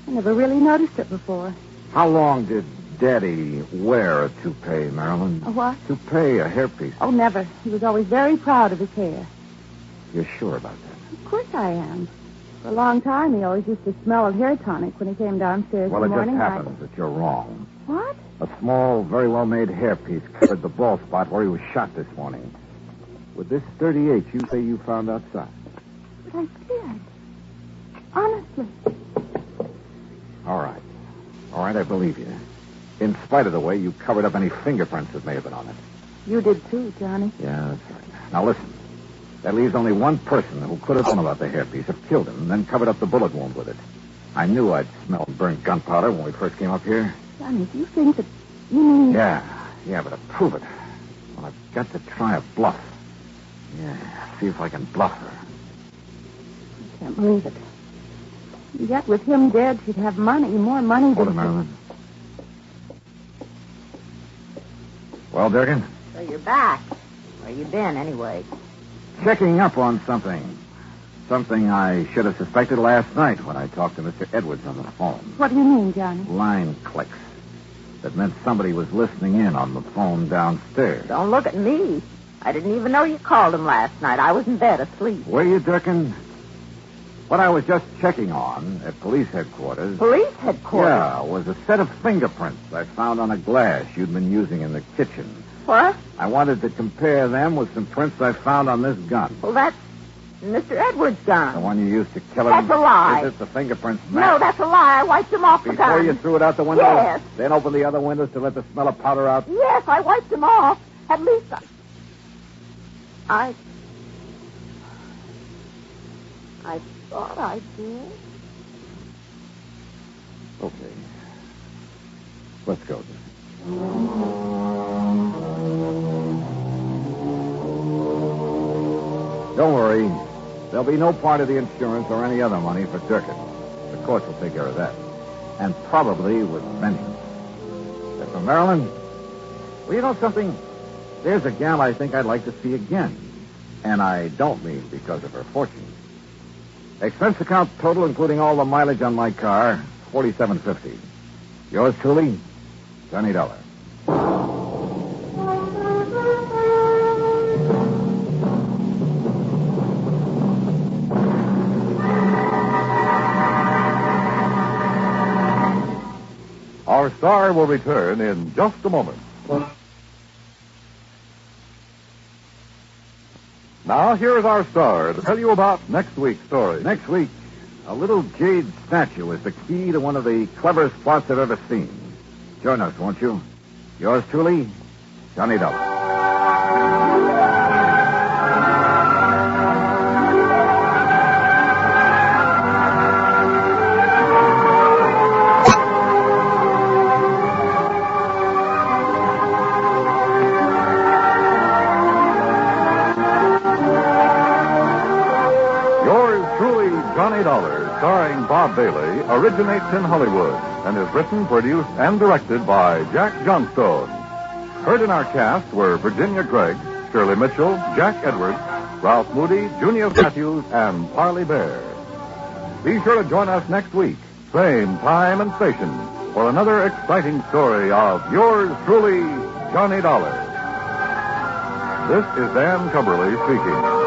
I never really noticed it before. How long did Daddy wear a toupee, Marilyn? A what? Toupee, a hairpiece. Oh, never. He was always very proud of his hair. You're sure about that? Of course I am. For a long time, he always used to smell of hair tonic when he came downstairs Well, in the morning. It just happens that you're wrong. What? A small, very well-made hairpiece covered the bald spot where he was shot this morning. With this 38 you say you found outside. But I did. Honestly. All right, I believe you. In spite of the way you covered up any fingerprints that may have been on it. You did too, Johnny. Yeah, that's right. Now listen. That leaves only one person who could have known about the hairpiece, have killed him, and then covered up the bullet wound with it. I knew I'd smelled burnt gunpowder when we first came up here. Johnny, do you think that you mean... Yeah, but to prove it, well, I've got to try a bluff. Yeah, see if I can bluff her. I can't believe it. Yet with him dead, she'd have money, more money Hold than... it, Marilyn. Well, Durkin? So you're back. Where you been, anyway? Checking up on something. Something I should have suspected last night when I talked to Mr. Edwards on the phone. What do you mean, Johnny? Line clicks. That meant somebody was listening in on the phone downstairs. Don't look at me. I didn't even know you called him last night. I was in bed asleep. Were you, Durkin? What I was just checking on at police headquarters... Police headquarters? Yeah, was a set of fingerprints I found on a glass you'd been using in the kitchen. What? I wanted to compare them with some prints I found on this gun. Well, that's Mr. Edwards' gun. The one you used to kill him? That's a lie. Is it the fingerprints match? No, that's a lie. I wiped them off the gun. Before you threw it out the window? Yes. Then opened the other windows to let the smell of powder out? Yes, I wiped them off. At least I thought I did. Okay. Let's go. Don't worry. There'll be no part of the insurance or any other money for Durkin. The courts will take care of that. And probably with vengeance. As for Marilyn, well, you know something? There's a gal I think I'd like to see again. And I don't mean because of her fortune. Expense account total, including all the mileage on my car, $47.50. Yours truly, Johnny Dollar. Our star will return in just a moment. Now, here is our star to tell you about next week's story. Next week, a little jade statue is the key to one of the cleverest plots I've ever seen. Join us, won't you? Yours truly, Johnny Dollar. Johnny Dollar, starring Bob Bailey, originates in Hollywood and is written, produced, and directed by Jack Johnstone. Heard in our cast were Virginia Gregg, Shirley Mitchell, Jack Edwards, Ralph Moody, Junior Matthews, and Parley Bear. Be sure to join us next week, same time and station, for another exciting story of yours truly, Johnny Dollar. This is Dan Cumberly speaking.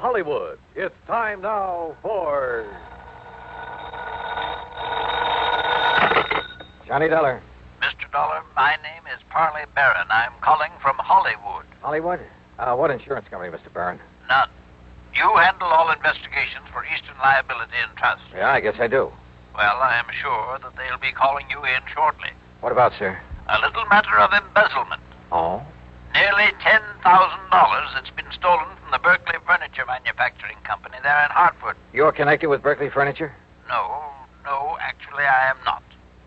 Hollywood. It's time now for Johnny Dollar. Mr. Dollar, my name is Parley Barron. I'm calling from Hollywood. Hollywood? What insurance company, Mr. Barron? None. You handle all investigations for Eastern Liability and Trust. Yeah, I guess I do. Well, I am sure that they'll be calling you in shortly. What about, sir? A little matter of embezzlement. Oh? Nearly $10,000 that's been stolen from the Berkeley Furniture Manufacturing Company there in Hartford. You're connected with Berkeley Furniture? No, actually I am not.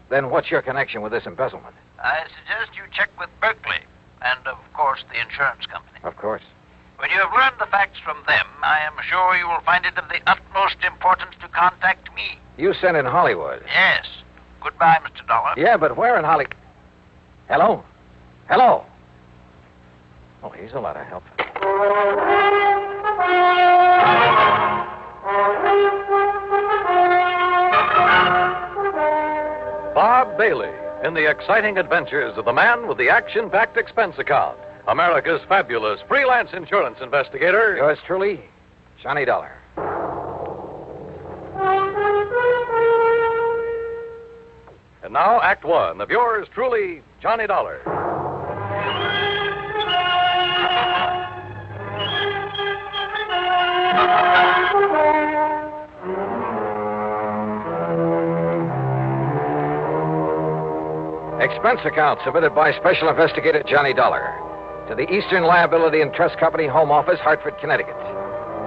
Then what's your connection with this embezzlement? I suggest you check with Berkeley and, of course, the insurance company. Of course. When you have learned the facts from them, I am sure you will find it of the utmost importance to contact me. You sent in Hollywood? Yes. Goodbye, Mr. Dollar. Yeah, but where in Hollywood? Hello? Hello? Oh, he's a lot of help. Bob Bailey in the exciting adventures of the man with the action-packed expense account. America's fabulous freelance insurance investigator. Yours truly, Johnny Dollar. And now, Act One of yours truly, Johnny Dollar. Expense account submitted by Special Investigator Johnny Dollar to the Eastern Liability and Trust Company, Home Office, Hartford, Connecticut.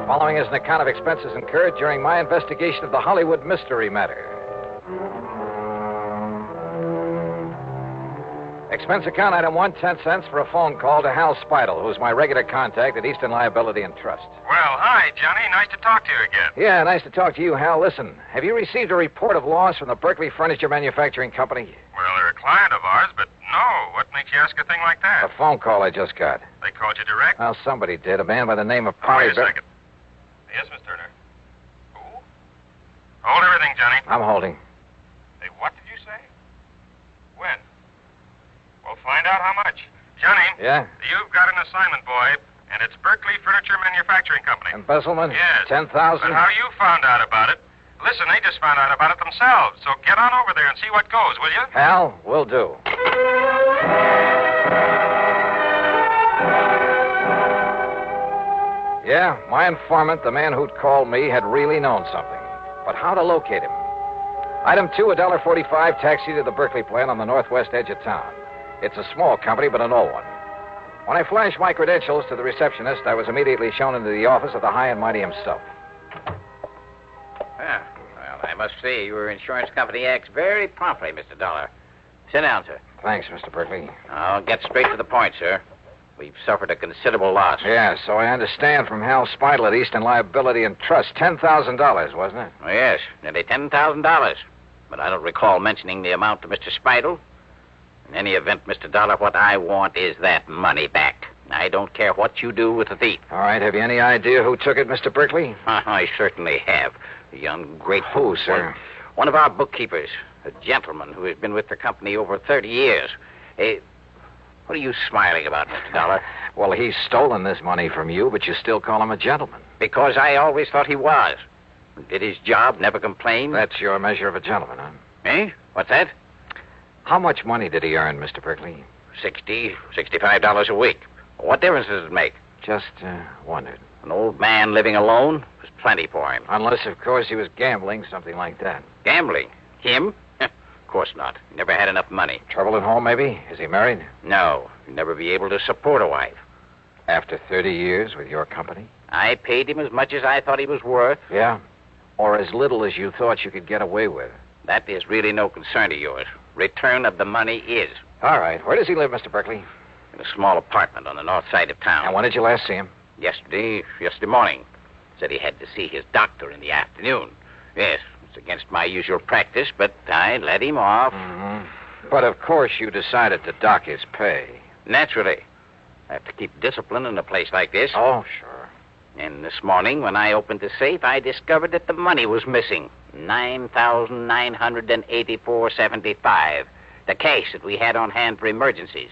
Following is an account of expenses incurred during my investigation of the Hollywood mystery matter. Expense account item 1, 10 cents for a phone call to Hal Speidel, who's my regular contact at Eastern Liability and Trust. Well, hi, Johnny. Nice to talk to you again. Yeah, nice to talk to you, Hal. Listen, have you received a report of loss from the Berkeley Furniture Manufacturing Company? Well, they're a client of ours, but no. What makes you ask a thing like that? A phone call I just got. They called you direct? Well, somebody did. A man by the name of Wait a second. Yes, Miss Turner. Who? Hold everything, Johnny. I'm holding. Hey, what did you say? When? We'll find out how much. Johnny. Yeah? You've got an assignment, boy, and it's Berkeley Furniture Manufacturing Company. Embezzlement? Yes. 10,000? But how you found out about it? Listen, they just found out about it themselves, so get on over there and see what goes, will you? Hal, will do. Yeah, my informant, the man who'd called me, had really known something. But how to locate him? Item 2, $1.45 taxi to the Berkeley plant on the northwest edge of town. It's a small company, but an old one. When I flashed my credentials to the receptionist, I was immediately shown into the office of the high and mighty himself. Well, I must say your insurance company acts very promptly, Mr. Dollar. Sit down, sir. Thanks, Mr. Berkeley. I'll get straight to the point, sir. We've suffered a considerable loss. Yeah, so I understand from Hal Speidel at Eastern Liability and Trust. $10,000, wasn't it? Oh, yes, nearly $10,000. But I don't recall mentioning the amount to Mr. Speidel. In any event, Mr. Dollar, what I want is that money back. I don't care what you do with the thief. All right, have you any idea who took it, Mr. Berkeley? I certainly have. The ungrateful... Who, sir? One of our bookkeepers. A gentleman who has been with the company over 30 years. What are you smiling about, Mr. Dollar? Well, he's stolen this money from you, but you still call him a gentleman. Because I always thought he was. Did his job, never complained. That's your measure of a gentleman, huh? Eh? What's that? How much money did he earn, Mr. Berkeley? $65 a week. What difference does it make? Just wondered. An old man living alone was plenty for him. Unless, of course, he was gambling, something like that. Gambling? Him? Of course not. He never had enough money. Trouble at home, maybe? Is he married? No. He'd never be able to support a wife. After 30 years with your company? I paid him as much as I thought he was worth. Yeah? Or as little as you thought you could get away with? That is really no concern of yours. Return of the money is. All right. Where does he live, Mr. Berkeley? In a small apartment on the north side of town. And when did you last see him? Yesterday morning. Said he had to see his doctor in the afternoon. Yes, it's against my usual practice, but I let him off. Mm-hmm. But, of course, you decided to dock his pay. Naturally. I have to keep discipline in a place like this. Oh, sure. And this morning, when I opened the safe, I discovered that the money was missing. $9,984.75. The cash that we had on hand for emergencies.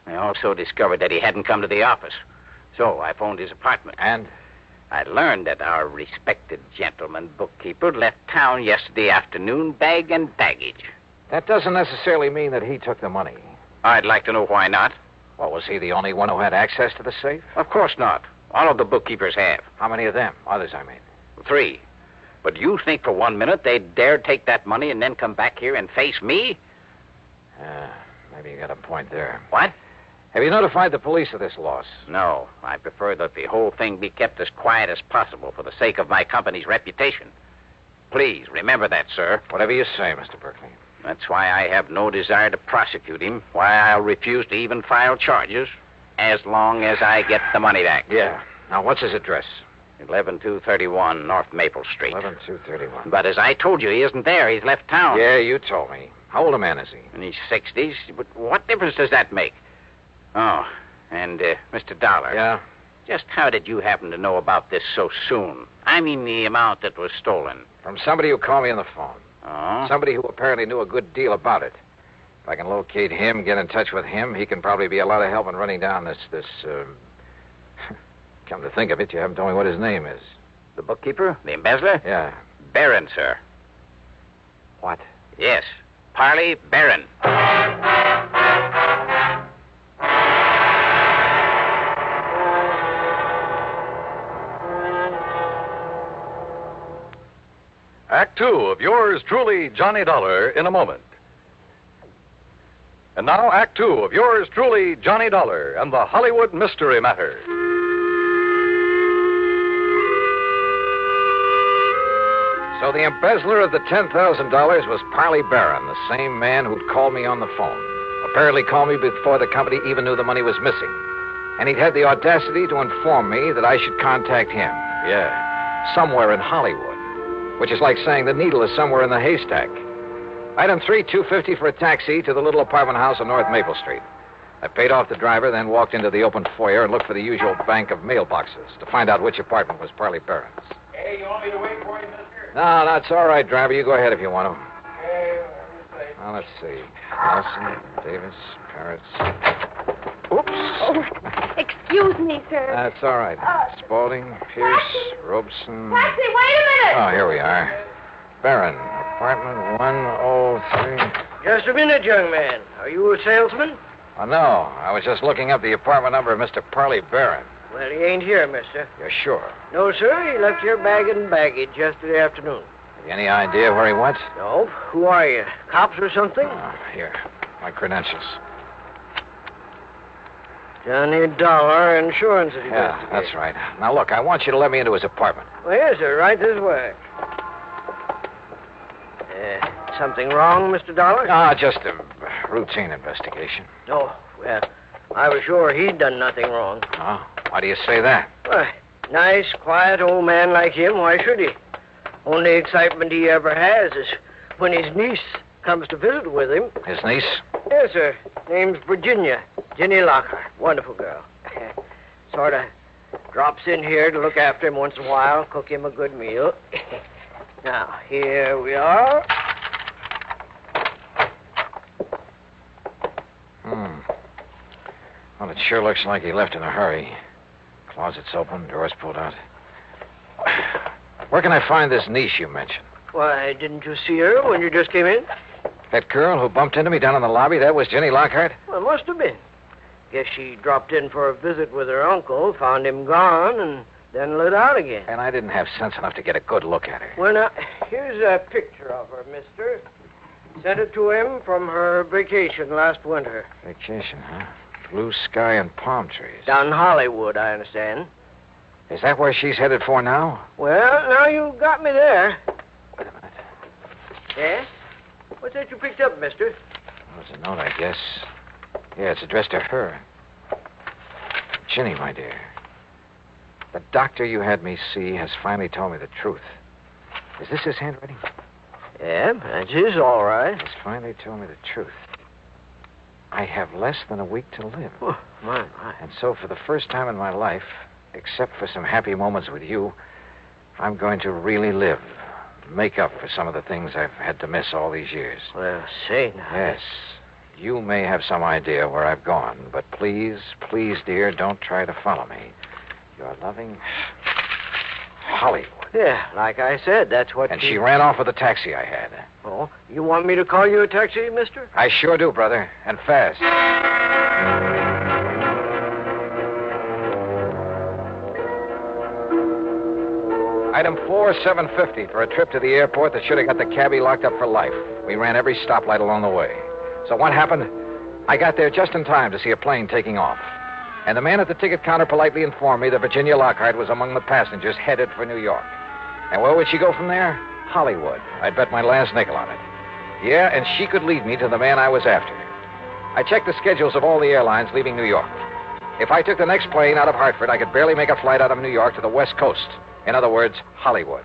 I also discovered that he hadn't come to the office. So I phoned his apartment. And? I learned that our respected gentleman bookkeeper left town yesterday afternoon, bag and baggage. That doesn't necessarily mean that he took the money. I'd like to know why not. Well, was he the only one who had access to the safe? Of course not. All of the bookkeepers have. How many of them? Others, I mean. 3. But you think for 1 minute they'd dare take that money and then come back here and face me? Maybe you got a point there. What? Have you notified the police of this loss? No. I prefer that the whole thing be kept as quiet as possible for the sake of my company's reputation. Please, remember that, sir. Whatever you say, Mr. Berkeley. That's why I have no desire to prosecute him, why I'll refuse to even file charges, as long as I get the money back. Yeah. Now, what's his address? 11231 North Maple Street. 11231. But as I told you, he isn't there. He's left town. Yeah, you told me. How old a man is he? In his 60s. But what difference does that make? Oh, and, Mr. Dollar. Yeah? Just how did you happen to know about this so soon? I mean the amount that was stolen. From somebody who called me on the phone. Oh? Somebody who apparently knew a good deal about it. If I can locate him, get in touch with him, he can probably be a lot of help in running down this Come to think of it, you haven't told me what his name is. The bookkeeper? The embezzler? Yeah. Barron, sir. What? Yes. Parley Barron. Act two of yours truly, Johnny Dollar, in a moment. And now, Act two of yours truly, Johnny Dollar, and the Hollywood Mystery Matter. So the embezzler of the $10,000 was Parley Barron, the same man who'd called me on the phone. Apparently called me before the company even knew the money was missing. And he'd had the audacity to inform me that I should contact him. Yeah, somewhere in Hollywood. Which is like saying the needle is somewhere in the haystack. Item 3, $250 for a taxi to the little apartment house on North Maple Street. I paid off the driver, then walked into the open foyer and looked for the usual bank of mailboxes to find out which apartment was Parley Barron's. Hey, you want me to wait for you, mister? No, that's all right, driver. You go ahead if you want to. Okay, whatever you say. Now, let's see. Nelson, Davis, Parrots. Oops. Oh, excuse me, sir. That's all right. Spaulding, Pierce, Robeson. Taxi, wait a minute! Oh, here we are. Barron, apartment 103. Just a minute, young man. Are you a salesman? Oh, no. I was just looking up the apartment number of Mr. Parley Barron. Well, he ain't here, mister. You're sure? No, sir. He left here bag and baggage yesterday afternoon. Have you any idea where he went? No. Who are you? Cops or something? Here. My credentials. Johnny Dollar, insurance investigator. Yeah, that's right. Now, look, I want you to let me into his apartment. Well, yes, sir. Right this way. Something wrong, Mr. Dollar? Ah, just a routine investigation. Oh, well, I was sure he'd done nothing wrong. Oh, why do you say that? Why, nice, quiet old man like him, why should he? Only excitement he ever has is when his niece comes to visit with him. His niece? Yes, sir. Name's Virginia. Jenny Lockhart. Wonderful girl. Sort of drops in here to look after him once in a while, cook him a good meal. Now, here we are. Well, it sure looks like he left in a hurry. Closet's open, doors pulled out. Where can I find this niece you mentioned? Why, didn't you see her when you just came in? That girl who bumped into me down in the lobby, that was Jenny Lockhart? Well, must have been. Guess she dropped in for a visit with her uncle, found him gone, and then lit out again. And I didn't have sense enough to get a good look at her. Well, now, here's a picture of her, mister. Sent it to him from her vacation last winter. Vacation, huh? Blue sky and palm trees. Down in Hollywood, I understand. Is that where she's headed for now? Well, now you got me there. Wait a minute. Yes? What's that you picked up, mister? Well, it's a note, I guess. Yeah, it's addressed to her. Ginny, my dear. The doctor you had me see has finally told me the truth. Is this his handwriting? Yeah, that's his, all right. He's finally told me the truth. I have less than a week to live. Oh, my. And so for the first time in my life, except for some happy moments with you, I'm going to really live. Make up for some of the things I've had to miss all these years. Well, say now. Yes. You may have some idea where I've gone, but please, please, dear, don't try to follow me. Your loving Hollywood. Yeah, like I said, that's what And she ran off with the taxi I had. Oh, you want me to call you a taxi, mister? I sure do, brother. And fast. Item 4, $750 for a trip to the airport that should have got the cabbie locked up for life. We ran every stoplight along the way. So what happened? I got there just in time to see a plane taking off. And the man at the ticket counter politely informed me that Virginia Lockhart was among the passengers headed for New York. And where would she go from there? Hollywood. I'd bet my last nickel on it. Yeah, and she could lead me to the man I was after. I checked the schedules of all the airlines leaving New York. If I took the next plane out of Hartford, I could barely make a flight out of New York to the West Coast. In other words, Hollywood.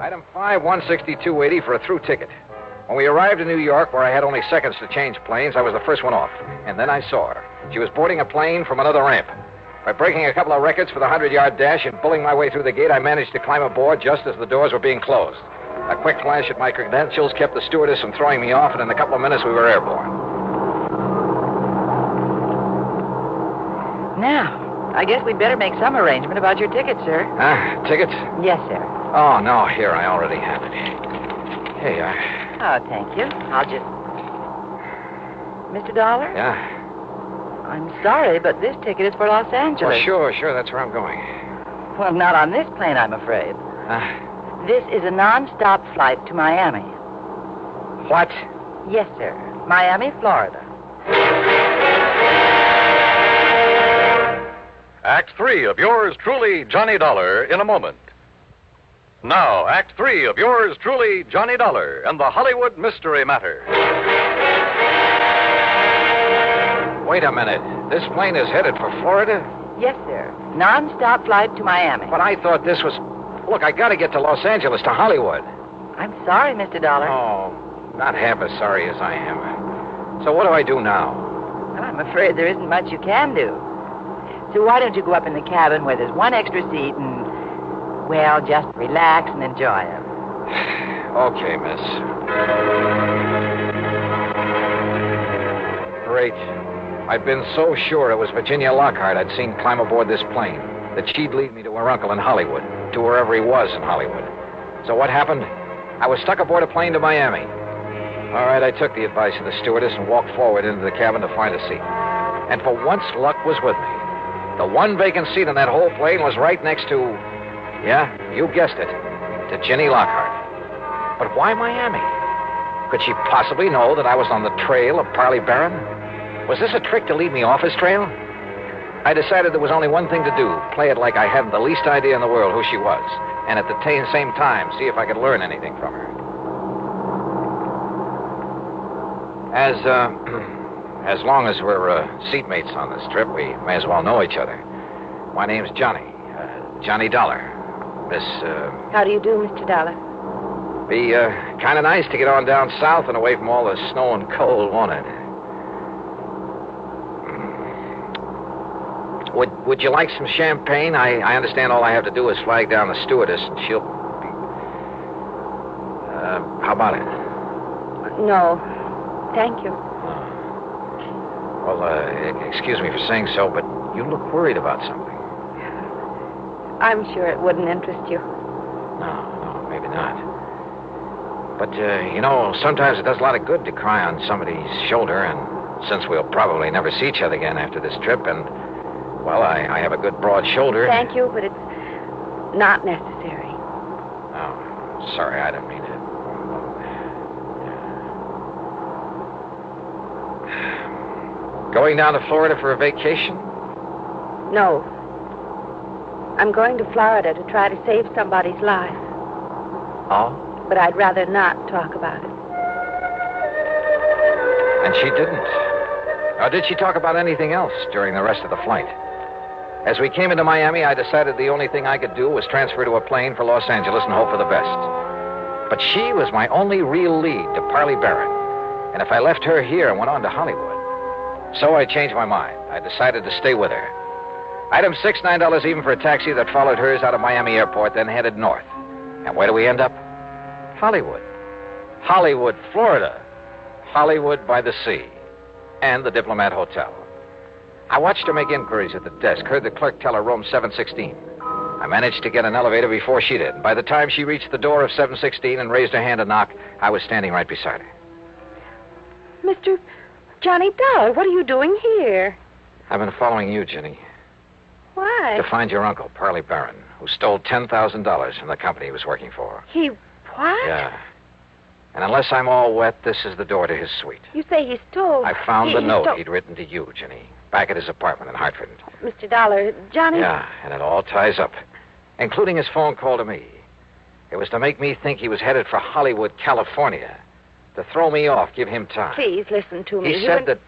Item 5, 162.80 for a through ticket. When we arrived in New York, where I had only seconds to change planes, I was the first one off. And then I saw her. She was boarding a plane from another ramp. By breaking a couple of records for the 100-yard dash and bulling my way through the gate, I managed to climb aboard just as the doors were being closed. A quick flash at my credentials kept the stewardess from throwing me off, and in a couple of minutes we were airborne. Now, I guess we'd better make some arrangement about your ticket, sir. Tickets? Yes, sir. Oh, no, here, I already have it. Here you are. Oh, thank you. I'll just... Mr. Dollar? Yeah? I'm sorry, but this ticket is for Los Angeles. Well, sure, that's where I'm going. Well, not on this plane, I'm afraid. This is a non-stop flight to Miami. What? Yes, sir. Miami, Florida. Act 3 of yours truly, Johnny Dollar, in a moment. Now, Act 3 of yours truly, Johnny Dollar, and the Hollywood Mystery Matter. Wait a minute. This plane is headed for Florida? Yes, sir. Non-stop flight to Miami. But I thought this was... Look, I gotta get to Los Angeles, to Hollywood. I'm sorry, Mr. Dollar. Oh, not half as sorry as I am. So what do I do now? Well, I'm afraid there isn't much you can do. So why don't you go up in the cabin where there's one extra seat and, well, just relax and enjoy it. Okay, miss. Great. I'd been so sure it was Virginia Lockhart I'd seen climb aboard this plane, that she'd lead me to her uncle in Hollywood, to wherever he was in Hollywood. So what happened? I was stuck aboard a plane to Miami. All right, I took the advice of the stewardess and walked forward into the cabin to find a seat. And for once, luck was with me. The one vacant seat in that whole plane was right next to, yeah, you guessed it, to Ginny Lockhart. But why Miami? Could she possibly know that I was on the trail of Parley Barron? Was this a trick to lead me off his trail? I decided there was only one thing to do, play it like I hadn't the least idea in the world who she was, and at the same time, see if I could learn anything from her. As long as we're seatmates on this trip, we may as well know each other. My name's Johnny, Johnny Dollar. Miss, How do you do, Mr. Dollar? Be kind of nice to get on down south and away from all the snow and cold, won't it? Would you like some champagne? I understand all I have to do is flag down the stewardess, and she'll be... how about it? No, thank you. Well, excuse me for saying so, but you look worried about something. I'm sure it wouldn't interest you. No, maybe not. But, sometimes it does a lot of good to cry on somebody's shoulder, and since we'll probably never see each other again after this trip, and, well, I have a good broad shoulder. Thank you, but it's not necessary. Oh, sorry, I didn't mean to. Going down to Florida for a vacation? No. I'm going to Florida to try to save somebody's life. Oh? But I'd rather not talk about it. And she didn't. Or did she talk about anything else during the rest of the flight? As we came into Miami, I decided the only thing I could do was transfer to a plane for Los Angeles and hope for the best. But she was my only real lead to Parley Barron. And if I left her here and went on to Hollywood... So I changed my mind. I decided to stay with her. Item 6, $9 even for a taxi that followed hers out of Miami Airport, then headed north. And where do we end up? Hollywood. Hollywood, Florida. Hollywood by the sea. And the Diplomat Hotel. I watched her make inquiries at the desk, heard the clerk tell her room 716. I managed to get an elevator before she did. By the time she reached the door of 716 and raised her hand to knock, I was standing right beside her. Mr. Johnny Dollar, what are you doing here? I've been following you, Ginny. Why? To find your uncle, Parley Barron, who stole $10,000 from the company he was working for. He what? Yeah. And unless I'm all wet, this is the door to his suite. You say he stole... I found the note stole... he'd written to you, Jenny, back at his apartment in Hartford. Mr. Dollar, Johnny... Yeah, and it all ties up, including his phone call to me. It was to make me think he was headed for Hollywood, California, to throw me off, give him time. Please listen to me. He said that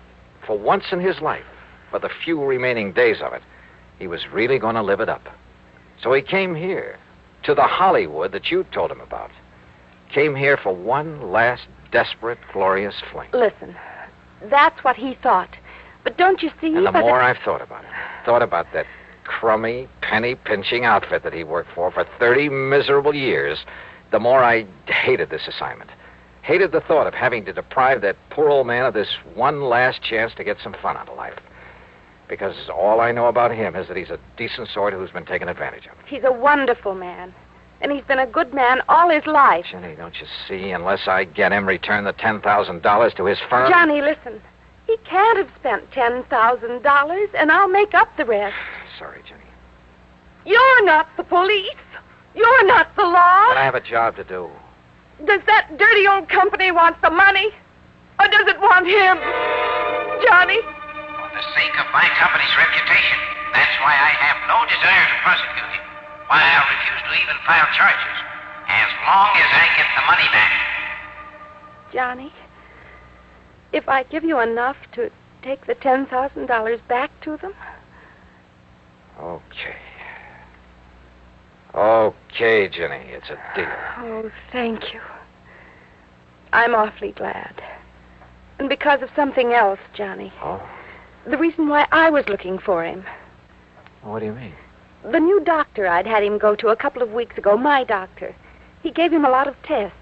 for once in his life, for the few remaining days of it, he was really going to live it up. So he came here, to the Hollywood that you told him about. Came here for one last desperate, glorious fling. Listen, that's what he thought. But don't you see... And the more I've thought about that crummy, penny-pinching outfit that he worked for 30 miserable years, the more I hated this assignment. Hated the thought of having to deprive that poor old man of this one last chance to get some fun out of life. Because all I know about him is that he's a decent sort who's been taken advantage of. He's a wonderful man. And he's been a good man all his life. Jenny, don't you see? Unless I get him return the $10,000 to his firm... Johnny, listen. He can't have spent $10,000, and I'll make up the rest. Sorry, Jenny. You're not the police. You're not the law. But I have a job to do. Does that dirty old company want the money? Or does it want him? Johnny? For the sake of my company's reputation, that's why I have no desire to prosecute him. Why I'll refuse to even file charges, as long as I get the money back. Johnny, if I give you enough to take the $10,000 back to them... Okay, Jenny, it's a deal. Oh, thank you. I'm awfully glad. And because of something else, Johnny. Oh? The reason why I was looking for him. What do you mean? The new doctor I'd had him go to a couple of weeks ago, my doctor. He gave him a lot of tests.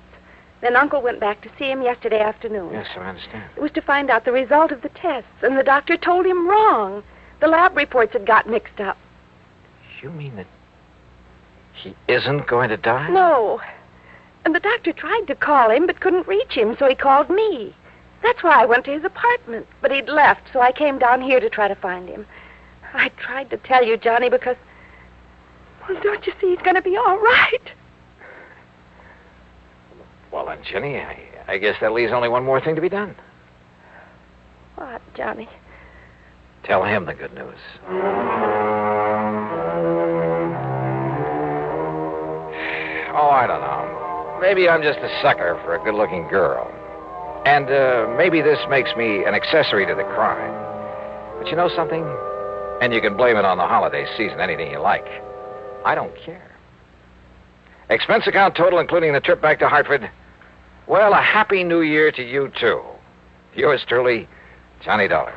Then Uncle went back to see him yesterday afternoon. Yes, I understand. It was to find out the result of the tests, and the doctor told him wrong. The lab reports had got mixed up. You mean that he isn't going to die? No. And the doctor tried to call him, but couldn't reach him, so he called me. That's why I went to his apartment. But he'd left, so I came down here to try to find him. I tried to tell you, Johnny, because... Well, don't you see he's going to be all right? Well, then, Jenny, I guess that leaves only one more thing to be done. What, Johnny? Tell him the good news. Oh, I don't know. Maybe I'm just a sucker for a good-looking girl. And maybe this makes me an accessory to the crime. But you know something? And you can blame it on the holiday season, anything you like. I don't care. Expense account total, including the trip back to Hartford. Well, a happy new year to you, too. Yours truly, Johnny Dollar.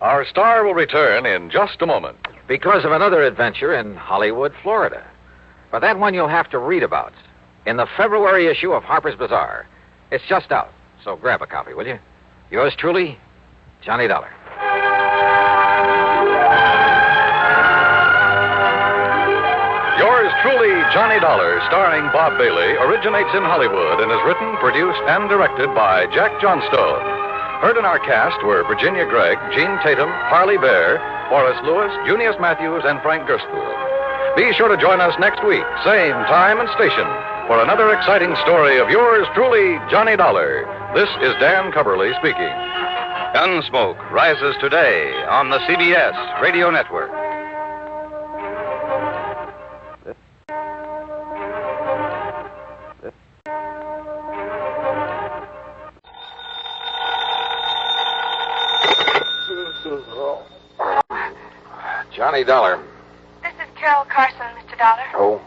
Our star will return in just a moment. Because of another adventure in Hollywood, Florida. But that one you'll have to read about in the February issue of Harper's Bazaar. It's just out, so grab a copy, will you? Yours truly, Johnny Dollar. Yours truly, Johnny Dollar, starring Bob Bailey, originates in Hollywood and is written, produced, and directed by Jack Johnstone. Heard in our cast were Virginia Gregg, Gene Tatum, Harley Bear, Forrest Lewis, Junius Matthews, and Frank Gerspool. Be sure to join us next week, same time and station, for another exciting story of yours truly, Johnny Dollar. This is Dan Coverly speaking. Gunsmoke rises today on the CBS Radio Network. Johnny Dollar. This is Carol Carson, Mr. Dollar. Oh?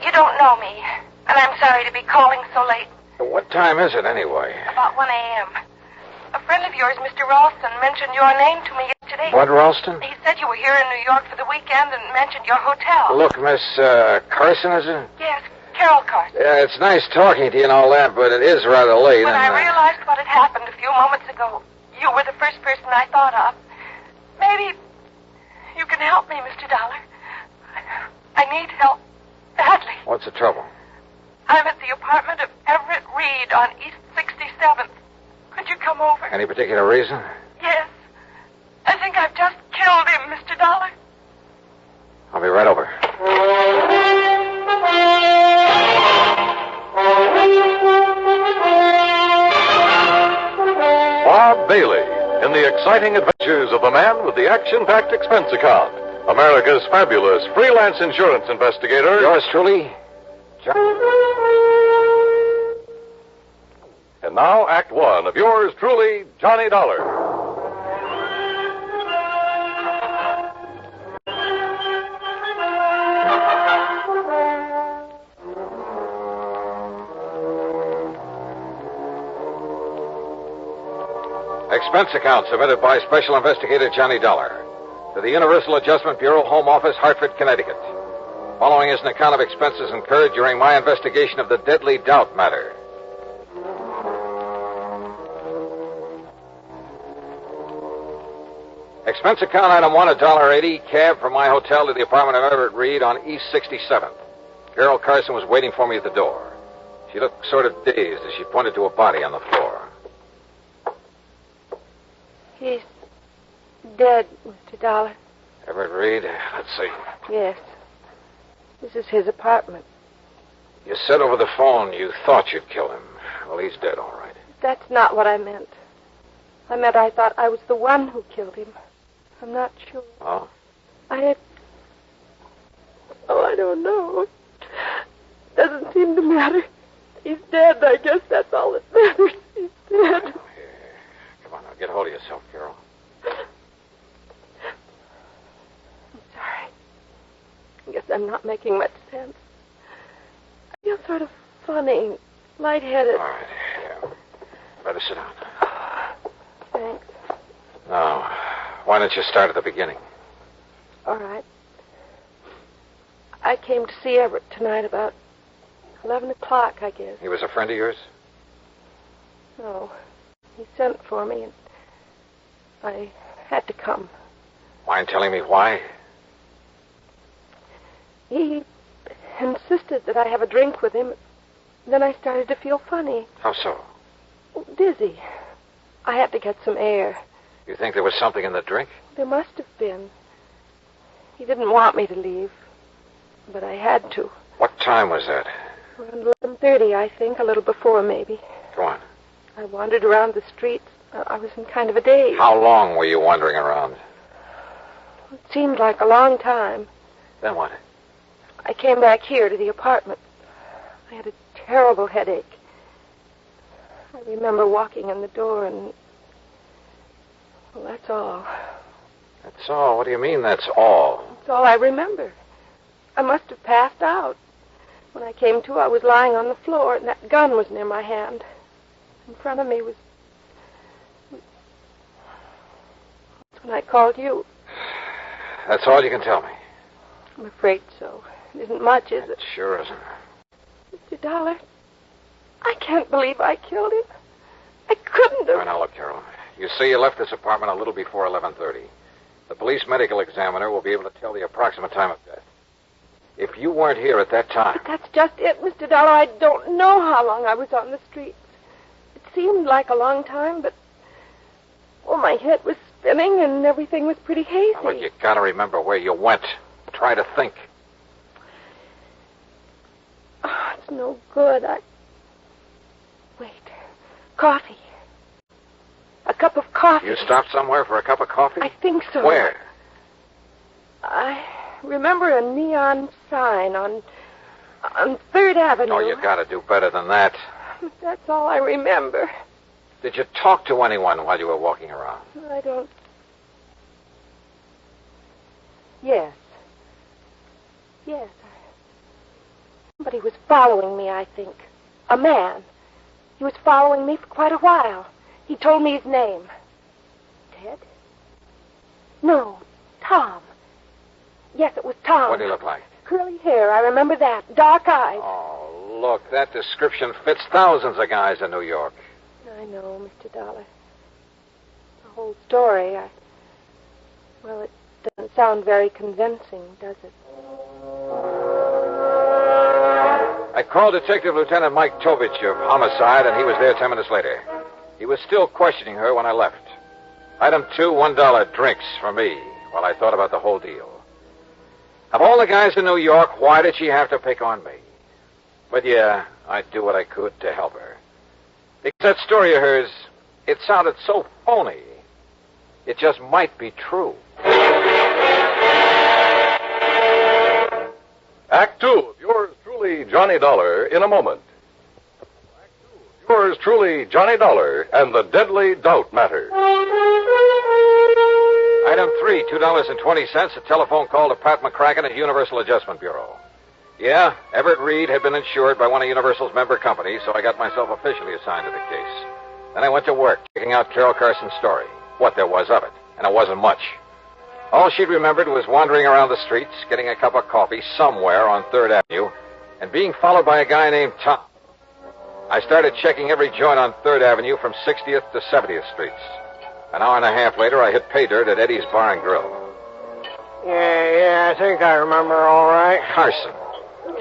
You don't know me, and I'm sorry to be calling so late. What time is it, anyway? About 1 a.m. A friend of yours, Mr. Ralston, mentioned your name to me yesterday. What, Ralston? He said you were here in New York for the weekend and mentioned your hotel. Look, Miss Carson, is it? Yes, Carol Carson. It's nice talking to you and all that, but it is rather late. When I realized what had happened a few moments ago, you were the first person I thought of. Maybe you can help me, Mr. Dollar. I need help badly. What's the trouble? I'm at the apartment of Everett Reed on East 67th. Could you come over? Any particular reason? Yes. I think I've just killed him, Mr. Dollar. I'll be right over. Bob Bailey in the exciting adventures of the man with the action-packed expense account. America's fabulous freelance insurance investigator. Yours truly, And now, Act One of yours truly, Johnny Dollar. Expense account submitted by Special Investigator Johnny Dollar to the Universal Adjustment Bureau, Home Office, Hartford, Connecticut. Following is an account of expenses incurred during my investigation of the deadly doubt matter. Expense account item 1, $1.80, cab from my hotel to the apartment of Everett Reed on East 67th. Carol Carson was waiting for me at the door. She looked sort of dazed as she pointed to a body on the floor. He's dead, Mr. Dollar. Everett Reed? Let's see. Yes. This is his apartment. You said over the phone you thought you'd kill him. Well, he's dead, all right. That's not what I meant. I meant I thought I was the one who killed him. I'm not sure. Oh? I don't know. Doesn't seem to matter. He's dead. I guess that's all that matters. He's dead. Come on, now, get hold of yourself, Carol. I'm sorry. I guess I'm not making much sense. I feel sort of funny, lightheaded. All right, yeah. Better sit down. Thanks. Now, why don't you start at the beginning? All right. I came to see Everett tonight about 11 o'clock, I guess. He was a friend of yours? No. He sent for me, and I had to come. Mind telling me why? He insisted that I have a drink with him. Then I started to feel funny. How so? Dizzy. I had to get some air. You think there was something in the drink? There must have been. He didn't want me to leave, but I had to. What time was that? Around 11:30, I think, a little before, maybe. Go on. I wandered around the streets. I was in kind of a daze. How long were you wandering around? It seemed like a long time. Then what? I came back here to the apartment. I had a terrible headache. I remember walking in the door and... Well, that's all. That's all? What do you mean, that's all? That's all I remember. I must have passed out. When I came to, I was lying on the floor, and that gun was near my hand. In front of me was... That's when I called you. That's all you can tell me? I'm afraid so. It isn't much, is it? It sure isn't. Mr. Dollar, I can't believe I killed him. I couldn't have... All right, now, look, Carol. You say you left this apartment a little before 11:30. The police medical examiner will be able to tell the approximate time of death. If you weren't here at that time... But that's just it, Mr. Dollar. I don't know how long I was on the streets. It seemed like a long time, but... Well, my head was spinning and everything was pretty hazy. Now, look, you gotta remember where you went. Try to think. Oh, it's no good. Wait. Coffee. A cup of coffee. You stopped somewhere for a cup of coffee? I think so. Where? I remember a neon sign on 3rd Avenue. Oh, you gotta do better than that. That's all I remember. Did you talk to anyone while you were walking around? I don't... Yes. Yes. Somebody was following me, I think. A man. He was following me for quite a while. He told me his name. Ted? No, Tom. Yes, it was Tom. What did he look like? Curly hair, I remember that. Dark eyes. Oh, look, that description fits thousands of guys in New York. I know, Mr. Dollar. The whole story, Well, it doesn't sound very convincing, does it? I called Detective Lieutenant Mike Tovich of Homicide, and he was there 10 minutes later. He was still questioning her when I left. Item 2, $1 drinks for me while I thought about the whole deal. Of all the guys in New York, why did she have to pick on me? But yeah, I'd do what I could to help her. Because that story of hers, it sounded so phony. It just might be true. Act 2 of yours truly, Johnny Dollar, in a moment. Act 2 of yours truly, Johnny Dollar, and the deadly doubt matter. Item 3, $2.20, a telephone call to Pat McCracken at Universal Adjustment Bureau. Yeah, Everett Reed had been insured by one of Universal's member companies, so I got myself officially assigned to the case. Then I went to work, checking out Carol Carson's story, what there was of it, and it wasn't much. All she'd remembered was wandering around the streets, getting a cup of coffee somewhere on 3rd Avenue, and being followed by a guy named Tom. I started checking every joint on 3rd Avenue from 60th to 70th Streets. An hour and a half later, I hit pay dirt at Eddie's Bar and Grill. Yeah, I think I remember all right. Carson.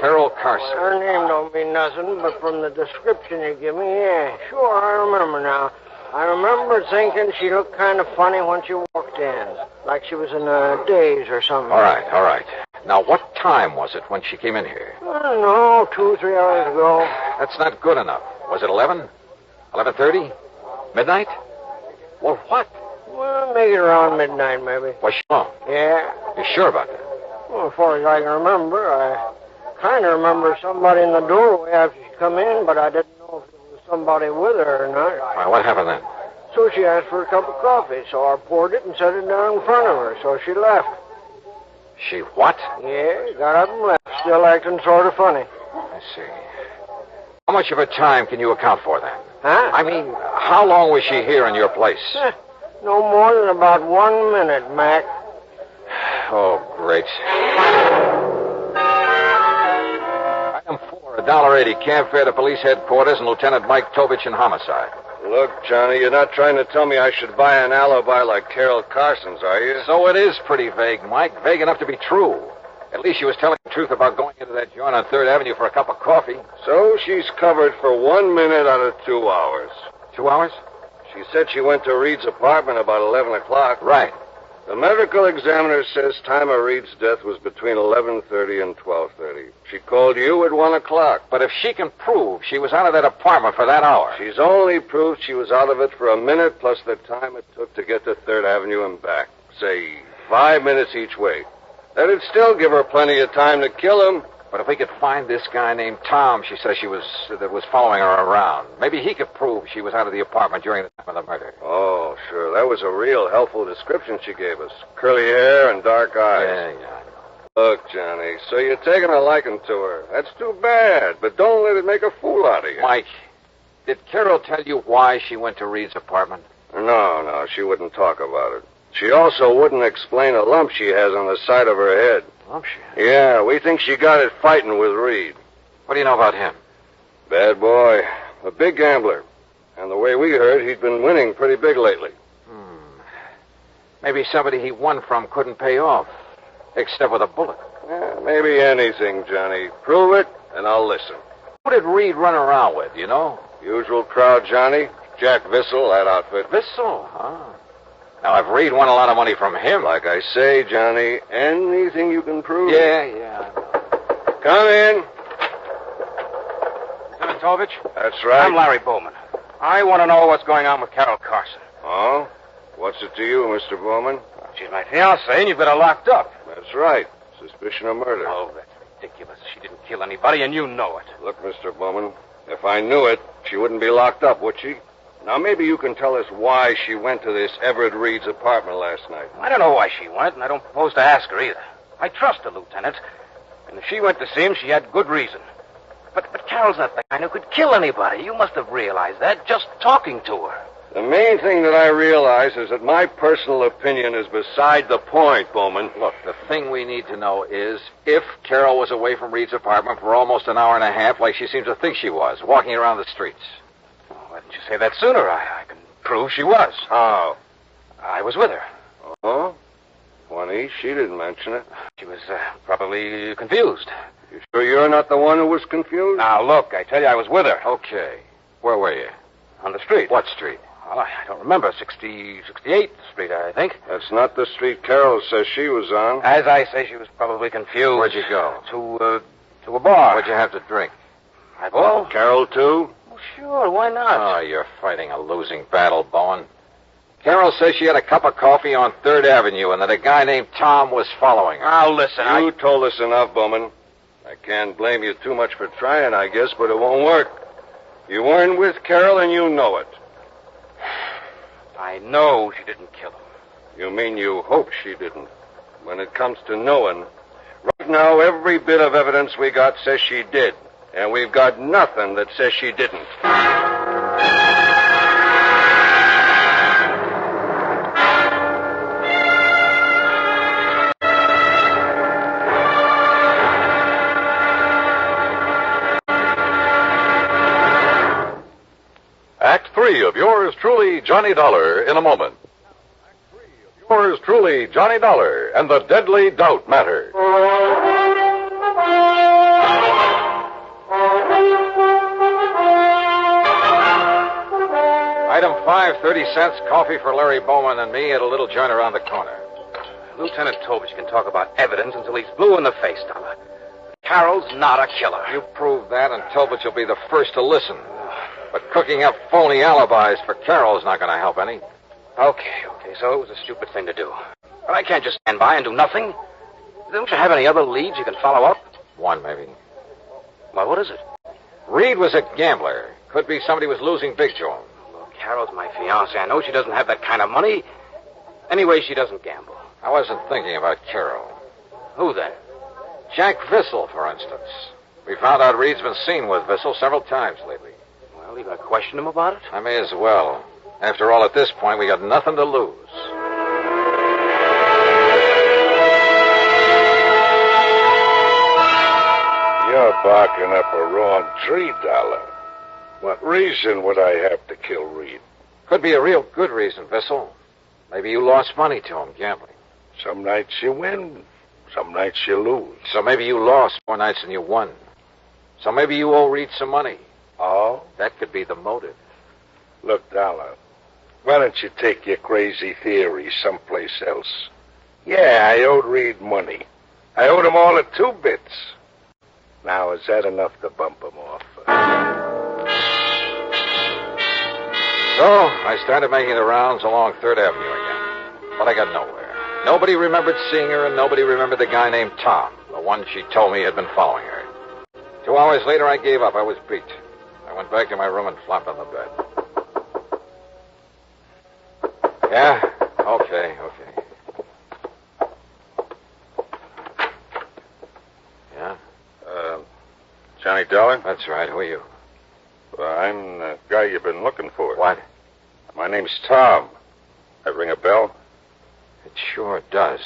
Carol Carson. Her name don't mean nothing, but from the description you give me, yeah, sure, I remember now. I remember thinking she looked kind of funny when she walked in, like she was in a daze or something. All right. Now, what time was it when she came in here? I don't know, 2 or 3 hours ago. That's not good enough. Was it 11? 11:30? Midnight? Well, what? Well, make it around midnight, maybe. Was she home? Yeah. You sure about that? Well, as far as I can remember, I kind of remember somebody in the doorway after she come in, but I didn't know if it was somebody with her or not. All right, what happened then? So she asked for a cup of coffee, so I poured it and set it down in front of her, so she left. She what? Yeah, got up and left, still acting sort of funny. I see. How much of her time can you account for then? Huh? I mean, how long was she here in your place? No more than about 1 minute, Mac. Oh, great. Item 4, $1.80, cab fare to police headquarters and Lieutenant Mike Tovich in homicide. Look, Johnny, you're not trying to tell me I should buy an alibi like Carol Carson's, are you? So it is pretty vague, Mike. Vague enough to be true. At least she was telling the truth about going into that joint on 3rd Avenue for a cup of coffee. So she's covered for 1 minute out of 2 hours. 2 hours? She said she went to Reed's apartment about 11 o'clock. Right. The medical examiner says time of Reed's death was between 11:30 and 12:30. She called you at 1 o'clock. But if she can prove she was out of that apartment for that hour... She's only proved she was out of it for a minute plus the time it took to get to 3rd Avenue and back. Say, 5 minutes each way. That'd still give her plenty of time to kill him. But if we could find this guy named Tom she says that was following her around, maybe he could prove she was out of the apartment during the time of the murder. Oh, sure. That was a real helpful description she gave us. Curly hair and dark eyes. Yeah. Look, Johnny, so you're taking a liking to her. That's too bad, but don't let it make a fool out of you. Mike, did Carol tell you why she went to Reed's apartment? No, she wouldn't talk about it. She also wouldn't explain a lump she has on the side of her head. Lump she? Yeah, we think she got it fighting with Reed. What do you know about him? Bad boy. A big gambler. And the way we heard, he'd been winning pretty big lately. Maybe somebody he won from couldn't pay off. Except with a bullet. Yeah, maybe anything, Johnny. Prove it, and I'll listen. Who did Reed run around with, you know? Usual crowd, Johnny. Jack Vissel, that outfit. Vissel, huh? Now, if Reed won a lot of money from him... Like I say, Johnny, anything you can prove. Yeah. Come in. Lieutenant Tovich? That's right. I'm Larry Bowman. I want to know what's going on with Carol Carson. Oh? What's it to you, Mr. Bowman? She's my fiancée, and you've got her locked up. That's right. Suspicion of murder. Oh, that's ridiculous. She didn't kill anybody, and you know it. Look, Mr. Bowman, if I knew it, she wouldn't be locked up, would she? Now, maybe you can tell us why she went to this Everett Reed's apartment last night. I don't know why she went, and I don't propose to ask her either. I trust the lieutenant. And if she went to see him, she had good reason. But Carol's not the kind who could kill anybody. You must have realized that just talking to her. The main thing that I realize is that my personal opinion is beside the point, Bowman. Look, the thing we need to know is if Carol was away from Reed's apartment for almost an hour and a half, like she seems to think she was, walking around the streets. Why didn't you say that sooner? I can prove she was. How? I was with her. Oh? Funny, she didn't mention it. She was probably confused. You sure you're not the one who was confused? Now, look, I tell you I was with her. Okay. Where were you? On the street. What street? Well, I don't remember. 68th Street, I think. That's not the street Carol says she was on. As I say, she was probably confused. Where'd you go? To a bar. What'd you have to drink? Highball? Carol, too? Well, sure, why not? Oh, you're fighting a losing battle, Bowen. Carol says she had a cup of coffee on 3rd Avenue and that a guy named Tom was following her. Now, listen, You told us enough, Bowman. I can't blame you too much for trying, I guess, but it won't work. You weren't with Carol and you know it. I know she didn't kill him. You mean you hope she didn't? When it comes to knowing, right now every bit of evidence we got says she did. And we've got nothing that says she didn't. Act 3 of yours truly, Johnny Dollar, in a moment. Yours truly, Johnny Dollar, and the Deadly Doubt Matter. Item 5, 30 cents, coffee for Larry Bowman and me at a little joint around the corner. Lieutenant Tovich can talk about evidence until he's blue in the face, Dollar. Carol's not a killer. You prove that, and Tolbert will be the first to listen. But cooking up phony alibis for Carol's not going to help any. Okay, so it was a stupid thing to do. But I can't just stand by and do nothing. Don't you have any other leads you can follow up? One, maybe. Well, what is it? Reed was a gambler. Could be somebody was losing big to him. Well, Carol's my fiancée. I know she doesn't have that kind of money. Anyway, she doesn't gamble. I wasn't thinking about Carol. Who then? Jack Vissel, for instance. We found out Reed's been seen with Vissel several times lately. Well, you gonna question him about it? I may as well. After all, at this point, we got nothing to lose. You're barking up a wrong tree, Dollar. What reason would I have to kill Reed? Could be a real good reason, Vissel. Maybe you lost money to him gambling. Some nights you win, some nights you lose. So maybe you lost more nights than you won. So maybe you owe Reed some money. Oh? That could be the motive. Look, Dollar, why don't you take your crazy theory someplace else? Yeah, I owed Reed money. I owed him all at 2 bits. Now, is that enough to bump him off? So, I started making the rounds along 3rd Avenue again. But I got nowhere. Nobody remembered seeing her, and nobody remembered the guy named Tom, the one she told me had been following her. 2 hours later, I gave up. I was beat. I went back to my room and flopped on the bed. Yeah? Okay. Yeah? Johnny Dollar? That's right. Who are you? Well, I'm the guy you've been looking for. What? My name's Tom. That ring a bell? It sure does.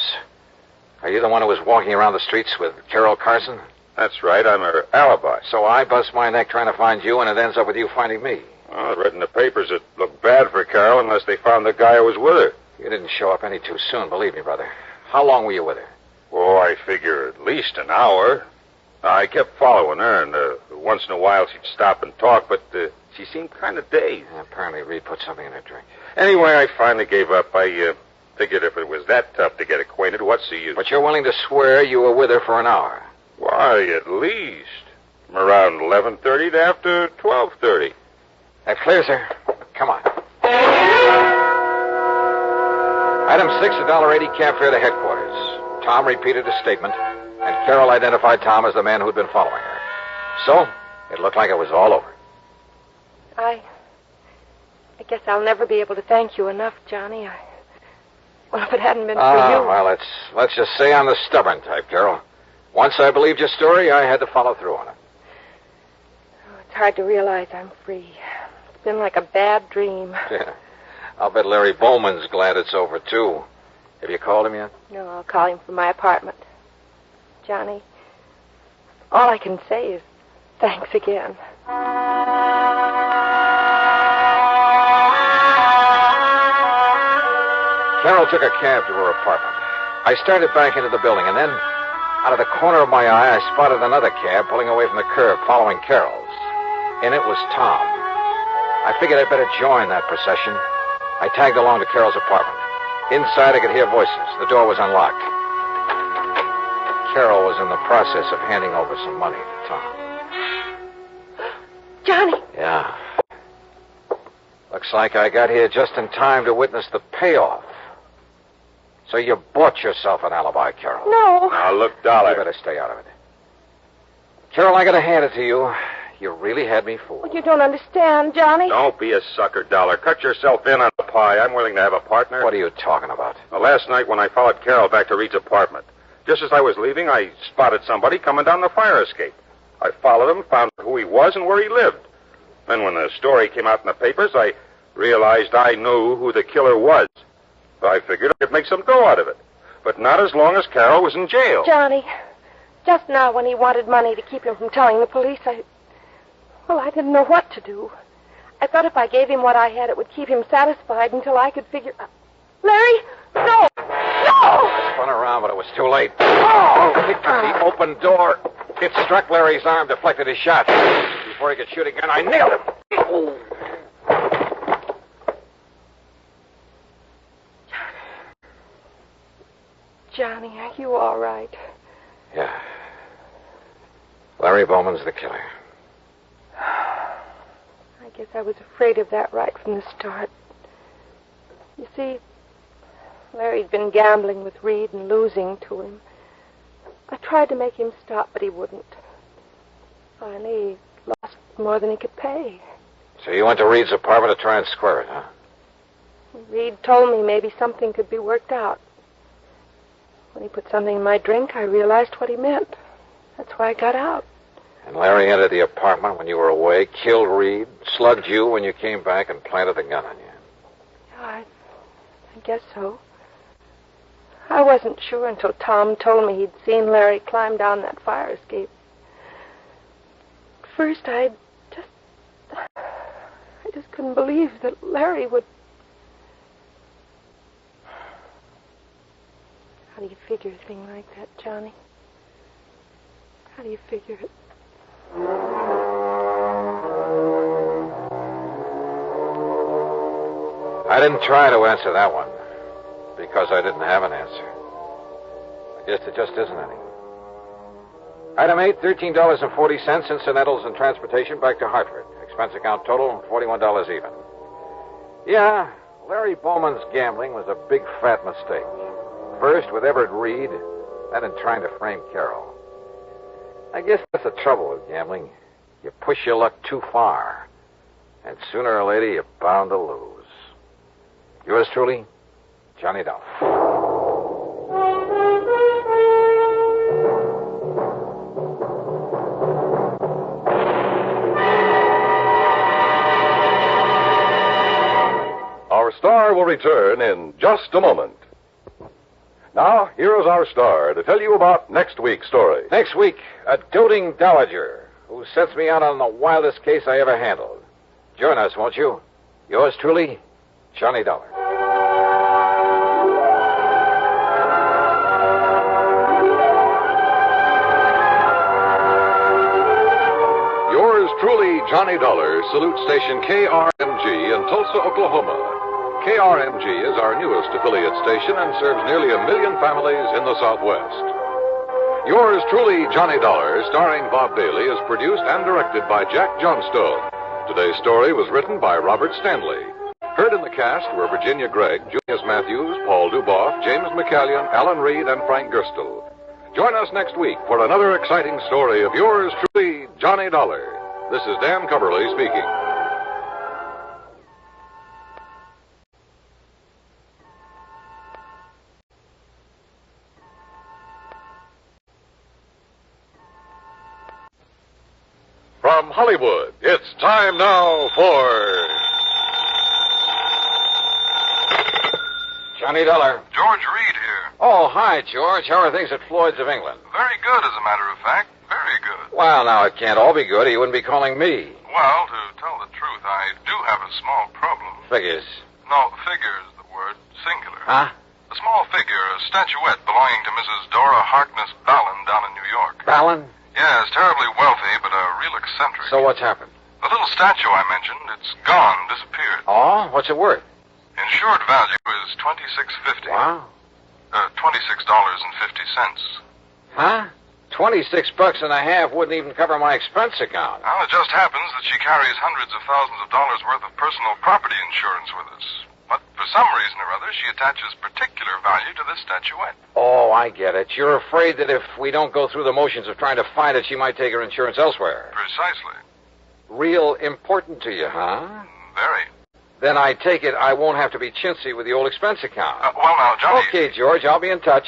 Are you the one who was walking around the streets with Carol Carson? That's right. I'm her alibi. So I bust my neck trying to find you, and it ends up with you finding me. Well, I read in the papers it looked bad for Carol unless they found the guy who was with her. You didn't show up any too soon, believe me, brother. How long were you with her? Oh, I figure at least an hour. I kept following her, and once in a while she'd stop and talk, but she seemed kind of dazed. Apparently Reed put something in her drink. Anyway, I finally gave up. I figured if it was that tough to get acquainted, what's the use? But you're willing to swear you were with her for an hour? Why, at least. From around 11:30 to after 12:30. That clears her. Come on. Item 6, $1.80 cab fare to headquarters. Tom repeated his statement, and Carol identified Tom as the man who'd been following her. So, it looked like it was all over. I guess I'll never be able to thank you enough, Johnny. Well, if it hadn't been for you... Well, let's just say I'm the stubborn type, Carol. Once I believed your story, I had to follow through on it. Oh, it's hard to realize I'm free. It's been like a bad dream. Yeah. I'll bet Larry Bowman's glad it's over, too. Have you called him yet? No, I'll call him from my apartment. Johnny, all I can say is thanks again. Carol took a cab to her apartment. I started back into the building, and then, out of the corner of my eye, I spotted another cab pulling away from the curb, following Carol's. And it was Tom. I figured I'd better join that procession. I tagged along to Carol's apartment. Inside, I could hear voices. The door was unlocked. Carol was in the process of handing over some money to Tom. Johnny. Yeah. Looks like I got here just in time to witness the payoff. So you bought yourself an alibi, Carol. No. Now, look, Dollar. You better stay out of it. Carol, I gotta hand it to you. You really had me fooled. Well, you don't understand, Johnny. Don't be a sucker, Dollar. Cut yourself in on the pie. I'm willing to have a partner. What are you talking about? Well, last night when I followed Carol back to Reed's apartment, just as I was leaving, I spotted somebody coming down the fire escape. I followed him, found who he was and where he lived. Then when the story came out in the papers, I realized I knew who the killer was. I figured I could make some dough out of it. But not as long as Carol was in jail. Johnny, just now when he wanted money to keep him from telling the police, I didn't know what to do. I thought if I gave him what I had, it would keep him satisfied until I could figure... Larry? No! No! I spun around, but it was too late. Oh! The open door. It struck Larry's arm, deflected his shot. Before he could shoot again, I nailed him. Oh. Johnny, are you all right? Yeah. Larry Bowman's the killer. I guess I was afraid of that right from the start. You see, Larry'd been gambling with Reed and losing to him. I tried to make him stop, but he wouldn't. Finally, he lost more than he could pay. So you went to Reed's apartment to try and square it, huh? Reed told me maybe something could be worked out. When he put something in my drink, I realized what he meant. That's why I got out. And Larry entered the apartment when you were away, killed Reed, slugged you when you came back, and planted the gun on you. I guess so. I wasn't sure until Tom told me he'd seen Larry climb down that fire escape. At first, I just couldn't believe that Larry would... How do you figure a thing like that, Johnny? How do you figure it? I didn't try to answer that one because I didn't have an answer. I guess there just isn't any. Item 8, $13.40, incidentals and transportation back to Hartford. Expense account total, $41 even. Yeah, Larry Bowman's gambling was a big, fat mistake. First with Everett Reed, then in trying to frame Carol. I guess that's the trouble with gambling. You push your luck too far, and sooner or later you're bound to lose. Yours truly, Johnny Dollar. Our star will return in just a moment. Now, here is our star to tell you about next week's story. Next week, a doting Dowager who sets me out on the wildest case I ever handled. Join us, won't you? Yours truly, Johnny Dollar. Yours truly, Johnny Dollar, salutes station KRMG in Tulsa, Oklahoma. KRMG is our newest affiliate station and serves nearly 1 million families in the Southwest. Yours truly, Johnny Dollar, starring Bob Bailey, is produced and directed by Jack Johnstone. Today's story was written by Robert Stanley. Heard in the cast were Virginia Gregg, Junius Matthews, Paul Duboff, James McCallion, Alan Reed, and Frank Gerstle. Join us next week for another exciting story of yours truly, Johnny Dollar. This is Dan Coverly speaking. From Hollywood, it's time now for... Johnny Dollar. George Reed here. Oh, hi, George. How are things at Floyd's of England? Very good, as a matter of fact. Very good. Well, now, it can't all be good, or you wouldn't be calling me. Well, to tell the truth, I do have a small problem. Figures. No, figure is the word, singular. Huh? A small figure, a statuette belonging to Mrs. Dora Harkness Ballin down in New York. Ballin? Yes, terribly wealthy, but a real eccentric. So what's happened? The The little statue I mentioned, it's gone, disappeared. Oh? What's it worth? Insured value is $26.50. Wow. $26.50. Huh? $26.50 wouldn't even cover my expense account. Well, it just happens that she carries hundreds of thousands of dollars worth of personal property insurance with us. But for some reason or other, she attaches particular value to this statuette. Oh, I get it. You're afraid that if we don't go through the motions of trying to find it, she might take her insurance elsewhere. Precisely. Real important to you, huh? Very. Then I take it I won't have to be chintzy with the old expense account. Well, now, Johnny... Okay, George, I'll be in touch.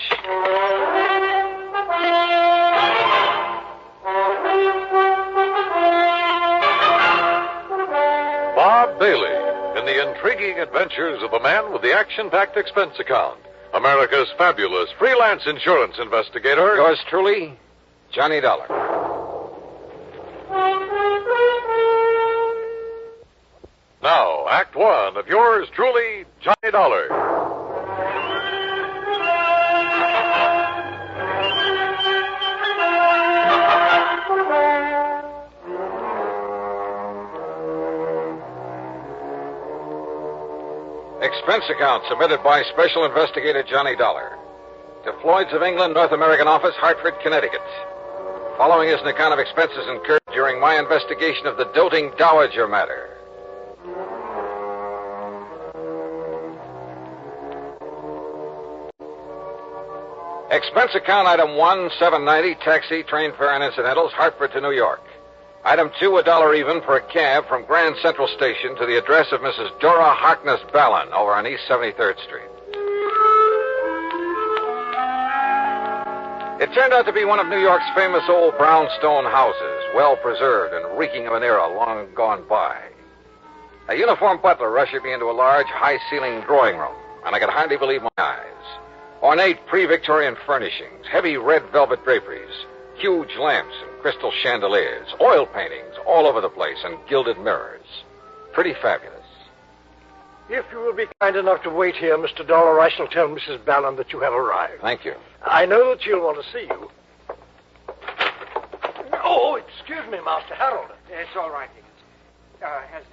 Bob Bailey in the intriguing adventures of the man with the action-packed expense account. America's fabulous freelance insurance investigator. Yours truly, Johnny Dollar. Now, Act One of yours truly, Johnny Dollar. Expense account submitted by Special Investigator Johnny Dollar to Floyd's of England, North American Office, Hartford, Connecticut. Following is an account of expenses incurred during my investigation of the doting Dowager matter. Expense account item 1, $7.90, taxi, train fare, and incidentals, Hartford to New York. Item 2, $1 even for a cab from Grand Central Station to the address of Mrs. Dora Harkness Ballin over on East 73rd Street. It turned out to be one of New York's famous old brownstone houses, well preserved and reeking of an era long gone by. A uniformed butler ushered me into a large, high-ceilinged drawing room, and I could hardly believe my eyes. Ornate pre-Victorian furnishings, heavy red velvet draperies, huge lamps and crystal chandeliers, oil paintings all over the place, and gilded mirrors. Pretty fabulous. If you will be kind enough to wait here, Mr. Dollar, I shall tell Mrs. Ballin that you have arrived. Thank you. I know that she'll want to see you. Oh, excuse me, Master Harold. It's all right, Higgins. Has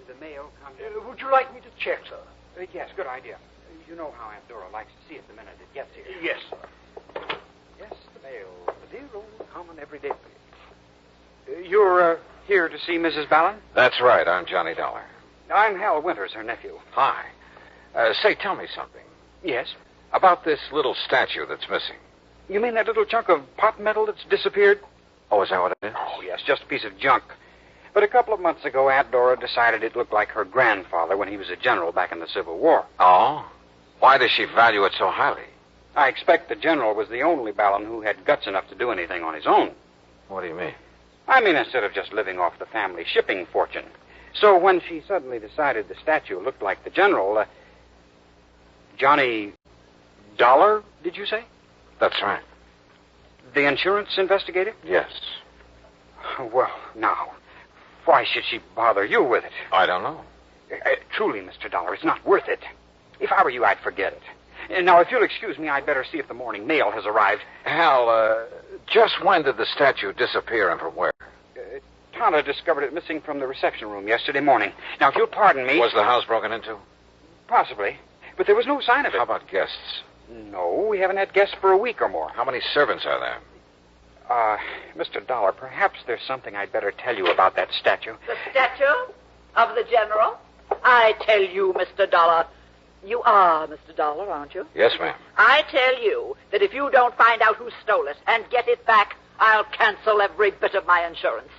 the mail come? Would you like me to check, sir? Yes, good idea. You know how Aunt Dora likes to see it the minute it gets here. Yes, sir. Yes, the mail. The dear old common everyday mail. You're here to see Mrs. Ballin? That's right. I'm Johnny Dollar. I'm Hal Winters, her nephew. Hi. Say, tell me something. Yes? About this little statue that's missing. You mean that little chunk of pot metal that's disappeared? Oh, is that what it is? Oh, yes, just a piece of junk. But a couple of months ago, Aunt Dora decided it looked like her grandfather when he was a general back in the Civil War. Oh? Why does she value it so highly? I expect the general was the only Ballin who had guts enough to do anything on his own. What do you mean? I mean, instead of just living off the family shipping fortune. So when she suddenly decided the statue looked like the general, Johnny Dollar, did you say? That's right. The insurance investigator? Yes. Well, now, why should she bother you with it? I don't know. Truly, Mr. Dollar, it's not worth it. If I were you, I'd forget it. Now, if you'll excuse me, I'd better see if the morning mail has arrived. Hal, just when did the statue disappear and from where? Tana discovered it missing from the reception room yesterday morning. Now, if you'll pardon me... Was the house broken into? Possibly. But there was no sign of it. How about guests? No, we haven't had guests for a week or more. How many servants are there? Mr. Dollar, perhaps there's something I'd better tell you about that statue. The statue of the general? I tell you, Mr. Dollar... You are Mr. Dollar, aren't you? Yes, ma'am. I tell you that if you don't find out who stole it and get it back, I'll cancel every bit of my insurance.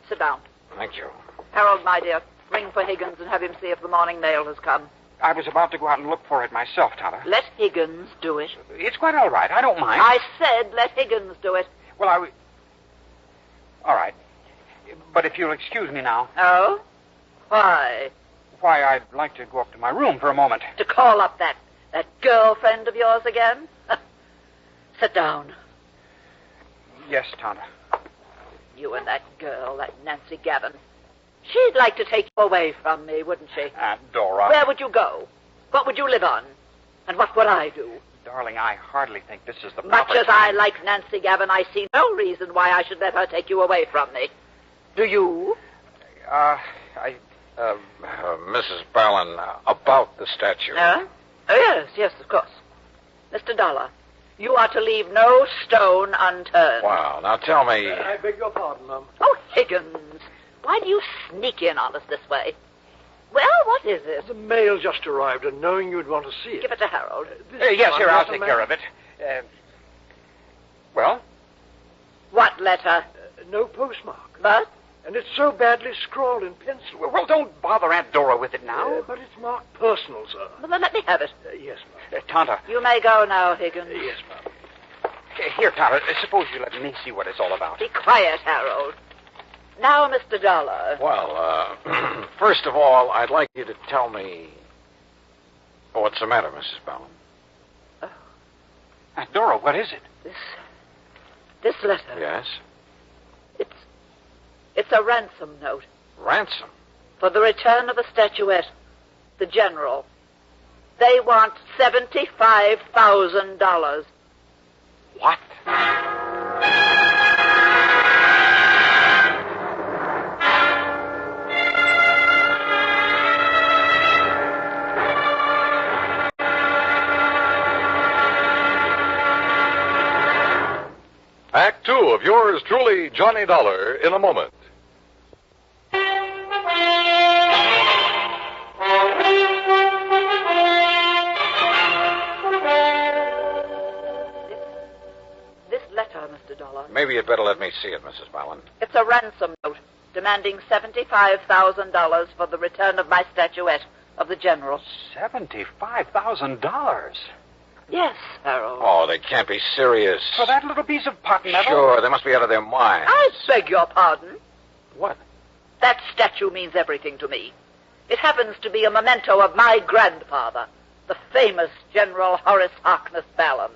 Sit down. Thank you. Harold, my dear, ring for Higgins and have him see if the morning mail has come. I was about to go out and look for it myself, Tana. Let Higgins do it. It's quite all right. I don't mind. I said let Higgins do it. Well, all right. But if you'll excuse me now. Oh? Why? Why, I'd like to go up to my room for a moment. To call up that girlfriend of yours again? Sit down. Yes, Tana. You and that girl, that Nancy Gavin. She'd like to take you away from me, wouldn't she? Aunt Dora. Where would you go? What would you live on? And what would I do? Darling, I hardly think this is the Much proper as I like Nancy Gavin, I see no reason why I should let her take you away from me. Do you? Mrs. Ballin, about the statue. Oh, yes, of course. Mr. Dollar, you are to leave no stone unturned. Wow, now tell me... I beg your pardon, Mum. Oh, Higgins, why do you sneak in on us this way? Well, what is it? The mail just arrived, and knowing you'd want to see it. Give it to Harold. Yes, here, I'll take care of it. Well? What letter? No postmark. But? And it's so badly scrawled in pencil. Well, don't bother Aunt Dora with it now. But it's marked personal, sir. Well, then let me have it. Yes, Mum. Tonto. You may go now, Higgins. Yes, Mum. Here, Tonto, suppose you let me see what it's all about. Be quiet, Harold. Now, Mr. Dollar. Well, first of all, I'd like you to tell me... what's the matter, Mrs. Ballin? Oh. Aunt Dora, what is it? This letter. Yes? It's a ransom note. Ransom? For the return of a statuette. The General. They want $75,000. What? Act 2 of yours truly, Johnny Dollar, in a moment. This letter, Mr. Dollar. Maybe you'd better let me see it, Mrs. Ballin. It's a ransom note demanding $75,000 for the return of my statuette of the General. $75,000? Yes, Harold. Oh, they can't be serious. For that little piece of pot metal? Sure, they must be out of their minds. I beg your pardon. What? That statue means everything to me. It happens to be a memento of my grandfather, the famous General Horace Harkness Ballin.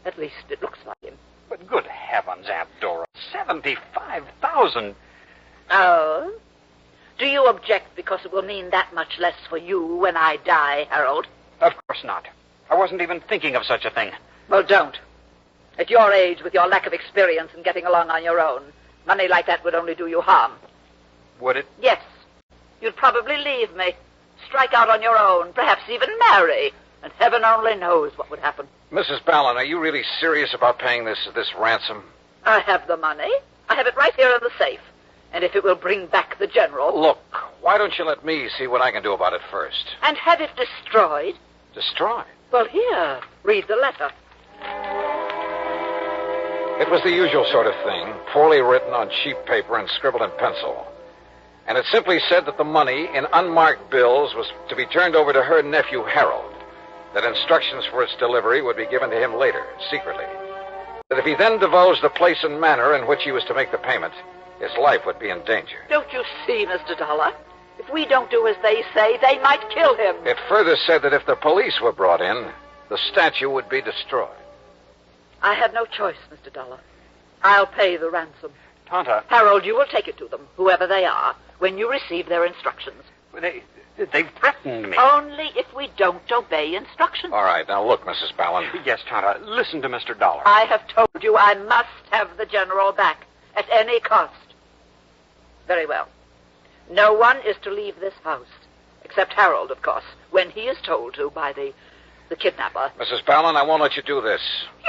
At least it looks like him. But good heavens, Aunt Dora, $75,000. Oh? Do you object because it will mean that much less for you when I die, Harold? Of course not. I wasn't even thinking of such a thing. Well, don't. At your age, with your lack of experience and getting along on your own, money like that would only do you harm. Would it? Yes. You'd probably leave me, strike out on your own, perhaps even marry, and heaven only knows what would happen. Mrs. Ballin, are you really serious about paying this ransom? I have the money. I have it right here in the safe. And if it will bring back the General... Look, why don't you let me see what I can do about it first? And have it destroyed? Destroyed? Well, here, read the letter. It was the usual sort of thing, poorly written on cheap paper and scribbled in pencil. And it simply said that the money in unmarked bills was to be turned over to her nephew, Harold. That instructions for its delivery would be given to him later, secretly. That if he then divulged the place and manner in which he was to make the payment, his life would be in danger. Don't you see, Mr. Dollar? If we don't do as they say, they might kill him. It further said that if the police were brought in, the statue would be destroyed. I have no choice, Mr. Dollar. I'll pay the ransom. Tonto. Harold, you will take it to them, whoever they are, when you receive their instructions. They've threatened me. Only if we don't obey instructions. All right, now look, Mrs. Ballin. Yes, Tonto, listen to Mr. Dollar. I have told you I must have the General back, at any cost. Very well. No one is to leave this house, except Harold, of course, when he is told to by the kidnapper. Mrs. Ballin, I won't let you do this.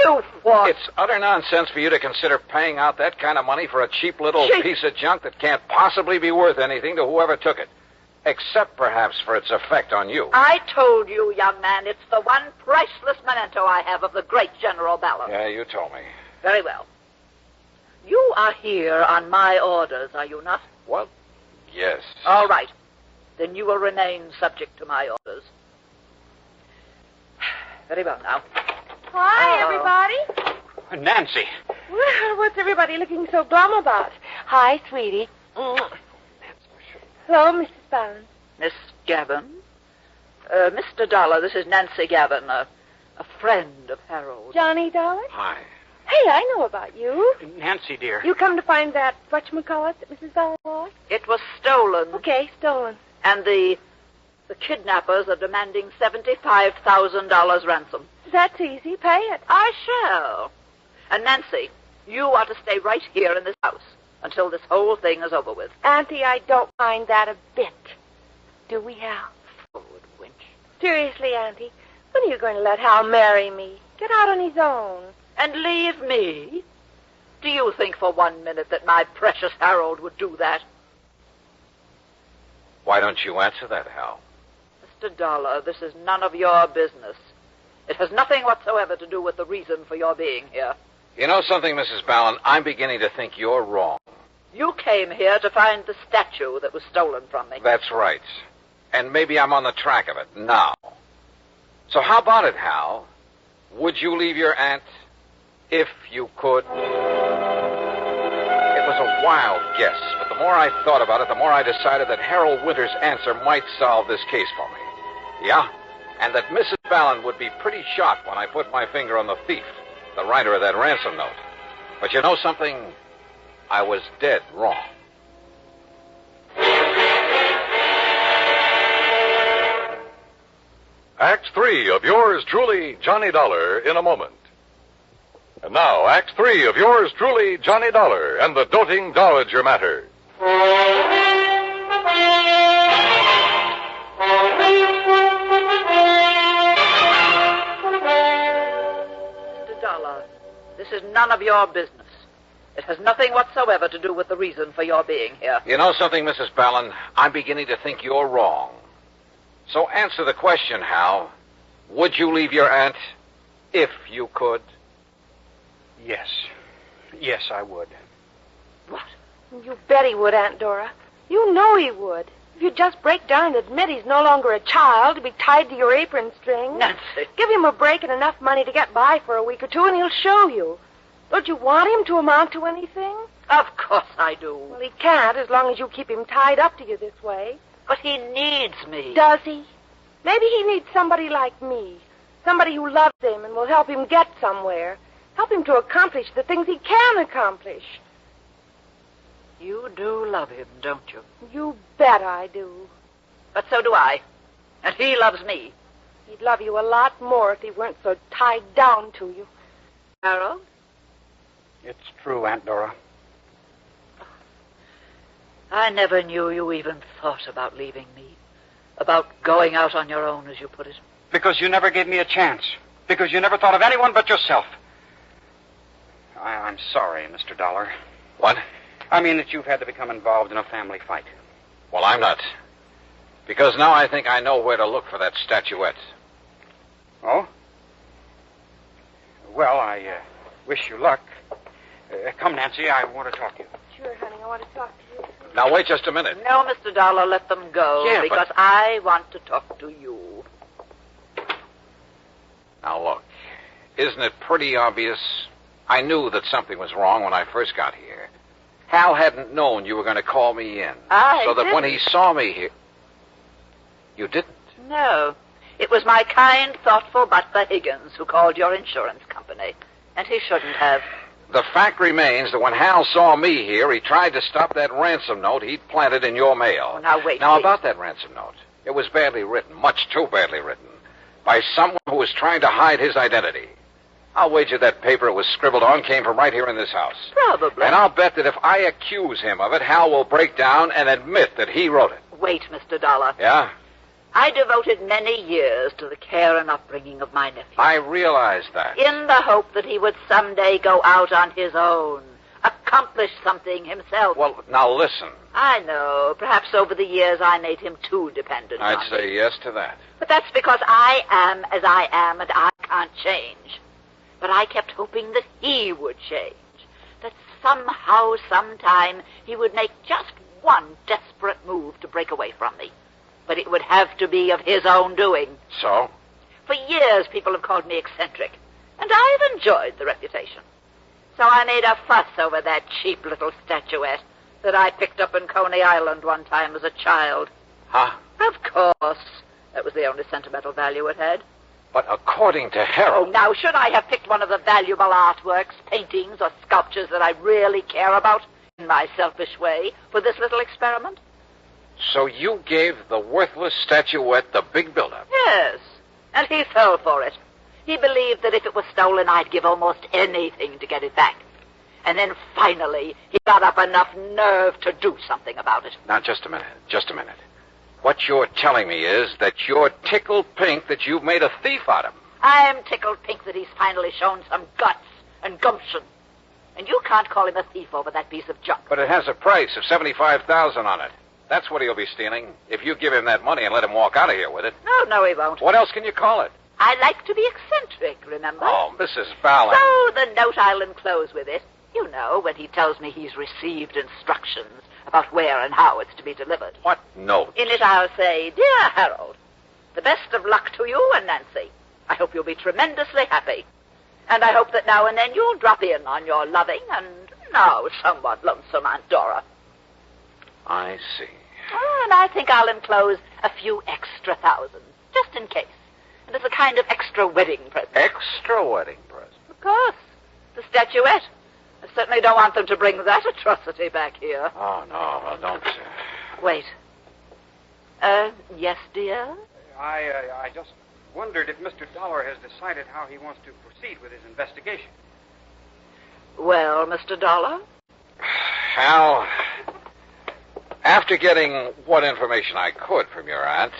You what? It's utter nonsense for you to consider paying out that kind of money for a cheap little piece of junk that can't possibly be worth anything to whoever took it, except perhaps for its effect on you. I told you, young man, it's the one priceless memento I have of the great General Ballin. Yeah, you told me. Very well. You are here on my orders, are you not? What? Yes. All right. Then you will remain subject to my orders. Very well now. Hi, everybody. Nancy. Well, what's everybody looking so glum about? Hi, sweetie. Hello, Mrs. Ballin. Miss Gavin? Mr. Dollar, this is Nancy Gavin, a friend of Harold. Johnny Dollar? Hi. Hey, I know about you. Nancy, dear. You come to find that whatchamacallit that Mrs. Ballin lost? It was stolen. Okay, stolen. And the kidnappers are demanding $75,000 ransom. That's easy. Pay it. I shall. And Nancy, you are to stay right here in this house until this whole thing is over with. Auntie, I don't mind that a bit. Do we, Hal? Forward, wench. Seriously, Auntie, when are you going to let Hal marry me? Get out on his own. And leave me? Do you think for 1 minute that my precious Harold would do that? Why don't you answer that, Hal? Mr. Dollar, this is none of your business. It has nothing whatsoever to do with the reason for your being here. You know something, Mrs. Ballin? I'm beginning to think you're wrong. You came here to find the statue that was stolen from me. That's right. And maybe I'm on the track of it now. So how about it, Hal? Would you leave your aunt if you could? It was a wild guess, but the more I thought about it, the more I decided that Harold Winter's answer might solve this case for me. Yeah? And that Mrs. Ballin would be pretty shocked when I put my finger on the thief, the writer of that ransom note. But you know something? I was dead wrong. Act 3 of yours truly, Johnny Dollar, in a moment. And now, Act 3 of yours truly, Johnny Dollar, and the doting Dowager Matter. Mr. Dollar, this is none of your business. It has nothing whatsoever to do with the reason for your being here. You know something, Mrs. Ballin? I'm beginning to think you're wrong. So answer the question, Hal. Would you leave your aunt if you could? Yes. Yes, I would. What? You bet he would, Aunt Dora. You know he would. If you just break down and admit he's no longer a child to be tied to your apron string. Nancy. Give him a break and enough money to get by for a week or two, and he'll show you. Don't you want him to amount to anything? Of course I do. Well, he can't as long as you keep him tied up to you this way. But he needs me. Does he? Maybe he needs somebody like me. Somebody who loves him and will help him get somewhere. Help him to accomplish the things he can accomplish. You do love him, don't you? You bet I do. But so do I. And he loves me. He'd love you a lot more if he weren't so tied down to you. Harold? It's true, Aunt Dora. I never knew you even thought about leaving me. About going out on your own, as you put it. Because you never gave me a chance. Because you never thought of anyone but yourself. I'm sorry, Mr. Dollar. What? I mean that you've had to become involved in a family fight. Well, I'm not. Because now I think I know where to look for that statuette. Oh? Well, I wish you luck. Come, Nancy, I want to talk to you. Sure, honey, I want to talk to you. Now, wait just a minute. No, Mr. Dollar, let them go. Yeah, because I want to talk to you. Now, look. Isn't it pretty obvious? I knew that something was wrong when I first got here. Hal hadn't known you were going to call me in. So that when he saw me here... You didn't? No. It was my kind, thoughtful butler Higgins who called your insurance company. And he shouldn't have. The fact remains that when Hal saw me here, he tried to stop that ransom note he'd planted in your mail. Oh, now, wait, Now, please. about that ransom note. It was badly written, much too badly written, by someone who was trying to hide his identity. I'll wager that paper it was scribbled on came from right here in this house. Probably. And I'll bet that if I accuse him of it, Hal will break down and admit that he wrote it. Wait, Mr. Dollar. Yeah? I devoted many years to the care and upbringing of my nephew. I realize that. In the hope that he would someday go out on his own, accomplish something himself. Well, now listen. I know. Perhaps over the years I made him too dependent on I'd say yes to that. But that's because I am as I am and I can't change. But I kept hoping that he would change. That somehow, sometime, he would make just one desperate move to break away from me. But it would have to be of his own doing. So? For years, people have called me eccentric. And I've enjoyed the reputation. So I made a fuss over that cheap little statuette that I picked up in Coney Island one time as a child. Huh? Of course. That was the only sentimental value it had. But according to Harold... Oh, now, should I have picked one of the valuable artworks, paintings, or sculptures that I really care about, in my selfish way, for this little experiment? So you gave the worthless statuette the big build-up? Yes, and he fell for it. He believed that if it was stolen, I'd give almost anything to get it back. And then finally, he got up enough nerve to do something about it. Now, just a minute. What you're telling me is that you're tickled pink that you've made a thief out of him. I'm tickled pink that he's finally shown some guts and gumption. And you can't call him a thief over that piece of junk. But it has a price of $75,000 on it. That's what he'll be stealing if you give him that money and let him walk out of here with it. No, he won't. What else can you call it? I like to be eccentric, remember? Oh, Mrs. Fallon. So the note I'll enclose with it, you know, when he tells me he's received instructions about where and how it's to be delivered. What note? In it I'll say, Dear Harold, the best of luck to you and Nancy. I hope you'll be tremendously happy. And I hope that now and then you'll drop in on your loving and now somewhat lonesome Aunt Dora. I see. And I think I'll enclose a few extra thousand, just in case. And as a kind of extra wedding present. Extra wedding present? Of course. The statuette. I certainly don't want them to bring that atrocity back here. Oh, no, well, don't. Wait. Yes, dear? I just wondered if Mr. Dollar has decided how he wants to proceed with his investigation. Well, Mr. Dollar? Hal, after getting what information I could from your aunt,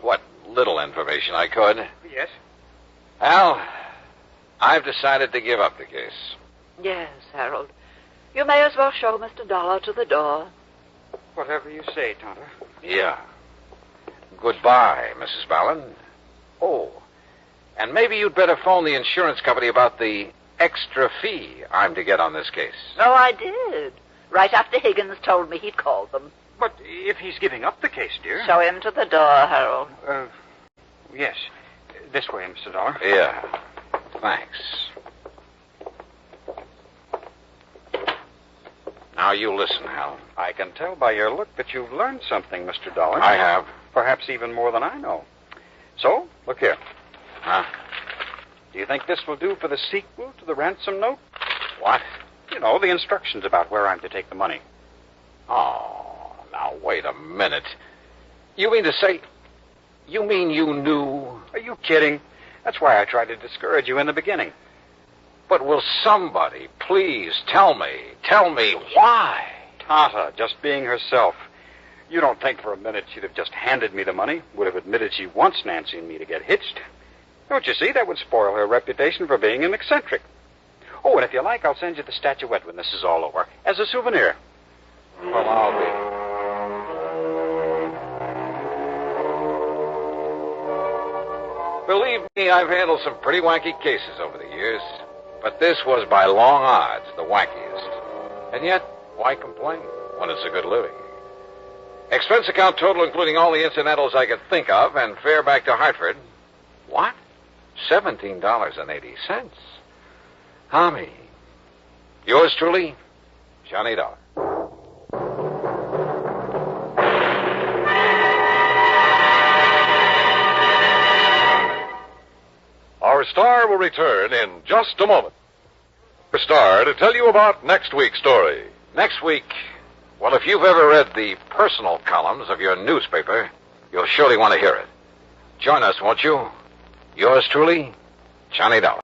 what little information I could... Yes? Hal, I've decided to give up the case. Yes, Harold. You may as well show Mr. Dollar to the door. Whatever you say, Tonto. Yeah. Goodbye, Mrs. Fallon. Oh, and maybe you'd better phone the insurance company about the extra fee I'm to get on this case. Oh, I did. Right after Higgins told me he'd called them. But if he's giving up the case, dear... Show him to the door, Harold. Yes. This way, Mr. Dollar. Yeah. Thanks. Now, you listen, Hal. I can tell by your look that you've learned something, Mr. Dollar. I have. Perhaps even more than I know. So, look here. Huh? Do you think this will do for the sequel to the ransom note? What? You know, the instructions about where I'm to take the money. Oh, now, wait a minute. You mean to say... You mean you knew... Are you kidding? That's why I tried to discourage you in the beginning. But will somebody please tell me why? Tata, just being herself. You don't think for a minute she'd have just handed me the money, would have admitted she wants Nancy and me to get hitched. Don't you see? That would spoil her reputation for being an eccentric. Oh, and if you like, I'll send you the statuette when this is all over, as a souvenir. Well, I'll be... Believe me, I've handled some pretty wacky cases over the years. But this was by long odds the wackiest. And yet, why complain when it's a good living? Expense account total, including all the incidentals I could think of, and fare back to Hartford. What? $17.80. Tommy. Yours truly, Johnny Dollar. Our star will return in just a moment. Our star to tell you about next week's story. Next week, well, if you've ever read the personal columns of your newspaper, you'll surely want to hear it. Join us, won't you? Yours truly, Johnny Dollar.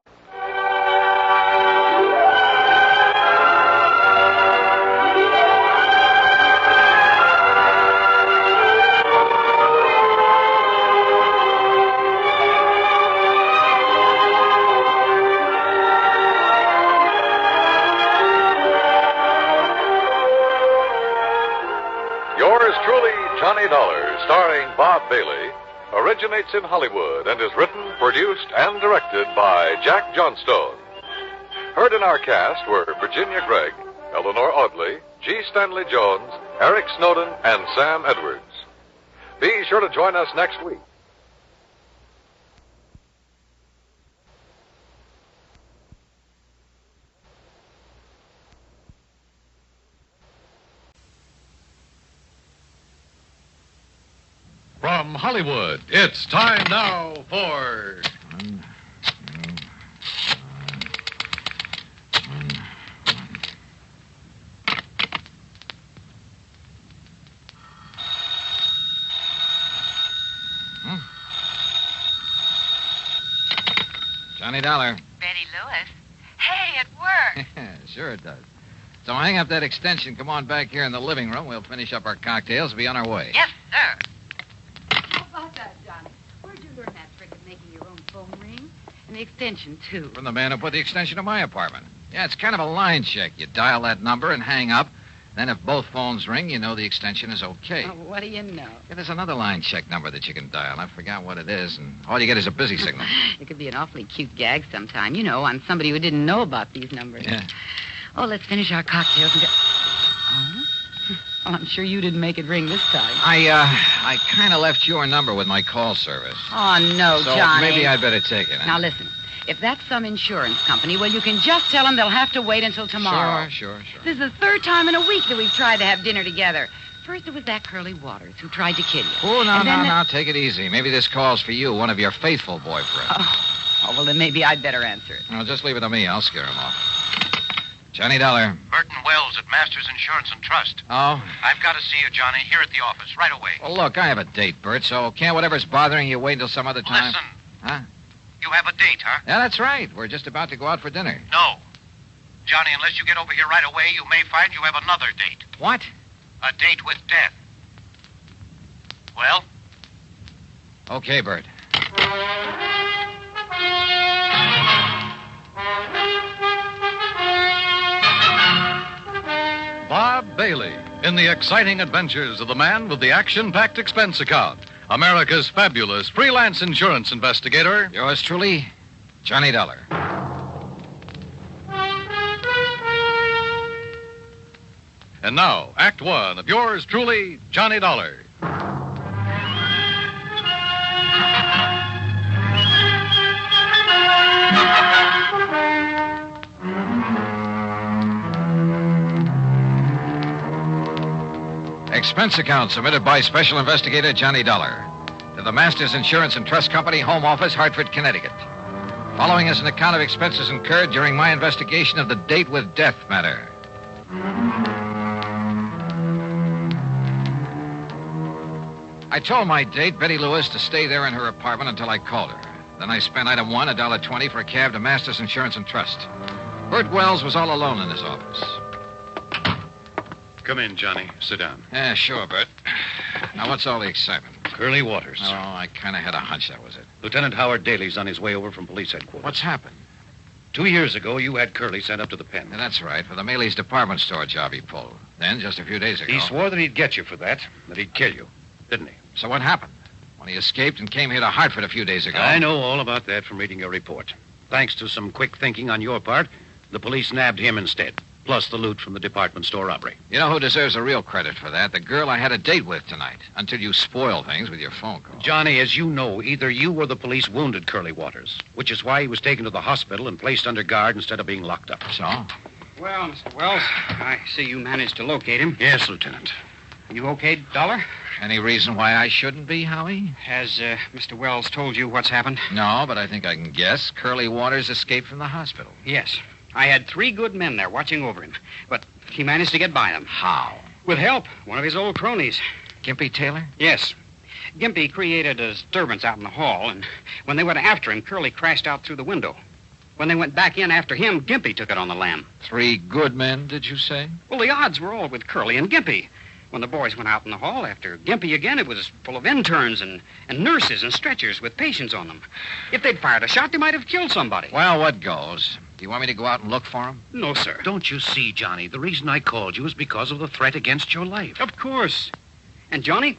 Johnny Dollar, starring Bob Bailey, originates in Hollywood and is written, produced, and directed by Jack Johnstone. Heard in our cast were Virginia Gregg, Eleanor Audley, G. Stanley Jones, Eric Snowden, and Sam Edwards. Be sure to join us next week. From Hollywood, it's time now for... Johnny Dollar. Betty Lewis. Hey, it worked. Sure it does. So hang up that extension. Come on back here in the living room. We'll finish up our cocktails and be on our way. Yes, sir. How about that, Johnny? Where'd you learn that trick of making your own phone ring? And the extension, too. From the man who put the extension to my apartment. Yeah, it's kind of a line check. You dial that number and hang up. Then if both phones ring, you know the extension is okay. Oh, what do you know? Yeah, there's another line check number that you can dial. I forgot what it is, and all you get is a busy signal. It could be an awfully cute gag sometime, on somebody who didn't know about these numbers. Yeah. Oh, let's finish our cocktails and go... Oh? Well, I'm sure you didn't make it ring this time. I kind of left your number with my call service. Oh, no, so Johnny. Maybe I'd better take it. Huh? Now, listen. If that's some insurance company, well, you can just tell them they'll have to wait until tomorrow. Sure. This is the third time in a week that we've tried to have dinner together. First, it was that Curly Waters who tried to kill you. Oh, no. Take it easy. Maybe this call's for you, one of your faithful boyfriends. Oh, well, then maybe I'd better answer it. No, just leave it to me. I'll scare him off. Johnny Dollar. Burton Wells at Masters Insurance and Trust. Oh? I've got to see you, Johnny, here at the office, right away. Well, look, I have a date, Bert, so can't whatever's bothering you wait until some other time? Listen. Huh? You have a date, huh? Yeah, that's right. We're just about to go out for dinner. No. Johnny, unless you get over here right away, you may find you have another date. What? A date with death. Well? Okay, Bert. Bob Bailey in the exciting adventures of the man with the action-packed expense account. America's fabulous freelance insurance investigator. Yours truly, Johnny Dollar. And now, Act One of yours truly, Johnny Dollar. Expense account submitted by Special Investigator Johnny Dollar to the Masters Insurance and Trust Company, Home Office, Hartford, Connecticut. Following is an account of expenses incurred during my investigation of the date with death matter. I told my date, Betty Lewis, to stay there in her apartment until I called her. Then I spent item one, $1.20 for a cab to Masters Insurance and Trust. Bert Wells was all alone in his office. Come in, Johnny. Sit down. Yeah, sure, Bert. Now, what's all the excitement? Curly Waters. Oh, I kind of had a hunch that was it. Lieutenant Howard Daly's on his way over from police headquarters. What's happened? 2 years ago, you had Curly sent up to the pen. Yeah, that's right, for the Maley's department store job he pulled. Then, just a few days ago... He swore that he'd get you for that he'd kill you, didn't he? So what happened? When he escaped and came here to Hartford a few days ago... I know all about that from reading your report. Thanks to some quick thinking on your part, the police nabbed him instead. Plus the loot from the department store robbery. You know who deserves the real credit for that? The girl I had a date with tonight. Until you spoil things with your phone call. Johnny, as you know, either you or the police wounded Curly Waters, which is why he was taken to the hospital and placed under guard instead of being locked up. So? Well, Mr. Wells, I see you managed to locate him. Yes, Lieutenant. You okay, Dollar? Any reason why I shouldn't be, Howie? Has Mr. Wells told you what's happened? No, but I think I can guess. Curly Waters escaped from the hospital. Yes. I had 3 good men there watching over him, but he managed to get by them. How? With help. One of his old cronies. Gimpy Taylor? Yes. Gimpy created a disturbance out in the hall, and when they went after him, Curly crashed out through the window. When they went back in after him, Gimpy took it on the lam. 3 good men, did you say? Well, the odds were all with Curly and Gimpy. When the boys went out in the hall after Gimpy again, it was full of interns and nurses and stretchers with patients on them. If they'd fired a shot, they might have killed somebody. Well, what goes? Do you want me to go out and look for him? No, sir. Don't you see, Johnny? The reason I called you is because of the threat against your life. Of course. And, Johnny,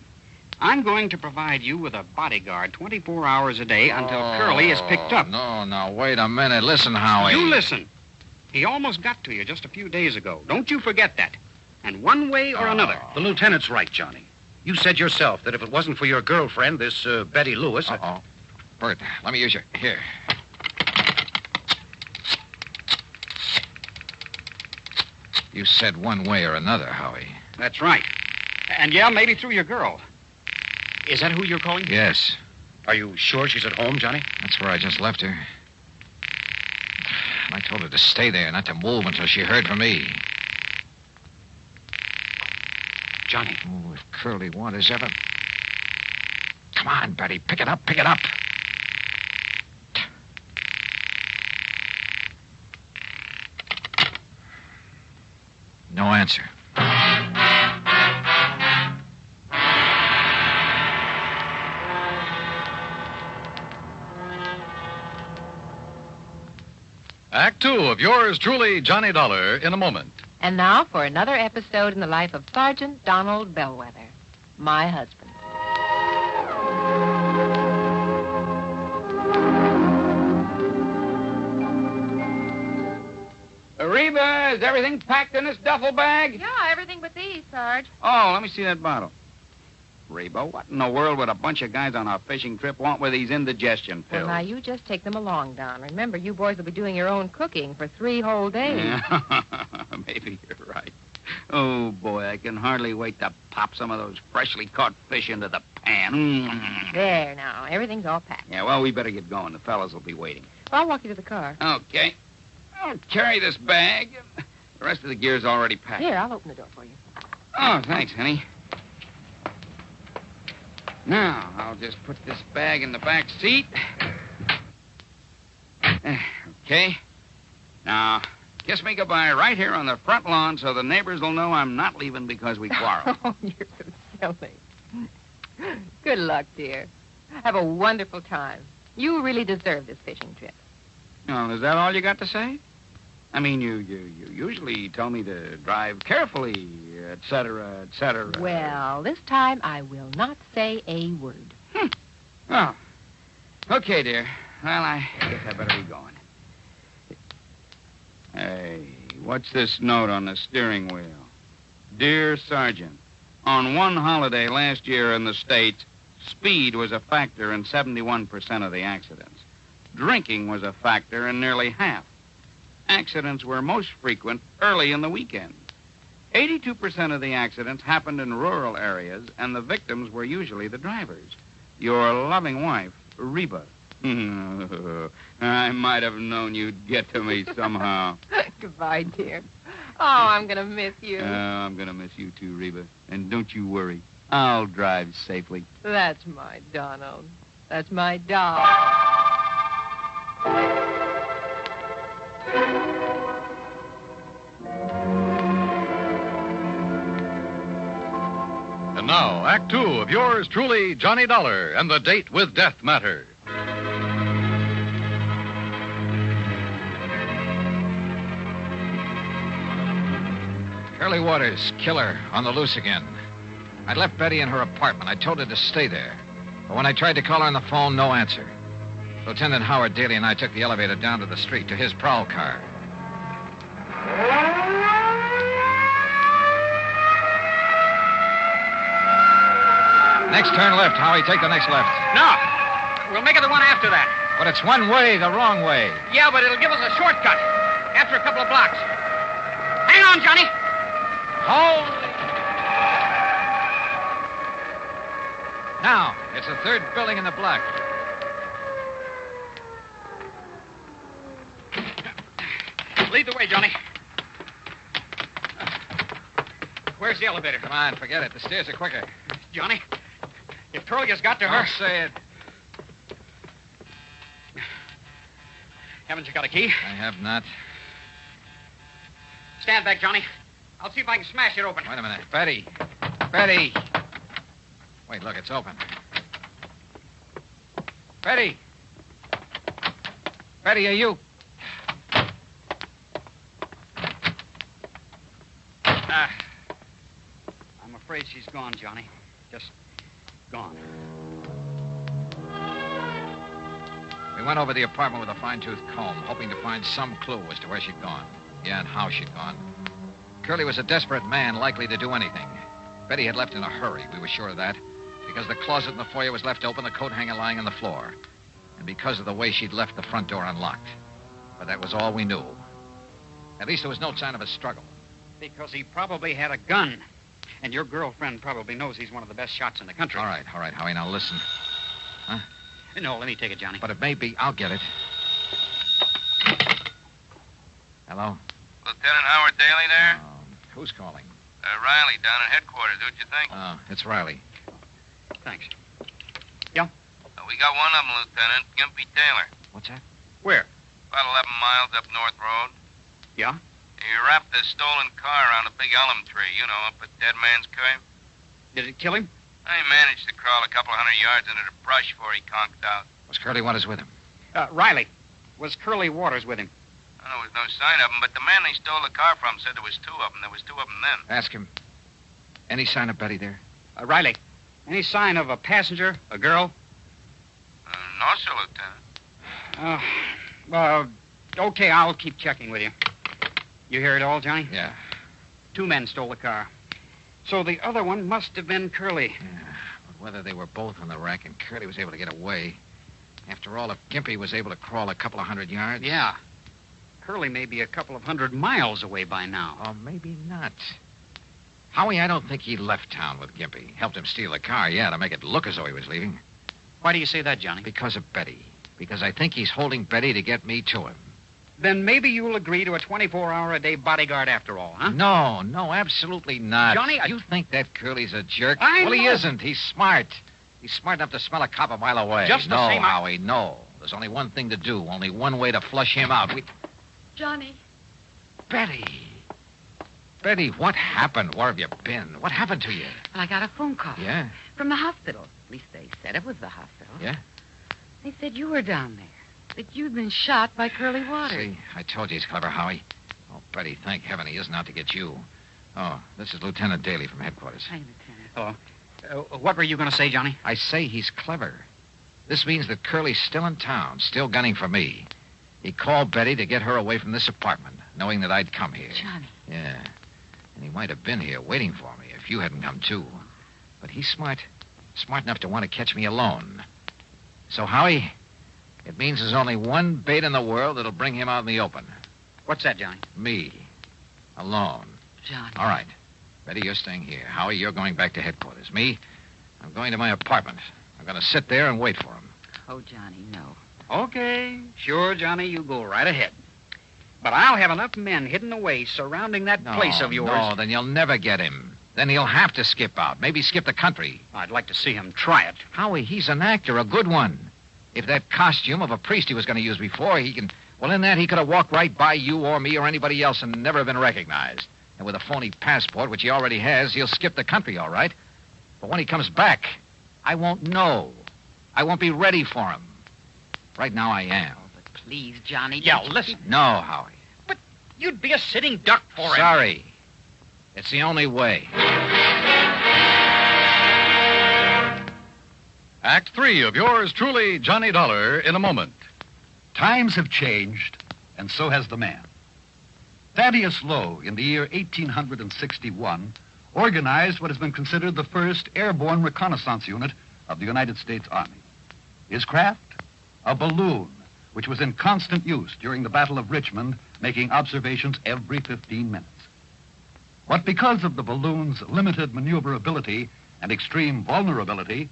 I'm going to provide you with a bodyguard 24 hours a day until Curly is picked up. No, wait a minute. Listen, Howie. You listen. He almost got to you just a few days ago. Don't you forget that. And one way or another. The lieutenant's right, Johnny. You said yourself that if it wasn't for your girlfriend, this Betty Lewis... Uh-oh. Bert, let me use your... Here. You said one way or another, Howie. That's right. And, yeah, maybe through your girl. Is that who you're calling? Yes. Are you sure she's at home, Johnny? That's where I just left her. I told her to stay there, not to move until she heard from me. Johnny. Oh, if Curly Waters ever... Come on, Betty. Pick it up, pick it up. No answer. Act two of yours truly, Johnny Dollar, in a moment. And now for another episode in the life of Sergeant Donald Bellwether, my husband. Reba, is everything packed in this duffel bag? Yeah, everything but these, Sarge. Oh, let me see that bottle. Reba, what in the world would a bunch of guys on a fishing trip want with these indigestion pills? Well, now, you just take them along, Don. Remember, you boys will be doing your own cooking for 3 whole days. Yeah. Maybe you're right. Oh, boy, I can hardly wait to pop some of those freshly caught fish into the pan. There, now. Everything's all packed. Yeah, well, we better get going. The fellas will be waiting. Well, I'll walk you to the car. Okay. I'll carry this bag. The rest of the gear's already packed. Here, I'll open the door for you. Oh, thanks, honey. Now, I'll just put this bag in the back seat. Okay. Now, kiss me goodbye right here on the front lawn so the neighbors will know I'm not leaving because we quarreled. Oh, you're so silly. Good luck, dear. Have a wonderful time. You really deserve this fishing trip. Well, is that all you got to say? I mean, you usually tell me to drive carefully, et cetera, et cetera. Well, this time I will not say a word. Oh. Okay, dear. Well, I guess I better be going. Hey, what's this note on the steering wheel? Dear Sergeant, on one holiday last year in the States, speed was a factor in 71% of the accidents. Drinking was a factor in nearly half. Accidents were most frequent early in the weekend. 82% of the accidents happened in rural areas, and the victims were usually the drivers. Your loving wife, Reba. I might have known you'd get to me somehow. Goodbye, dear. Oh, I'm going to miss you. I'm going to miss you too, Reba. And don't you worry. I'll drive safely. That's my Donald. That's my doll. And now, Act two of yours truly, Johnny Dollar, and the Date with Death Matter. Curly Waters, killer, on the loose again. I left Betty in her apartment. I told her to stay there. But when I tried to call her on the phone, no answer. Lieutenant Howard Daly and I took the elevator down to the street to his prowl car. Next turn left, Howie. Take the next left. No. We'll make it the one after that. But it's one way, the wrong way. Yeah, but it'll give us a shortcut. After a couple of blocks. Hang on, Johnny. Hold. Now, it's the third building in the block. Lead the way, Johnny. Where's the elevator? Come on, forget it. The stairs are quicker. Johnny, if Curly's got to her... I'll say it. Haven't you got a key? I have not. Stand back, Johnny. I'll see if I can smash it open. Wait a minute. Betty. Betty. Wait, look, it's open. Betty. Betty, are you... I'm afraid she's gone, Johnny. Just gone. We went over the apartment with a fine-tooth comb, hoping to find some clue as to where she'd gone. Yeah, and how she'd gone. Curly was a desperate man, likely to do anything. Betty had left in a hurry, we were sure of that, because the closet in the foyer was left open, the coat hanger lying on the floor, and because of the way she'd left the front door unlocked. But that was all we knew. At least there was no sign of a struggle. Because he probably had a gun. And your girlfriend probably knows he's one of the best shots in the country. All right, Howie, now listen. Huh? No, let me take it, Johnny. But it may be. I'll get it. Hello? Lieutenant Howard Daly there? Who's calling? Riley down at headquarters. Who'd you think? Oh, it's Riley. Thanks. Yeah? We got one of them, Lieutenant. Gimpy Taylor. What's that? Where? About 11 miles up North Road. Yeah? He wrapped the stolen car around a big elm tree, you know, up at Dead Man's Cave. Did it kill him? He managed to crawl a couple of 100 yards into the brush before he conked out. Was Curly Waters with him? Riley. Was Curly Waters with him? Well, there was no sign of him, but the man they stole the car from said there was two of them. There was two of them then. Ask him. Any sign of Betty there? Riley. Any sign of a passenger, a girl? No, sir, Lieutenant. Okay, I'll keep checking with you. You hear it all, Johnny? Yeah. Two men stole the car. So the other one must have been Curly. Yeah, but whether they were both on the rack and Curly was able to get away. After all, if Gimpy was able to crawl a couple of 100 yards... Yeah. Curly may be a couple of 100 miles away by now. Or maybe not. Howie, I don't think he left town with Gimpy. Helped him steal the car, yeah, to make it look as though he was leaving. Why do you say that, Johnny? Because of Betty. Because I think he's holding Betty to get me to him. Then maybe you'll agree to a 24-hour-a-day bodyguard after all, huh? No, absolutely not. Johnny, You think that Curly's a jerk? I Well, he know. isn't. He's smart. He's smart enough to smell a cop a mile away. Just the no, same, Howie, no. There's only one thing to do. Only one way to flush him out. Johnny. Betty, what happened? Where have you been? What happened to you? Well, I got a phone call. Yeah? From the hospital. At least they said it was the hospital. Yeah? They said you were down there. That you'd been shot by Curly Waters. See, I told you he's clever, Howie. Oh, Betty, thank heaven he isn't out to get you. Oh, this is Lieutenant Daly from headquarters. Hi, Lieutenant. Hello. What were you going to say, Johnny? I say he's clever. This means that Curly's still in town, still gunning for me. He called Betty to get her away from this apartment, knowing that I'd come here. Johnny. Yeah. And he might have been here waiting for me if you hadn't come, too. But he's smart. Smart enough to want to catch me alone. So, Howie, it means there's only one bait in the world that'll bring him out in the open. What's that, Johnny? Me. Alone. Johnny. All right. Betty, you're staying here. Howie, you're going back to headquarters. Me, I'm going to my apartment. I'm going to sit there and wait for him. Oh, Johnny, no. Okay. Sure, Johnny, you go right ahead. But I'll have enough men hidden away surrounding that place of yours. No, then you'll never get him. Then he'll have to skip out. Maybe skip the country. I'd like to see him try it. Howie, he's an actor, a good one. If that costume of a priest he was going to use before, he can... Well, in that, he could have walked right by you or me or anybody else and never have been recognized. And with a phony passport, which he already has, he'll skip the country, all right. But when he comes back, I won't know. I won't be ready for him. Right now, I am. Oh, but please, Johnny. Yeah, listen. No, Howie. But you'd be a sitting duck for him. Sorry. It's the only way. Act 3 of yours truly, Johnny Dollar, in a moment. Times have changed, and so has the man. Thaddeus Lowe, in the year 1861, organized what has been considered the first airborne reconnaissance unit of the United States Army. His craft? A balloon, which was in constant use during the Battle of Richmond, making observations every 15 minutes. But because of the balloon's limited maneuverability and extreme vulnerability,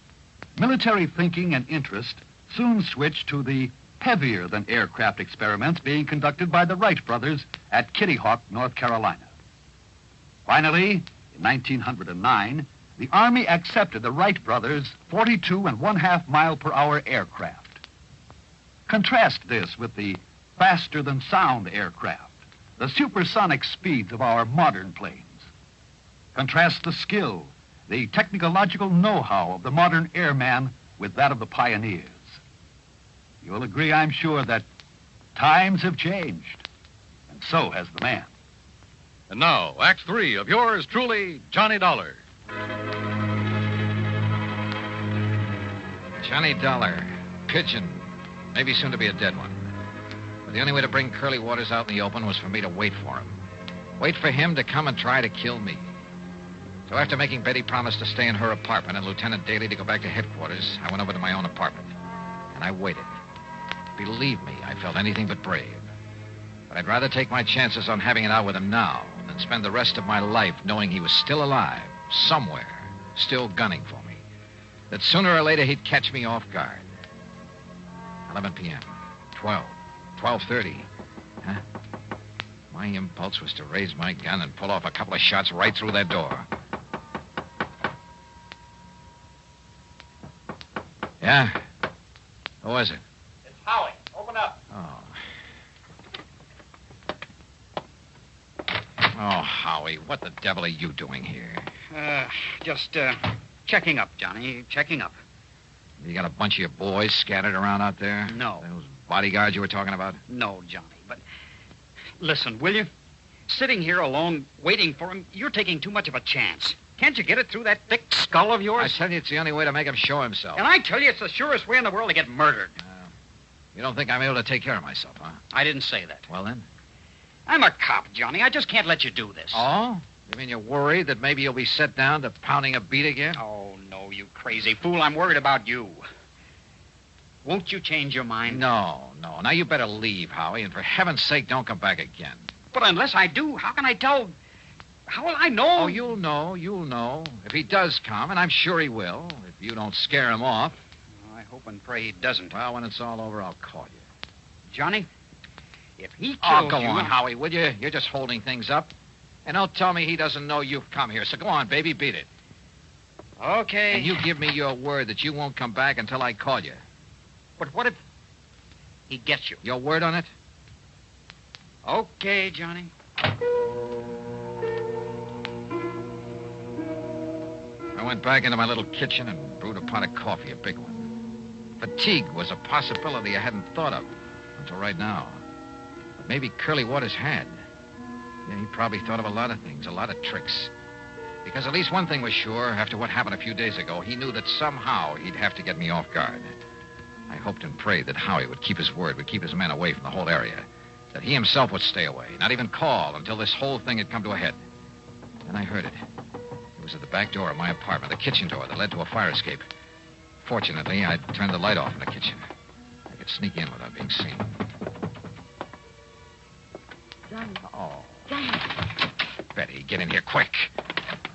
military thinking and interest soon switched to the heavier-than-aircraft experiments being conducted by the Wright brothers at Kitty Hawk, North Carolina. Finally, in 1909, the Army accepted the Wright brothers' 42.5-mile-per-hour aircraft. Contrast this with the faster-than-sound aircraft, the supersonic speeds of our modern planes. Contrast the skill, the technological know-how of the modern airman with that of the pioneers. You'll agree, I'm sure, that times have changed, and so has the man. And now, Act 3 of yours truly, Johnny Dollar. Johnny Dollar. Pigeon. Maybe soon to be a dead one. But the only way to bring Curly Waters out in the open was for me to wait for him. Wait for him to come and try to kill me. So after making Betty promise to stay in her apartment and Lieutenant Daly to go back to headquarters, I went over to my own apartment. And I waited. Believe me, I felt anything but brave. But I'd rather take my chances on having it out with him now than spend the rest of my life knowing he was still alive, somewhere, still gunning for me. That sooner or later he'd catch me off guard. 11 p.m., 12, 12:30. Huh? My impulse was to raise my gun and pull off a couple of shots right through that door. Yeah? Who is it? It's Howie. Open up. Oh. Oh, Howie, what the devil are you doing here? Just checking up, Johnny. Checking up. You got a bunch of your boys scattered around out there? No. Those bodyguards you were talking about? No, Johnny, but listen, will you? Sitting here alone, waiting for him, you're taking too much of a chance. Can't you get it through that thick skull of yours? I tell you, it's the only way to make him show himself. And I tell you, it's the surest way in the world to get murdered. You don't think I'm able to take care of myself, huh? I didn't say that. Well, then? I'm a cop, Johnny. I just can't let you do this. Oh? You mean you're worried that maybe you'll be set down to pounding a beat again? Oh, no, you crazy fool. I'm worried about you. Won't you change your mind? No. Now, you better leave, Howie, and for heaven's sake, don't come back again. But unless I do, how can I tell? How will I know? Oh, you'll know. If he does come, and I'm sure he will, if you don't scare him off. I hope and pray he doesn't. Well, when it's all over, I'll call you. Johnny, if he kills Oh, go you... on, Howie, will you? You're just holding things up. And don't tell me he doesn't know you've come here. So go on, baby, beat it. Okay. And you give me your word that you won't come back until I call you. But what if he gets you? Your word on it? Okay, Johnny. I went back into my little kitchen and brewed a pot of coffee, a big one. Fatigue was a possibility I hadn't thought of until right now. But maybe Curly Waters had. Yeah, he probably thought of a lot of things, a lot of tricks. Because at least one thing was sure, after what happened a few days ago, he knew that somehow he'd have to get me off guard. I hoped and prayed that Howie would keep his word, would keep his men away from the whole area. That he himself would stay away, not even call until this whole thing had come to a head. Then I heard it. It was at the back door of my apartment, the kitchen door that led to a fire escape. Fortunately, I'd turned the light off in the kitchen. I could sneak in without being seen. Johnny. Oh. Johnny. Betty, get in here quick.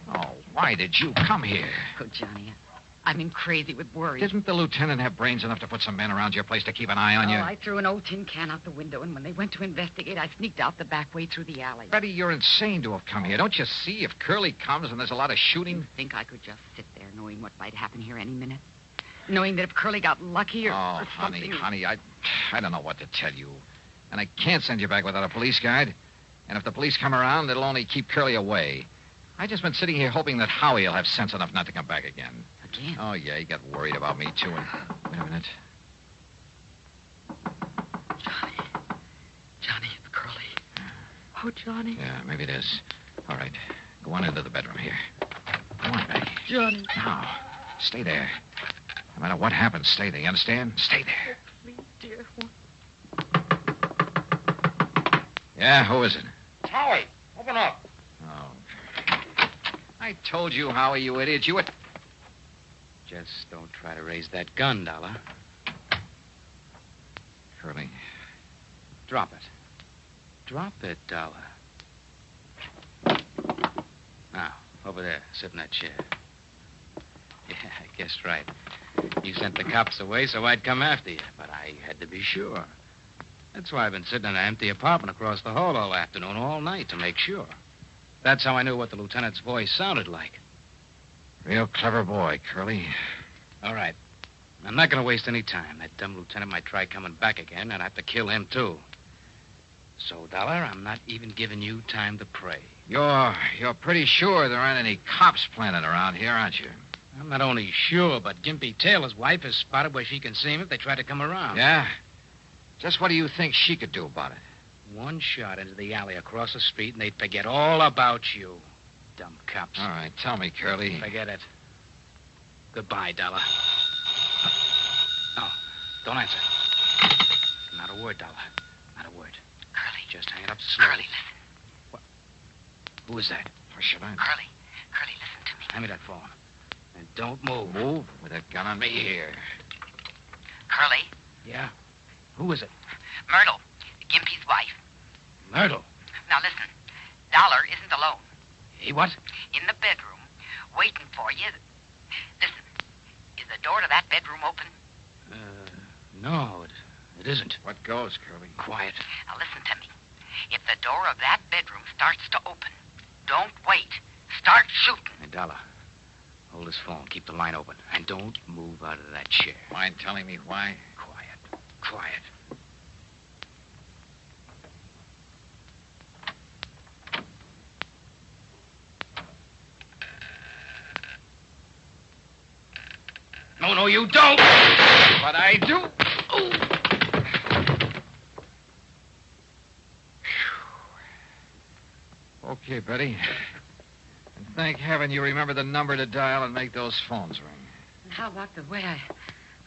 Oh, why did you come here? Oh, Johnny, I've been crazy with worry. Didn't the lieutenant have brains enough to put some men around your place to keep an eye on you? I threw an old tin can out the window, and when they went to investigate, I sneaked out the back way through the alley. Betty, you're insane to have come here. Don't you see? If Curly comes and there's a lot of shooting... You think I could just sit there knowing what might happen here any minute? Knowing that if Curly got lucky or something... honey, I don't know what to tell you. And I can't send you back without a police guide. And if the police come around, it'll only keep Curly away. I've just been sitting here hoping that Howie will have sense enough not to come back again. Again? Oh, yeah, he got worried about me, too. And... Wait a minute. Johnny, it's Curly. Oh, Johnny. Yeah, maybe it is. All right, go on into the bedroom here. Go on, Betty. Johnny. Now, stay there. No matter what happens, stay there. You understand? Stay there. Please, dear. Yeah, who is it? Howie, open up. Oh. I told you, Howie, you idiot. You... Just don't try to raise that gun, Dollar. Curly. Drop it. Drop it, Dollar. Now, over there. Sit in that chair. Yeah, I guessed right. You sent the cops away so I'd come after you, but I had to be sure. That's why I've been sitting in an empty apartment across the hall all afternoon, all night, to make sure. That's how I knew what the lieutenant's voice sounded like. Real clever boy, Curly. All right. I'm not going to waste any time. That dumb lieutenant might try coming back again, and I'd have to kill him, too. So, Dollar, I'm not even giving you time to pray. You're pretty sure there aren't any cops planted around here, aren't you? I'm not only sure, but Gimpy Taylor's wife has spotted where she can see him if they try to come around. Yeah? Just what do you think she could do about it? One shot into the alley across the street, and they'd forget all about you. Dumb cops. All right, tell me, Curly. Forget it. Goodbye, Dollar. No, don't answer. Not a word, Dollar. Not a word. Curly. Just hang it up slowly. Curly, listen. What? Who is that? Or should I? Curly, listen to me. Hand me that phone. And don't move. Move? With that gun on me here. Curly? Yeah? Who is it? Myrtle, Gimpy's wife. Myrtle. Now listen, Dollar isn't alone. He what? In the bedroom, waiting for you. Listen, is the door to that bedroom open? No, it isn't. What goes, Curly? Quiet. Now listen to me. If the door of that bedroom starts to open, don't wait. Start shooting. Hey, Dollar, hold this phone. Keep the line open. And don't move out of that chair. Mind telling me why? Quiet. No, you don't. But I do. Okay, Betty. And thank heaven you remember the number to dial and make those phones ring. And how about the way I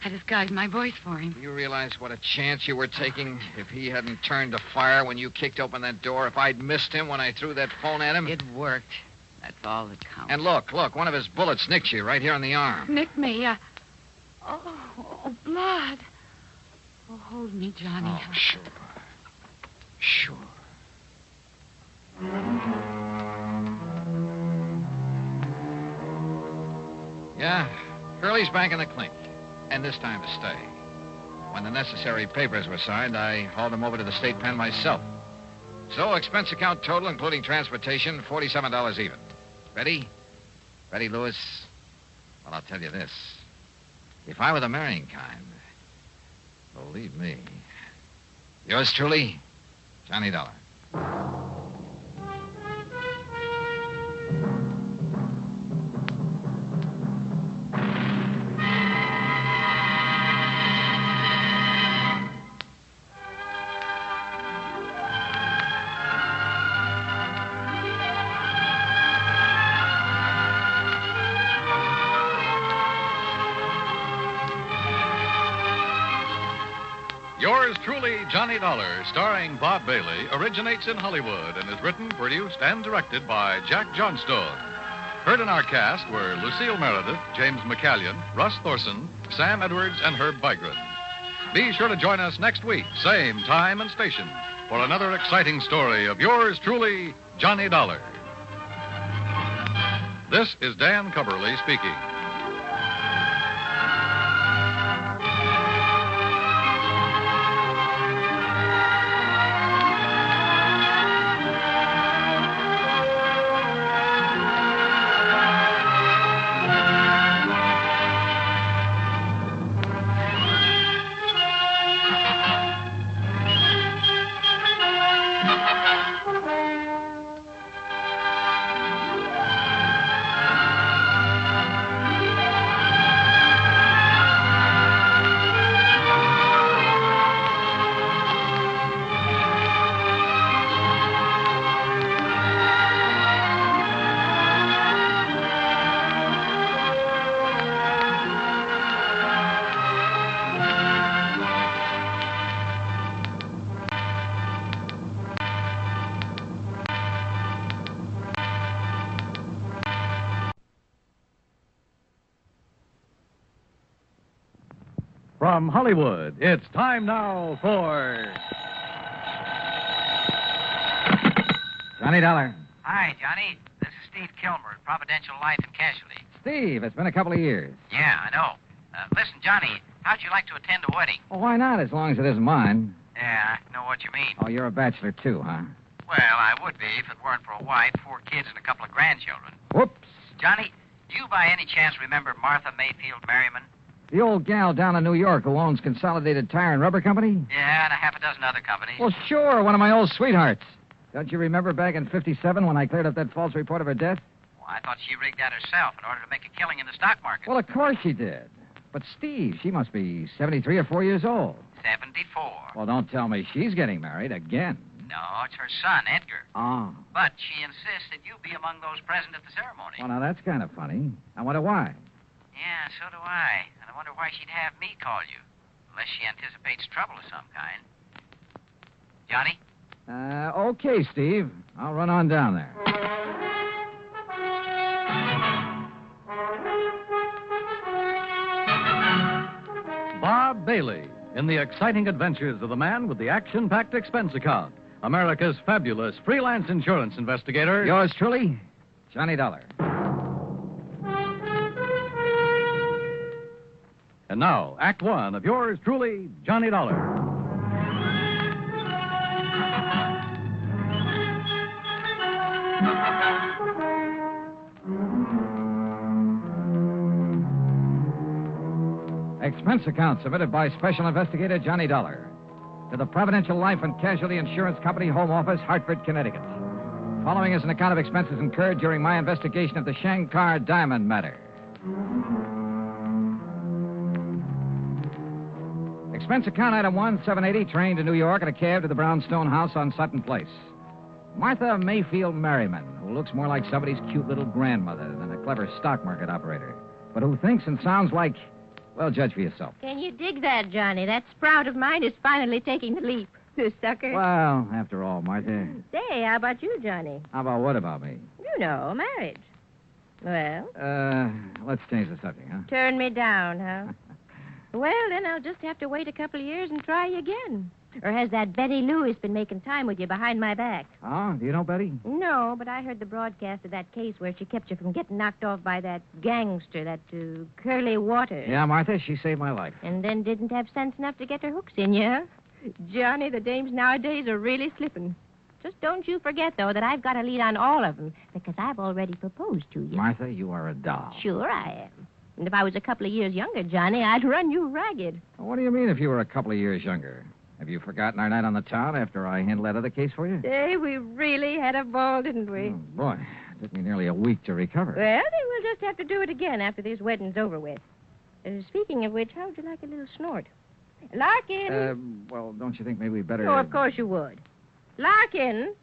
disguised my voice for him? Do you realize what a chance you were taking if he hadn't turned to fire when you kicked open that door? If I'd missed him when I threw that phone at him? It worked. That's all that counts. And look, one of his bullets nicked you right here on the arm. Nicked me? Oh, blood. Oh, hold me, Johnny. Oh, sure. Sure. Yeah, Curly's back in the clink. And this time to stay. When the necessary papers were signed, I hauled him over to the state pen myself. So, expense account total, including transportation, $47 even. Betty Lewis, well, I'll tell you this. If I were the marrying kind, believe me. Yours truly, Johnny Dollar. Yours truly, Johnny Dollar, starring Bob Bailey, originates in Hollywood and is written, produced, and directed by Jack Johnstone. Heard in our cast were Lucille Meredith, James McCallion, Russ Thorson, Sam Edwards, and Herb Bygren. Be sure to join us next week, same time and station, for another exciting story of yours truly, Johnny Dollar. This is Dan Cubberly speaking. From Hollywood, it's time now for Johnny Dollar. Hi, Johnny. This is Steve Kilmer at Providential Life and Casualty. Steve, it's been a couple of years. Yeah, I know. Listen, Johnny, how'd you like to attend a wedding? Well, why not, as long as it isn't mine? Yeah, I know what you mean. Oh, you're a bachelor, too, huh? Well, I would be if it weren't for a wife, 4 kids, and a couple of grandchildren. Whoops. Johnny, do you by any chance remember Martha Mayfield Merriman? The old gal down in New York who owns Consolidated Tire and Rubber Company? Yeah, and a half a dozen other companies. Well, sure, one of my old sweethearts. Don't you remember back in '57 when I cleared up that false report of her death? Well, I thought she rigged that herself in order to make a killing in the stock market. Well, of course she did. But Steve, she must be 73 or 4 years old. 74. Well, don't tell me she's getting married again. No, it's her son, Edgar. Oh. But she insists that you be among those present at the ceremony. Well, now that's kind of funny. I wonder why. Yeah, so do I. And I wonder why she'd have me call you. Unless she anticipates trouble of some kind. Johnny? Okay, Steve. I'll run on down there. Bob Bailey in the exciting adventures of the man with the action-packed expense account, America's fabulous freelance insurance investigator. Yours truly, Johnny Dollar. And now, Act One of yours truly, Johnny Dollar. Expense account submitted by Special Investigator Johnny Dollar to the Providential Life and Casualty Insurance Company Home Office, Hartford, Connecticut. Following is an account of expenses incurred during my investigation of the Shankar diamond matter. Expense account item 1, $780, train to New York and a cab to the brownstone house on Sutton Place. Martha Mayfield Merriman, who looks more like somebody's cute little grandmother than a clever stock market operator, but who thinks and sounds like, well, judge for yourself. Can you dig that, Johnny? That sprout of mine is finally taking the leap. You sucker. Well, after all, Martha. Say, how about you, Johnny? How about what about me? You know, marriage. Well? Let's change the subject, huh? Turn me down, huh? Well, then I'll just have to wait a couple of years and try again. Or has that Betty Lewis been making time with you behind my back? Oh, do you know Betty? No, but I heard the broadcast of that case where she kept you from getting knocked off by that gangster, that Curly Waters. Yeah, Martha, she saved my life. And then didn't have sense enough to get her hooks in you, huh? Johnny, the dames nowadays are really slipping. Just don't you forget, though, that I've got a lead on all of them, because I've already proposed to you. Martha, you are a doll. Sure I am. And if I was a couple of years younger, Johnny, I'd run you ragged. What do you mean if you were a couple of years younger? Have you forgotten our night on the town after I handled that other case for you? Hey, we really had a ball, didn't we? Oh, boy, it took me nearly a week to recover. Well, then we'll just have to do it again after this wedding's over with. Speaking of which, how would you like a little snort? Larkin! Well, don't you think maybe we'd better... Oh, of course you would. Larkin!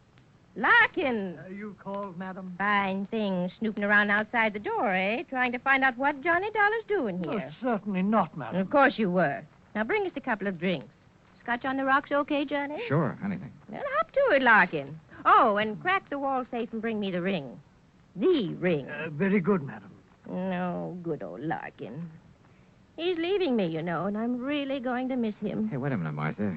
Larkin! You called, madam? Fine thing, snooping around outside the door, eh? Trying to find out what Johnny Dollar's doing here. Oh, certainly not, madam. Of course you were. Now bring us a couple of drinks. Scotch on the rocks okay, Johnny? Sure, anything. Well, hop to it, Larkin. Oh, and crack the wall safe and bring me the ring. The ring. Very good, madam. No, good old Larkin. He's leaving me, you know, and I'm really going to miss him. Hey, wait a minute, Martha.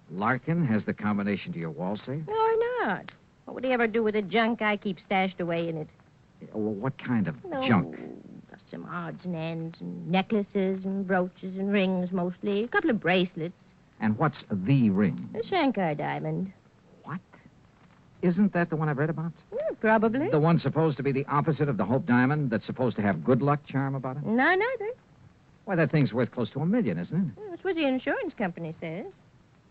Larkin has the combination to your wall safe? No, why not? What would he ever do with the junk I keep stashed away in it? Well, what kind of junk? Just some odds and ends, and necklaces and brooches and rings, mostly. A couple of bracelets. And what's the ring? A Shankar diamond. What? Isn't that the one I've read about? Probably. The one supposed to be the opposite of the Hope diamond that's supposed to have good luck charm about it? No, neither. Why, that thing's worth close to $1 million, isn't it? That's what the insurance company says.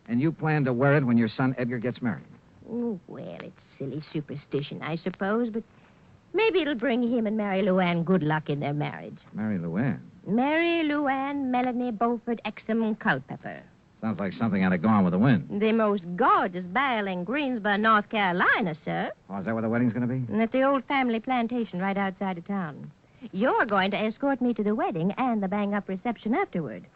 And you plan to wear it when your son Edgar gets married? Oh, well, it's silly superstition, I suppose, but maybe it'll bring him and Mary Luann good luck in their marriage. Mary Luann? Mary Luann Melanie Beaufort Exum Culpepper. Sounds like something out of Gone with the Wind. The most gorgeous belle in Greensboro, North Carolina, sir. Oh, is that where the wedding's going to be? And at the old family plantation right outside of town. You're going to escort me to the wedding and the bang-up reception afterward.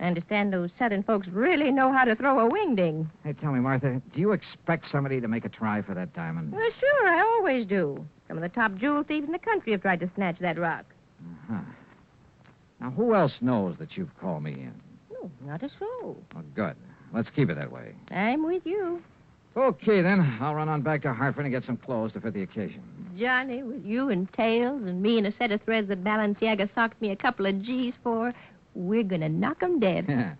I understand those southern folks really know how to throw a wingding. Hey, tell me, Martha, do you expect somebody to make a try for that diamond? Well, sure, I always do. Some of the top jewel thieves in the country have tried to snatch that rock. Uh-huh. Now, who else knows that you've called me in? No, not a soul. Oh, good. Let's keep it that way. I'm with you. Okay, then. I'll run on back to Hartford and get some clothes to fit the occasion. Johnny, with you and tails and me and a set of threads that Balenciaga socked me a couple of G's for, we're going to knock 'em dead. Yeah.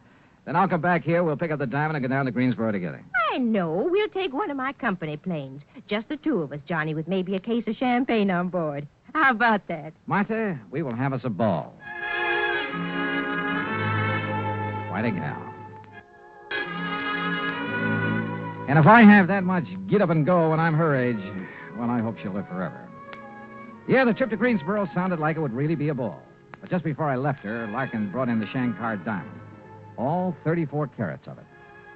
Then I'll come back here. We'll pick up the diamond and go down to Greensboro together. I know. We'll take one of my company planes. Just the two of us, Johnny, with maybe a case of champagne on board. How about that? Martha, we will have us a ball. Quite a gal. And if I have that much get up and go when I'm her age, well, I hope she'll live forever. Yeah, the trip to Greensboro sounded like it would really be a ball. But just before I left her, Larkin brought in the Shankar diamond. All 34 carats of it.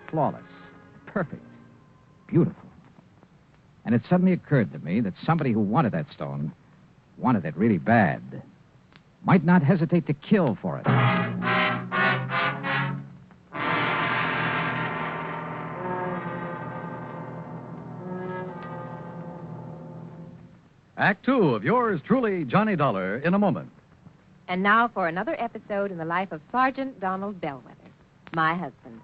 Flawless. Perfect. Beautiful. And it suddenly occurred to me that somebody who wanted that stone, wanted it really bad, might not hesitate to kill for it. Act two of yours truly, Johnny Dollar, in a moment. And now for another episode in the life of Sergeant Donald Bellwether, my husband.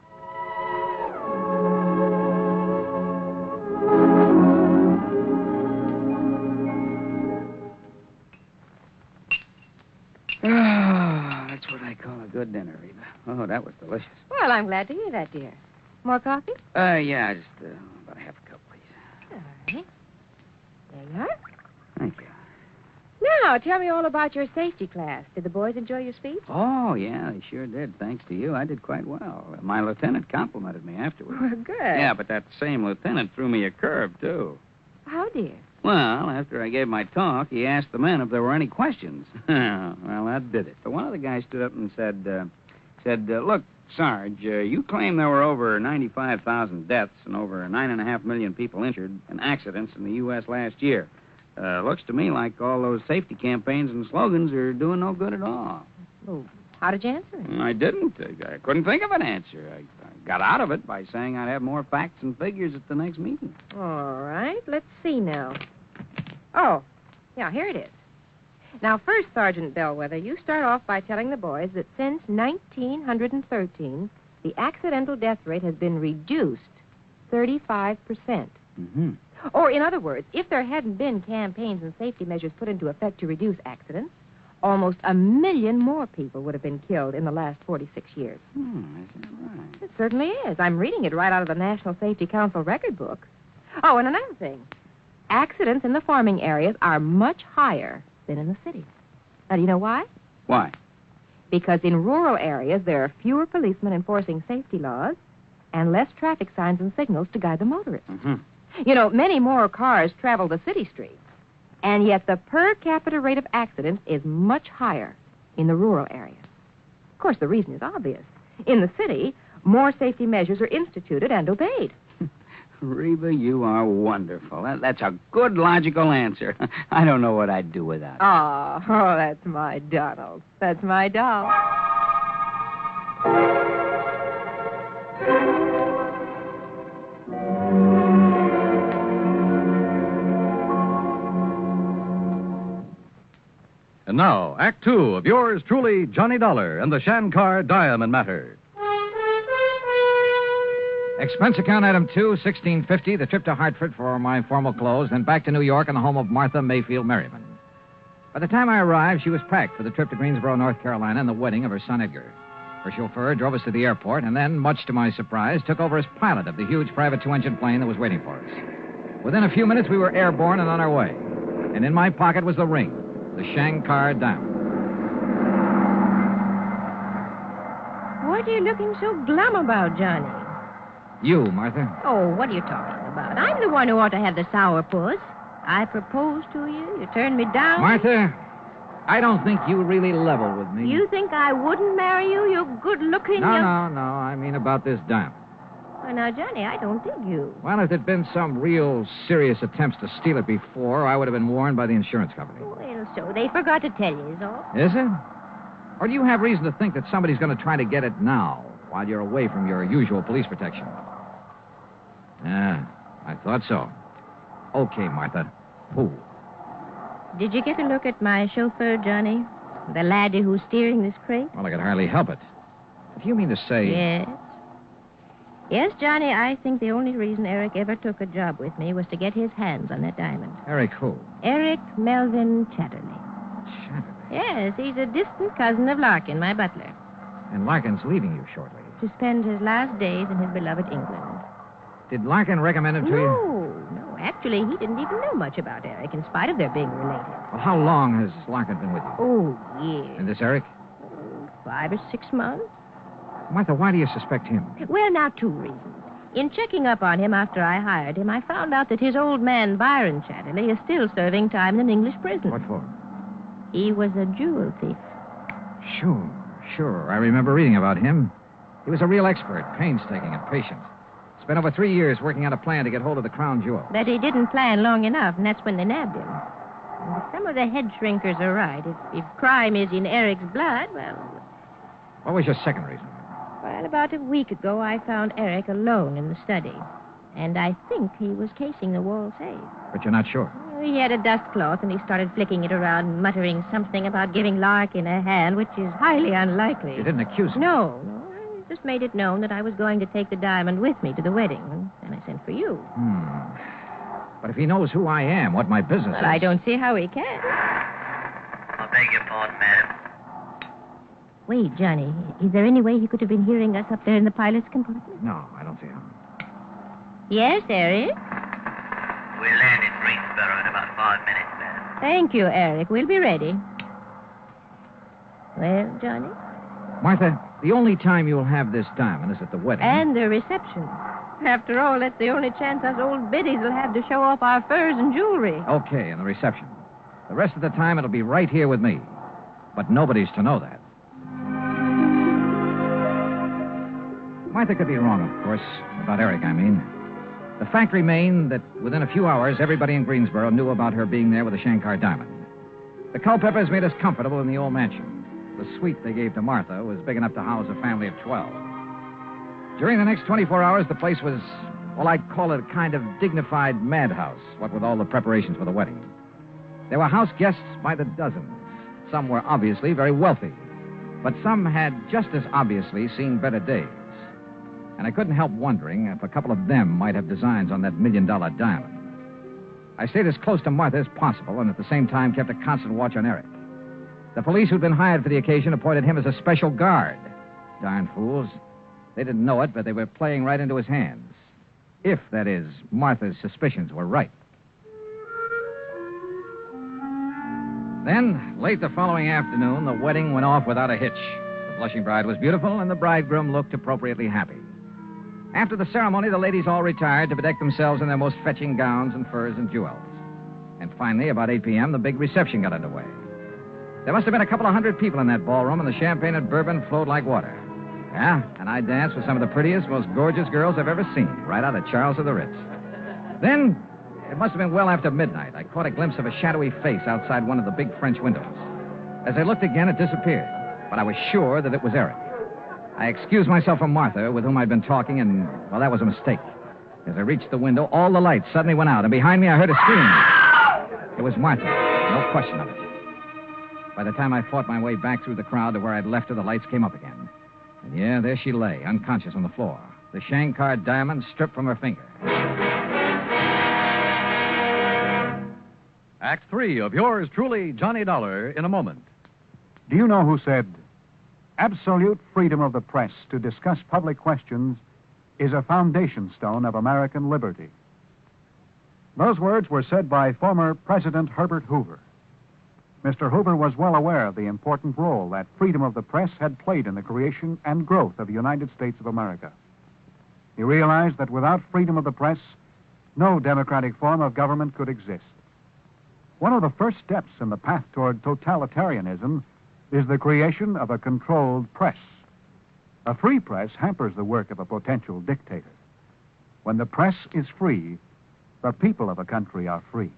Oh, that's what I call a good dinner, Reba. Oh, that was delicious. Well, I'm glad to hear that, dear. More coffee? Yeah, just about a half a cup, please. All right. There you are. Thank you. Now, tell me all about your safety class. Did the boys enjoy your speech? Oh, yeah, they sure did. Thanks to you, I did quite well. My lieutenant complimented me afterwards. Well, good. Yeah, but that same lieutenant threw me a curve, too. How, dear? Well, after I gave my talk, he asked the men if there were any questions. Well, that did it. But one of the guys stood up and said, look, Sarge, you claim there were over 95,000 deaths and over 9.5 million people injured in accidents in the U.S. last year. Looks to me like all those safety campaigns and slogans are doing no good at all. Well, how did you answer it? I didn't. I couldn't think of an answer. I got out of it by saying I'd have more facts and figures at the next meeting. All right, let's see now. Oh, yeah, here it is. Now, first, Sergeant Bellwether, you start off by telling the boys that since 1913, the accidental death rate has been reduced 35%. Mm-hmm. Or, in other words, if there hadn't been campaigns and safety measures put into effect to reduce accidents, almost 1 million more people would have been killed in the last 46 years. Is that right? It certainly is. I'm reading it right out of the National Safety Council record book. Oh, and another thing. Accidents in the farming areas are much higher than in the cities. Now, do you know why? Why? Because in rural areas, there are fewer policemen enforcing safety laws and less traffic signs and signals to guide the motorists. Mm-hmm. You know, many more cars travel the city streets, and yet the per capita rate of accidents is much higher in the rural areas. Of course, the reason is obvious. In the city, more safety measures are instituted and obeyed. Reba, you are wonderful. That's a good, logical answer. I don't know what I'd do without it. Oh, that's my Donald. That's my doll. And now, Act Two of yours truly, Johnny Dollar and the Shankar Diamond Matter. Expense account item 2, $16.50, the trip to Hartford for my formal clothes, then back to New York and the home of Martha Mayfield Merriman. By the time I arrived, she was packed for the trip to Greensboro, North Carolina, and the wedding of her son Edgar. Her chauffeur drove us to the airport and then, much to my surprise, took over as pilot of the huge private two-engine plane that was waiting for us. Within a few minutes, we were airborne and on our way. And in my pocket was the ring, the Shankar Diamond. What are you looking so glum about, Johnny? You, Martha. Oh, what are you talking about? I'm the one who ought to have the sourpuss. I proposed to you. You turned me down. Martha, I don't think you really level with me. You think I wouldn't marry you? You're good-looking. No. I mean about this diamond. Well, now, Johnny, I don't dig you. Well, if there'd been some real serious attempts to steal it before, I would have been warned by the insurance company. Well, so they forgot to tell you, is all. Is it? Or do you have reason to think that somebody's going to try to get it now, while you're away from your usual police protection? Yeah, I thought so. Okay, Martha. Who? Did you get a look at my chauffeur, Johnny? The laddie who's steering this crate? Well, I could hardly help it. If you mean to say... Yes. Yes, Johnny, I think the only reason Eric ever took a job with me was to get his hands on that diamond. Eric who? Eric Melvin Chatterley. Chatterley? Yes, he's a distant cousin of Larkin, my butler. And Larkin's leaving you shortly. To spend his last days in his beloved England. Did Larkin recommend him to you? No. Actually, he didn't even know much about Eric, in spite of their being related. Well, how long has Larkin been with you? Oh, years. And this Eric? 5 or 6 months. Martha, why do you suspect him? Well, now, 2 reasons. In checking up on him after I hired him, I found out that his old man, Byron Chatterley, is still serving time in an English prison. What for? He was a jewel thief. Sure. I remember reading about him. He was a real expert, painstaking and patient. Spent over 3 years working on a plan to get hold of the crown jewel. But he didn't plan long enough, and that's when they nabbed him. And some of the head shrinkers are right. If crime is in Eric's blood, well... What was your second reason? Well, about a week ago, I found Eric alone in the study. And I think he was casing the wall safe. But you're not sure? He had a dust cloth, and he started flicking it around, muttering something about giving Larkin a hand, which is highly unlikely. You didn't accuse him? No. I just made it known that I was going to take the diamond with me to the wedding, and I sent for you. But if he knows who I am, what my business is... I don't see how he can. I beg your pardon, madam. Wait, Johnny, is there any way he could have been hearing us up there in the pilot's compartment? No, I don't see how. Yes, Eric? We'll land in Greensboro in about 5 minutes, madam. Thank you, Eric. We'll be ready. Well, Johnny? Martha, the only time you'll have this diamond is at the wedding. And the reception. After all, that's the only chance us old biddies will have to show off our furs and jewelry. Okay, and the reception. The rest of the time, it'll be right here with me. But nobody's to know that. Martha could be wrong, of course. About Eric, I mean. The fact remained that within a few hours, everybody in Greensboro knew about her being there with the Shankar diamond. The Culpeppers made us comfortable in the old mansion. The suite they gave to Martha was big enough to house a family of 12. During the next 24 hours, the place was, well, I'd call it a kind of dignified madhouse, what with all the preparations for the wedding. There were house guests by the dozens. Some were obviously very wealthy, but some had just as obviously seen better days. And I couldn't help wondering if a couple of them might have designs on that $1 million diamond. I stayed as close to Martha as possible and at the same time kept a constant watch on Eric. The police who'd been hired for the occasion appointed him as a special guard. Darn fools. They didn't know it, but they were playing right into his hands. If, that is, Martha's suspicions were right. Then, late the following afternoon, the wedding went off without a hitch. The blushing bride was beautiful, and the bridegroom looked appropriately happy. After the ceremony, the ladies all retired to bedeck themselves in their most fetching gowns and furs and jewels. And finally, about 8 p.m., the big reception got underway. There must have been a couple of hundred people in that ballroom, and the champagne and bourbon flowed like water. Yeah, and I danced with some of the prettiest, most gorgeous girls I've ever seen, right out of Charles of the Ritz. Then, it must have been well after midnight, I caught a glimpse of a shadowy face outside one of the big French windows. As I looked again, it disappeared, but I was sure that it was Eric. I excused myself from Martha, with whom I'd been talking, and, well, that was a mistake. As I reached the window, all the lights suddenly went out, and behind me I heard a scream. It was Martha, no question of it. By the time I fought my way back through the crowd to where I'd left her, the lights came up again. And yeah, there she lay, unconscious on the floor. The Shankar diamond stripped from her finger. Act 3 of yours truly, Johnny Dollar, in a moment. Do you know who said, absolute freedom of the press to discuss public questions is a foundation stone of American liberty? Those words were said by former President Herbert Hoover. Mr. Hoover was well aware of the important role that freedom of the press had played in the creation and growth of the United States of America. He realized that without freedom of the press, no democratic form of government could exist. One of the first steps in the path toward totalitarianism is the creation of a controlled press. A free press hampers the work of a potential dictator. When the press is free, the people of a country are free.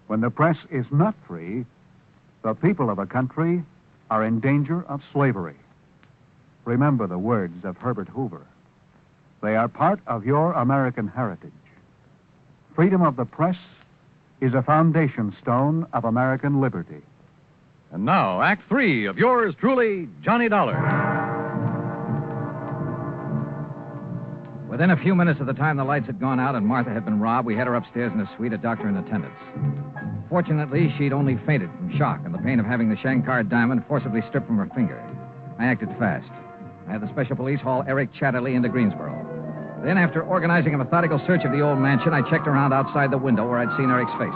When the press is not free, the people of a country are in danger of slavery. Remember the words of Herbert Hoover. They are part of your American heritage. Freedom of the press is a foundation stone of American liberty. And now, Act 3 of yours truly, Johnny Dollar. Within a few minutes of the time the lights had gone out and Martha had been robbed, we had her upstairs in a suite, a doctor in attendance. Fortunately, she'd only fainted from shock and the pain of having the Shankar diamond forcibly stripped from her finger. I acted fast. I had the special police haul Eric Chatterley into Greensboro. Then, after organizing a methodical search of the old mansion, I checked around outside the window where I'd seen Eric's face.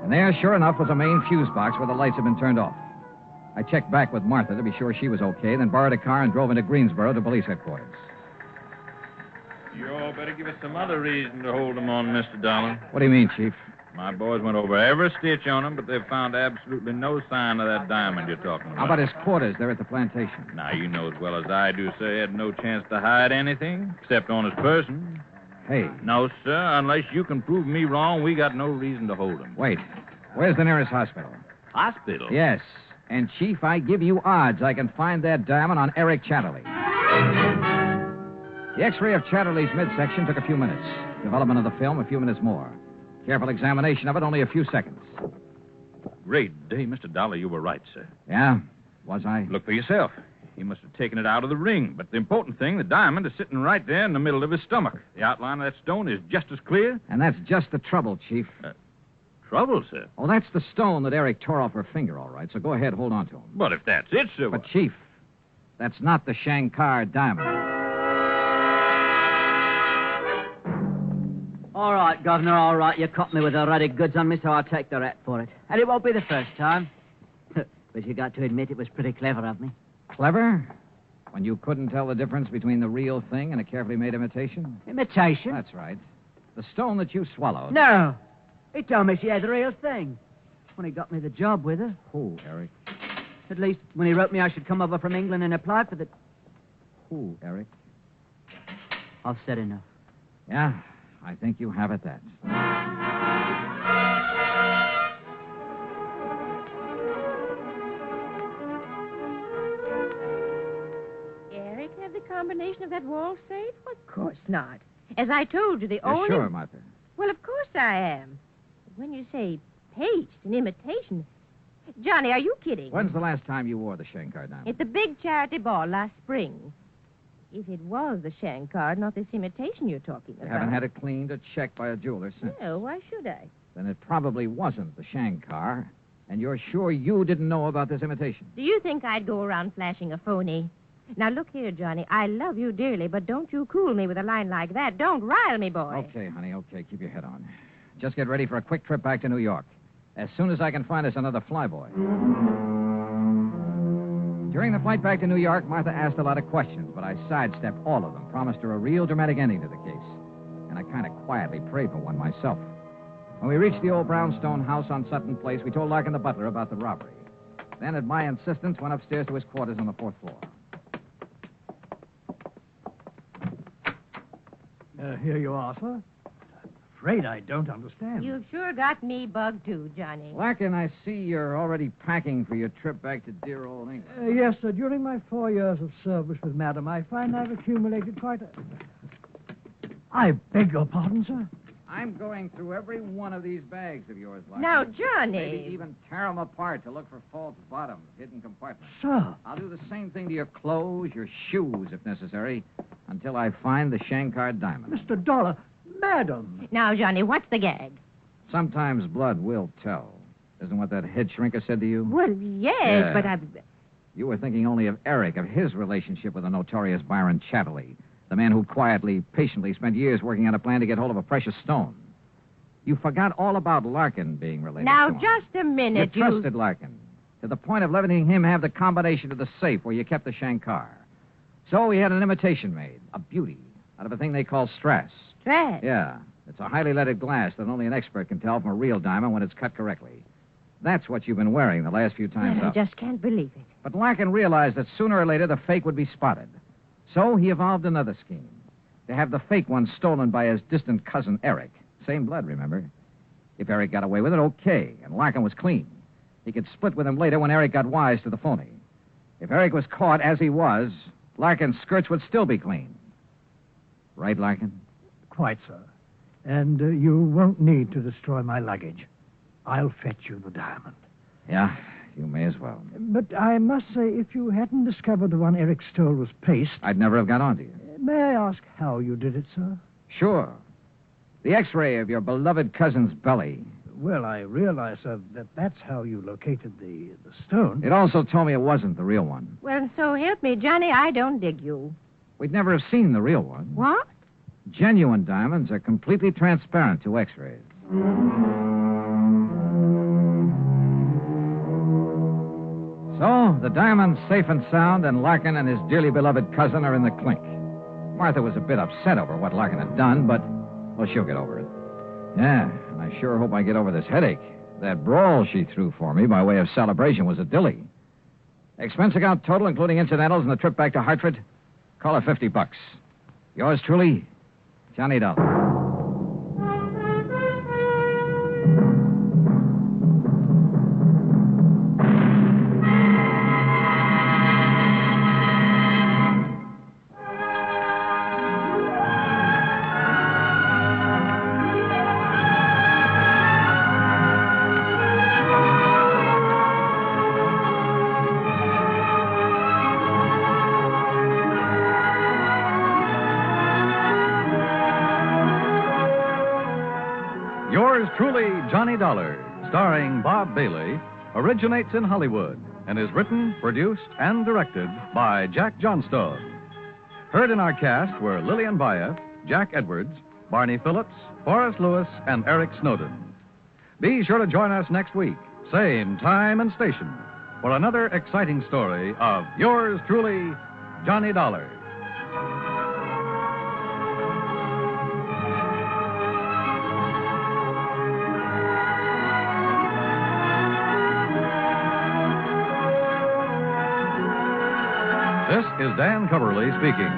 And there, sure enough, was a main fuse box where the lights had been turned off. I checked back with Martha to be sure she was okay, then borrowed a car and drove into Greensboro to police headquarters. You all better give us some other reason to hold them on, Mr. Dollar. What do you mean, Chief? My boys went over every stitch on him, but they've found absolutely no sign of that diamond you're talking about. How about his quarters there at the plantation? Now, you know as well as I do, sir, he had no chance to hide anything, except on his person. Hey. No, sir, unless you can prove me wrong, we got no reason to hold him. Wait. Where's the nearest hospital? Hospital? Yes. And, Chief, I give you odds I can find that diamond on Eric Chatterley. The X-ray of Chatterley's midsection took a few minutes. Development of the film, a few minutes more. Careful examination of it, only a few seconds. Great day, Mr. Dollar. You were right, sir. Yeah? Was I? Look for yourself. He must have taken it out of the ring. But the important thing, the diamond is sitting right there in the middle of his stomach. The outline of that stone is just as clear. And that's just the trouble, Chief. Trouble, sir? Oh, that's the stone that Eric tore off her finger, all right. So go ahead, hold on to him. But if that's it, sir... But, Chief, that's not the Shankar diamond. All right, Governor, all right. You caught me with the ruddy goods on me, so I'll take the rat for it. And it won't be the first time. But you got to admit it was pretty clever of me. Clever? When you couldn't tell the difference between the real thing and a carefully made imitation? Imitation? That's right. The stone that you swallowed. No. He told me she had the real thing. When he got me the job with her. Who, Eric? At least when he wrote me I should come over from England and apply for the... Who, Eric? I've said enough. Yeah, I think you have it that. Eric have the combination of that wall safe? Of course not. As I told you, the only... Sure, Martha. Well, of course I am. When you say paste and imitation... Johnny, are you kidding? When's the last time you wore the Shankar diamond? At the big charity ball last spring. If it was the Shankar, not this imitation you're talking about. You haven't had it cleaned or checked by a jeweler since. No, why should I? Then it probably wasn't the Shankar, and you're sure you didn't know about this imitation. Do you think I'd go around flashing a phony? Now, look here, Johnny. I love you dearly, but don't you cool me with a line like that. Don't rile me, boy. Okay, honey, okay. Keep your head on. Just get ready for a quick trip back to New York. As soon as I can find us another flyboy. During the flight back to New York, Martha asked a lot of questions, but I sidestepped all of them, promised her a real dramatic ending to the case. And I kind of quietly prayed for one myself. When we reached the old brownstone house on Sutton Place, we told Larkin the butler about the robbery. Then, at my insistence, went upstairs to his quarters on the 4th floor. Here you are, sir. Afraid I don't understand. You've sure got me bugged, too, Johnny. Larkin, I see you're already packing for your trip back to dear old England. Yes, sir. During my 4 years of service with Madam, I find I've accumulated quite a... I beg your pardon, sir? I'm going through every one of these bags of yours, Larkin. Now, Johnny. Maybe even tear them apart to look for false bottoms, hidden compartments. Sir. I'll do the same thing to your clothes, your shoes, if necessary, until I find the Shankar diamond. Mr. Dollar, Madam. Now, Johnny, what's the gag? Sometimes blood will tell. Isn't what that head shrinker said to you? Well, yes, Yeah. but I've... You were thinking only of Eric, of his relationship with the notorious Byron Chatterley, the man who quietly, patiently spent years working on a plan to get hold of a precious stone. You forgot all about Larkin being related Now, to him. just a minute, You trusted Larkin, to the point of letting him have the combination to the safe where you kept the Shankar. So he had an imitation made, a beauty, out of a thing they call strass. Strass? Yeah. It's a highly leaded glass that only an expert can tell from a real diamond when it's cut correctly. That's what you've been wearing the last few times Well, I up. just can't believe it. But Larkin realized that sooner or later the fake would be spotted. So he evolved another scheme, to have the fake one stolen by his distant cousin, Eric. Same blood, remember? If Eric got away with it, okay, and Larkin was clean. He could split with him later when Eric got wise to the phony. If Eric was caught, as he was, Larkin's skirts would still be clean. Right, Larkin? Quite, sir. And you won't need to destroy my luggage. I'll fetch you the diamond. Yeah, you may as well. But I must say, if you hadn't discovered the one Eric stole was paste... I'd never have got onto you. May I ask how you did it, sir? Sure. The X-ray of your beloved cousin's belly. Well, I realize, sir, that that's how you located the stone. It also told me it wasn't the real one. Well, so help me, Johnny, I don't dig you. We'd never have seen the real one. What? Genuine diamonds are completely transparent to X-rays. So, the diamond's safe and sound, and Larkin and his dearly beloved cousin are in the clink. Martha was a bit upset over what Larkin had done, but, well, she'll get over it. Yeah, and I sure hope I get over this headache. That brawl she threw for me by way of celebration was a dilly. Expense account total, including incidentals and the trip back to Hartford, call her $50. Yours truly, Johnny Dollar. Yours truly, Johnny Dollar, starring Bob Bailey, originates in Hollywood and is written, produced, and directed by Jack Johnstone. Heard in our cast were Lillian Baeff, Jack Edwards, Barney Phillips, Forrest Lewis, and Eric Snowden. Be sure to join us next week, same time and station, for another exciting story of yours truly, Johnny Dollar. This is Dan Coverly speaking.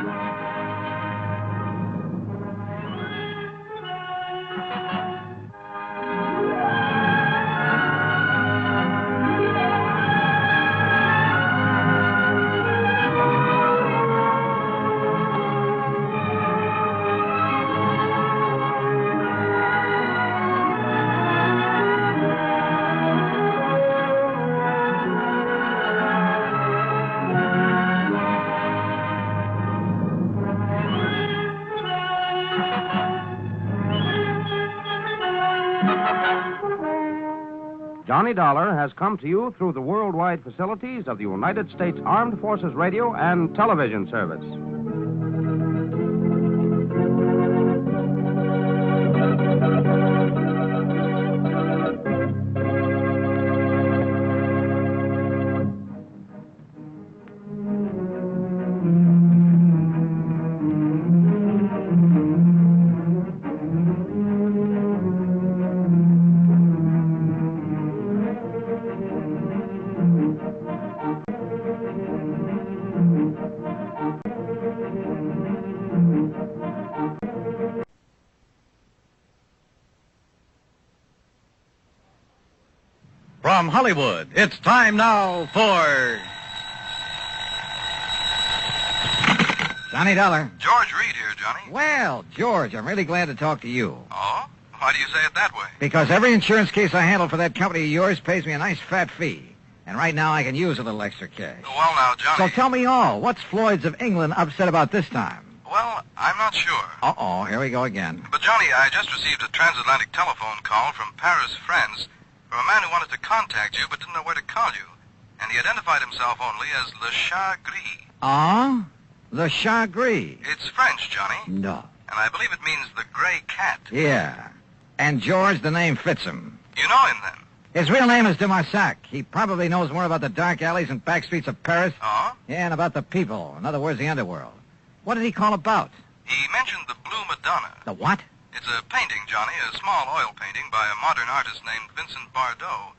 Johnny Dollar has come to you through the worldwide facilities of the United States Armed Forces Radio and Television Service. From Hollywood, it's time now for... Johnny Dollar. George Reed here, Johnny. Well, George, I'm really glad to talk to you. Oh? Why do you say it that way? Because every insurance case I handle for that company of yours pays me a nice fat fee. And right now I can use a little extra cash. Well, now, Johnny... So tell me all. What's Floyd's of England upset about this time? Well, I'm not sure. Uh-oh, here we go again. But, Johnny, I just received a transatlantic telephone call from Paris, France, from a man who wanted to contact you but didn't know where to call you. And he identified himself only as Le Chat Gris. Ah? The Chat Gris? It's French, Johnny. No. And I believe it means the gray cat. Yeah. And George, the name fits him. You know him, then? His real name is de Marsac. He probably knows more about the dark alleys and back streets of Paris. Oh? Yeah, and about the people. In other words, the underworld. What did he call about? He mentioned the Blue Madonna. The what? It's a painting, Johnny, a small oil painting by a modern artist named Vincent Bardot.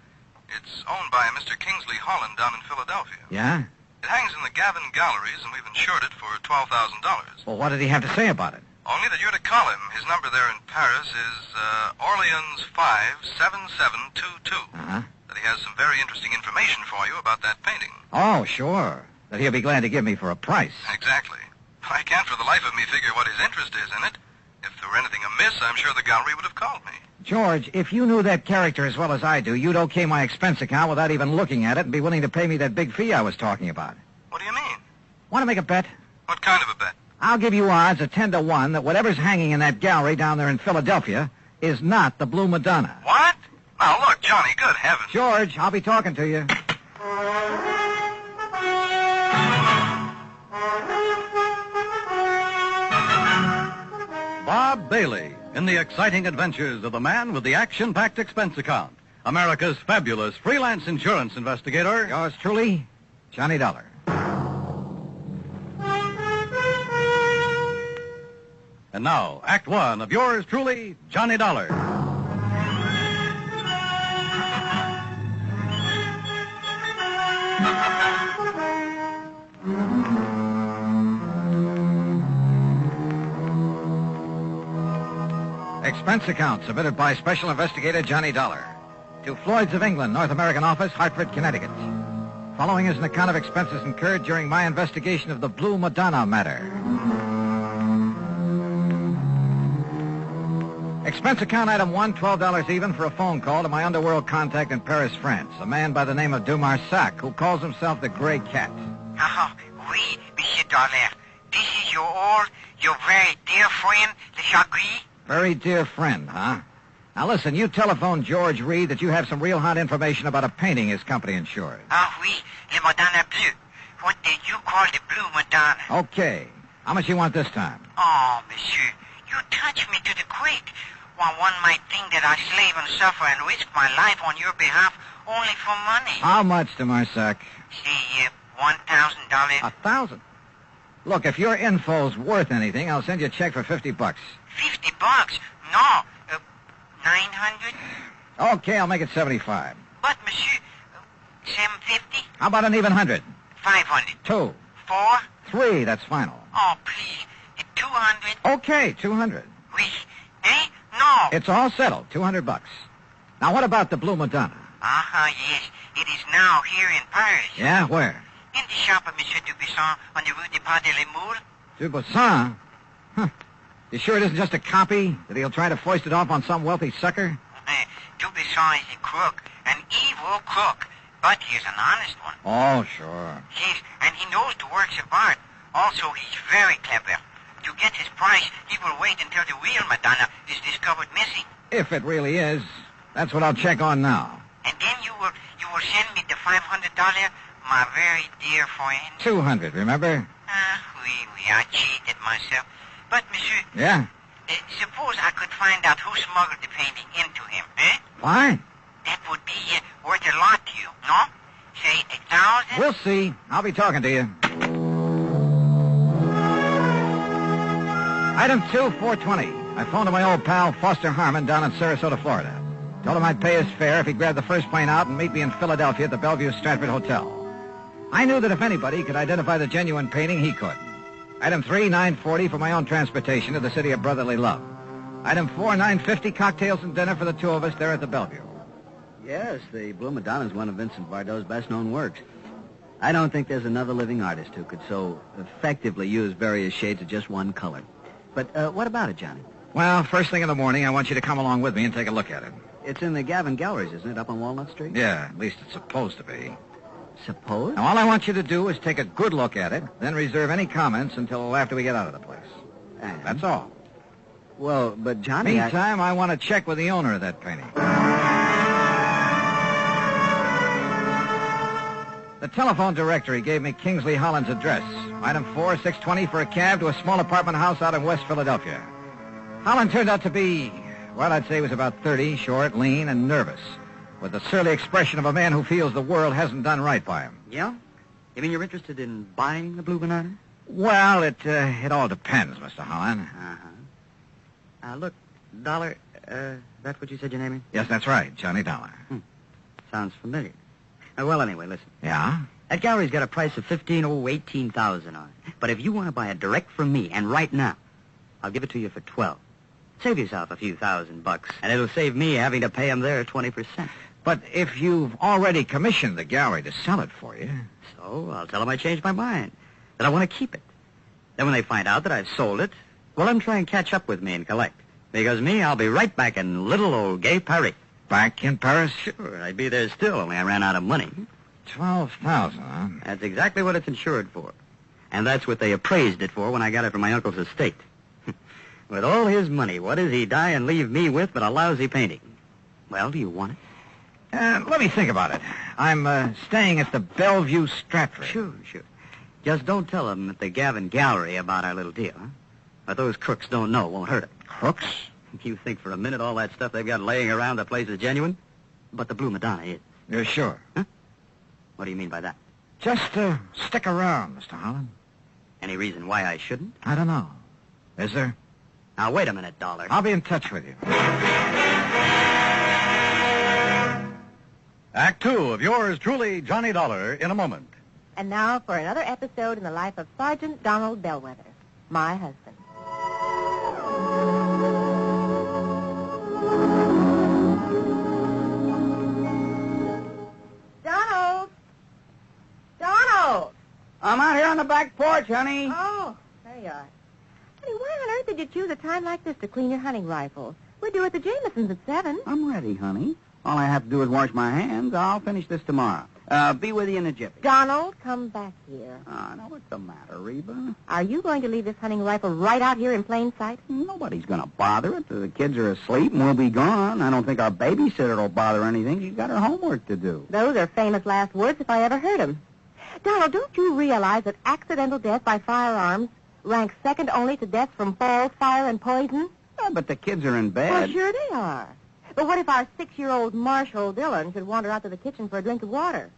It's owned by a Mr. Kingsley Holland down in Philadelphia. Yeah? It hangs in the Gavin Galleries, and we've insured it for $12,000. Well, what did he have to say about it? Only that you're to call him. His number there in Paris is Orleans 57722. Uh-huh. That he has some very interesting information for you about that painting. Oh, sure. That he'll be glad to give me for a price. Exactly. I can't for the life of me figure what his interest is in it. If there were anything amiss, I'm sure the gallery would have called me. George, if you knew that character as well as I do, you'd okay my expense account without even looking at it and be willing to pay me that big fee I was talking about. What do you mean? Want to make a bet? What kind of a bet? I'll give you odds of 10 to 1 that whatever's hanging in that gallery down there in Philadelphia is not the Blue Madonna. What? Now, look, Johnny, good heavens. George, I'll be talking to you. Bob Bailey in the exciting adventures of the man with the action-packed expense account. America's fabulous freelance insurance investigator. Yours truly, Johnny Dollar. And now, Act One of yours truly, Johnny Dollar. Expense account submitted by Special Investigator Johnny Dollar to Floyd's of England, North American Office, Hartford, Connecticut. Following is an account of expenses incurred during my investigation of the Blue Madonna matter. Expense account item 1, $12 even for a phone call to my underworld contact in Paris, France, a man by the name of de Marsac, who calls himself the Gray Cat. Oh, oui, Monsieur Dollar. This is your very dear friend, Le Chat Gris? Very dear friend, huh? Now listen, you telephoned George Reed that you have some real hot information about a painting his company insured. Ah, oui, Le Madonna Bleu. What did you call the Blue Madonna? Okay. How much you want this time? Oh, Monsieur, you touch me to the quick. While one might think that I slave and suffer and risk my life on your behalf only for money. How much, de Marsac? Say, $1,000. 1,000? Look, if your info's worth anything, I'll send you a check for $50. $50? No, 900? Okay, I'll make it 75. But, Monsieur, 750? How about an even 100? 500. 2. 4? 3, that's final. Oh, please, 200? Okay, 200. Oui, eh? No. It's all settled, $200. Now, what about the Blue Madonna? Yes. It is now here in Paris. Yeah, where? In the shop of Monsieur Dubuisson on the Rue des Pas de l'Amour. Dubuisson? Huh. You sure it isn't just a copy? That he'll try to foist it off on some wealthy sucker? Dubuisson is a crook, an evil crook. But he's an honest one. Oh, sure. Yes, and he knows the works of art. Also, he's very clever. To get his price, he will wait until the real Madonna is discovered missing. If it really is. That's what I'll check on now. And then you my very dear friend. 200, remember? I cheated myself. But, monsieur, Yeah? suppose I could find out who smuggled the painting into him, eh? Why? That would be worth a lot to you, no? Say 1,000? We'll see. I'll be talking to you. Item 2, 420. I phoned to my old pal, Foster Harmon, down in Sarasota, Florida. Told him I'd pay his fare if he'd grab the first plane out and meet me in Philadelphia at the Bellevue Stratford Hotel. I knew that if anybody could identify the genuine painting, he could. Item 3, 940 for my own transportation to the city of brotherly love. Item 4, 950, cocktails and dinner for the two of us there at the Bellevue. Yes, the Blue Madonna is one of Vincent Bardot's best-known works. I don't think there's another living artist who could so effectively use various shades of just one color. But what about it, Johnny? Well, first thing in the morning, I want you to come along with me and take a look at it. It's in the Gavin Galleries, isn't it, up on Walnut Street? Yeah, at least it's supposed to be. Suppose? Now, all I want you to do is take a good look at it, then reserve any comments until after we get out of the place. That's all. Well, but Johnny... Meantime, I want to check with the owner of that painting. The telephone directory gave me Kingsley Holland's address. Item 4, 620 for a cab to a small apartment house out in West Philadelphia. Holland turned out to be, well, I'd say he was about 30, short, lean, and nervous, with the surly expression of a man who feels the world hasn't done right by him. Yeah? You mean you're interested in buying the Blue Banana? Well, it all depends, Mr. Holland. Uh-huh. Look, Dollar, that's what you said your name is? Yes, that's right, Johnny Dollar. Sounds familiar. Well, anyway, listen. Yeah? That gallery's got a price of $18,000 on it. But if you want to buy it direct from me, and right now, I'll give it to you for $12,000. Save yourself a few $1,000, and it'll save me having to pay them their 20%. But if you've already commissioned the gallery to sell it for you... So I'll tell them I changed my mind, that I want to keep it. Then when they find out that I've sold it, well, let them try and catch up with me and collect. Because me, I'll be right back in little old gay Paris. Back in Paris? Sure, I'd be there still, only I ran out of money. $12,000, huh? That's exactly what it's insured for. And that's what they appraised it for when I got it from my uncle's estate. With all his money, what does he die and leave me with but a lousy painting? Well, do you want it? Let me think about it. I'm staying at the Bellevue Stratford. Sure. Just don't tell them at the Gavin Gallery about our little deal, huh? But those crooks don't know. Won't hurt them. Crooks? You think for a minute all that stuff they've got laying around the place is genuine? But the Blue Madonna is. You're sure? Huh? What do you mean by that? Just stick around, Mr. Holland. Any reason why I shouldn't? I don't know. Is there? Now, wait a minute, Dollar. I'll be in touch with you. Act 2 of yours truly, Johnny Dollar, in a moment. And now for another episode in the life of Sergeant Donald Bellwether, my husband. Donald! I'm out here on the back porch, honey. Oh, there you are. Honey, why on earth did you choose a time like this to clean your hunting rifle? We're due at the Jamesons at 7. I'm ready, honey. All I have to do is wash my hands. I'll finish this tomorrow. Be with you in a jiffy. Donald, come back here. Now, what's the matter, Reba? Are you going to leave this hunting rifle right out here in plain sight? Nobody's going to bother it. The kids are asleep and we'll be gone. I don't think our babysitter will bother anything. She's got her homework to do. Those are famous last words if I ever heard them. Donald, don't you realize that accidental death by firearms ranks second only to deaths from falls, fire, and poison? Yeah, but the kids are in bed. Well, sure they are. But what if our 6-year-old Marshall Dillon should wander out to the kitchen for a drink of water?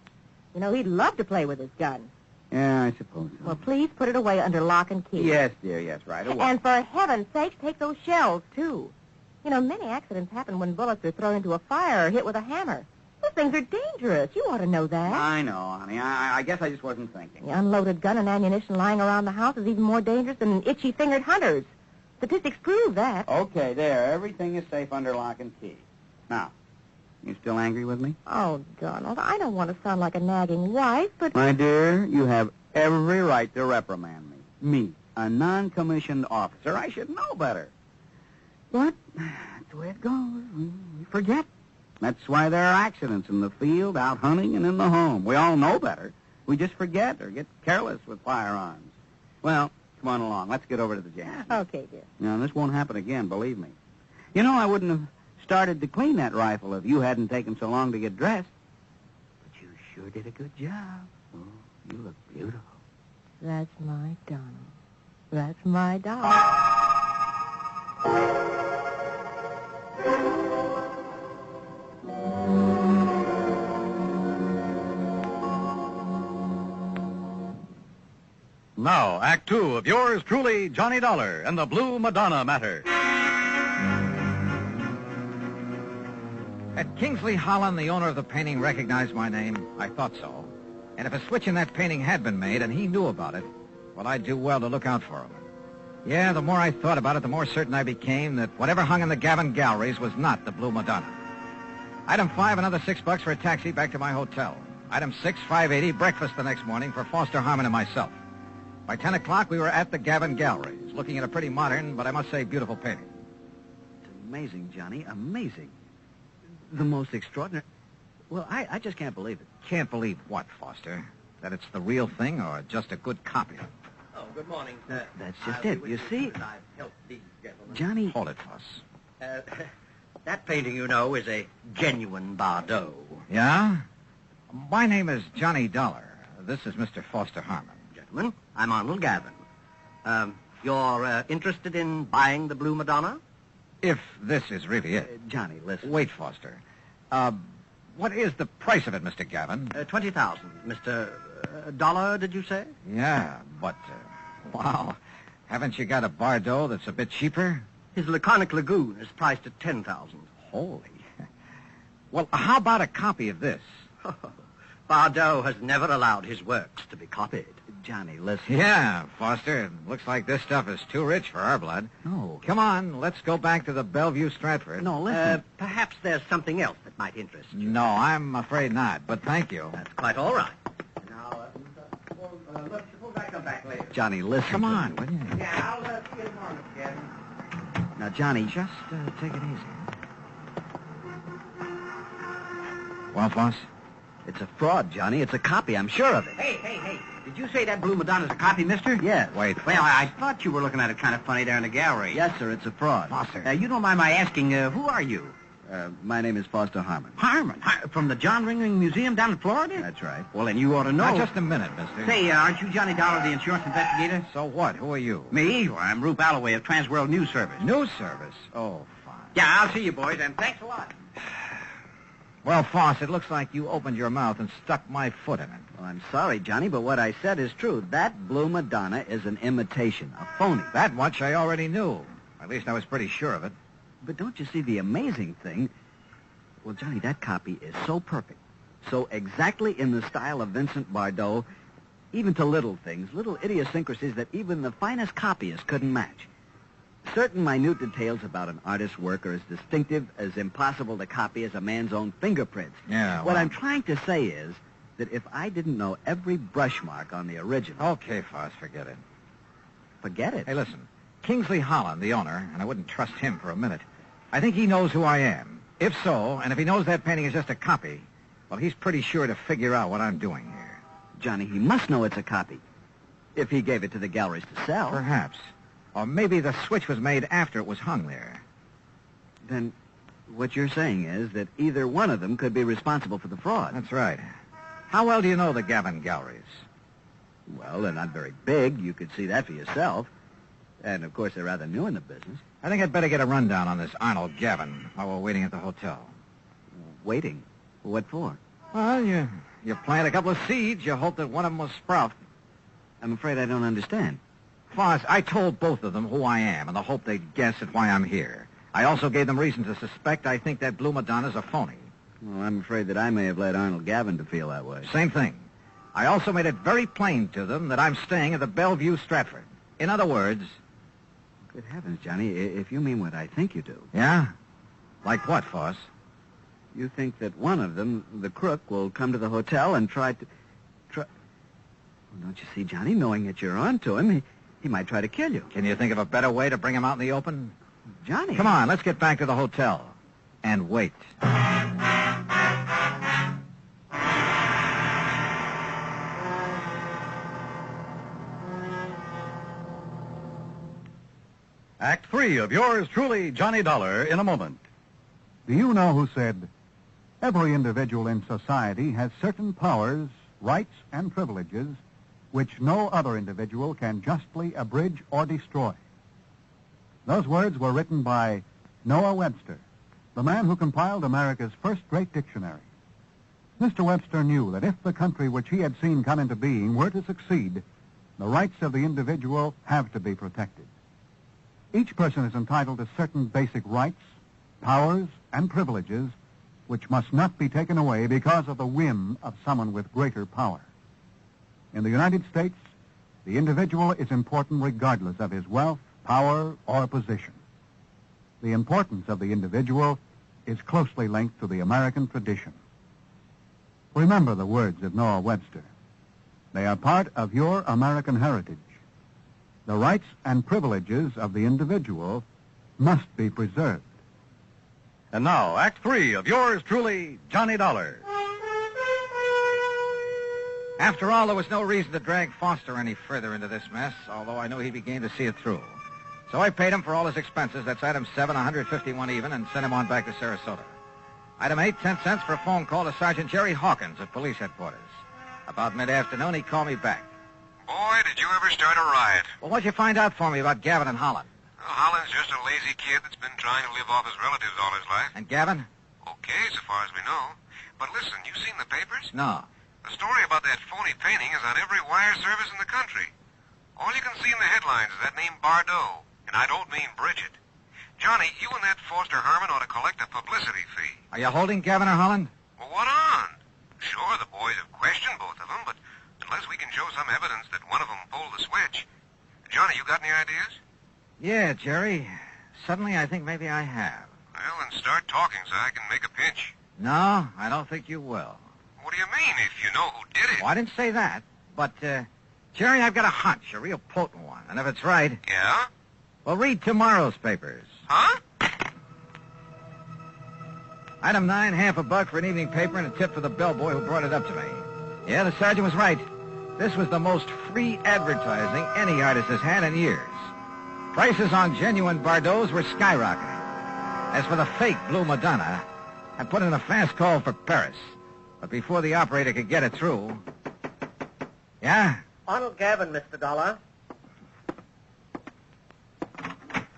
You know, he'd love to play with his gun. Yeah, I suppose so. Well, please put it away under lock and key. Yes, dear, yes, right away. And for heaven's sake, take those shells, too. You know, many accidents happen when bullets are thrown into a fire or hit with a hammer. Those things are dangerous. You ought to know that. I know, honey. I guess I just wasn't thinking. The unloaded gun and ammunition lying around the house is even more dangerous than itchy-fingered hunters. Statistics prove that. Okay, there. Everything is safe under lock and key. Now, you still angry with me? Oh, Donald, I don't want to sound like a nagging wife, but... My dear, you have every right to reprimand me. Me, a non-commissioned officer. I should know better. But that's the way it goes. We forget. That's why there are accidents in the field, out hunting, and in the home. We all know better. We just forget or get careless with firearms. Well, come on along. Let's get over to the Jamesons. Okay, dear. Now, this won't happen again, believe me. You know, I wouldn't have started to clean that rifle if you hadn't taken so long to get dressed. But you sure did a good job. Oh, you look beautiful. That's my Donald. That's my doll. Now, Act Two of yours truly, Johnny Dollar and the Blue Madonna Matter. Had Kingsley Holland, the owner of the painting, recognized my name? I thought so. And if a switch in that painting had been made and he knew about it, well, I'd do well to look out for him. Yeah, the more I thought about it, the more certain I became that whatever hung in the Gavin galleries was not the Blue Madonna. Item 5, another $6 for a taxi back to my hotel. Item 6, $5.80, breakfast the next morning for Foster Harmon and myself. By 10 o'clock, we were at the Gavin galleries, looking at a pretty modern, but I must say beautiful painting. It's amazing, Johnny, amazing. The most extraordinary... Well, I just can't believe it. Can't believe what, Foster? That it's the real thing or just a good copy? Oh, good morning. That's just it. You see, Johnny... Hold it, Foss. That painting, you know, is a genuine Bardot. Yeah? My name is Johnny Dollar. This is Mr. Foster Harmon. Gentlemen, I'm Arnold Gavin. You're interested in buying the Blue Madonna? If this is really it. Johnny, listen. Wait, Foster. What is the price of it, Mr. Gavin? 20,000. Mr. Dollar, did you say? Yeah, but, wow. Haven't you got a Bardot that's a bit cheaper? His Laconic Lagoon is priced at 10,000. Holy. Well, how about a copy of this? Bardot has never allowed his works to be copied. Johnny, listen. Yeah, Foster. It looks like this stuff is too rich for our blood. No. Come on, let's go back to the Bellevue Stratford. No, listen. Perhaps there's something else that might interest you. No, I'm afraid not, but thank you. That's quite all right. Now, suppose I come back later. Johnny, listen. Come on, will you? Yeah, I'll see you tomorrow, Mr. Gavin. Now, Johnny... Just take it easy. Well, Foss? It's a fraud, Johnny. It's a copy. I'm sure of it. Hey. Did you say that Blue Madonna's a copy, mister? Yes. Wait. Well, I thought you were looking at it kind of funny there in the gallery. Yes, sir. It's a fraud. Foster. You don't mind my asking, who are you? My name is Foster Harmon. Harmon? From the John Ringling Museum down in Florida? That's right. Well, then you ought to know. Now, just a minute, mister. Say, aren't you Johnny Dollar, the insurance investigator? So what? Who are you? Me? Well, I'm Rube Alloway of Transworld News Service. News Service? Oh, fine. Yeah, I'll see you, boys, and thanks a lot. Well, Foss, it looks like you opened your mouth and stuck my foot in it. Well, I'm sorry, Johnny, but what I said is true. That Blue Madonna is an imitation, a phony. That much I already knew. At least I was pretty sure of it. But don't you see the amazing thing? Well, Johnny, that copy is so perfect, so exactly in the style of Vincent Bardot, even to little things, little idiosyncrasies that even the finest copyist couldn't match. Certain minute details about an artist's work are as distinctive, as impossible to copy as a man's own fingerprints. Yeah, What I'm trying to say is that if I didn't know every brush mark on the original... Okay, Foss, forget it. Forget it? Hey, listen. Kingsley Holland, the owner, and I wouldn't trust him for a minute. I think he knows who I am. If so, and if he knows that painting is just a copy, well, he's pretty sure to figure out what I'm doing here. Johnny, he must know it's a copy. If he gave it to the galleries to sell. Perhaps. Or maybe the switch was made after it was hung there. Then what you're saying is that either one of them could be responsible for the fraud. That's right. How well do you know the Gavin galleries? Well, they're not very big. You could see that for yourself. And, of course, they're rather new in the business. I think I'd better get a rundown on this Arnold Gavin while we're waiting at the hotel. Waiting? What for? Well, you plant a couple of seeds. You hope that one of them will sprout. I'm afraid I don't understand. Foss, I told both of them who I am in the hope they'd guess at why I'm here. I also gave them reason to suspect I think that Blue Madonna's a phony. Well, I'm afraid that I may have led Arnold Gavin to feel that way. Same thing. I also made it very plain to them that I'm staying at the Bellevue Stratford. In other words... Good heavens, Johnny, if you mean what I think you do. Yeah? Like what, Foss? You think that one of them, the crook, will come to the hotel and try to... Well, don't you see, Johnny, knowing that you're on to him, he might try to kill you. Can you think of a better way to bring him out in the open? Johnny. Come on, let's get back to the hotel. And wait. Act 3 of yours truly, Johnny Dollar, in a moment. Do you know who said, every individual in society has certain powers rights and privileges which no other individual can justly abridge or destroy. Those words were written by Noah Webster, the man who compiled America's first great dictionary. Mr. Webster knew that if the country which he had seen come into being were to succeed, the rights of the individual have to be protected. Each person is entitled to certain basic rights, powers, and privileges which must not be taken away because of the whim of someone with greater power. In the United States, the individual is important regardless of his wealth, power, or position. The importance of the individual is closely linked to the American tradition. Remember the words of Noah Webster. They are part of your American heritage. The rights and privileges of the individual must be preserved. And now, Act 3 of yours truly, Johnny Dollar. After all, there was no reason to drag Foster any further into this mess, although I knew he'd be game to see it through. So I paid him for all his expenses. That's item 7, 151 even, and sent him on back to Sarasota. Item 8, 10 cents for a phone call to Sergeant Jerry Hawkins at police headquarters. About mid-afternoon, he called me back. Boy, did you ever start a riot. Well, what'd you find out for me about Gavin and Holland? Well, Holland's just a lazy kid that's been trying to live off his relatives all his life. And Gavin? Okay, so far as we know. But listen, you seen the papers? No. The story about that phony painting is on every wire service in the country. All you can see in the headlines is that name Bardot. And I don't mean Bridget. Johnny, you and that Foster Herman ought to collect a publicity fee. Are you holding Gavin or Holland? Well, what on? Sure, the boys have questioned both of them, but unless we can show some evidence that one of them pulled the switch. Johnny, you got any ideas? Yeah, Jerry. Suddenly, I think maybe I have. Well, then start talking so I can make a pinch. No, I don't think you will. What do you mean, if you know who did it? Well, I didn't say that. But, Jerry, I've got a hunch, a real potent one. And if it's right... Yeah? Well, read tomorrow's papers. Huh? Item 9, half a buck for an evening paper and a tip for the bellboy who brought it up to me. Yeah, the sergeant was right. This was the most free advertising any artist has had in years. Prices on genuine Bardots were skyrocketing. As for the fake Blue Madonna, I put in a fast call for Paris. But before the operator could get it through... Yeah? Arnold Gavin, Mr. Dollar.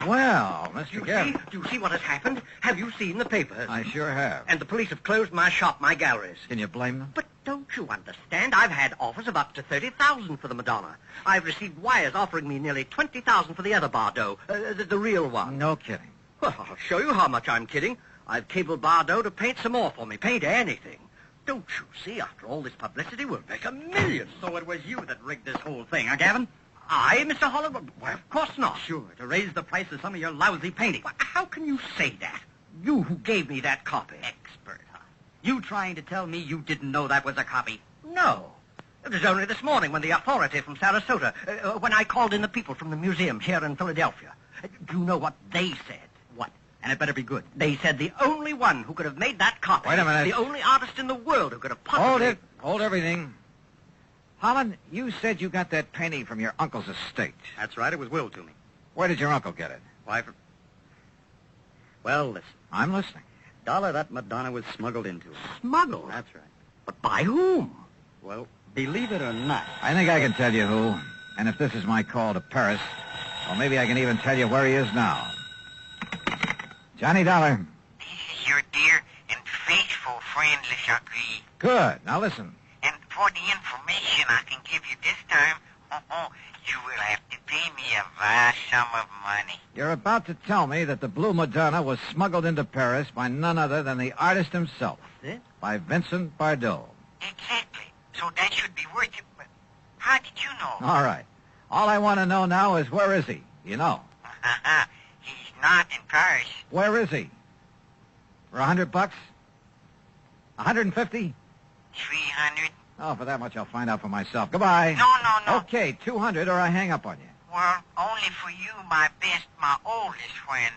Well, Mr. Gavin... Do you see what has happened? Have you seen the papers? I sure have. And the police have closed my shop, my galleries. Can you blame them? But don't you understand? I've had offers of up to $30,000 for the Madonna. I've received wires offering me nearly $20,000 for the other Bardot, the real one. No kidding. Well, I'll show you how much I'm kidding. I've cabled Bardot to paint some more for me. Paint anything. Don't you see, after all this publicity, we'll make a million. So it was you that rigged this whole thing, huh, Gavin? I, Mr. Holland? Why, of course not. Sure, to raise the price of some of your lousy paintings. Well, how can you say that? You who gave me that copy. Expert, huh? You trying to tell me you didn't know that was a copy? No. It was only this morning when the authority from Sarasota, when I called in the people from the museum here in Philadelphia. Do you know what they said? What? And it better be good. They said the only one who could have made that copy... Wait a minute. The only artist in the world who could have possibly... Hold it. Hold everything. Holland, you said you got that painting from your uncle's estate. That's right. It was willed to me. Where did your uncle get it? Why, Well, listen. I'm listening. Dollar, that Madonna was smuggled into it. Smuggled? That's right. But by whom? Well, believe it or not. I think I can tell you who. And if this is my call to Paris, well, maybe I can even tell you where he is now. Johnny Dollar. This is your dear and faithful friend, Le Chagris. Good. Now listen. And for the information I can give you this time, you will have to pay me a vast sum of money. You're about to tell me that the Blue Madonna was smuggled into Paris by none other than the artist himself. That's it? By Vincent Bardot. Exactly. So that should be worth it. But how did you know? All right. All I want to know now is where is he? You know. He's not in Paris. Where is he? For $100? 150? 300. Oh, for that much I'll find out for myself. Goodbye. No. Okay, 200 or I hang up on you. Well, only for you, my best, my oldest friend.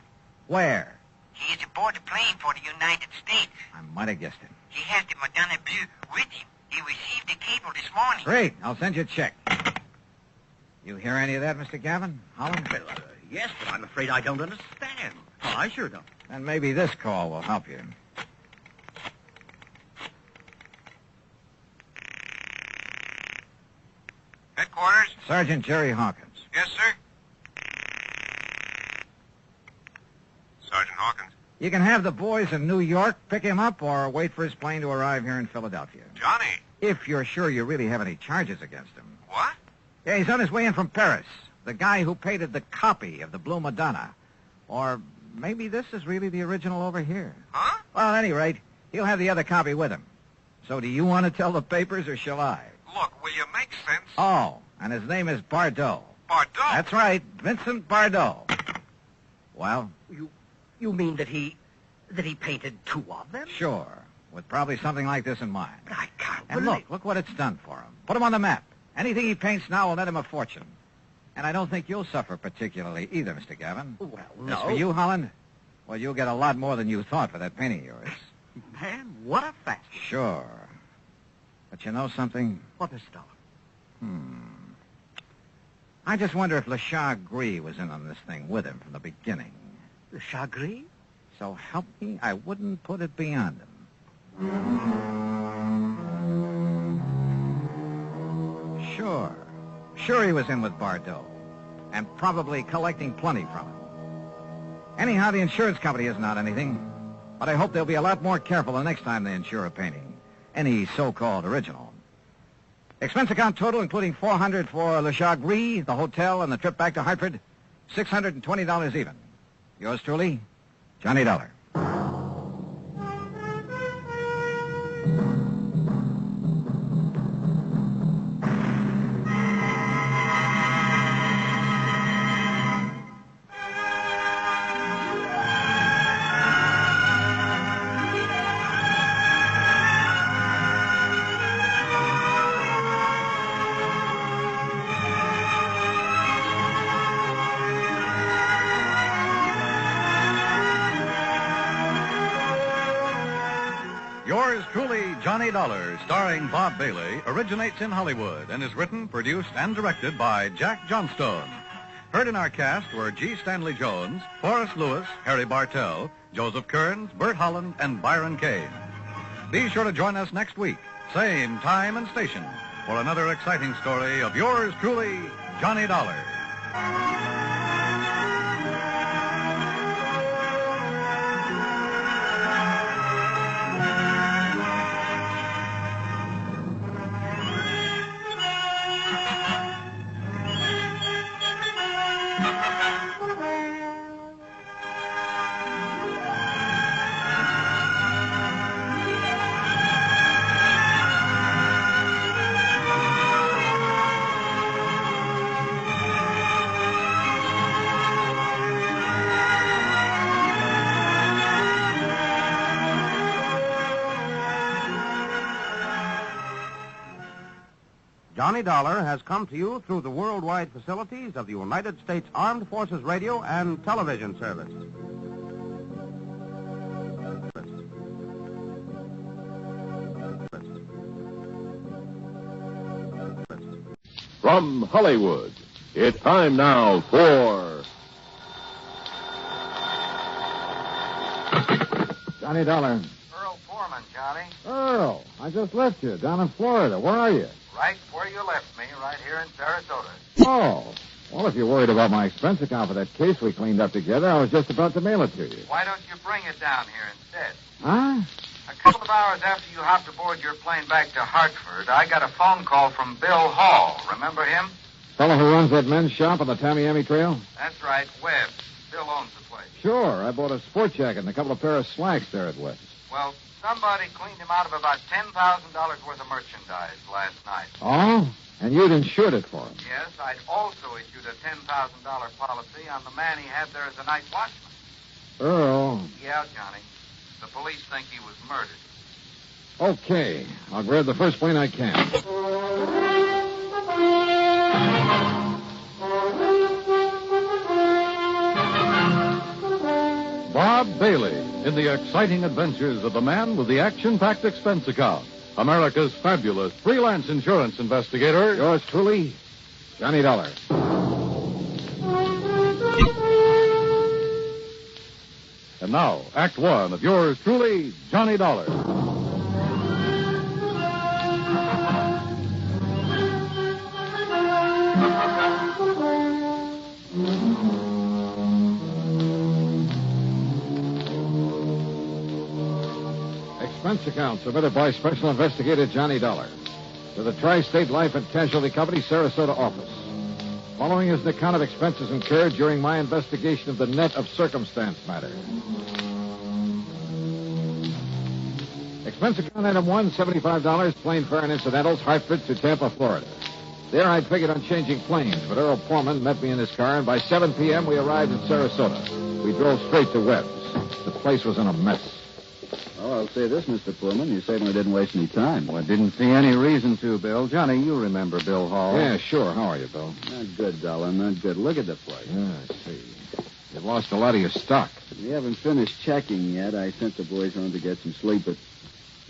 Where? He is aboard a plane for the United States. I might have guessed him. He has the Madonna Bleu with him. He received the cable this morning. Great. I'll send you a check. You hear any of that, Mr. Gavin? Holland? Well, yes, but I'm afraid I don't understand. Oh, I sure don't. And maybe this call will help you. Sergeant Jerry Hawkins. Yes, sir. Sergeant Hawkins. You can have the boys in New York pick him up or wait for his plane to arrive here in Philadelphia. Johnny. If you're sure you really have any charges against him. What? Yeah, he's on his way in from Paris. The guy who painted the copy of the Blue Madonna. Or maybe this is really the original over here. Huh? Well, at any rate, he'll have the other copy with him. So do you want to tell the papers or shall I? Look, will you make sense? Oh, and his name is Bardot. Bardot? That's right, Vincent Bardot. Well? You mean that he painted two of them? Sure, with probably something like this in mind. But I can't And believe... look what it's done for him. Put him on the map. Anything he paints now will net him a fortune. And I don't think you'll suffer particularly either, Mr. Gavin. Well, As no. for you, Holland, well, you'll get a lot more than you thought for that painting of yours. Man, what a fact. Sure. But you know something? What, Mr. Dollar? I just wonder if Le Chagris was in on this thing with him from the beginning. Le Chagris? So help me, I wouldn't put it beyond him. Sure he was in with Bardot. And probably collecting plenty from him. Anyhow, the insurance company isn't on anything. But I hope they'll be a lot more careful the next time they insure a painting. Any so-called original. Expense account total, including $400 for Le Chagris, the hotel, and the trip back to Hartford, $620 even. Yours truly, Johnny Dollar. Yours truly, Johnny Dollar, starring Bob Bailey, originates in Hollywood and is written, produced, and directed by Jack Johnstone. Heard in our cast were G. Stanley Jones, Forrest Lewis, Harry Bartell, Joseph Kearns, Bert Holland, and Byron Kane. Be sure to join us next week, same time and station, for another exciting story of yours truly, Johnny Dollar. Johnny Dollar has come to you through the worldwide facilities of the United States Armed Forces Radio and Television Service. From Hollywood, it's time now for Johnny Dollar. Earl Foreman, Johnny. Earl, I just left you down in Florida. Where are you? Right where you left me, right here in Sarasota. Oh, well, if you're worried about my expense account for that case we cleaned up together, I was just about to mail it to you. Why don't you bring it down here instead? Huh? A couple of hours after you hopped aboard your plane back to Hartford, I got a phone call from Bill Hall. Remember him? Fellow who runs that men's shop on the Tamiami Trail? That's right, Webb. Bill owns the place. Sure. I bought a sport jacket and a couple of pair of slacks there at West. Well, somebody cleaned him out of about $10,000 worth of merchandise last night. Oh? And you'd insured it for him? Yes, I'd also issued a $10,000 policy on the man he had there as a night watchman. Earl. Yeah, Johnny. The police think he was murdered. Okay. I'll grab the first plane I can. Bob Bailey in the exciting adventures of the man with the action-packed expense account. America's fabulous freelance insurance investigator. Yours truly, Johnny Dollar. And now, Act One of yours truly, Johnny Dollar. Expense account submitted by Special Investigator Johnny Dollar to the Tri-State Life and Casualty Company, Sarasota office. Following is an account of expenses incurred during my investigation of the net of circumstance matter. Expense account item 1, $75, plane fare and incidentals, Hartford to Tampa, Florida. There I'd figured on changing planes, but Earl Poorman met me in his car, and by 7 p.m. we arrived in Sarasota. We drove straight to Webb's. The place was in a mess. Oh, I'll say this, Mr. Pullman. You certainly didn't waste any time. Well, I didn't see any reason to, Bill. Johnny, you remember Bill Hall. Yeah, sure. How are you, Bill? Not good, Dollar. Not good. Look at the place. Yeah, I see. You've lost a lot of your stock. We haven't finished checking yet. I sent the boys home to get some sleep, but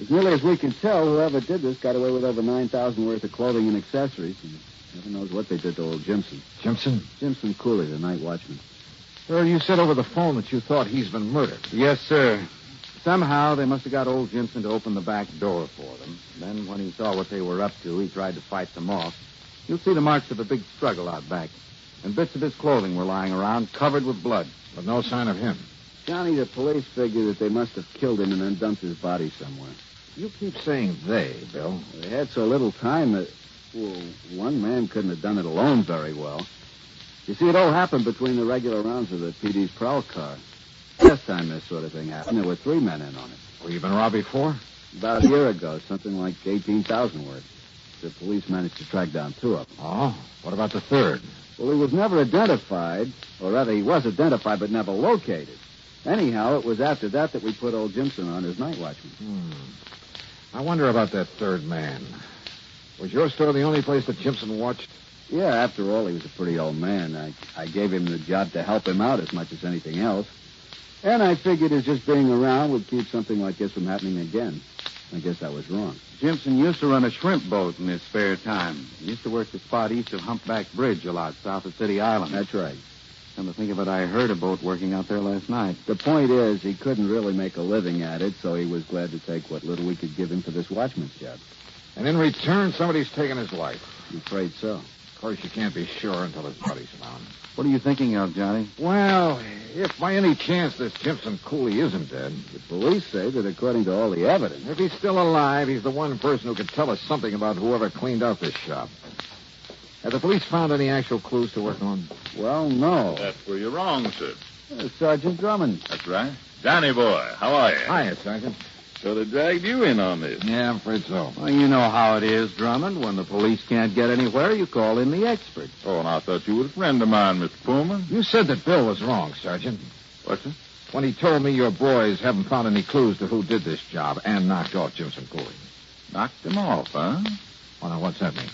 as nearly as we can tell, whoever did this got away with over $9,000 worth of clothing and accessories, and heaven knows what they did to old Jimson. Jimson? Jimson Cooley, the night watchman. Earl, you said over the phone that you thought he's been murdered. Yes, sir. Somehow they must have got old Jimson to open the back door for them. Then when he saw what they were up to, he tried to fight them off. You'll see the marks of a big struggle out back. And bits of his clothing were lying around, covered with blood. But no sign of him. Johnny, the police figure that they must have killed him and then dumped his body somewhere. You keep saying they, Bill. They had so little time that, well, one man couldn't have done it alone very well. You see, it all happened between the regular rounds of the PD's prowl car. Last time this sort of thing happened, there were 3 men in on it. Well, you been robbed before? About a year ago, something like $18,000 worth. The police managed to track down 2 of them. Oh? What about the third? Well, he was never identified, or rather, he was identified but never located. Anyhow, it was after that we put old Jimson on as night watchman. I wonder about that third man. Was your store the only place that Jimson watched? Yeah, after all, he was a pretty old man. I gave him the job to help him out as much as anything else. And I figured his just being around would keep something like this from happening again. I guess I was wrong. Jimson used to run a shrimp boat in his spare time. He used to work the spot east of Humpback Bridge a lot, south of City Island. That's right. Come to think of it, I heard a boat working out there last night. The point is, he couldn't really make a living at it, so he was glad to take what little we could give him for this watchman's job. And in return, somebody's taken his life. I'm afraid so. Of course, you can't be sure until his body's found. What are you thinking of, Johnny? Well, if by any chance this Jimson Cooley isn't dead... The police say that according to all the evidence... If he's still alive, he's the one person who could tell us something about whoever cleaned out this shop. Have the police found any actual clues to work on? Well, no. That's where you're wrong, sir. Sergeant Drummond. That's right. Johnny boy, how are you? Hiya, Sergeant. So they dragged you in on this. Yeah, I'm afraid so. Well, you know how it is, Drummond. When the police can't get anywhere, you call in the experts. Oh, and I thought you were a friend of mine, Mr. Pullman. You said that Bill was wrong, Sergeant. What's it? When he told me your boys haven't found any clues to who did this job and knocked off Jimson Cooley. Knocked him off, huh? Well, now, what's that mean?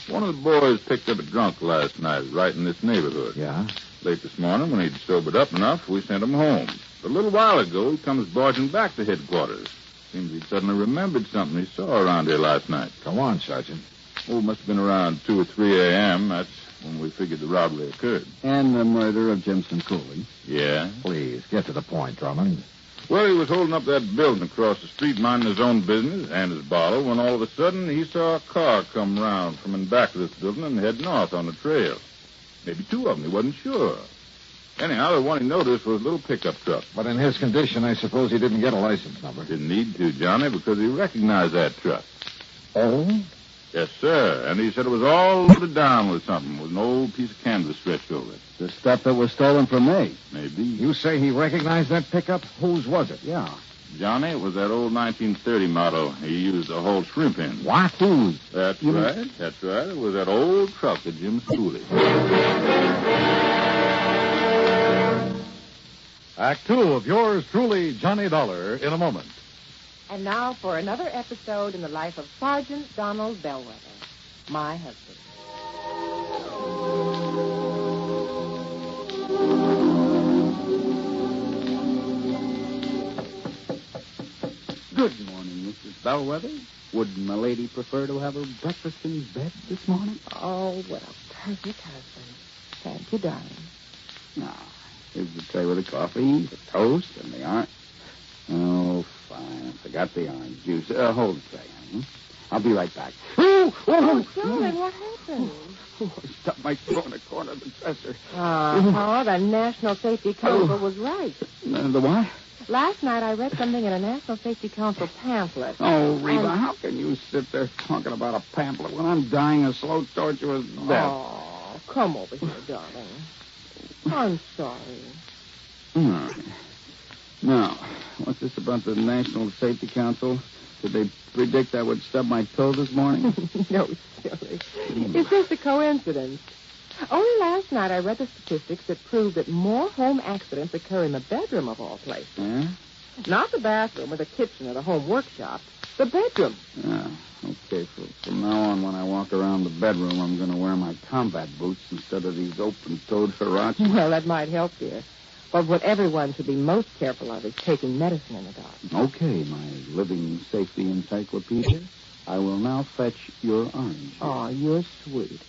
One of the boys picked up a drunk last night right in this neighborhood. Yeah? Late this morning, when he'd sobered up enough, we sent him home. But a little while ago, he comes barging back to headquarters. Seems he'd suddenly remembered something he saw around here last night. Go on, Sergeant. Oh, it must have been around 2 or 3 a.m. That's when we figured the robbery occurred. And the murder of Jimson Cooley. Yeah? Please, get to the point, Drummond. Well, he was holding up that building across the street, minding his own business and his bottle, when all of a sudden he saw a car come round from in back of this building and head north on the trail. Maybe 2 of them, he wasn't sure. Anyhow, the one he noticed was a little pickup truck. But in his condition, I suppose he didn't get a license number. Didn't need to, Johnny, because he recognized that truck. Oh? Yes, sir. And he said it was all loaded down with something, with an old piece of canvas stretched over it. The stuff that was stolen from me. Maybe. You say he recognized that pickup? Whose was it? Yeah. Johnny, it was that old 1930 model he used to haul shrimp in. What? Whose? That's right. That's right. It was that old truck of Jim Cooley. Act 2 of yours truly, Johnny Dollar, in a moment. And now for another episode in the life of Sergeant Donald Bellwether, my husband. Good morning, Mrs. Bellwether. Would my lady prefer to have her breakfast in bed this morning? Oh, well, perfect husband. Thank you, darling. Now, here's the tray with the coffee, the toast, and the orange. Oh, fine. I forgot the orange juice. Hold the tray, honey. I'll be right back. Oh, darling, what happened? I stuck my toe in the corner of the dresser. Oh, the National Safety Council was right. The what? Last night I read something in a National Safety Council pamphlet. Oh, Reba, how can you sit there talking about a pamphlet when I'm dying a slow, torturous death? Oh, come over here, darling. I'm sorry. Now, what's this about the National Safety Council? Did they predict I would stub my toe this morning? No, silly. It's just a coincidence. Only last night I read the statistics that prove that more home accidents occur in the bedroom of all places. Yeah? Not the bathroom or the kitchen or the home workshop. The bedroom. Yeah. Okay, from now on, when I walk around the bedroom, I'm going to wear my combat boots instead of these open-toed Hirachis. Well, that might help, dear. But what everyone should be most careful of is taking medicine in the dark. Okay, my living safety encyclopedia. I will now fetch your orange. Oh, you're sweet.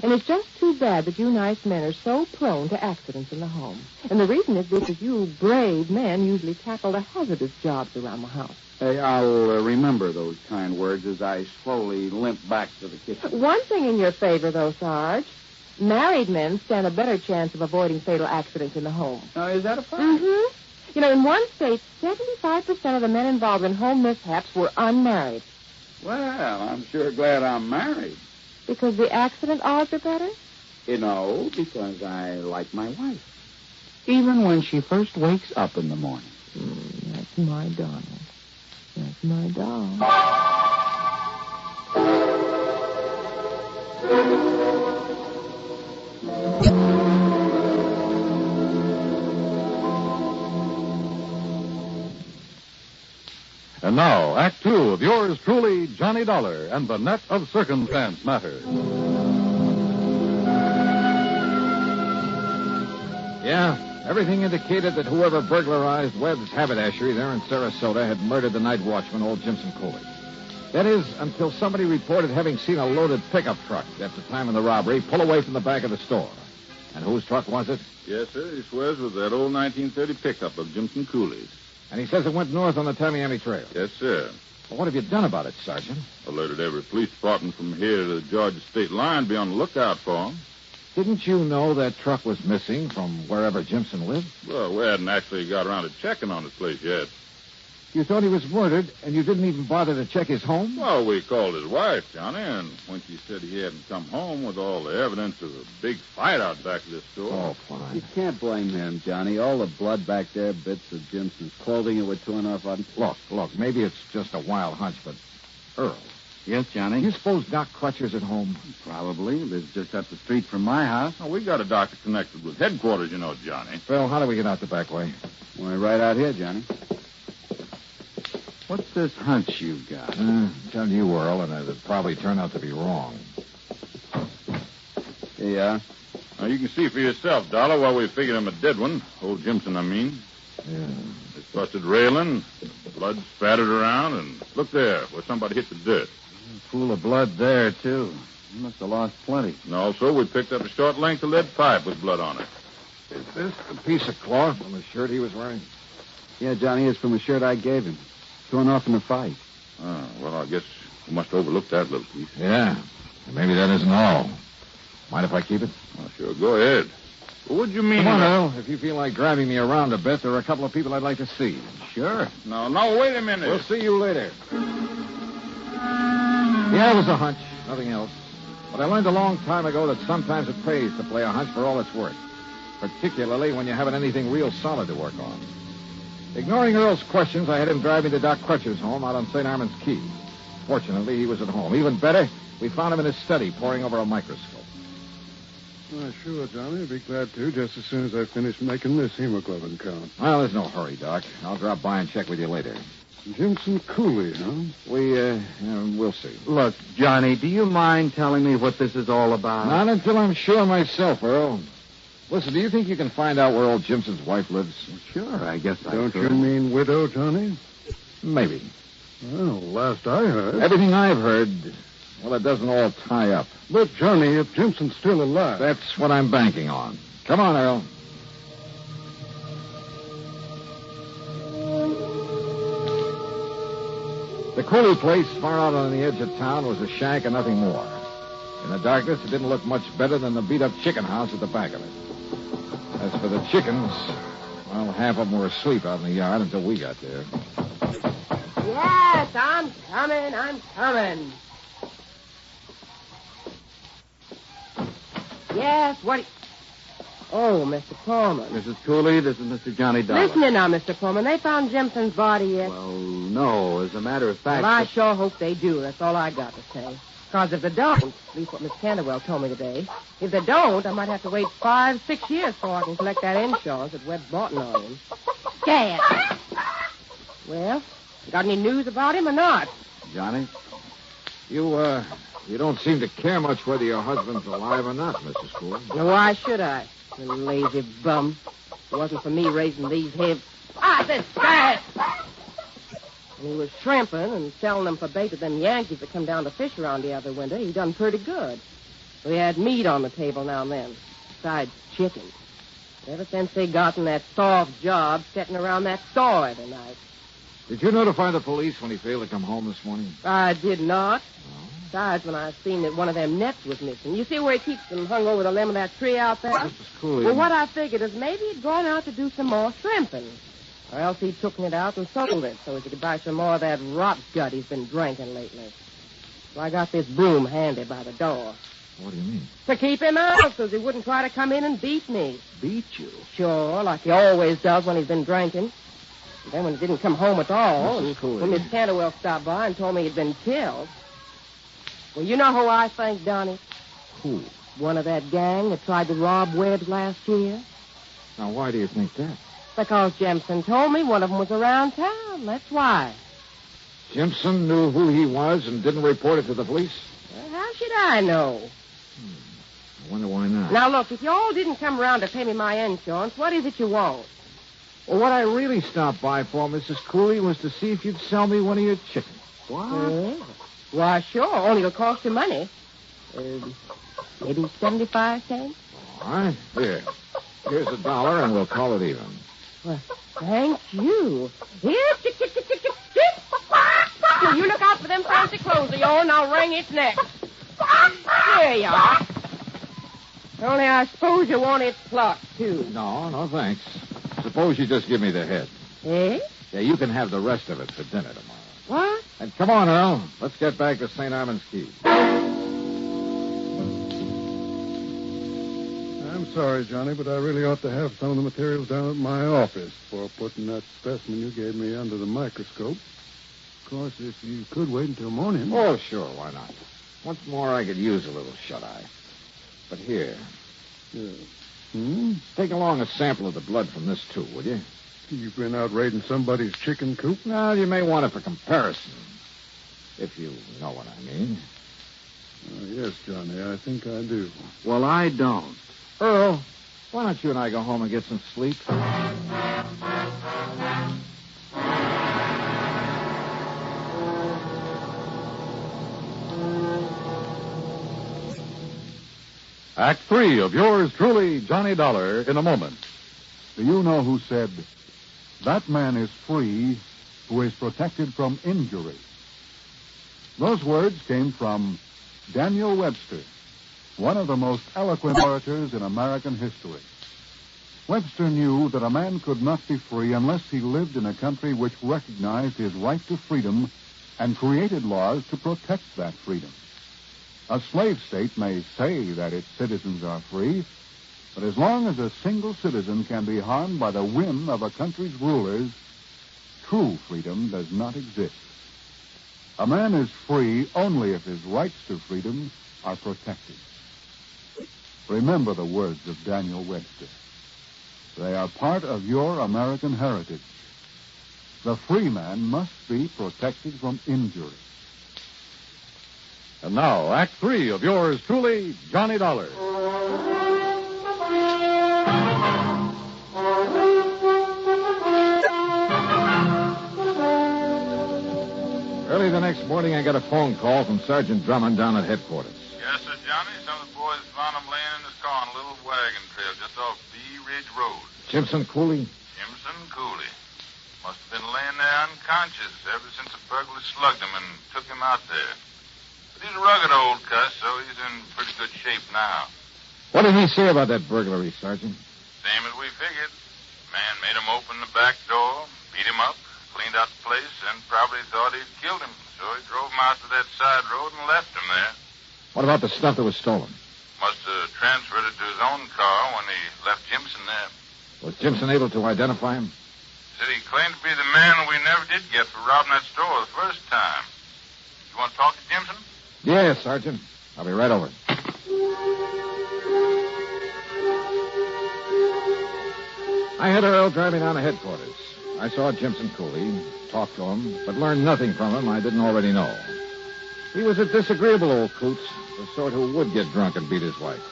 And it's just too bad that you nice men are so prone to accidents in the home. And the reason is because you brave men usually tackle the hazardous jobs around the house. Hey, I'll remember those kind words as I slowly limp back to the kitchen. One thing in your favor, though, Sarge. Married men stand a better chance of avoiding fatal accidents in the home. Oh, is that a fact? Mm-hmm. You know, in one state, 75% of the men involved in home mishaps were unmarried. Well, I'm sure glad I'm married. Because the accident odds are better? You know, because I like my wife. Even when she first wakes up in the morning. That's my Donald. That's my doll. And now, Act Two of yours truly, Johnny Dollar, and the Net of Circumstance Matter. Yeah, everything indicated that whoever burglarized Webb's haberdashery there in Sarasota had murdered the night watchman, old Jimson Cooley. That is, until somebody reported having seen a loaded pickup truck at the time of the robbery pull away from the back of the store. And whose truck was it? Yes, sir. He swears it was that old 1930 pickup of Jimson Cooley's. And he says it went north on the Tamiami Trail. Yes, sir. Well, what have you done about it, Sergeant? Alerted every police department from here to the Georgia state line. Be on the lookout for him. Didn't you know that truck was missing from wherever Jimson lived? Well, we hadn't actually got around to checking on his place yet. You thought he was murdered, and you didn't even bother to check his home? Well, we called his wife, Johnny, and when she said he hadn't come home with all the evidence of a big fight out back of this store... Oh, fine. You can't blame him, Johnny. All the blood back there, bits of Jimson's clothing that were torn off on... Look, maybe it's just a wild hunch, but... Earl. Yes, Johnny? You suppose Doc Crutcher's at home? Probably. Lives just up the street from my house. Oh, we got a doctor connected with headquarters, you know, Johnny. Well, how do we get out the back way? Why, right out here, Johnny. What's this hunch you've got? Tell you, Earl, and it'll probably turn out to be wrong. Here you are. Now, you can see for yourself, Dollar, why we figured him a dead one. Old Jimson, I mean. Yeah. This busted railing, blood spattered around, and look there, where somebody hit the dirt. A pool of blood there, too. You must have lost plenty. And also, we picked up a short length of lead pipe with blood on it. Is this a piece of cloth from the shirt he was wearing? Yeah, Johnny, it's from a shirt I gave him. Torn off in a fight. Oh, well, I guess we must have overlooked that little piece. Yeah. And maybe that isn't all. Mind if I keep it? Oh, sure, go ahead. Well, what do you mean? Come on, Earl. If you feel like driving me around a bit, there are a couple of people I'd like to see. Sure. No, wait a minute. We'll see you later. Yeah, it was a hunch. Nothing else. But I learned a long time ago that sometimes it pays to play a hunch for all it's worth. Particularly when you haven't anything real solid to work on. Ignoring Earl's questions, I had him drive me to Doc Crutcher's home out on St. Armand's Key. Fortunately, he was at home. Even better, we found him in his study, poring over a microscope. Well, sure, Johnny. I'd be glad to, just as soon as I finish making this hemoglobin count. Well, there's no hurry, Doc. I'll drop by and check with you later. Jimson Cooley, huh? We'll see. Look, Johnny, do you mind telling me what this is all about? Not until I'm sure myself, Earl. Listen, do you think you can find out where old Jimson's wife lives? Sure, I guess I Don't could. you mean widow, Johnny? Maybe. Well, last I heard... Everything I've heard, well, it doesn't all tie up. But, Johnny, if Jimson's still alive... That's what I'm banking on. Come on, Earl. The The Cooley place, far out on the edge of town, was a shack and nothing more. In the darkness, it didn't look much better than the beat-up chicken house at the back of it. As for the chickens, well, half of them were asleep out in the yard until we got there. Yes, I'm coming. Yes, what... Oh, Mr. Pullman. Mrs. Cooley, this is Mr. Johnny Dollar. Listen in now, Mr. Pullman. They found Jimson's body yet? Well, no. As a matter of fact... Well, I sure hope they do. That's all I got to say. Because if they don't, at least what Miss Canterwell told me today, if they don't, I might have to wait 5-6 years before I can collect that insurance that Webb's bought on him. Dad! Well, got any news about him or not? Johnny, you don't seem to care much whether your husband's alive or not, Mrs. Cooley. Now, why should I? You lazy bum. It wasn't for me raising these heads. This guy! And he was shrimping and selling them for bait to them Yankees that come down to fish around the other winter. He done pretty good. We had meat on the table now and then, besides chicken. Ever since they gotten that soft job sitting around that store every night. Did you notify the police when he failed to come home this morning? I did not. Besides, when I seen that one of them nets was missing. You see where he keeps them hung over the limb of that tree out there? Mrs. Cooley. Well, what I figured is maybe he'd gone out to do some more shrimping. Or else he'd taken it out and sold it so he could buy some more of that rot gut he's been drinking lately. So I got this broom handy by the door. What do you mean? To keep him out so he wouldn't try to come in and beat me. Beat you? Sure, like he always does when he's been drinking. And then when he didn't come home at all, and when Miss Canterwell stopped by and told me he'd been killed. Well, you know who I think done it? Who? One of that gang that tried to rob Webb's last year. Now, why do you think that? Because Jimson told me one of them was around town. That's why. Jimson knew who he was and didn't report it to the police? Well, how should I know? I wonder why not. Now, look, if you all didn't come around to pay me my insurance, what is it you want? Well, what I really stopped by for, Mrs. Cooley, was to see if you'd sell me one of your chickens. What? Why, sure. Only it'll cost you money. Maybe 75 cents? All right. Here's $1, and we'll call it even. Well, thank you. Here, you look out for them fancy clothes of yours, and I'll wring its neck. There you are. Only I suppose you want its plucked, too. No, thanks. Suppose you just give me the head. Eh? Yeah, you can have the rest of it for dinner tomorrow. What? And come on, Earl. Let's get back to St. Armand's Key. I'm sorry, Johnny, but I really ought to have some of the materials down at my office for putting that specimen you gave me under the microscope. Of course, if you could wait until morning. Oh, sure, why not? Once more, I could use a little shut-eye. But here. Take along a sample of the blood from this, too, will you? You've been out raiding somebody's chicken coop? Well, you may want it for comparison. If you know what I mean. Yes, Johnny, I think I do. Well, I don't. Earl, why don't you and I go home and get some sleep? Act 3 of yours truly, Johnny Dollar, in a moment. Do you know who said, "That man is free who is protected from injury"? Those words came from Daniel Webster, one of the most eloquent orators in American history. Webster knew that a man could not be free unless he lived in a country which recognized his right to freedom and created laws to protect that freedom. A slave state may say that its citizens are free, but as long as a single citizen can be harmed by the whim of a country's rulers, true freedom does not exist. A man is free only if his rights to freedom are protected. Remember the words of Daniel Webster. They are part of your American heritage. The free man must be protected from injury. And now, Act 3 of yours truly, Johnny Dollar. Early the next morning, I got a phone call from Sergeant Drummond down at headquarters. Yes, sir, Johnny. Some of the boys found him laying in his car on a little wagon trail just off Bee Ridge Road. Jimson Cooley? Jimson Cooley. Must have been laying there unconscious ever since the burglar slugged him and took him out there. But he's a rugged old cuss, so he's in pretty good shape now. What did he say about that burglary, Sergeant? Same as we figured. Man made him open the back door, beat him up, cleaned out the place, and probably thought he'd killed him. So he drove him out to that side road and left him there. What about the stuff that was stolen? Must have transferred it to his own car when he left Jimson there. Was Jimson able to identify him? Said he claimed to be the man we never did get for robbing that store the first time. You want to talk to Jimson? Yes, Sergeant. I'll be right over. I had Earl driving down to headquarters. I saw Jimson Cooley, talked to him, but learned nothing from him I didn't already know. He was a disagreeable old coot, the sort who would get drunk and beat his wife.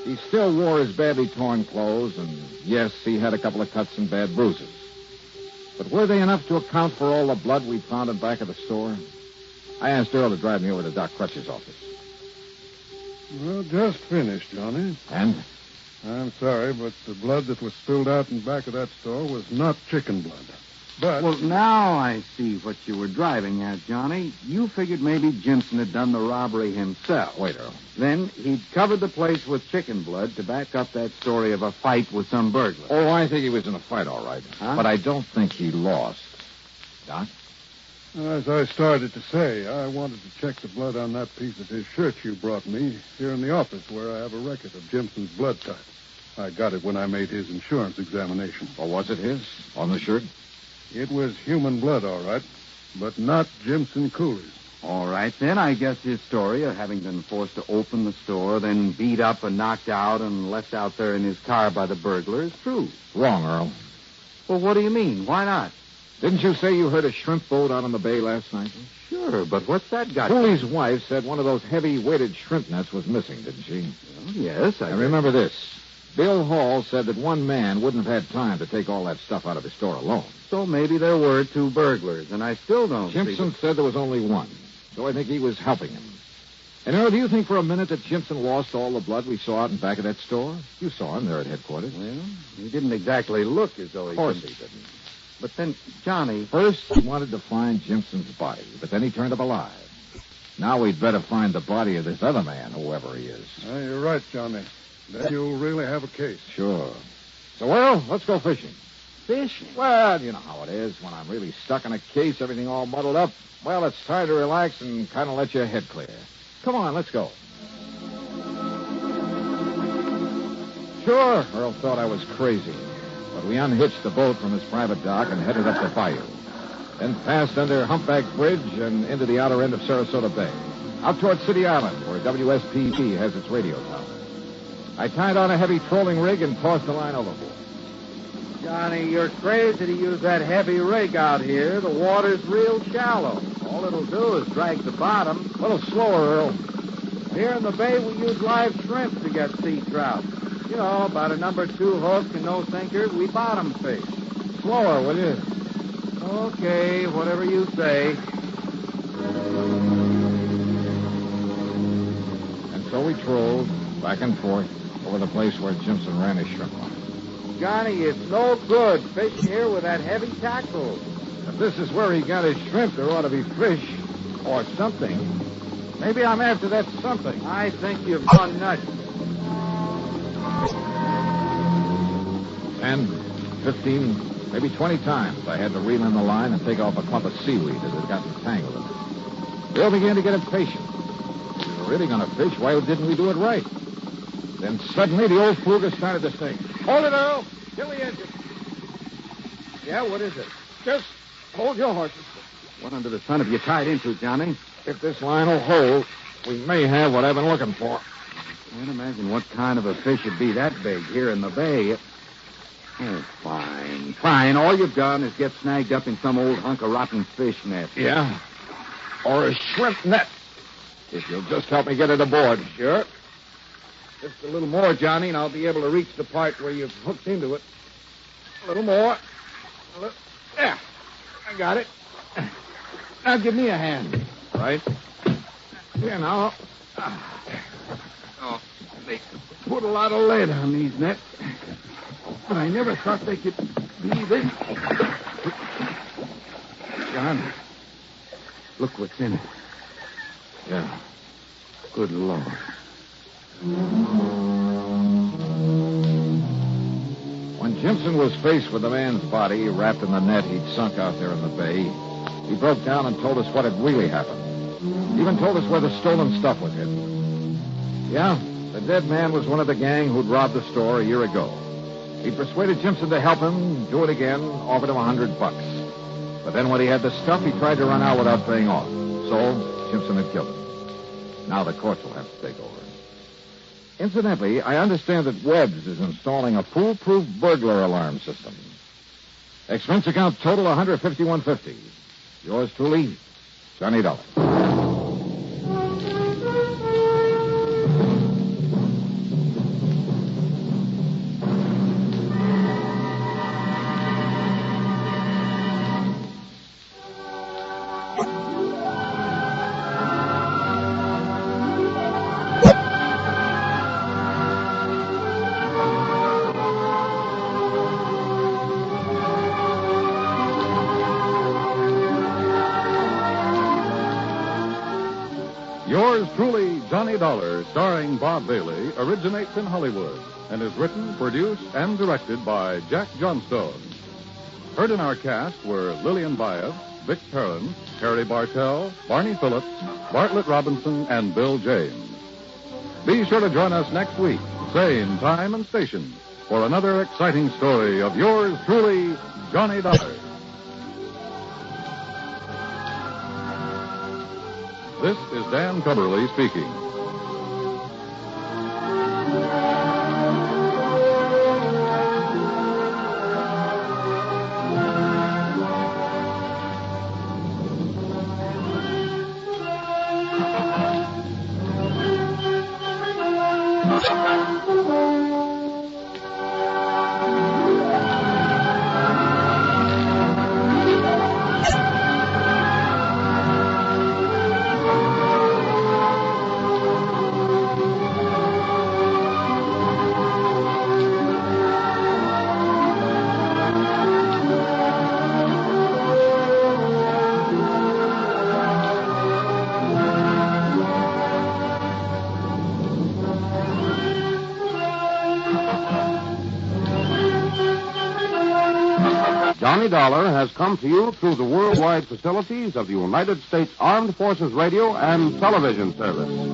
He still wore his badly torn clothes, and yes, he had a couple of cuts and bad bruises. But were they enough to account for all the blood we found in back of the store? I asked Earl to drive me over to Doc Crutch's office. Well, just finished, Johnny. And? I'm sorry, but the blood that was spilled out in back of that store was not chicken blood. But... Well, now I see what you were driving at, Johnny. You figured maybe Jimson had done the robbery himself. Wait, Earl. Then he'd covered the place with chicken blood to back up that story of a fight with some burglar. Oh, I think he was in a fight, all right. Huh? But I don't think he lost. Doc? As I started to say, I wanted to check the blood on that piece of his shirt you brought me here in the office where I have a record of Jimson's blood type. I got it when I made his insurance examination. Or was it his? On the shirt? It was human blood, all right, but not Jimson Cooley's. All right, then I guess his story of having been forced to open the store, then beat up and knocked out and left out there in his car by the burglar is true. Wrong, Earl. Well, what do you mean? Why not? Didn't you say you heard a shrimp boat out on the bay last night? Sure, but what's that got? Cooley's wife said one of those heavy-weighted shrimp nets was missing, didn't she? Well, yes, I remember this. Bill Hall said that one man wouldn't have had time to take all that stuff out of his store alone. So maybe there were two burglars, and I still don't Jimson said there was only one, so I think he was helping him. And, Earl, do you think for a minute that Jimson lost all the blood we saw out in back of that store? You saw him there at headquarters. Well, he didn't exactly look as though he Of course could. he didn't. But then, Johnny... First, he wanted to find Jimson's body, but then he turned up alive. Now we'd better find the body of this other man, whoever he is. You're right, Johnny. Then you'll really have a case. Sure. So, Earl, let's go fishing. Fishing? Well, you know how it is. When I'm really stuck in a case, everything all muddled up. Well, it's time to relax and kind of let your head clear. Come on, let's go. Sure, Earl thought I was crazy. But we unhitched the boat from his private dock and headed up the bayou. Then passed under Humpback Bridge and into the outer end of Sarasota Bay. Out toward City Island, where WSPP has its radio tower. I tied on a heavy trolling rig and tossed the line overboard. Johnny, you're crazy to use that heavy rig out here. The water's real shallow. All it'll do is drag the bottom. A little slower, Earl. Here in the bay, we use live shrimp to get sea trout. You know, about a number 2 hook and no sinker, we bottom fish. Slower, will you? Okay, whatever you say. And so we trolled back and forth over the place where Jimson ran his shrimp line. Johnny, it's no good fishing here with that heavy tackle. If this is where he got his shrimp, there ought to be fish or something. Maybe I'm after that something. I think you've gone nuts. 10, 15, maybe 20 times I had to reel in the line and take off a clump of seaweed that had gotten tangled in it. Bill began to get impatient. If we were really going to fish, why didn't we do it right? Then suddenly the old fluker started to sing. Hold it, Earl. Kill the engine. Yeah, what is it? Just hold your horses. What under the sun have you tied into, Johnny? If this line will hold, we may have what I've been looking for. Can't imagine what kind of a fish would be that big here in the bay. Oh, fine. Fine. All you've done is get snagged up in some old hunk of rotten fish net. Yeah. Or a shrimp net. If you'll just help me get it aboard. Sure. Just a little more, Johnny, and I'll be able to reach the part where you've hooked into it. A little more. Yeah. I got it. Now give me a hand. Right. Here now. Oh, they put a lot of lead on these nets. But I never thought they could be this. John. Look what's in it. Yeah. Good Lord. When Jimson was faced with the man's body wrapped in the net he'd sunk out there in the bay, he broke down and told us what had really happened. He even told us where the stolen stuff was hidden. Yeah, the dead man was one of the gang who'd robbed the store a year ago. He persuaded Jimson to help him do it again, offered him $100. But then when he had the stuff, he tried to run out without paying off. So, Jimson had killed him. Now the courts will have to take over. Incidentally, I understand that Webb's is installing a foolproof burglar alarm system. Expense account total $151.50. Yours truly, Johnny Dollar. Yours truly, Johnny Dollar, starring Bob Bailey, originates in Hollywood and is written, produced, and directed by Jack Johnstone. Heard in our cast were Lillian Baeff, Vic Perrin, Harry Bartell, Barney Phillips, Bartlett Robinson, and Bill James. Be sure to join us next week, same time and station, for another exciting story of yours truly, Johnny Dollar. This is Dan Cubberly speaking. Johnny Dollar has come to you through the worldwide facilities of the United States Armed Forces Radio and Television Service.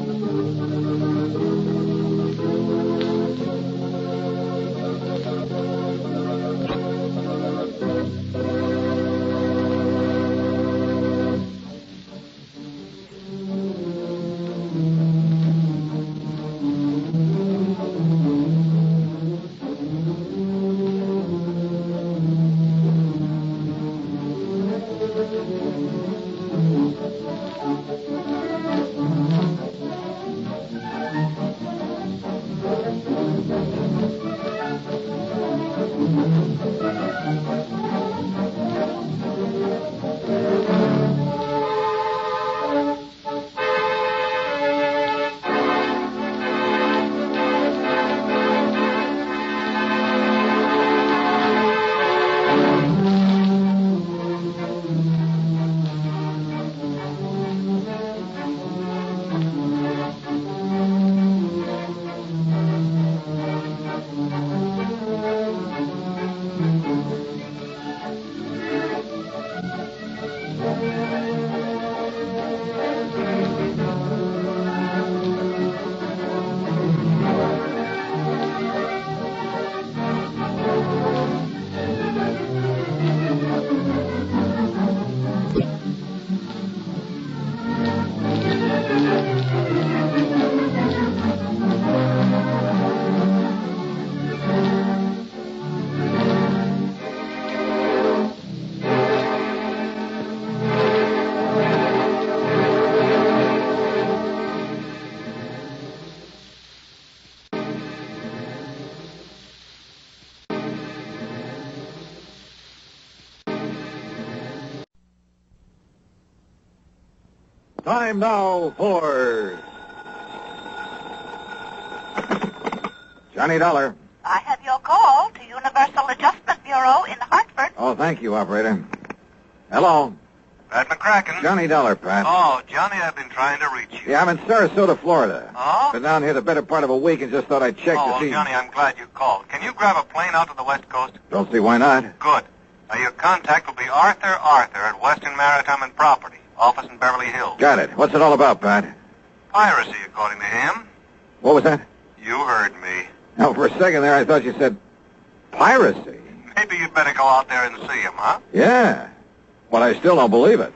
Time now for Johnny Dollar. I have your call to Universal Adjustment Bureau in Hartford. Oh, thank you, operator. Hello. Pat McCracken. Johnny Dollar, Pat. Oh, Johnny, I've been trying to reach you. Yeah, I'm in Sarasota, Florida. Oh? Been down here the better part of a week and just thought I'd check Oh, to see... Johnny, I'm glad you called. Can you grab a plane out to the West Coast? Don't see why not. Good. Now, your contact will be Arthur at Western Maritime and Property, office in Beverly Hills. Got it. What's it all about, Pat? Piracy, according to him. What was that? You heard me. Now, for a second there, I thought you said piracy. Maybe you'd better go out there and see him, huh? Yeah. But I still don't believe it.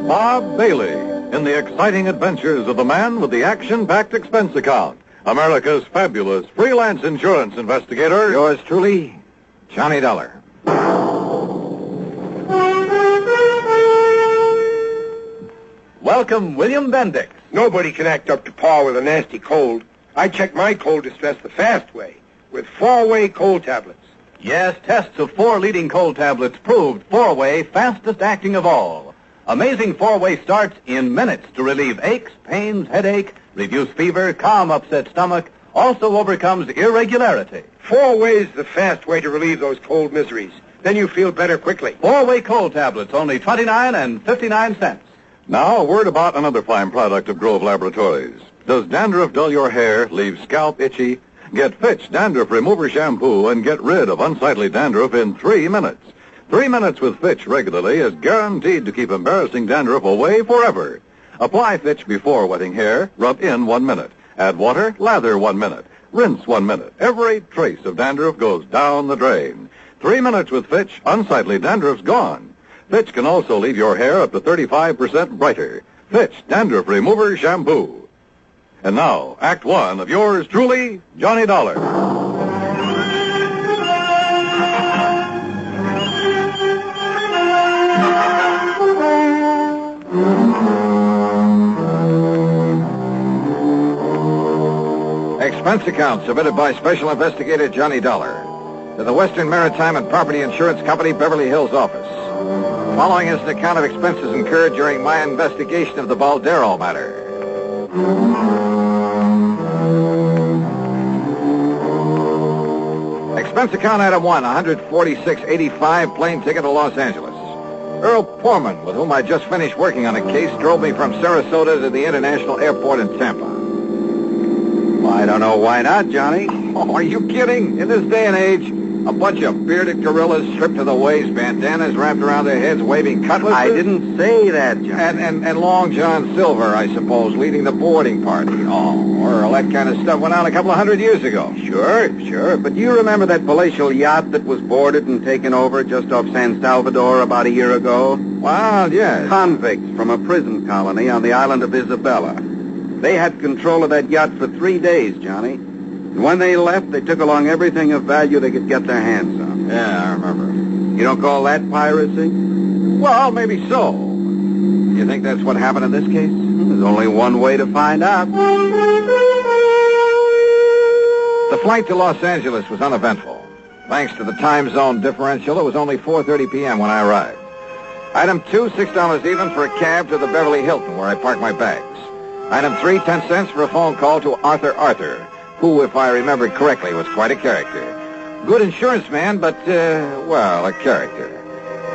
Bob Bailey in the exciting adventures of the man with the action-packed expense account. America's fabulous freelance insurance investigator. Yours truly, Johnny Dollar. Welcome, William Bendix. Nobody can act up to par with a nasty cold. I check my cold distress the fast way, with 4-way cold tablets. Yes, tests of 4 leading cold tablets proved 4-way fastest acting of all. Amazing 4-way starts in minutes to relieve aches, pains, headache, reduce fever, calm upset stomach, also overcomes irregularity. 4-way's the fast way to relieve those cold miseries. Then you feel better quickly. 4-way cold tablets, only 29 and 59 cents. Now, a word about another fine product of Grove Laboratories. Does dandruff dull your hair, leave scalp itchy? Get Fitch Dandruff Remover Shampoo and get rid of unsightly dandruff in 3 minutes. 3 minutes with Fitch regularly is guaranteed to keep embarrassing dandruff away forever. Apply Fitch before wetting hair, rub in 1 minute. Add water, lather 1 minute. Rinse 1 minute. Every trace of dandruff goes down the drain. 3 minutes with Fitch, unsightly dandruff's gone. Fitch can also leave your hair up to 35% brighter. Fitch Dandruff Remover Shampoo. And now, Act 1 of yours truly, Johnny Dollar. Expense account submitted by Special Investigator Johnny Dollar to the Western Maritime and Property Insurance Company, Beverly Hills office. Following is an account of expenses incurred during my investigation of the Baldero Matter. Expense account item 1, $146.85 plane ticket to Los Angeles. Earl Poorman, with whom I just finished working on a case, drove me from Sarasota to the International Airport in Tampa. Well, I don't know why not, Johnny. Oh, are you kidding? In this day and age, a bunch of bearded gorillas stripped to the waist, bandanas wrapped around their heads, waving cutlasses. I didn't say that, Johnny. And Long John Silver, I suppose, leading the boarding party. Oh, Earl, that kind of stuff went on a couple of 100 years ago. Sure. But do you remember that palatial yacht that was boarded and taken over just off San Salvador about a year ago? Well, yes. Convicts from a prison colony on the island of Isabella. They had control of that yacht for 3 days, Johnny. And when they left, they took along everything of value they could get their hands on. Yeah, I remember. You don't call that piracy? Well, maybe so. You think that's what happened in this case? There's only one way to find out. The flight to Los Angeles was uneventful. Thanks to the time zone differential, it was only 4:30 p.m. when I arrived. Item 2, $6 even for a cab to the Beverly Hilton, where I parked my bags. Item 3, 10 cents for a phone call to Arthur, who, if I remember correctly, was quite a character. Good insurance man, but, a character.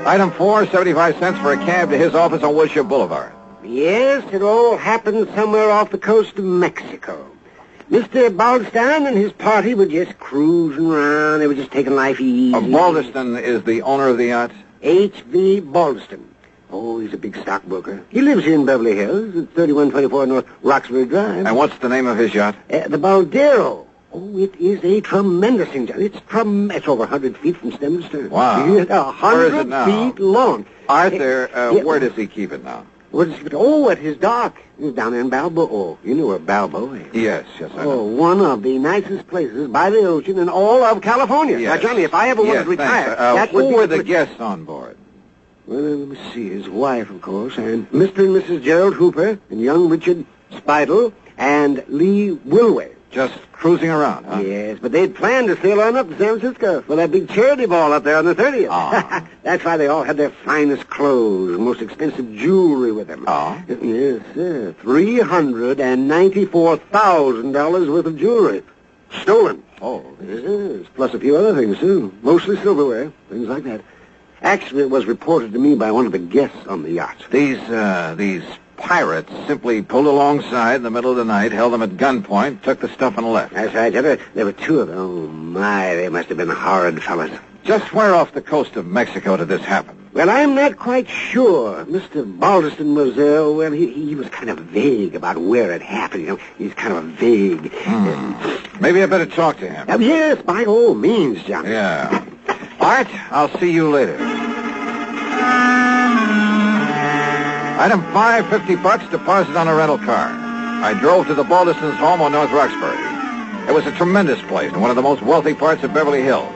Item 4, 75 cents for a cab to his office on Wilshire Boulevard. Yes, it all happened somewhere off the coast of Mexico. Mr. Baldstein and his party were just cruising around. They were just taking life easy. Baldeston is the owner of the yacht? H.V. Baldeston. Oh, he's a big stockbroker. He lives here in Beverly Hills at 3124 North Roxbury Drive. And what's the name of his yacht? The Baldero. Oh, it is a tremendous thing, John. It's over 100 feet from stem to stern. Wow. 100 feet long. Arthur, where does he keep it now? Where does he keep it? Oh, at his dock. He's down there in Balboa. Oh, you know where Balboa is. Yes, I know. Oh, one of the nicest places by the ocean in all of California. Yes. Now, Johnny, if I ever wanted to retire, who were the guests on board? Well, let me see. His wife, of course, and Mr. and Mrs. Gerald Hooper, and young Richard Spidel, and Lee Wilway. Just cruising around, huh? Yes, but they'd planned to sail on up to San Francisco for that big charity ball up there on the 30th. Oh. That's why they all had their finest clothes, most expensive jewelry with them. Oh? Yes, sir. $394,000 worth of jewelry. Stolen. Oh. Yes, plus a few other things, too. Mostly silverware, things like that. Actually, it was reported to me by one of the guests on the yacht. These pirates simply pulled alongside in the middle of the night, held them at gunpoint, took the stuff, and left. That's right. There were two of them. Oh, my, they must have been horrid fellas. Just where off the coast of Mexico did this happen? Well, I'm not quite sure. Mr. Balderston was, well, he was kind of vague about where it happened. You know, he's kind of vague. Maybe I better talk to him. Yes, by all means, Johnny. Yeah. All right, I'll see you later. Item 5, $50, deposit on a rental car. I drove to the Balderston's home on North Roxbury. It was a tremendous place in one of the most wealthy parts of Beverly Hills.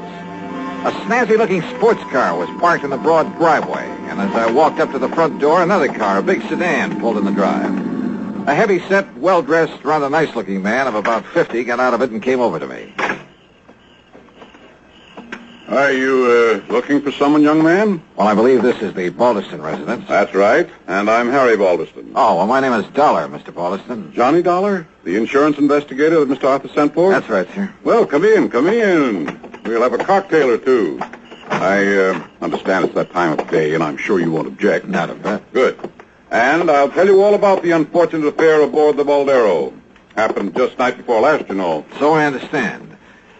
A snazzy-looking sports car was parked in the broad driveway, and as I walked up to the front door, another car, a big sedan, pulled in the drive. A heavy-set, well-dressed, rather nice-looking man of about 50 got out of it and came over to me. Are you looking for someone, young man? Well, I believe this is the Balderston residence. That's right, and I'm Harry Balderston. Oh, well, my name is Dollar, Mr. Balderston. Johnny Dollar? The insurance investigator that Mr. Arthur sent for? That's right, sir. Well, come in. We'll have a cocktail or two. I understand it's that time of day, and I'm sure you won't object. Not a bit. Good. And I'll tell you all about the unfortunate affair aboard the Baldero. Happened just night before last, you know. So I understand.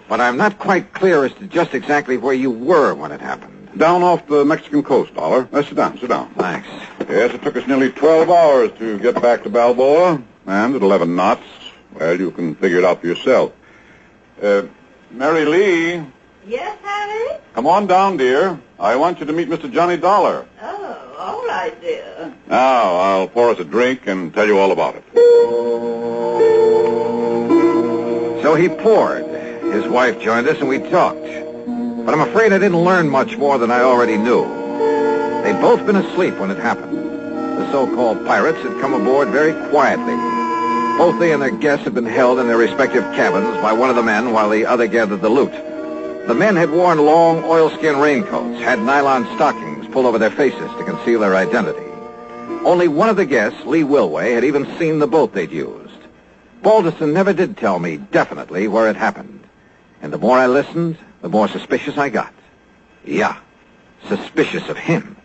But I'm not quite clear as to just exactly where you were when it happened. Down off the Mexican coast, Dollar. Sit down. Thanks. Yes, it took us nearly 12 hours to get back to Balboa. And at 11 knots, well, you can figure it out for yourself. Mary Lee. Yes, Harry? Come on down, dear. I want you to meet Mr. Johnny Dollar. Oh, all right, dear. Now, I'll pour us a drink and tell you all about it. So he poured. His wife joined us, and we talked. But I'm afraid I didn't learn much more than I already knew. They'd both been asleep when it happened. The so-called pirates had come aboard very quietly. Both they and their guests had been held in their respective cabins by one of the men while the other gathered the loot. The men had worn long oilskin raincoats, had nylon stockings pulled over their faces to conceal their identity. Only one of the guests, Lee Wilway, had even seen the boat they'd used. Balderston never did tell me definitely where it happened. And the more I listened, the more suspicious I got. Yeah, suspicious of him.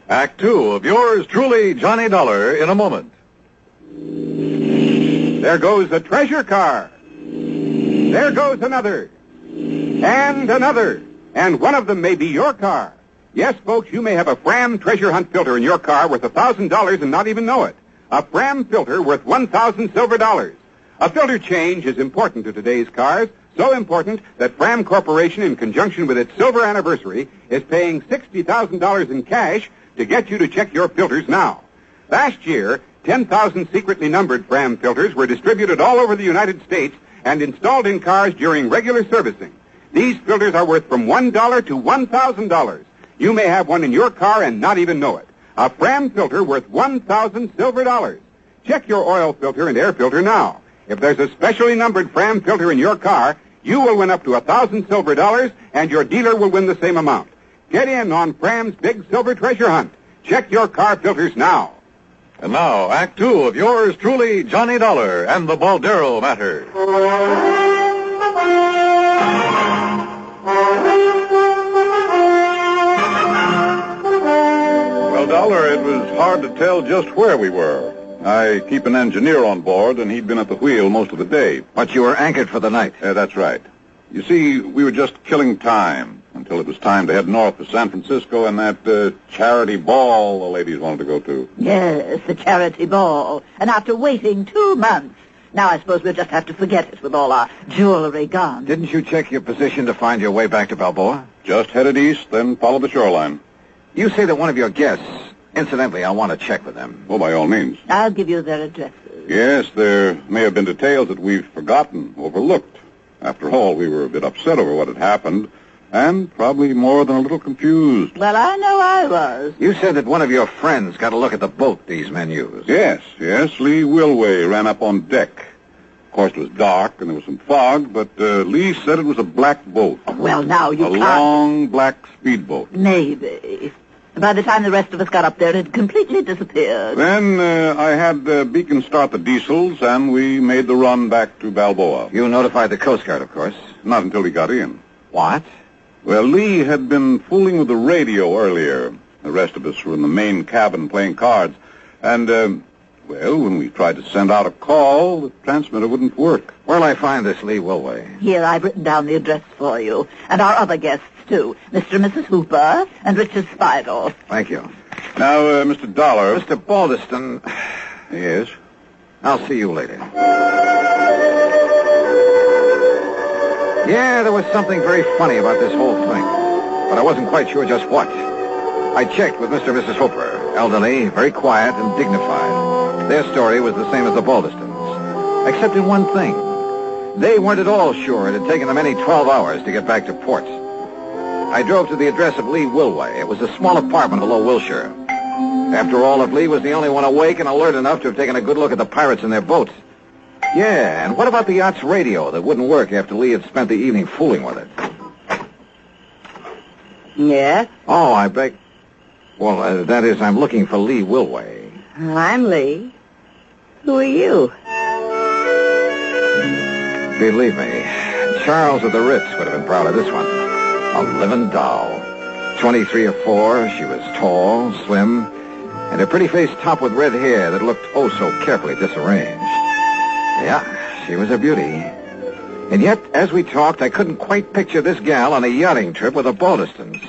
Act 2 of yours truly, Johnny Dollar, in a moment. There goes a treasure car. There goes another. And another. And one of them may be your car. Yes, folks, you may have a Fram treasure hunt filter in your car worth $1,000 and not even know it. A Fram filter worth 1,000 silver dollars. A filter change is important to today's cars, so important that Fram Corporation, in conjunction with its silver anniversary, is paying $60,000 in cash to get you to check your filters now. Last year, 10,000 secretly numbered Fram filters were distributed all over the United States and installed in cars during regular servicing. These filters are worth from $1 to $1,000. You may have one in your car and not even know it. A Fram filter worth 1,000 silver dollars. Check your oil filter and air filter now. If there's a specially numbered Fram filter in your car, you will win up to 1,000 silver dollars, and your dealer will win the same amount. Get in on Fram's big silver treasure hunt. Check your car filters now. And now, Act 2 of yours truly, Johnny Dollar and the Baldero Matter. Well, Dollar, it was hard to tell just where we were. I keep an engineer on board, and he'd been at the wheel most of the day. But you were anchored for the night. That's right. You see, we were just killing time until it was time to head north to San Francisco and that charity ball the ladies wanted to go to. Yes, the charity ball. And after waiting 2 months, now I suppose we'll just have to forget it with all our jewelry gone. Didn't you check your position to find your way back to Balboa? Just headed east, then followed the shoreline. You say that one of your guests... Incidentally, I want to check with them. Oh, by all means. I'll give you their addresses. Yes, there may have been details that we've forgotten, overlooked. After all, we were a bit upset over what had happened, and probably more than a little confused. Well, I know I was. You said that one of your friends got a look at the boat these men used. Yes. Lee Wilway ran up on deck. Of course, it was dark, and there was some fog, but Lee said it was a black boat. Well, now you can't... A long black speedboat. Maybe. By the time the rest of us got up there, it had completely disappeared. Then I had Beacon start the diesels, and we made the run back to Balboa. You notified the Coast Guard, of course. Not until we got in. What? Well, Lee had been fooling with the radio earlier. The rest of us were in the main cabin playing cards. And, when we tried to send out a call, the transmitter wouldn't work. Where'll I find this Lee Wilway? Here, I've written down the address for you. And our other guests, too. Mr. and Mrs. Hooper and Richard Spidle. Thank you. Now, Mr. Dollar... Mr. Baldeston... Yes? I'll see you later. Yeah, there was something very funny about this whole thing. But I wasn't quite sure just what. I checked with Mr. and Mrs. Hooper. Elderly, very quiet and dignified. Their story was the same as the Baldestons. Except in one thing. They weren't at all sure it had taken them any 12 hours to get back to port. I drove to the address of Lee Wilway. It was a small apartment below Wilshire. After all, if Lee was the only one awake and alert enough to have taken a good look at the pirates in their boat. Yeah, and what about the yacht's radio that wouldn't work after Lee had spent the evening fooling with it? Yes? Oh, I beg... Well, that is, I'm looking for Lee Wilway. I'm Lee. Who are you? Believe me, Charles of the Ritz would have been proud of this one. A living doll. 23 or 4, she was tall, slim, and her pretty face topped with red hair that looked oh so carefully disarranged. Yeah, she was a beauty. And yet, as we talked, I couldn't quite picture this gal on a yachting trip with the Baldestons.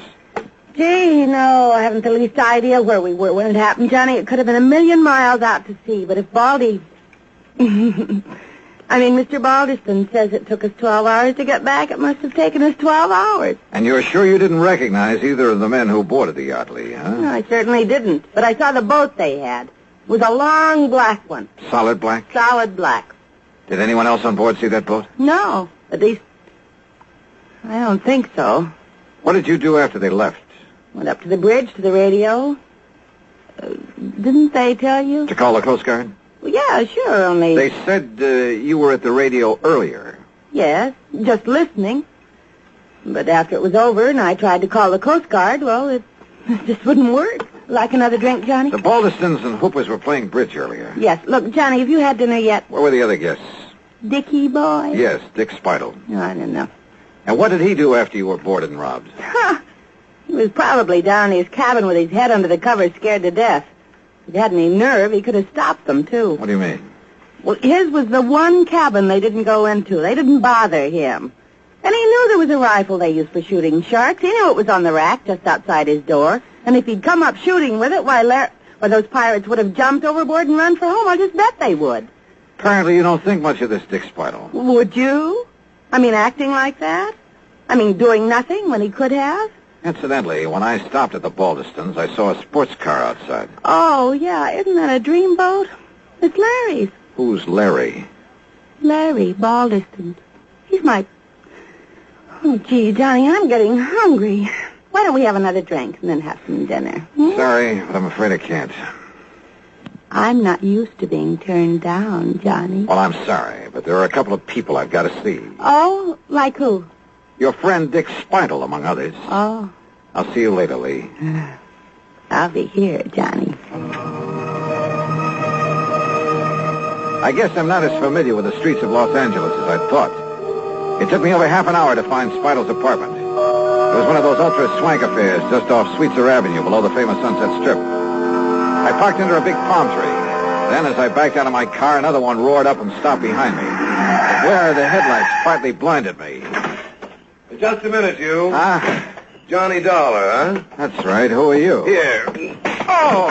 Gee, no, I haven't the least idea where we were when it happened, Johnny. It could have been a million miles out to sea, but if Baldy... Mr. Baldeston says it took us 12 hours to get back. It must have taken us 12 hours. And you're sure you didn't recognize either of the men who boarded the yacht, Lee, huh? No, I certainly didn't, but I saw the boat they had. It was a long black one. Solid black? Solid black. Did anyone else on board see that boat? No, at least, I don't think so. What did you do after they left? Went up to the bridge to the radio. Didn't they tell you? To call the Coast Guard? Well, yeah, sure, only... They said you were at the radio earlier. Yes, just listening. But after it was over and I tried to call the Coast Guard, well, it just wouldn't work. Like another drink, Johnny? The Baldestons and Hoopers were playing bridge earlier. Yes. Look, Johnny, have you had dinner yet? Where were the other guests? Dickie boy? Yes, Dick Spidle. No, I don't know. And what did he do after you were boarded and robbed? He was probably down in his cabin with his head under the covers, scared to death. If he had any nerve, he could have stopped them, too. What do you mean? Well, his was the one cabin they didn't go into. They didn't bother him. And he knew there was a rifle they used for shooting sharks. He knew it was on the rack just outside his door. And if he'd come up shooting with it, why, those pirates would have jumped overboard and run for home. I'll just bet they would. Apparently you don't think much of this Dick Spidle. Would you? Acting like that? Doing nothing when he could have? Incidentally, when I stopped at the Baldestons, I saw a sports car outside. Oh, yeah. Isn't that a dreamboat? It's Larry's. Who's Larry? Larry Baldeston. He's my... Oh, gee, Johnny, I'm getting hungry. Why don't we have another drink and then have some dinner? Sorry, but I'm afraid I can't. I'm not used to being turned down, Johnny. Well, I'm sorry, but there are a couple of people I've got to see. Oh, like who? Your friend Dick Spidle, among others. Oh. I'll see you later, Lee. I'll be here, Johnny. I guess I'm not as familiar with the streets of Los Angeles as I thought. It took me over half an hour to find Spidle's apartment. It was one of those ultra-swank affairs just off Sweetser Avenue below the famous Sunset Strip. I parked under a big palm tree. Then, as I backed out of my car, another one roared up and stopped behind me. The glare of the headlights partly blinded me. Just a minute, you. Johnny Dollar, huh? That's right. Who are you? Here. Oh!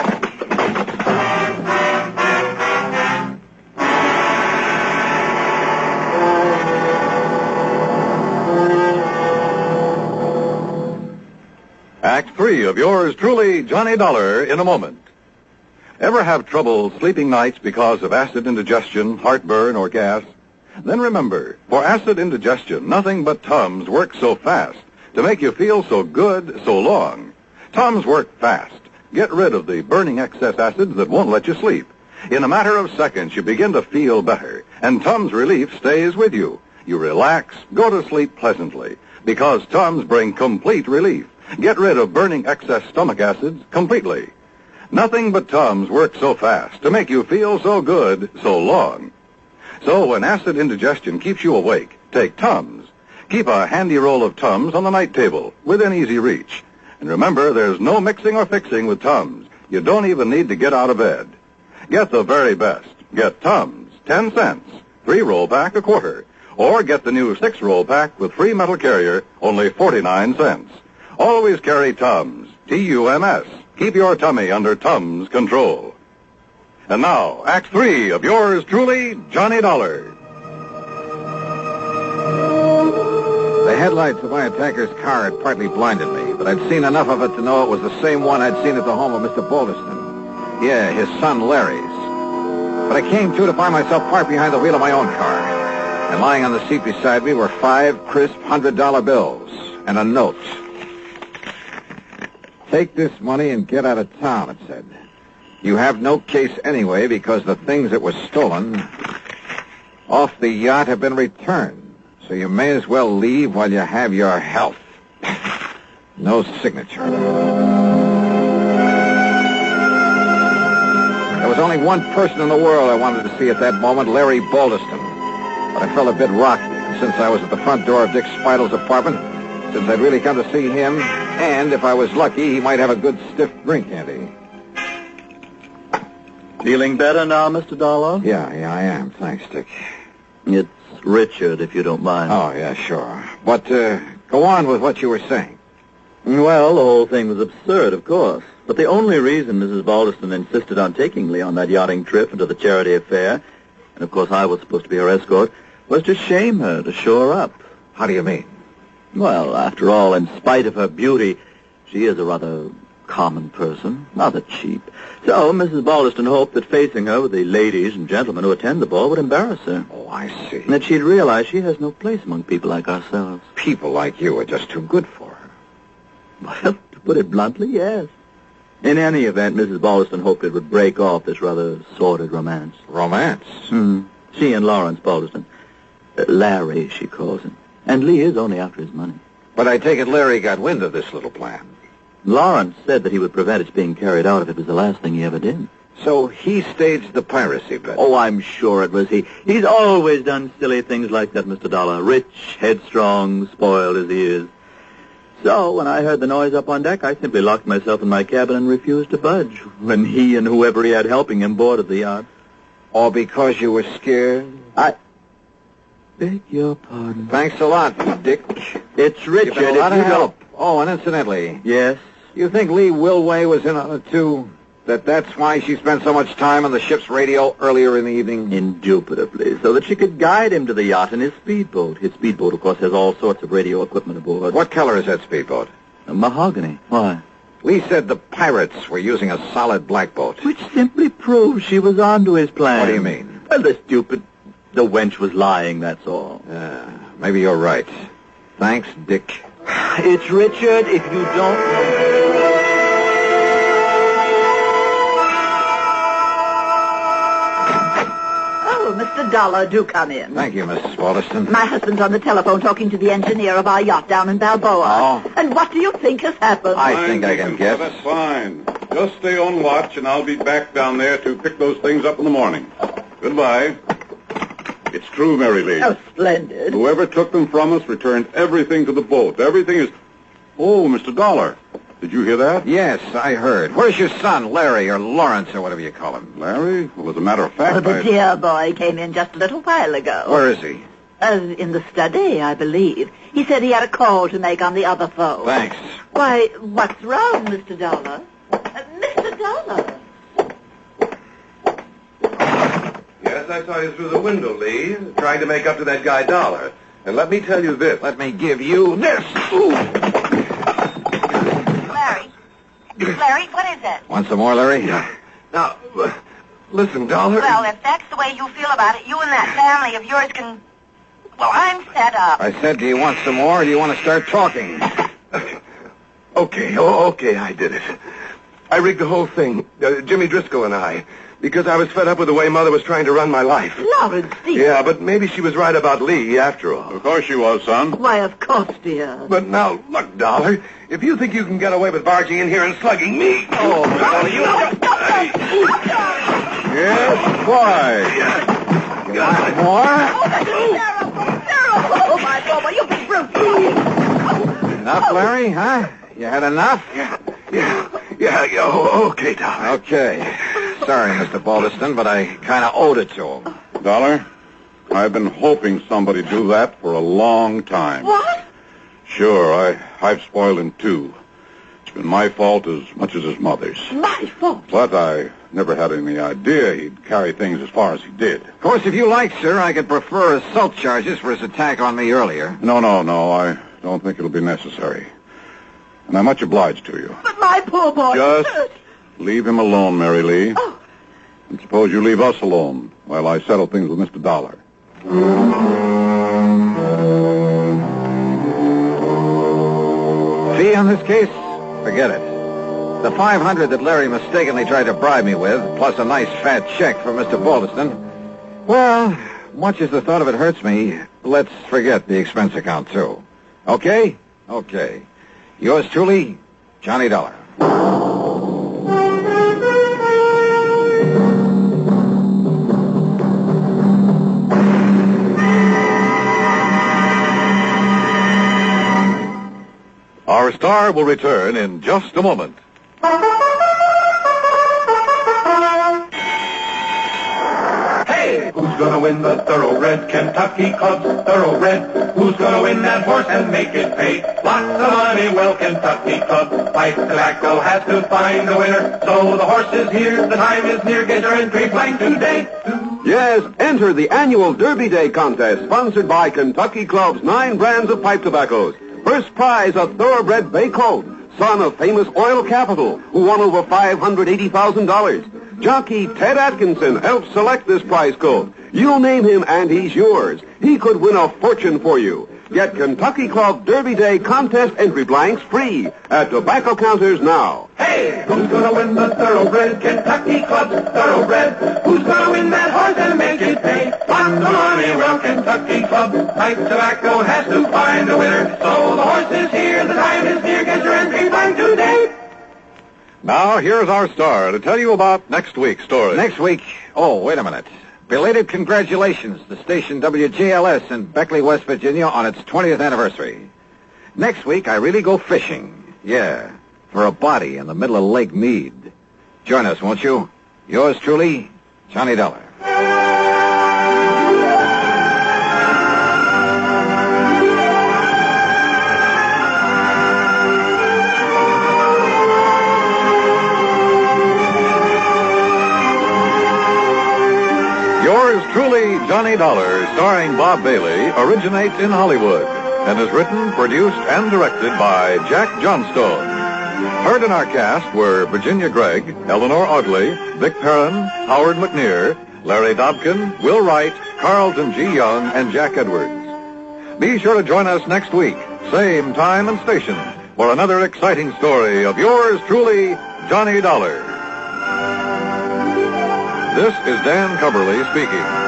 Act 3 of yours truly, Johnny Dollar, in a moment. Ever have trouble sleeping nights because of acid indigestion, heartburn, or gas? Then remember, for acid indigestion, nothing but Tums works so fast to make you feel so good so long. Tums work fast. Get rid of the burning excess acids that won't let you sleep. In a matter of seconds, you begin to feel better, and Tums relief stays with you. You relax, go to sleep pleasantly, because Tums bring complete relief. Get rid of burning excess stomach acids completely. Nothing but Tums works so fast to make you feel so good so long. So when acid indigestion keeps you awake, take Tums. Keep a handy roll of Tums on the night table within easy reach. And remember, there's no mixing or fixing with Tums. You don't even need to get out of bed. Get the very best. Get Tums, 10 cents, 3-roll pack, a quarter. Or get the new 6-roll pack with free metal carrier, only 49 cents. Always carry Tums, T-U-M-S. Keep your tummy under Tums control. And now, Act 3 of yours truly, Johnny Dollar. The headlights of my attacker's car had partly blinded me, but I'd seen enough of it to know it was the same one I'd seen at the home of Mr. Balderston. Yeah, his son Larry's. But I came to find myself parked behind the wheel of my own car. And lying on the seat beside me were 5 crisp $100 bills and a note. Take this money and get out of town, it said. You have no case anyway because the things that were stolen off the yacht have been returned. So you may as well leave while you have your health. No signature. There was only one person in the world I wanted to see at that moment, Larry Balderston. But I felt a bit rocky. Since I was at the front door of Dick Spidle's apartment, since I'd really come to see him, and if I was lucky, he might have a good stiff drink handy. Feeling better now, Mr. Dollar? Yeah, I am. Thanks, Dick. It's Richard, if you don't mind. Oh, yeah, sure. But go on with what you were saying. Well, the whole thing was absurd, of course. But the only reason Mrs. Balderston insisted on taking Lee on that yachting trip and to the charity affair, and of course I was supposed to be her escort, was to shame her, to show her up. How do you mean? Well, after all, in spite of her beauty, she is a rather common person, rather cheap. So Mrs. Balderston hoped that facing her with the ladies and gentlemen who attend the ball would embarrass her. Oh, I see. And that she'd realize she has no place among people like ourselves. People like you are just too good for her. Well, to put it bluntly, yes. In any event, Mrs. Balderston hoped it would break off this rather sordid romance. Romance? She and Lawrence Balderston. Larry, she calls him. And Lee is only after his money. But I take it Larry got wind of this little plan. Lawrence said that he would prevent its being carried out if it was the last thing he ever did. So he staged the piracy bit. Oh, I'm sure it was he. He's always done silly things like that, Mr. Dollar. Rich, headstrong, spoiled as he is. So when I heard the noise up on deck, I simply locked myself in my cabin and refused to budge when he and whoever he had helping him boarded the yacht. All because you were scared? I beg your pardon. Thanks a lot, Dick. It's Richard. You've been a lot of help. Oh, and incidentally... Yes? You think Lee Wilway was in on it, too? That's why she spent so much time on the ship's radio earlier in the evening? Indubitably, so that she could guide him to the yacht in his speedboat. His speedboat, of course, has all sorts of radio equipment aboard. What color is that speedboat? Mahogany. Why? Lee said the pirates were using a solid black boat. Which simply proves she was onto his plan. What do you mean? Well, the wench was lying, that's all. Maybe you're right. Thanks, Dick. It's Richard, if you don't know. Oh, Mr. Dollar, do come in. Thank you, Mrs. Balderston. My husband's on the telephone talking to the engineer of our yacht down in Balboa. Oh. And what do you think has happened? I think I can guess. That's fine. Just stay on watch, and I'll be back down there to pick those things up in the morning. Goodbye. It's true, Mary Lee. Oh, splendid. Whoever took them from us returned everything to the boat. Everything is... Oh, Mr. Dollar. Did you hear that? Yes, I heard. Where's your son, Larry, or Lawrence, or whatever you call him? Larry? Well, as a matter of fact, The dear boy came in just a little while ago. Where is he? In the study, I believe. He said he had a call to make on the other phone. Thanks. Why, what's wrong, Mr. Dollar? Mr. Dollar? Yes, I saw you through the window, Lee, trying to make up to that guy Dollar. And let me tell you this. Let me give you this. Ooh. Larry, what is it? Want some more, Larry? Now, listen, Dollar. Well, if that's the way you feel about it, you and that family of yours can... Well, I'm fed up. I said, do you want some more, or do you want to start talking? Okay, I did it. I rigged the whole thing. Jimmy Driscoll and I. Because I was fed up with the way Mother was trying to run my life. Lawrence, dear. Yeah, but maybe she was right about Lee after all. Of course she was, son. Why, of course, dear. But now, look, Dollar, if you think you can get away with barging in here and slugging me... Oh, you... Yes, why? You want more? Terrible. Oh, my Bobo, you big brute. Enough, Larry, huh? You had enough? Okay, Dollar. Okay. Sorry, Mr. Balderston, but I kind of owed it to him. Dollar, I've been hoping somebody'd do that for a long time. What? Sure, I've spoiled him, too. It's been my fault as much as his mother's. My fault? But I never had any idea he'd carry things as far as he did. Of course, if you like, sir, I could prefer assault charges for his attack on me earlier. No, I don't think it'll be necessary. And I'm much obliged to you. But my poor boy... Just leave him alone, Mary Lee. Oh. And suppose you leave us alone while I settle things with Mr. Dollar. Fee on this case? Forget it. The $500 that Larry mistakenly tried to bribe me with, plus a nice fat check for Mr. Balderston, well, much as the thought of it hurts me, let's forget the expense account, too. Okay? Okay. Yours truly, Johnny Dollar. Our star will return in just a moment. Hey, who's gonna win the Thoroughbred Kentucky Club's Thoroughbred? Who's gonna win that horse and make it pay? Lots of money, well, Kentucky Club. Pipe Tobacco has to find a winner. So the horse is here, the time is near. Get your entry blank today. Yes, enter the annual Derby Day contest sponsored by Kentucky Club's 9 brands of pipe tobaccos. First prize, a thoroughbred bay colt, son of famous oil capital, who won over $580,000. Jockey Ted Atkinson helped select this prize colt. You'll name him and he's yours. He could win a fortune for you. Get Kentucky Club Derby Day contest entry blanks free at tobacco counters now. Hey, who's gonna win the Thoroughbred Kentucky Club's Thoroughbred? Who's gonna win that horse and make it pay? Lots of money, well, Kentucky Club. Pipe Tobacco has to find a winner. So the horse is here, the time is near. Get your entry blank today. Now, here's our star to tell you about next week's story. Next week? Oh, wait a minute. Belated congratulations to station WJLS in Beckley, West Virginia on its 20th anniversary. Next week, I really go fishing. Yeah, for a body in the middle of Lake Mead. Join us, won't you? Yours truly, Johnny Dollar. Yours truly, Johnny Dollar, starring Bob Bailey, originates in Hollywood and is written, produced, and directed by Jack Johnstone. Heard in our cast were Virginia Gregg, Eleanor Audley, Vic Perrin, Howard McNear, Larry Dobkin, Will Wright, Carlton G. Young, and Jack Edwards. Be sure to join us next week, same time and station, for another exciting story of yours truly, Johnny Dollar. This is Dan Cubberly speaking.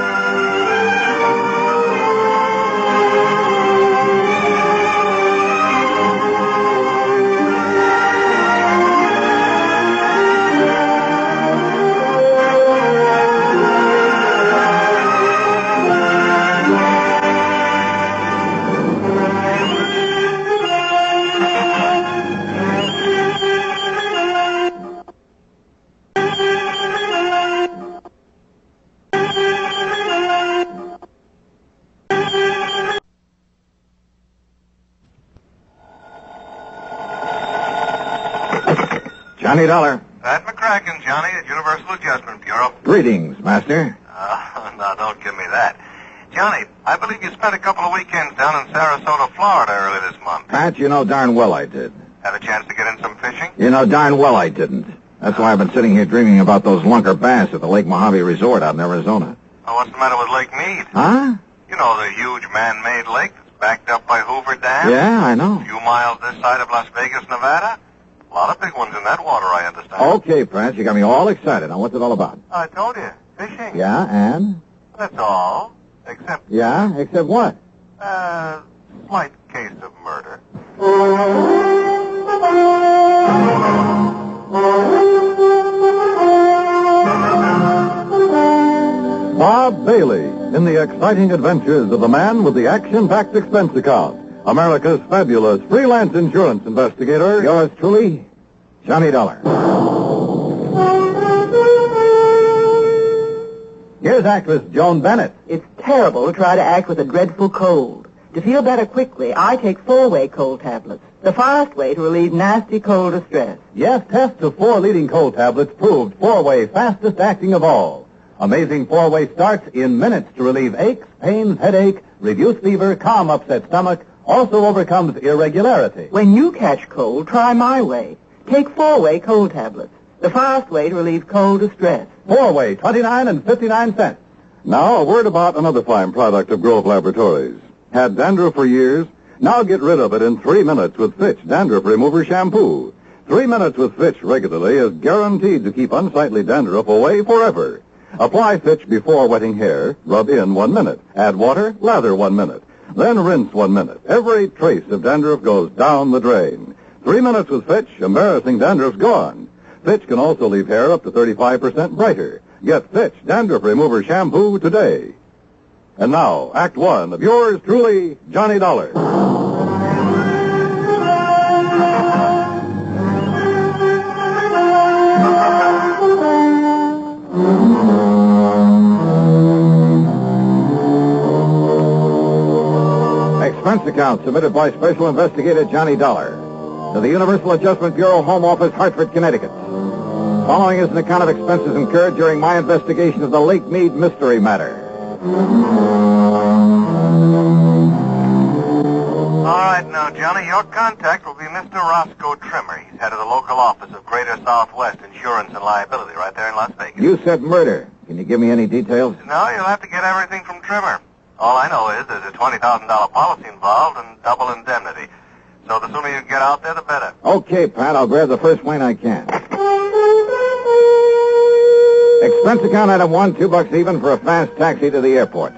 Johnny Dollar. Pat McCracken, Johnny, at Universal Adjustment Bureau. Greetings, Master. No, don't give me that. Johnny, I believe you spent a couple of weekends down in Sarasota, Florida early this month. Pat, you know darn well I did. Had a chance to get in some fishing? You know darn well I didn't. That's why I've been sitting here dreaming about those lunker bass at the Lake Mojave Resort out in Arizona. Oh, what's the matter with Lake Mead? Huh? You know, the huge man-made lake that's backed up by Hoover Dam? Yeah, I know. A few miles this side of Las Vegas, Nevada? A lot of big ones in that water, I understand. Okay, Prince, you got me all excited. Now, what's it all about? I told you. Fishing. Yeah, and? That's all. Except, Yeah, except what? slight case of murder. Bob Bailey in the exciting adventures of the man with the action-packed expense account. America's fabulous freelance insurance investigator. Yours truly, Johnny Dollar. Here's actress Joan Bennett. It's terrible to try to act with a dreadful cold. To feel better quickly, I take 4-way cold tablets. The fast way to relieve nasty cold distress. Yes, tests of 4 leading cold tablets proved 4-way fastest acting of all. Amazing 4-way starts in minutes to relieve aches, pains, headache, reduce fever, calm upset stomach, also overcomes irregularity. When you catch cold, try my way. Take 4-way cold tablets. The fast way to relieve cold distress. 4-way, 29 and 59 cents. Now, a word about another fine product of Grove Laboratories. Had dandruff for years? Now get rid of it in 3 minutes with Fitch Dandruff Remover Shampoo. 3 minutes with Fitch regularly is guaranteed to keep unsightly dandruff away forever. Apply Fitch before wetting hair, rub in 1 minute. Add water, lather 1 minute. Then rinse 1 minute. Every trace of dandruff goes down the drain. 3 minutes with Fitch, embarrassing dandruff's gone. Fitch can also leave hair up to 35% brighter. Get Fitch Dandruff Remover Shampoo today. And now, Act 1 of yours truly, Johnny Dollar. Expense account submitted by Special Investigator Johnny Dollar to the Universal Adjustment Bureau, Home Office, Hartford, Connecticut. Following is an account of expenses incurred during my investigation of the Lake Mead mystery matter. All right, now, Johnny, your contact will be Mr. Roscoe Trimmer. He's head of the local office of Greater Southwest Insurance and Liability right there in Las Vegas. You said murder. Can you give me any details? No, you'll have to get everything from Trimmer. All I know is there's a $20,000 policy involved and double indemnity. So the sooner you get out there, the better. Okay, Pat, I'll grab the first plane I can. Expense account item 1, $2 even for a fast taxi to the airport.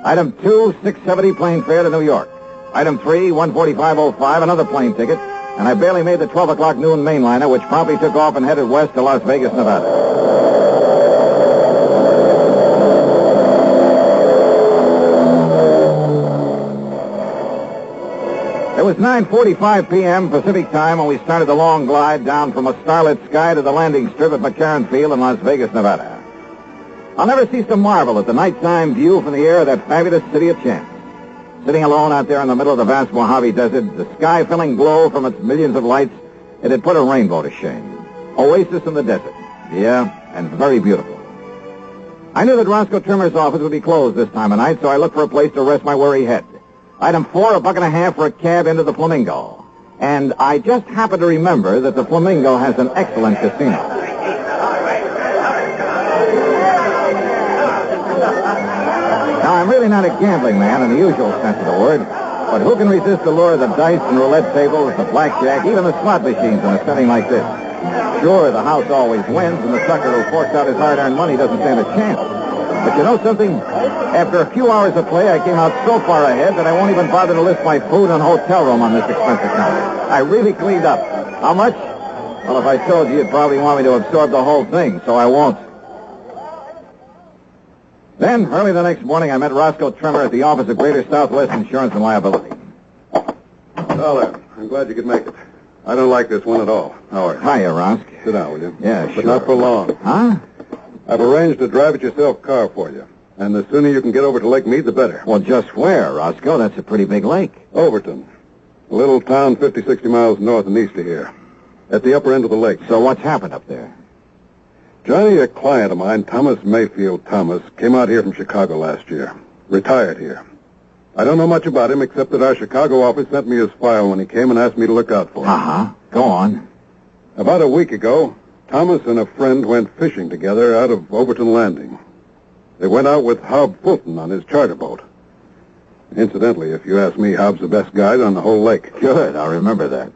Item 2, $6.70 plane fare to New York. Item 3, $145.05, another plane ticket. And I barely made the 12 o'clock noon mainliner, which promptly took off and headed west to Las Vegas, Nevada. It was 9:45 p.m. Pacific time when we started the long glide down from a starlit sky to the landing strip at McCarran Field in Las Vegas, Nevada. I'll never cease to marvel at the nighttime view from the air of that fabulous city of chance. Sitting alone out there in the middle of the vast Mojave Desert, the sky filling glow from its millions of lights, it had put a rainbow to shame. Oasis in the desert. Yeah, and very beautiful. I knew that Roscoe Trimmer's office would be closed this time of night, so I looked for a place to rest my weary head. Item 4, $1.50 for a cab into the Flamingo. And I just happened to remember that the Flamingo has an excellent casino. Now, I'm really not a gambling man in the usual sense of the word, but who can resist the lure of the dice and roulette tables, the blackjack, even the slot machines in a setting like this? Sure, the house always wins, and the sucker who forks out his hard-earned money doesn't stand a chance. But you know something? After a few hours of play, I came out so far ahead that I won't even bother to list my food and hotel room on this expense account. I really cleaned up. How much? Well, if I told you, you'd probably want me to absorb the whole thing, so I won't. Then, early the next morning, I met Roscoe Trimmer at the office of Greater Southwest Insurance and Liability. Dollar, I'm glad you could make it. I don't like this one at all. Howard. Hiya, Rosk. Sit down, will you? Yeah, sure. But not for long. Huh? I've arranged a drive-it-yourself car for you. And the sooner you can get over to Lake Mead, the better. Well, just where, Roscoe? That's a pretty big lake. Overton. A little town 50, 60 miles north and east of here. At the upper end of the lake. So what's happened up there? Johnny, a client of mine, Thomas Mayfield Thomas, came out here from Chicago last year. Retired here. I don't know much about him except that our Chicago office sent me his file when he came and asked me to look out for him. Uh-huh. Go on. About a week ago, Thomas and a friend went fishing together out of Overton Landing. They went out with Hob Fulton on his charter boat. Incidentally, if you ask me, Hob's the best guide on the whole lake. Good, I'll remember that.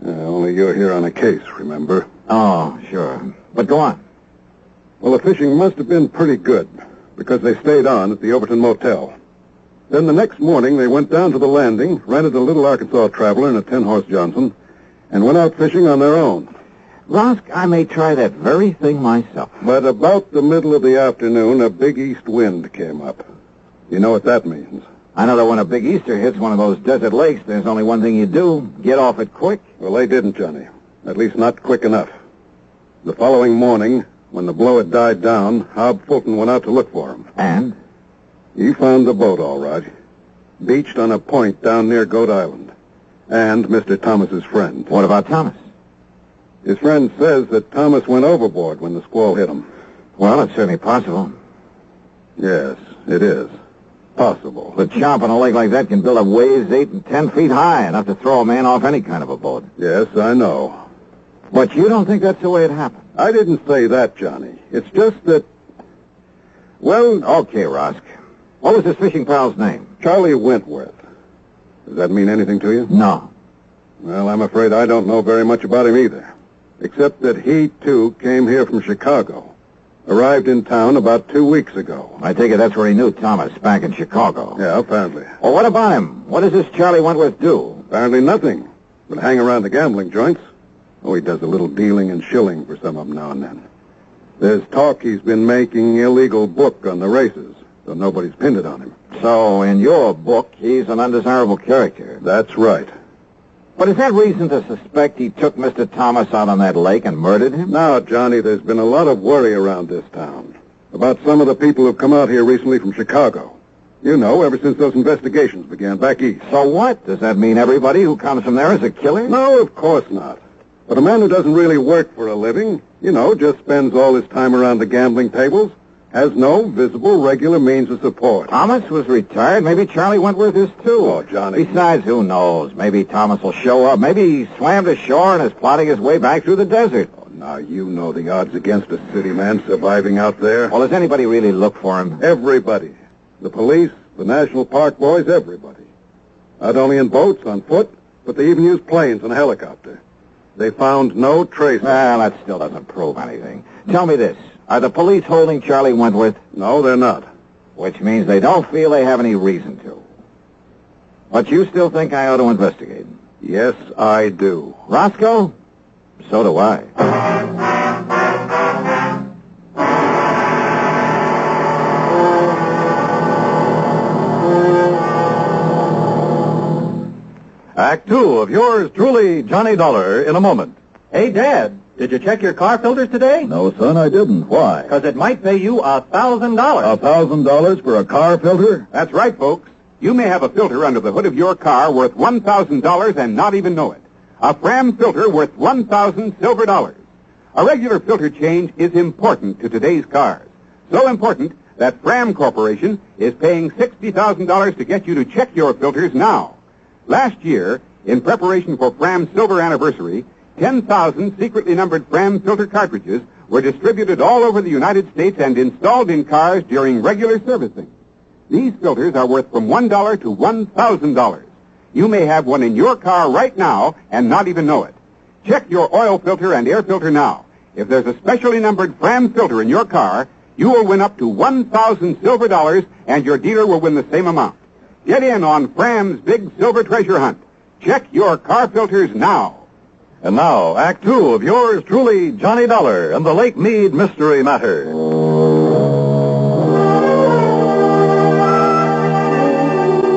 Only you're here on a case, remember? Oh, sure. But go on. Well, the fishing must have been pretty good, because they stayed on at the Overton Motel. Then the next morning, they went down to the landing, rented a little Arkansas Traveler and a 10-horse Johnson, and went out fishing on their own. Rosk, I may try that very thing myself. But about the middle of the afternoon, a big east wind came up. You know what that means? I know that when a big Easter hits one of those desert lakes, there's only one thing you do, get off it quick. Well, they didn't, Johnny. At least not quick enough. The following morning, when the blow had died down, Hob Fulton went out to look for him. And? He found the boat, all right. Beached on a point down near Goat Island. And Mr. Thomas's friend. What about Thomas? His friend says that Thomas went overboard when the squall hit him. Well, it's certainly possible. Yes, it is. Possible. The chomp on a lake like that can build up waves 8 and 10 feet high, enough to throw a man off any kind of a boat. Yes, I know. But you don't think that's the way it happened? I didn't say that, Johnny. It's just that... Well... Okay, Rosk. What was his fishing pal's name? Charlie Wentworth. Does that mean anything to you? No. Well, I'm afraid I don't know very much about him either. Except that he, too, came here from Chicago. Arrived in town about 2 weeks ago. I take it that's where he knew Thomas, back in Chicago. Yeah, apparently. Well, what about him? What does this Charlie Wentworth do? Apparently nothing. But hang around the gambling joints. Oh, he does a little dealing and shilling for some of them now and then. There's talk he's been making illegal book on the races, though nobody's pinned it on him. So, in your book, he's an undesirable character. That's right. But is that reason to suspect he took Mr. Thomas out on that lake and murdered him? Now, Johnny, there's been a lot of worry around this town about some of the people who've come out here recently from Chicago. You know, ever since those investigations began back east. So what? Does that mean everybody who comes from there is a killer? No, of course not. But a man who doesn't really work for a living, just spends all his time around the gambling tables, has no visible, regular means of support. Thomas was retired. Maybe Charlie Wentworth is, too. Oh, Johnny. Besides, who knows? Maybe Thomas will show up. Maybe he swam to shore and is plotting his way back through the desert. Oh, now, you know the odds against a city man surviving out there. Well, does anybody really look for him? Everybody. The police, the National Park boys, everybody. Not only in boats, on foot, but they even use planes and a helicopter. They found no trace. Well, that still doesn't prove anything. Tell me this. Are the police holding Charlie Wentworth? No, they're not. Which means they don't feel they have any reason to. But you still think I ought to investigate? Yes, I do. Roscoe? So do I. Act 2 of yours truly, Johnny Dollar, in a moment. Hey, Dad, did you check your car filters today? No, son, I didn't. Why? Because it might pay you $1,000. $1,000 for a car filter? That's right, folks. You may have a filter under the hood of your car worth $1,000 and not even know it. A Fram filter worth 1,000 silver dollars. A regular filter change is important to today's cars. So important that Fram Corporation is paying $60,000 to get you to check your filters now. Last year, in preparation for Fram's silver anniversary, 10,000 secretly numbered Fram filter cartridges were distributed all over the United States and installed in cars during regular servicing. These filters are worth from $1 to $1,000. You may have one in your car right now and not even know it. Check your oil filter and air filter now. If there's a specially numbered Fram filter in your car, you will win up to 1,000 silver dollars and your dealer will win the same amount. Get in on Fram's big silver treasure hunt. Check your car filters now. And now, Act 2 of yours truly, Johnny Dollar, and the Lake Mead Mystery Matter.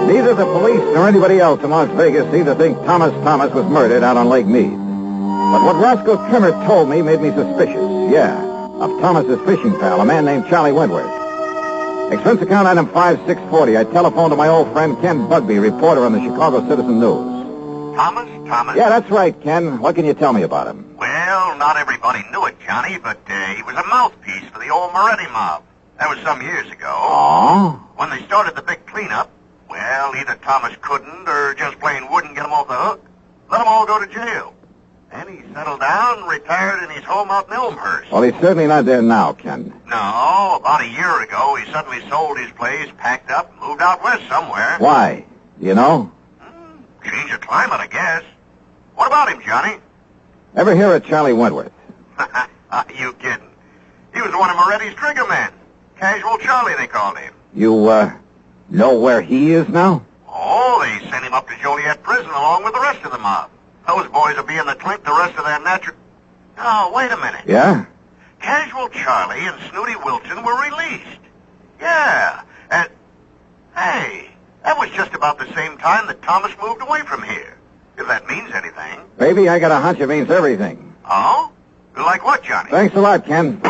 Neither the police nor anybody else in Las Vegas seem to think Thomas was murdered out on Lake Mead. But what Roscoe Trimmer told me made me suspicious, of Thomas's fishing pal, a man named Charlie Wentworth. Expense account item 5640. I telephoned to my old friend Ken Bugby, reporter on the Chicago Citizen News. Thomas? Yeah, that's right, Ken. What can you tell me about him? Well, not everybody knew it, Johnny, but he was a mouthpiece for the old Moretti mob. That was some years ago. Oh? When they started the big cleanup, well, either Thomas couldn't or just plain wouldn't get him off the hook. Let them all go to jail. Then he settled down, retired in his home out in Elmhurst. Well, he's certainly not there now, Ken. No, about a year ago, he suddenly sold his place, packed up, and moved out west somewhere. Why? Do you know? Change of climate, I guess. What about him, Johnny? Ever hear of Charlie Wentworth? You kidding. He was one of Moretti's trigger men. Casual Charlie, they called him. You, know where he is now? Oh, they sent him up to Joliet prison along with the rest of the mob. Those boys will be in the clink the rest of their natural... Oh, wait a minute. Yeah? Casual Charlie and Snooty Wilton were released. Yeah, and... Hey, that was just about the same time that Thomas moved away from here. If that means anything. Baby, I got a hunch it means everything. Oh? Like what, Johnny? Thanks a lot, Ken.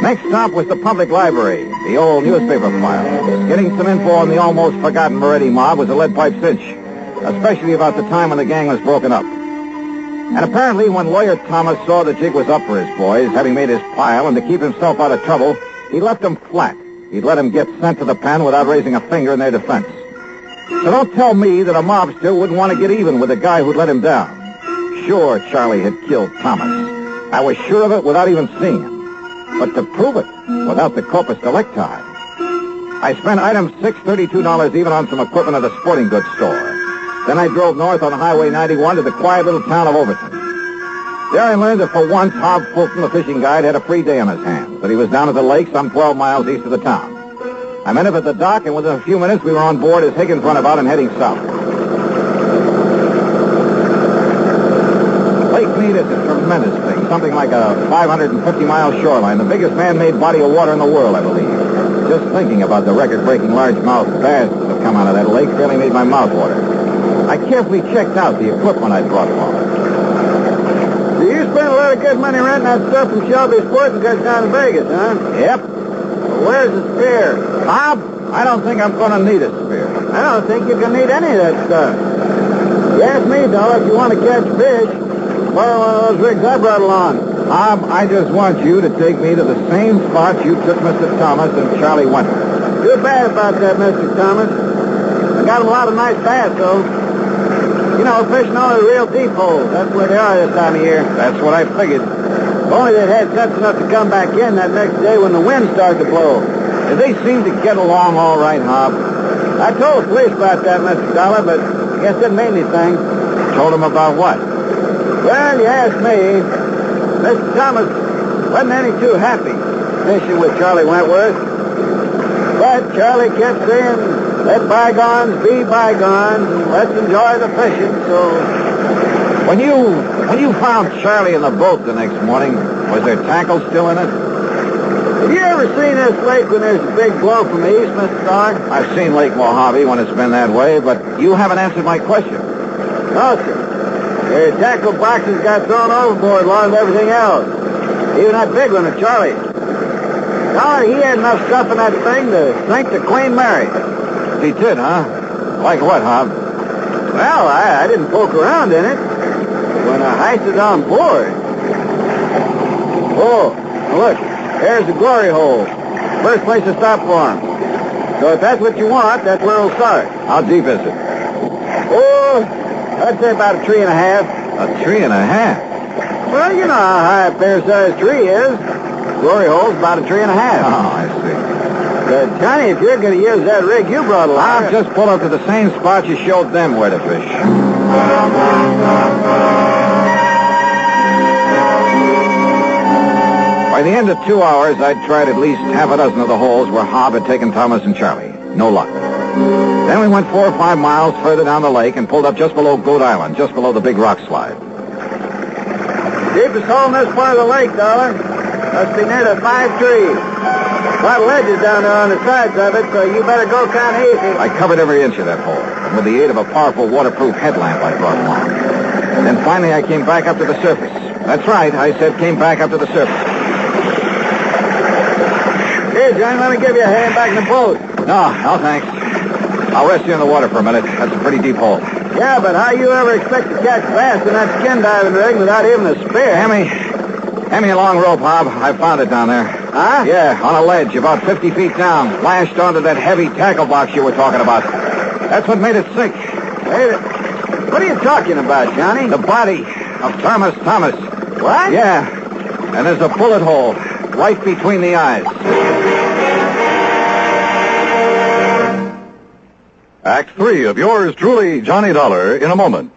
Next stop was the public library, the old newspaper file. Getting some info on the almost forgotten Moretti mob was a lead pipe cinch, especially about the time when the gang was broken up. And apparently when Lawyer Thomas saw the jig was up for his boys, having made his pile, and to keep himself out of trouble, he left them flat. He'd let them get sent to the pen without raising a finger in their defense. So don't tell me that a mobster wouldn't want to get even with the guy who'd let him down. Sure, Charlie had killed Thomas. I was sure of it without even seeing him. But to prove it, without the corpus delicti, I spent item $632 even on some equipment at a sporting goods store. Then I drove north on Highway 91 to the quiet little town of Overton. There I learned that for once, Hob Fulton, the fishing guide, had a free day on his hands, that he was down at the lake some 12 miles east of the town. I met him at the dock, and within a few minutes we were on board his Higgins runabout and heading south. Lake Mead is a tremendous thing, something like a 550-mile shoreline, the biggest man-made body of water in the world, I believe. Just thinking about the record-breaking largemouth bass that have come out of that lake fairly made my mouth water. I carefully checked out the equipment I brought for it. So you spent a lot of good money renting that stuff from Shelby's Sporting Goods down in Vegas, huh? Yep. Well, where's the spear? Bob, I don't think I'm going to need a spear. I don't think you can need any of that stuff. You ask me, though, if you want to catch fish, borrow one of those rigs I brought along. Bob, I just want you to take me to the same spot you took Mr. Thomas and Charlie Wentworth. Too bad about that, Mr. Thomas. I got him a lot of nice bass, though. You know, fishing only the real deep holes. That's where they are this time of year. That's what I figured. If only they'd had sense enough to come back in that next day when the wind started to blow. Did they seem to get along all right, Hob? I told the police about that, Mr. Dollar, but I guess it didn't mean anything. Told them about what? Well, you asked me. Mr. Thomas wasn't any too happy fishing with Charlie Wentworth. But Charlie kept saying, let bygones be bygones, and let's enjoy the fishing, so... When you found Charlie in the boat the next morning, was there tackle still in it? Have you ever seen this lake when there's a big blow from the east, Mr. Dollar? I've seen Lake Mojave when it's been that way, but you haven't answered my question. No, sir. The tackle boxes got thrown overboard along with everything else. Even that big one of Charlie's. Dollar, he had enough stuff in that thing to sink the Queen Mary. He did, huh? Like what, Hob? Well, I didn't poke around in it. When I hoisted on board. Oh, look, there's the glory hole. First place to stop for him. So if that's what you want, that's where we'll start. How deep is it? Oh, I'd say about 3 1/2. 3 1/2? Well, you know how high a fair-sized tree is. Glory hole's about 3 1/2. Oh, I see. But, Johnny, if you're going to use that rig you brought along... I'll just pull up to the same spot you showed them where to fish. By the end of 2 hours, I'd tried at least half a dozen of the holes where Hob had taken Thomas and Charlie. No luck. Then we went 4 or 5 miles further down the lake and pulled up just below Goat Island, just below the big rock slide. Deepest hole in this part of the lake, Dollar. Must be near the 5 trees. A lot of ledges down there on the sides of it, so you better go kind of easy. I covered every inch of that hole, and with the aid of a powerful waterproof headlamp I brought along. Then finally I came back up to the surface. That's right, I said came back up to the surface. Here, Johnny, let me give you a hand back in the boat. No, thanks. I'll rest you in the water for a minute. That's a pretty deep hole. Yeah, but how you ever expect to catch bass in that skin diving rig without even a spear? Hand me a long rope, Hob. I found it down there. Huh? Yeah, on a ledge about 50 feet down, lashed onto that heavy tackle box you were talking about. That's what made it sink. Hey, what are you talking about, Johnny? The body of Thomas. What? Yeah, and there's a bullet hole right between the eyes. Act 3 of yours truly, Johnny Dollar, in a moment.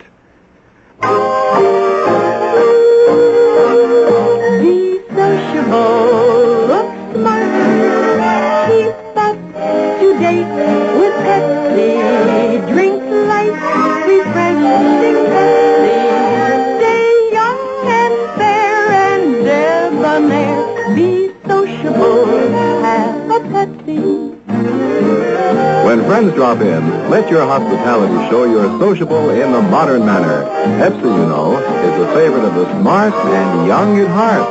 Be sociable, look smart, keep up to date with Pepsi, drink light, refreshing Pepsi, stay young and fair and debonair, be sociable, have a Pepsi. When friends drop in, let your hospitality show you're sociable in the modern manner. Pepsi, you know, is the favorite of the smart and young at heart.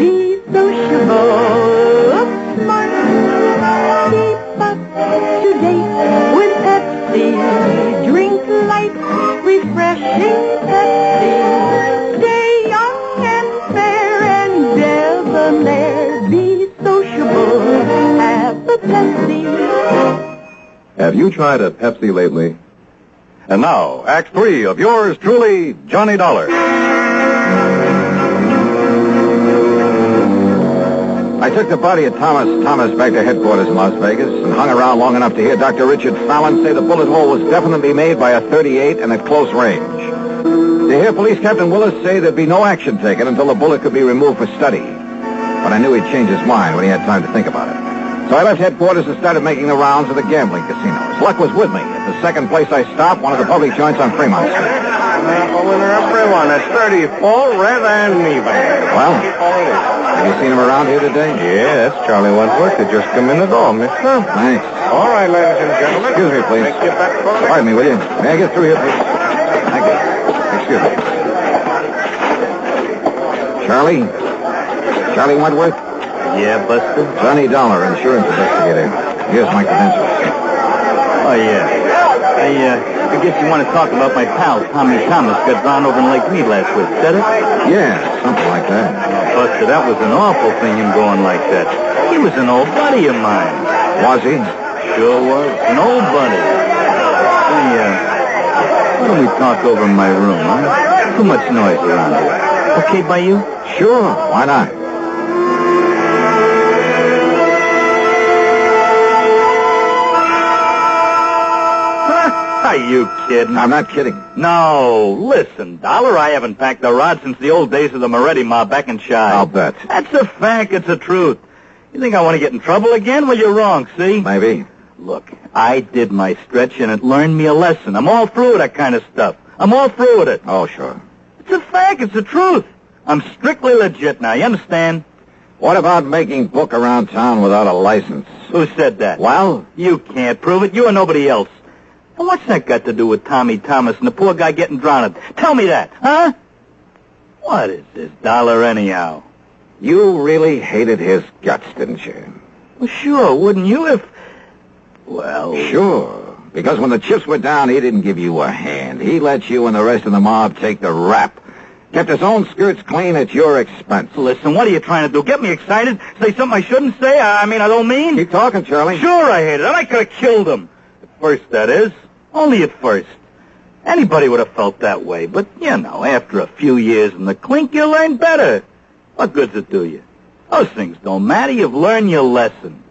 Be sociable, look smart, keep up to date with Pepsi, drink light, refreshing Pepsi, stay young and fair and debonair, be sociable, have a Pepsi. Have you tried a Pepsi lately? And now, Act 3 of yours truly, Johnny Dollar. I took the body of Thomas back to headquarters in Las Vegas and hung around long enough to hear Dr. Richard Fallon say the bullet hole was definitely made by a .38 and at close range. To hear Police Captain Willis say there'd be no action taken until the bullet could be removed for study. But I knew he'd change his mind when he had time to think about it. So I left headquarters and started making the rounds of the gambling casinos. Luck was with me. At the second place I stopped, one of the public joints on Fremont Street. A winner of everyone. That's 34, red and even. Well, have you seen him around here today? Yeah, that's Charlie Wentworth. They just come in the door, mister. Thanks. All right, ladies and gentlemen. Excuse me, please. Get back for the Pardon me, will you? May I get through here, please? Thank you. Excuse me. Charlie Wentworth? Yeah, Buster? Johnny Dollar, insurance investigator. Here's my credentials. Oh, yeah. I guess you want to talk about my pal, Tommy Thomas, got drowned over in Lake Mead last week. Is that it? Yeah, something like that. Buster, that was an awful thing, him going like that. He was an old buddy of mine. Was he? Sure was. An old buddy. Hey, why don't we talk over in my room, huh? Too much noise around here. Okay by you? Sure, why not? Are you kidding? I'm not kidding. No, listen, Dollar, I haven't packed a rod since the old days of the Moretti mob back in Chi. I'll bet. That's a fact. It's the truth. You think I want to get in trouble again? Well, you're wrong, see? Maybe. Look, I did my stretch, and it learned me a lesson. I'm all through with that kind of stuff. I'm all through with it. Oh, sure. It's a fact. It's the truth. I'm strictly legit now. You understand? What about making book around town without a license? Who said that? Well? You can't prove it. You or nobody else. And what's that got to do with Tommy Thomas and the poor guy getting drowned? Tell me that, huh? What is this Dollar anyhow? You really hated his guts, didn't you? Well, sure, wouldn't you if... Well... Sure, because when the chips were down, he didn't give you a hand. He let you and the rest of the mob take the rap. Kept his own skirts clean at your expense. Listen, what are you trying to do? Get me excited? Say something I shouldn't say? I don't mean... Keep talking, Charlie. Sure I hated him. I could have killed him. At first, that is. Only at first. Anybody would have felt that way. But, you know, after a few years in the clink, you learn better. What good's it do you? Those things don't matter. You've learned your lesson.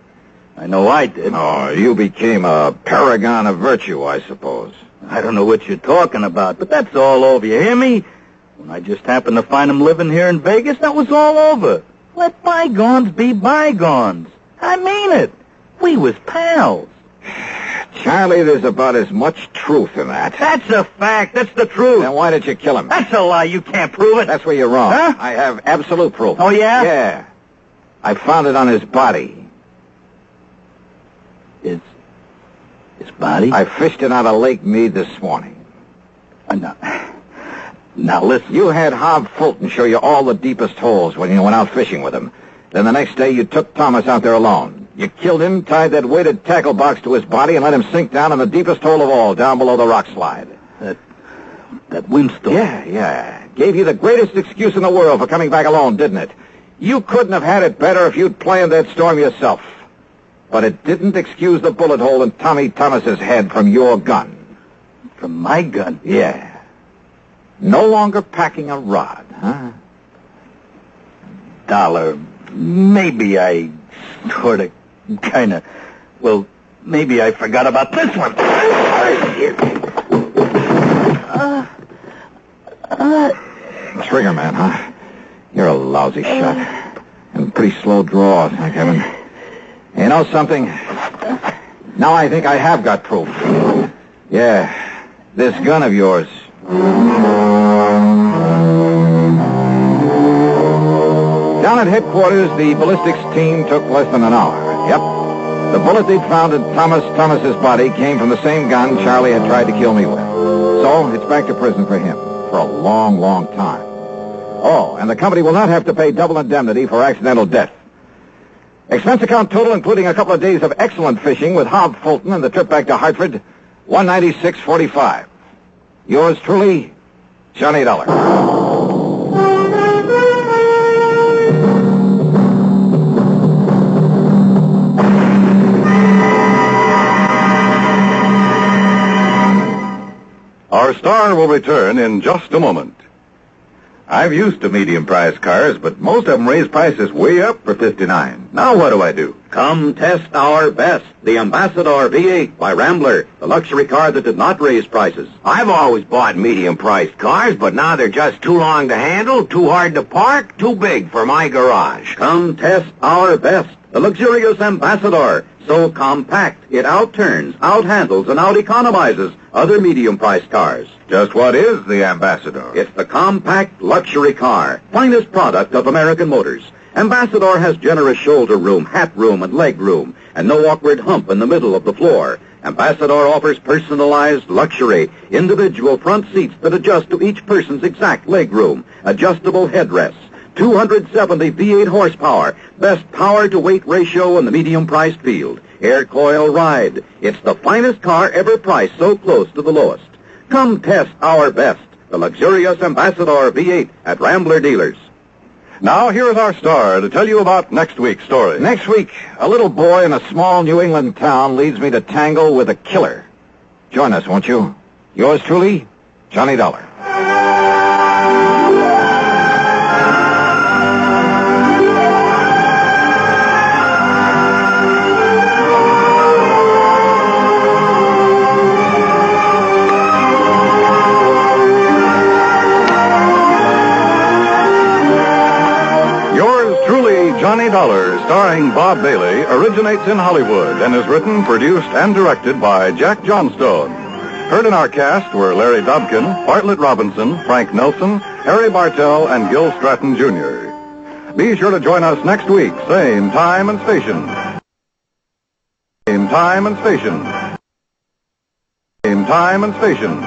I know I did. Oh, you became a paragon of virtue, I suppose. I don't know what you're talking about, but that's all over. You hear me? When I just happened to find him living here in Vegas, that was all over. Let bygones be bygones. I mean it. We was pals. Charlie, there's about as much truth in that. That's a fact. That's the truth. Then why did you kill him? That's a lie. You can't prove it. That's where you're wrong. Huh? I have absolute proof. Oh, yeah? Yeah. I found it on his body. His body? I fished it out of Lake Mead this morning. Now, listen. You had Hob Fulton show you all the deepest holes when you went out fishing with him. Then the next day you took Thomas out there alone. You killed him, tied that weighted tackle box to his body, and let him sink down in the deepest hole of all, down below the rock slide. That windstorm? Yeah. Gave you the greatest excuse in the world for coming back alone, didn't it? You couldn't have had it better if you'd planned that storm yourself. But it didn't excuse the bullet hole in Tommy Thomas's head from your gun. From my gun? Yeah. No longer packing a rod, huh? Dollar, maybe I sort of, kind of, well, Maybe I forgot about this one. Trigger man, huh? You're a lousy shot. And pretty slow draw, thank heaven. You know something? Now I think I have got proof. Yeah, this gun of yours. Down at headquarters, the ballistics team took less than an hour. Yep. The bullet they'd found in Thomas's body came from the same gun Charlie had tried to kill me with. So it's back to prison for him for a long, long time. Oh, and the company will not have to pay double indemnity for accidental death. Expense account total, including a couple of days of excellent fishing with Hob Fulton and the trip back to Hartford, $196.45. Yours truly, Johnny Dollar. Our star will return in just a moment. I'm used to medium-priced cars, but most of them raise prices way up for $59. Now what do I do? Come test our best, the Ambassador V8 by Rambler, the luxury car that did not raise prices. I've always bought medium-priced cars, but now they're just too long to handle, too hard to park, too big for my garage. Come test our best, the luxurious Ambassador. So compact, it outturns, outhandles, and out-economizes other medium-priced cars. Just what is the Ambassador? It's the compact luxury car, finest product of American Motors. Ambassador has generous shoulder room, hat room, and leg room, and no awkward hump in the middle of the floor. Ambassador offers personalized luxury, individual front seats that adjust to each person's exact leg room, adjustable headrests, 270 V8 horsepower, best power-to-weight ratio in the medium-priced field, air coil ride. It's the finest car ever priced so close to the lowest. Come test our best, the luxurious Ambassador V8 at Rambler dealers. Now, here is our star to tell you about next week's story. Next week, a little boy in a small New England town leads me to tangle with a killer. Join us, won't you? Yours truly, Johnny Dollar. Johnny Dollar, starring Bob Bailey, originates in Hollywood and is written, produced, and directed by Jack Johnstone. Heard in our cast were Larry Dobkin, Bartlett Robinson, Frank Nelson, Harry Bartell, and Gil Stratton, Jr. Be sure to join us next week, same time and station. Same time and station. Same time and station.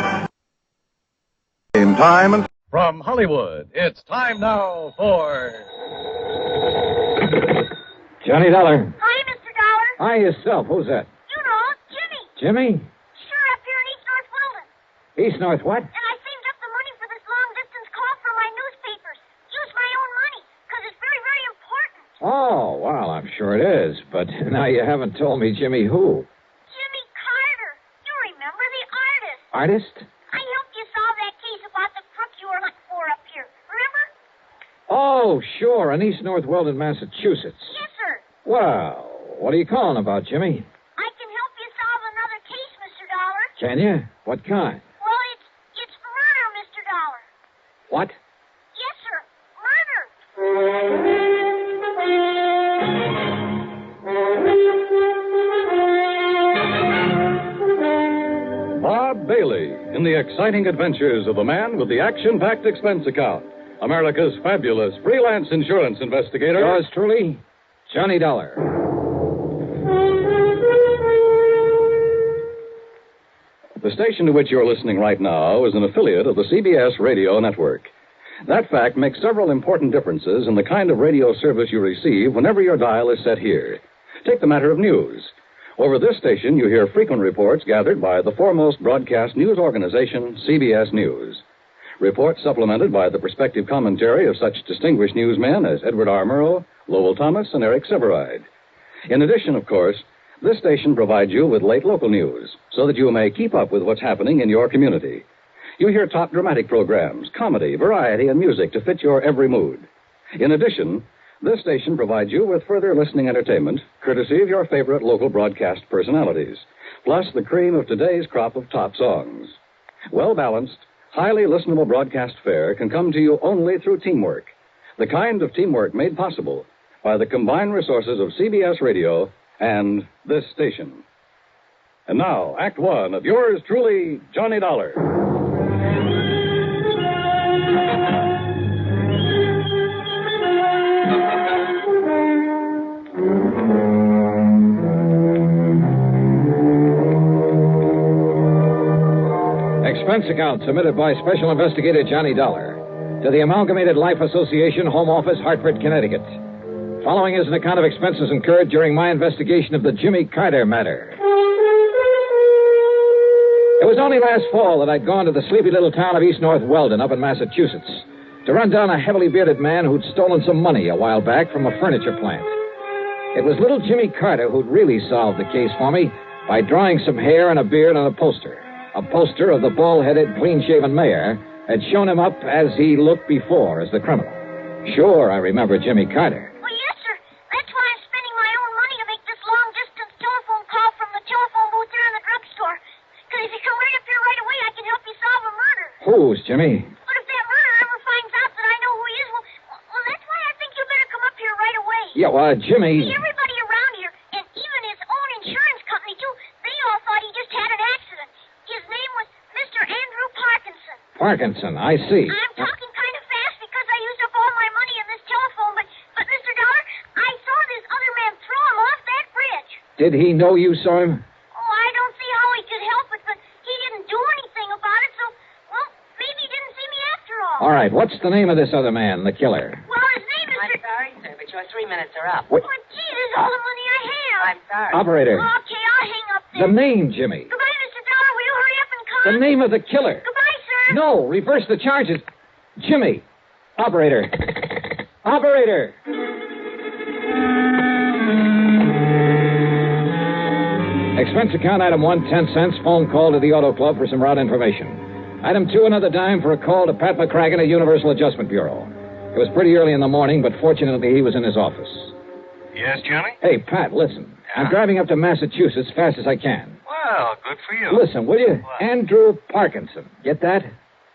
Same time and... From Hollywood, it's time now for... Johnny Dollar. Hi, Mr. Dollar. Hi, yourself. Who's that? You know, Jimmy. Jimmy? Sure, up here in East North Weldon. East North what? And I saved up the money for this long-distance call for my newspapers. Use my own money, because it's very, very important. Oh, well, I'm sure it is. But now you haven't told me Jimmy who. Jimmy Carter. You remember the artist. Artist? I helped you solve that case about the crook you were looking for up here. Remember? Oh, sure, in East North Weldon, Massachusetts. Yes, sir. Well, what are you calling about, Jimmy? I can help you solve another case, Mr. Dollar. Can you? What kind? Well, it's murder, Mr. Dollar. What? Yes, sir. Murder. Bob Bailey in the exciting adventures of the man with the action-packed expense account. America's fabulous freelance insurance investigator. Yours truly, Johnny Dollar. The station to which you're listening right now is an affiliate of the CBS radio network. That fact makes several important differences in the kind of radio service you receive whenever your dial is set here. Take the matter of news. Over this station, you hear frequent reports gathered by the foremost broadcast news organization, CBS News. Reports supplemented by the perspective commentary of such distinguished newsmen as Edward R. Murrow, Lowell Thomas, and Eric Severide. In addition, of course, this station provides you with late local news so that you may keep up with what's happening in your community. You hear top dramatic programs, comedy, variety, and music to fit your every mood. In addition, This station provides you with further listening entertainment, courtesy of your favorite local broadcast personalities, plus the cream of today's crop of top songs. Well-balanced, highly listenable broadcast fare can come to you only through teamwork, the kind of teamwork made possible by the combined resources of CBS Radio and this station. And now, Act One of yours truly, Johnny Dollar. Expense account submitted by Special Investigator Johnny Dollar to the Amalgamated Life Association, Home Office, Hartford, Connecticut. Following is an account of expenses incurred during my investigation of the Jimmy Carter matter. It was only last fall that I'd gone to the sleepy little town of East North Weldon up in Massachusetts to run down a heavily bearded man who'd stolen some money a while back from a furniture plant. It was little Jimmy Carter who'd really solved the case for me by drawing some hair and a beard on a poster. A poster of the bald-headed, clean-shaven mayor had shown him up as he looked before as the criminal. Sure, I remember Jimmy Carter. Well, yes, sir. That's why I'm spending my own money to make this long-distance telephone call from the telephone booth there in the drugstore. Because if you come right up here right away, I can help you solve a murder. Whose, Jimmy? But if that murderer ever finds out that I know who he is, well, that's why I think you better come up here right away. Yeah, well, Jimmy... See, everybody around here, and even his own insurance company, too, they all thought he just had an accident. His name was Mr. Andrew Parkinson. Parkinson, I see. I'm talking kind of fast because I used up all my money in this telephone, but Mr. Dollar, I saw this other man throw him off that bridge. Did he know you saw him? Oh, I don't see how he could help it, but he didn't do anything about it, so, well, maybe he didn't see me after all. All right, what's the name of this other man, the killer? Well, his name is... I'm sorry, sir, but your 3 minutes are up. What? Oh, gee, this is all the money I have. I'm sorry. Operator. Okay, I'll hang up then. The name, Jimmy. Goodbye, Mr. Dollar. Will you hurry up and come? The name of the killer. Goodbye, sir. No, reverse the charges. Jimmy. Operator. Operator. Expense account item 1, 10 cents. Phone call to the Auto Club for some route information. Item 2, another dime for a call to Pat McCracken at Universal Adjustment Bureau. It was pretty early in the morning, but fortunately he was in his office. Yes, Johnny? Hey, Pat, listen. I'm driving up to Massachusetts as fast as I can. Well, good for you. Listen, will you? What? Andrew Parkinson. Get that?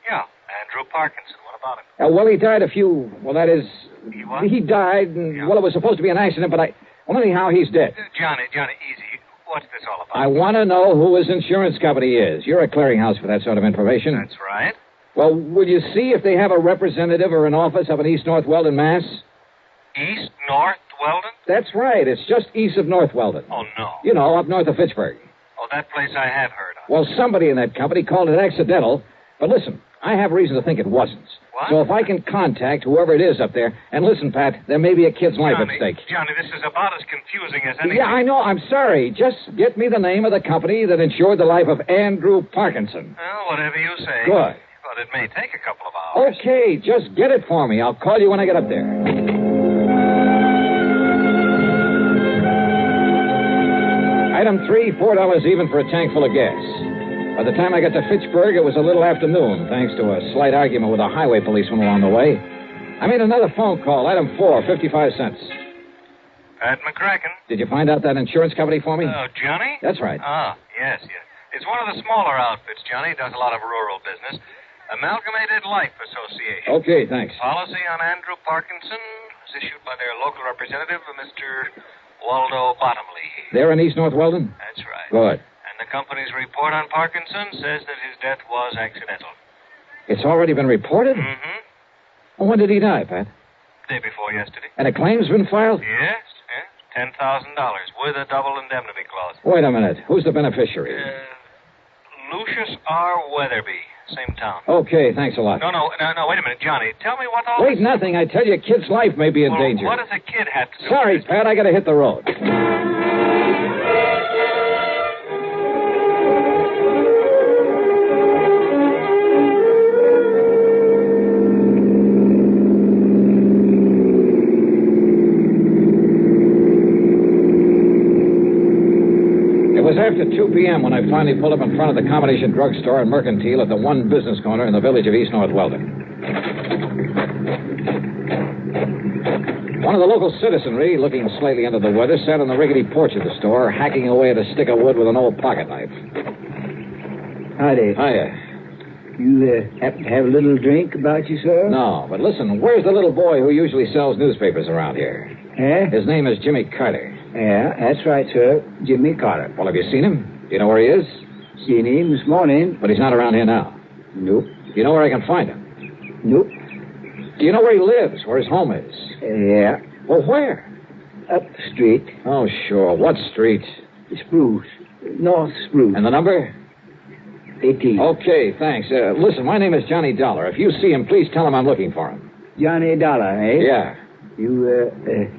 Yeah, Andrew Parkinson. What about him? Well, he died that is... He what? He died, and, well, it was supposed to be an accident, but well, anyhow, he's dead. Johnny, easy. What's this all about? I want to know who his insurance company is. You're a clearinghouse for that sort of information. That's right. Well, will you see if they have a representative or an office up in East North Weldon, Mass? East North Weldon? That's right. It's just east of North Weldon. Oh, no. You know, up north of Fitchburg. Oh, that place I have heard of. Well, somebody in that company called it accidental. But listen, I have reason to think it wasn't. What? So if I can contact whoever it is up there, and listen, Pat, there may be a kid's life at stake. Johnny, this is about as confusing as anything. Yeah, I know. I'm sorry. Just get me the name of the company that insured the life of Andrew Parkinson. Well, whatever you say. Good. But it may take a couple of hours. Okay, just get it for me. I'll call you when I get up there. Item 3, $4 even for a tank full of gas. By the time I got to Fitchburg, it was a little afternoon, thanks to a slight argument with a highway policeman along the way. I made another phone call. Item 4, 55 cents. Pat McCracken. Did you find out that insurance company for me? Oh, Johnny? That's right. Ah, yes. It's one of the smaller outfits, Johnny. Does a lot of rural business. Amalgamated Life Association. Okay, thanks. Policy on Andrew Parkinson was issued by their local representative, Mr. Waldo Bottomley. They're in East North Weldon? That's right. Good. And the company's report on Parkinson says that his death was accidental. It's already been reported? Mm-hmm. Well, when did he die, Pat? Day before yesterday. And a claim's been filed? Yes. $10,000 with a double indemnity clause. Wait a minute. Who's the beneficiary? Lucius R. Weatherby. Same town. Okay, thanks a lot. No, wait a minute, Johnny. Tell me what all... Wait, nothing. I tell you, a kid's life may be in danger. What does a kid have to do? Sorry, Pat, I gotta hit the road. After 2 p.m. when I finally pulled up in front of the combination drugstore and mercantile at the one business corner in the village of East North Weldon. One of the local citizenry, looking slightly under the weather, sat on the rickety porch of the store, hacking away at a stick of wood with an old pocket knife. Howdy. Hiya. You happen to have a little drink about you, sir? No, but listen, where's the little boy who usually sells newspapers around here? Eh? His name is Jimmy Carter. Yeah, that's right, sir. Jimmy Carter. Well, have you seen him? Do you know where he is? Seen him this morning. But he's not around here now. Nope. Do you know where I can find him? Nope. Do you know where he lives, where his home is? Yeah. Well, where? Up the street. Oh, sure. What street? Spruce. North Spruce. And the number? 18. Okay, thanks. Listen, my name is Johnny Dollar. If you see him, please tell him I'm looking for him. Johnny Dollar, eh? Yeah. You,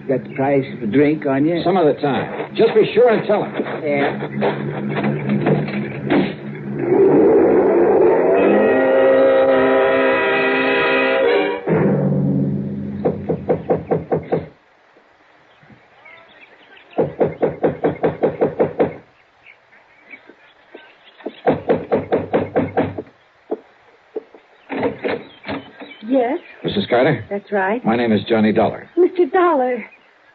got the price of a drink on you? Some other time. Just be sure and tell him. Yeah. Yes, Mrs. Carter? that's right. My name is Johnny Dollar. Mr. Dollar,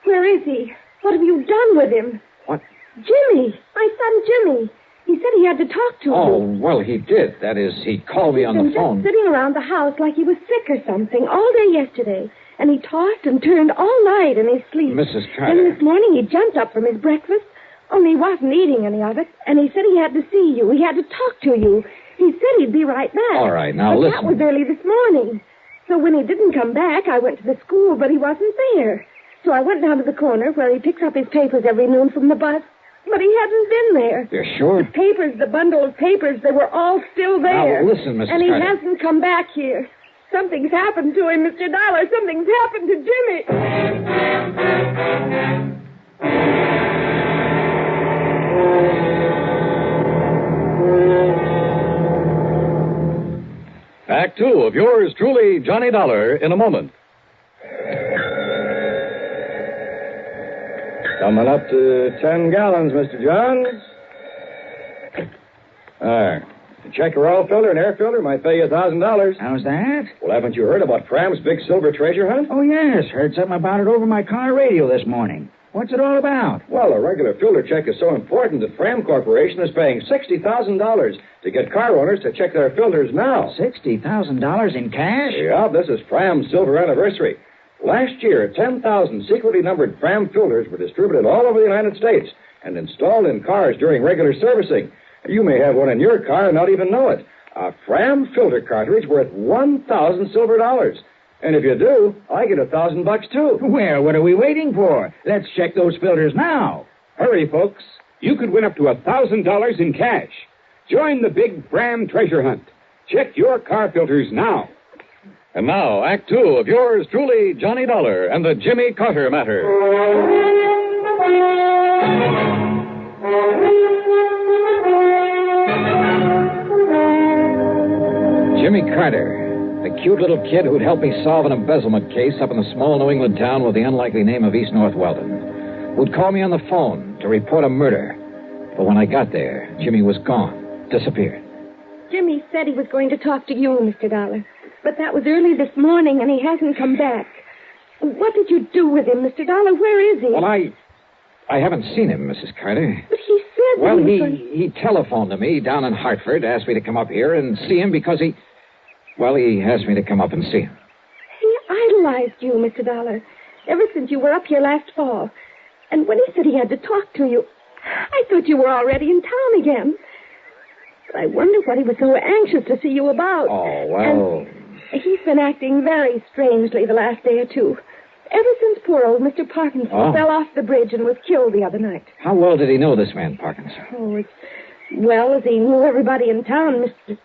where is he? What have you done with him? What? Jimmy, my son Jimmy. He said he had to talk to Oh, you. well, he did. That is, he called me on the He's been phone. just sitting around the house like he was sick or something all day yesterday. And he tossed and turned all night in his sleep. Mrs. Then Carter. this morning he jumped up from his breakfast, only he wasn't eating any of it. And he said he had to see you. He had to talk to you. He said he'd be right back. All right, now but listen. that was early this morning. So when he didn't come back, I went to the school, but he wasn't there. So I went down to the corner where he picks up his papers every noon from the bus. But he hasn't been there. You're sure? The papers, the bundle of papers, they were all still there. Now, listen, Mrs. And he Carter. hasn't come back here. Something's happened to him, Mr. Dollar. Something's happened to Jimmy. Act two of yours truly, Johnny Dollar, in a moment. Coming up to 10 gallons, Mr. Johns. There. To check your oil filter and air filter might pay you $1,000. How's that? Well, haven't you heard about Fram's big silver treasure hunt? Oh, yes. Heard something about it over my car radio this morning. What's it all about? Well, a regular filter check is so important that Fram Corporation is paying $60,000 to get car owners to check their filters now. $60,000 in cash? Yeah, this is Fram's silver anniversary. Last year, 10,000 secretly numbered Fram filters were distributed all over the United States and installed in cars during regular servicing. You may have one in your car and not even know it. A Fram filter cartridge worth 1,000 silver dollars. And if you do, I get $1,000 too. Well, what are we waiting for? Let's check those filters now. Hurry, folks. You could win up to $1,000 in cash. Join the big Fram treasure hunt. Check your car filters now. And now, Act two of yours truly, Johnny Dollar and the Jimmy Carter Matter. Jimmy Carter, the cute little kid who'd helped me solve an embezzlement case up in the small New England town with the unlikely name of East North Weldon, would call me on the phone to report a murder. But when I got there, Jimmy was gone, disappeared. Jimmy said he was going to talk to you, Mr. Dollar. But that was early this morning, and he hasn't come back. What did you do with him, Mr. Dollar? Where is he? Well, I haven't seen him, Mrs. Carter. But he said Well, he was he going... he telephoned to me down in Hartford, asked me to come up here and see him because he asked me to come up and see him. He idolized you, Mr. Dollar, ever since you were up here last fall. And when he said he had to talk to you, I thought you were already in town again. But I wonder what he was so anxious to see you about. Oh, well... And he's been acting very strangely the last day or two. Ever since poor old Mr. Parkinson fell off the bridge and was killed the other night. How well did he know this man, Parkinson? Oh, as well as he knew everybody in town, Mr.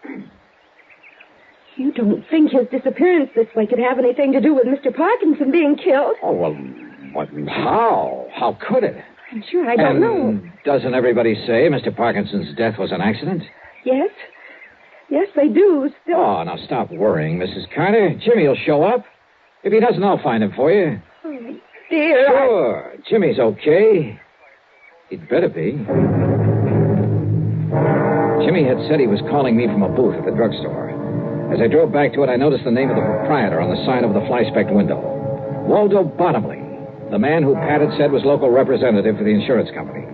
You don't think his disappearance this way could have anything to do with Mr. Parkinson being killed? Oh, well, what? How? How could it? I'm sure I don't know. Doesn't everybody say Mr. Parkinson's death was an accident? Yes. Yes, they do. Still... Oh, now stop worrying, Mrs. Carter. Jimmy'll show up. If he doesn't, I'll find him for you. Oh, dear. Sure. Jimmy's okay. He'd better be. Jimmy had said he was calling me from a booth at the drugstore. As I drove back to it, I noticed the name of the proprietor on the side of the fly-specked window. Waldo Bottomley. The man who Pat had said was local representative for the insurance company.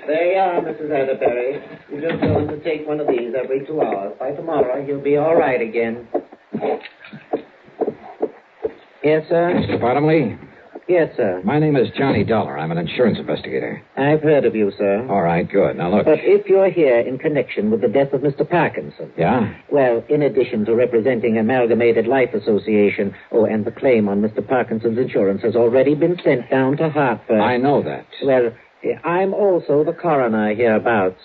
There you are, Mrs. Atterbury. You just go in to take one of these every 2 hours. By tomorrow, you'll be all right again. Yes, sir? Mr. Bottomley? Yes, sir. My name is Johnny Dollar. I'm an insurance investigator. I've heard of you, sir. All right, good. Now, look. But if you're here in connection with the death of Mr. Parkinson... Yeah? Well, in addition to representing Amalgamated Life Association, and the claim on Mr. Parkinson's insurance has already been sent down to Hartford. I know that. Well, I'm also the coroner hereabouts.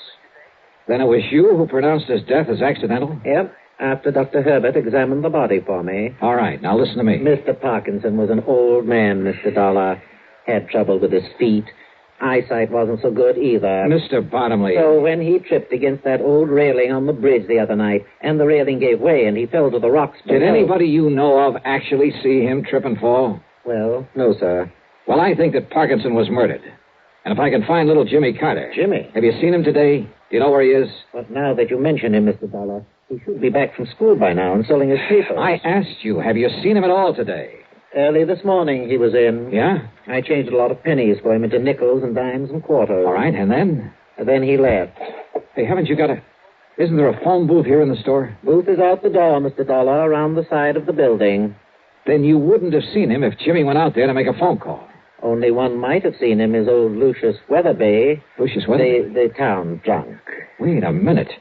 Then it was you who pronounced his death as accidental? Yep. After Dr. Herbert examined the body for me. All right, now listen to me. Mr. Parkinson was an old man, Mr. Dollar. Had trouble with his feet. Eyesight wasn't so good either. Mr. Bottomley. So when he tripped against that old railing on the bridge the other night, and the railing gave way and he fell to the rocks below... Did anybody you know of actually see him trip and fall? Well, no, sir. Well, I think that Parkinson was murdered. And if I can find little Jimmy Carter... Jimmy? Have you seen him today? Do you know where he is? But now that you mention him, Mr. Dollar... He should be back from school by now and selling his papers. I asked you, have you seen him at all today? Early this morning he was in. Yeah? I changed a lot of pennies for him into nickels and dimes and quarters. All right, and then? And then he left. Hey, haven't you got a... Isn't there a phone booth here in the store? Booth is out the door, Mr. Dollar, around the side of the building. Then you wouldn't have seen him if Jimmy went out there to make a phone call. Only one might have seen him is old Lucius Weatherby. Lucius Weatherby? The town drunk. Wait a minute.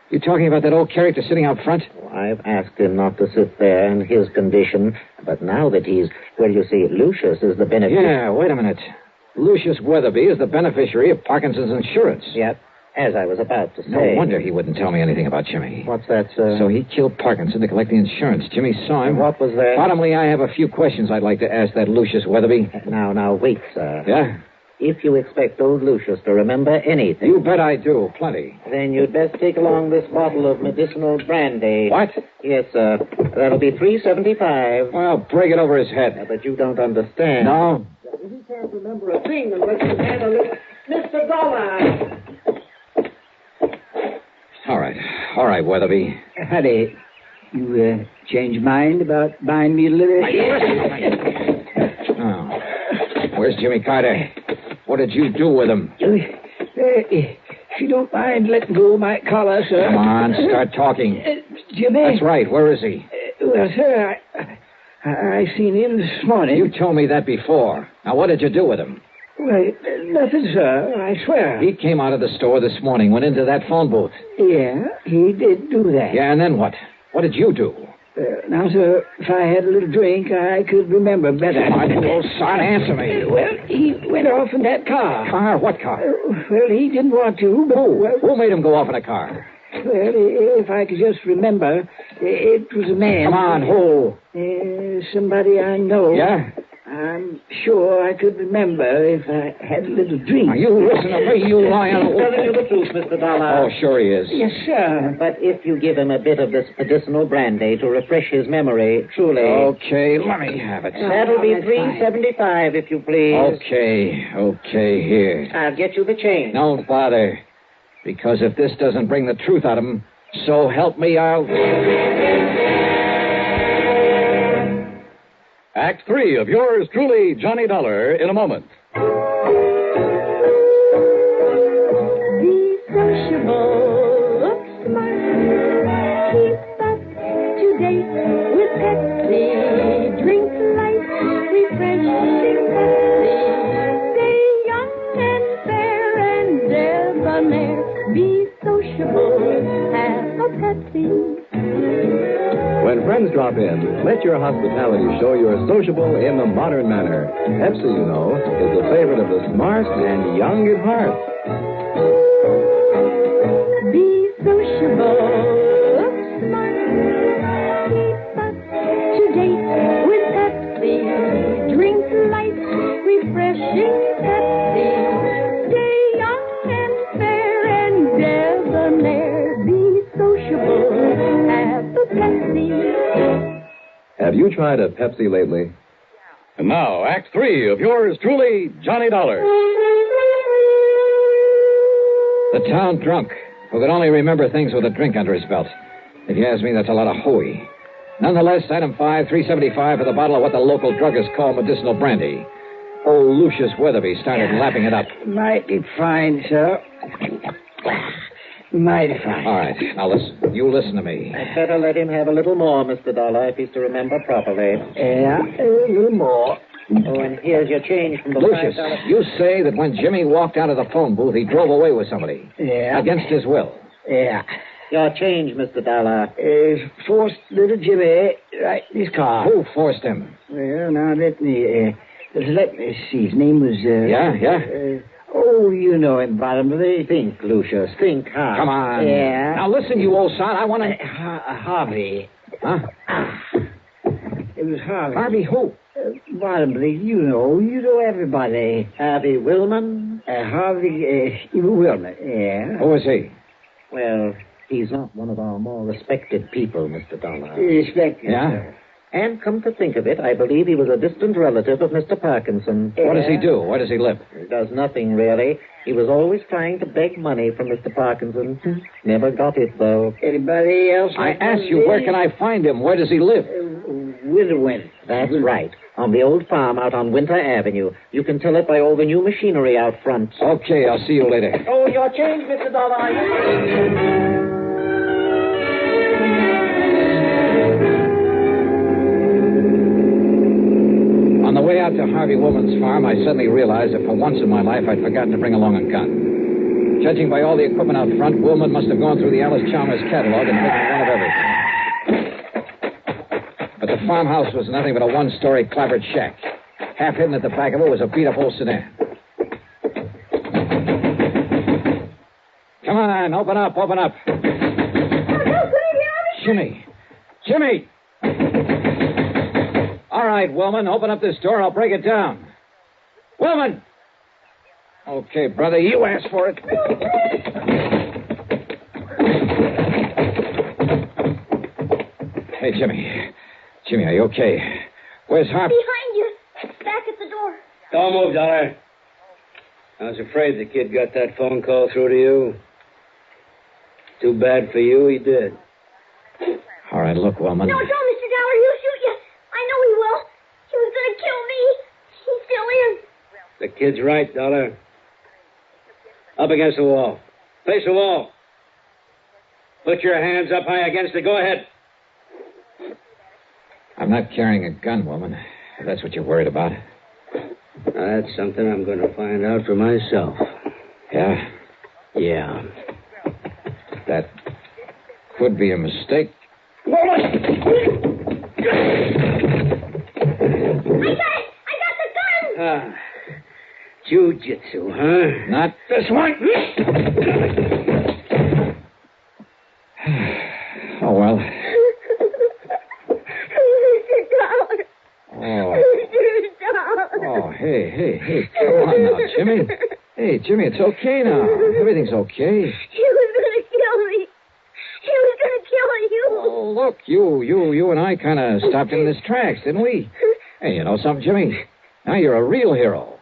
You talking about that old character sitting out front? Oh, I've asked him not to sit there in his condition, but now that he's... Well, you see, Lucius is the beneficiary... Yeah, wait a minute. Lucius Weatherby is the beneficiary of Parkinson's insurance. Yep, as I was about to say. No wonder he wouldn't tell me anything about Jimmy. What's that, sir? So he killed Parkinson to collect the insurance. Jimmy saw him. What was that? Bottomley, I have a few questions I'd like to ask that Lucius Weatherby. Now, wait, sir. Yeah? If you expect old Lucius to remember anything... You bet I do. Plenty. Then you'd best take along this bottle of medicinal brandy. What? Yes, sir. That'll be $3.75. Well, break it over his head. Yeah, but you don't understand. No? He can't remember a thing unless you had a little... Mr. Dollar! All right, Weatherby. Honey, you changed your mind about buying me a little... Oh. Where's Jimmy Carter? What did you do with him? If you don't mind letting go of my collar, sir. Come on, start talking. Jimmy? That's right. Where is he? Well, sir, I seen him this morning. You told me that before. Now, what did you do with him? Well, nothing, sir. I swear. He came out of the store this morning, went into that phone booth. Yeah, he did do that. Yeah, and then what? What did you do? Now, sir, if I had a little drink, I could remember better. Come on, you old son, answer me. Well, he went off in that car. Car? What car? Well, he didn't want to, but... Who made him go off in a car? Well, if I could just remember, it was a man. Come on, who? Somebody I know. Yeah? I'm sure I could remember if I had a little drink. Now, you listen to me, you lying... He's telling you the truth, Mr. Dollar. Oh, sure he is. Yes, sir. But if you give him a bit of this medicinal brandy to refresh his memory, truly... Okay, let me have it. That'll be $3.75, if you please. Okay, here. I'll get you the change. Don't bother. Because if this doesn't bring the truth out of him, so help me out. Act 3 of yours truly, Johnny Dollar, in a moment. Be sociable, look smart, keep up to date with Pepsi. Drink light, refreshing Pepsi. Stay young and fair and debonair. Be sociable, have a Pepsi. When friends drop in, let your hospitality show you're sociable in the modern manner. Pepsi, you know, is the favorite of the smart and young at heart. Be sociable, look smart, keep up to date with Pepsi. Drink light, refreshing Pepsi. Stay young and fair and debonair. Be sociable, have a Pepsi. Have you tried a Pepsi lately? And now, Act 3 of yours truly, Johnny Dollar. The town drunk, who could only remember things with a drink under his belt. If you ask me, that's a lot of hooey. Nonetheless, item 5, $3.75 for the bottle of what the local druggists call medicinal brandy. Old Lucius Weatherby started lapping it up. Mighty fine, sir. Mighty fine. All right. Now, listen. You listen to me. I'd better let him have a little more, Mr. Dollar, if he's to remember properly. Yeah, a little more. Oh, and here's your change from the Lucius, $5. you say that when Jimmy walked out of the phone booth, he drove away with somebody. Yeah. Against his will. Yeah. Your change, Mr. Dollar. Forced little Jimmy right in his car. Who forced him? Well, now, let me see. His name was, Yeah? you know him, Bottomley. Think, Lucius. Think hard. Come on. Yeah. Now, listen, you old son. I want to... Harvey. Huh? It was Harvey. Harvey who? Bottomley, you know everybody. Harvey Willman? Harvey, Willman, yeah. Who is he? Well, he's not one of our more respected people, Mr. Dollar. Respected, Yeah? sir. And come to think of it, I believe he was a distant relative of Mr. Parkinson. What does he do? Where does he live? He does nothing, really. He was always trying to beg money from Mr. Parkinson. Never got it, though. Anybody else? I asked you, where can I find him? Where does he live? Winterwind. That's right. On the old farm out on Winter Avenue. You can tell it by all the new machinery out front. Okay, I'll see you later. Oh, your change, Mr. Dollar. On the way out to Harvey Woman's farm, I suddenly realized that for once in my life I'd forgotten to bring along a gun. Judging by all the equipment out front, Woman must have gone through the Alice Chalmers catalog and taken one of everything. But the farmhouse was nothing but a one-story clapboard shack. Half hidden at the back of it was a beat-up old sedan. Come on, open up, open up. Jimmy! Jimmy! All right, Willman, open up this door. I'll break it down. Willman! Okay, brother, you asked for it. Hey, Jimmy. Jimmy, are you okay? Where's Harvey? Behind you. Back at the door. Don't move, Dollar. I was afraid the kid got that phone call through to you. Too bad for you, he did. All right, look, Willman. No, don't, Mr. Dollar. He'll shoot you. I know he will. He was going to kill me. He's still in. The kid's right, Dollar. Up against the wall. Face the wall. Put your hands up high against it. Go ahead. I'm not carrying a gun, woman, if that's what you're worried about. Now, that's something I'm going to find out for myself. Yeah? Yeah. That could be a mistake. I got the gun! Ah. Jiu-jitsu, huh? Not this one. Oh, well. Oh, hey. Come on now, Jimmy. Hey, Jimmy, it's okay now. Everything's okay. He was going to kill me. He was going to kill you. Oh, look, you and I kind of stopped in his tracks, didn't we? Hey, you know something, Jimmy? Now you're a real hero.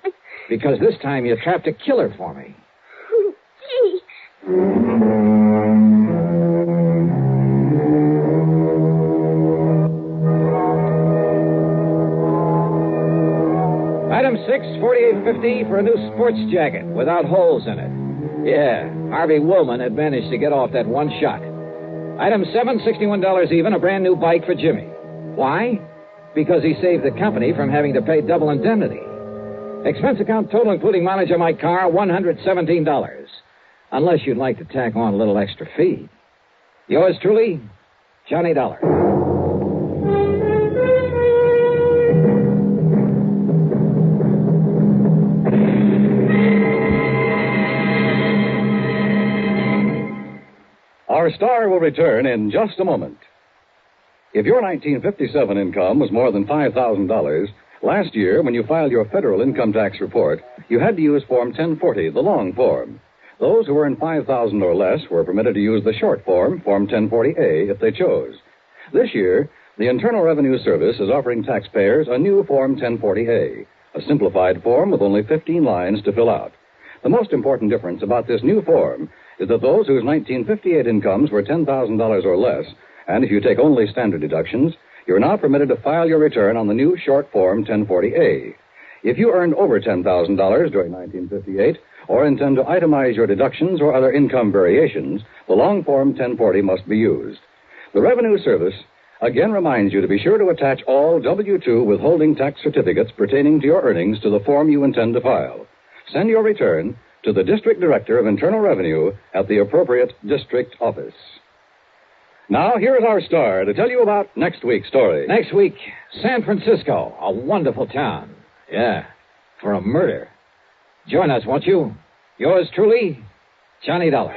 Because this time you trapped a killer for me. Gee. Item 6, $48.50 for a new sports jacket without holes in it. Yeah, Harvey Woolman had managed to get off that one shot. Item 7, $61 even, a brand new bike for Jimmy. Why? Because he saved the company from having to pay double indemnity. Expense account total, including mileage on my car, $117. Unless you'd like to tack on a little extra fee. Yours truly, Johnny Dollar. Our star will return in just a moment. If your 1957 income was more than $5,000, last year, when you filed your federal income tax report, you had to use Form 1040, the long form. Those who earned $5,000 or less were permitted to use the short form, Form 1040A, if they chose. This year, the Internal Revenue Service is offering taxpayers a new Form 1040A, a simplified form with only 15 lines to fill out. The most important difference about this new form is that those whose 1958 incomes were $10,000 or less, and if you take only standard deductions, you're now permitted to file your return on the new short form 1040A. If you earned over $10,000 during 1958 or intend to itemize your deductions or other income variations, the long form 1040 must be used. The Revenue Service again reminds you to be sure to attach all W-2 withholding tax certificates pertaining to your earnings to the form you intend to file. Send your return to the District Director of Internal Revenue at the appropriate district office. Now, here's our star to tell you about next week's story. Next week, San Francisco, a wonderful town. Yeah, for a murder. Join us, won't you? Yours truly, Johnny Dollar.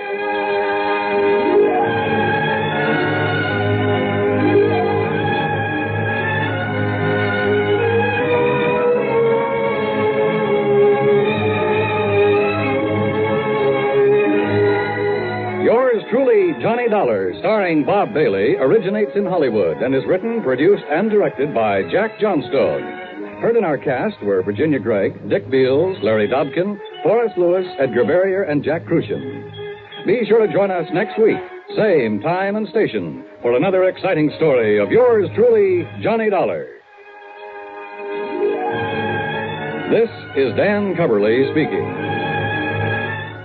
Yours truly, Johnny Dollar, starring Bob Bailey, originates in Hollywood and is written, produced, and directed by Jack Johnstone. Heard in our cast were Virginia Gregg, Dick Beals, Larry Dobkin, Forrest Lewis, Edgar Barrier, and Jack Crucian. Be sure to join us next week, same time and station, for another exciting story of yours truly, Johnny Dollar. This is Dan Coverly speaking.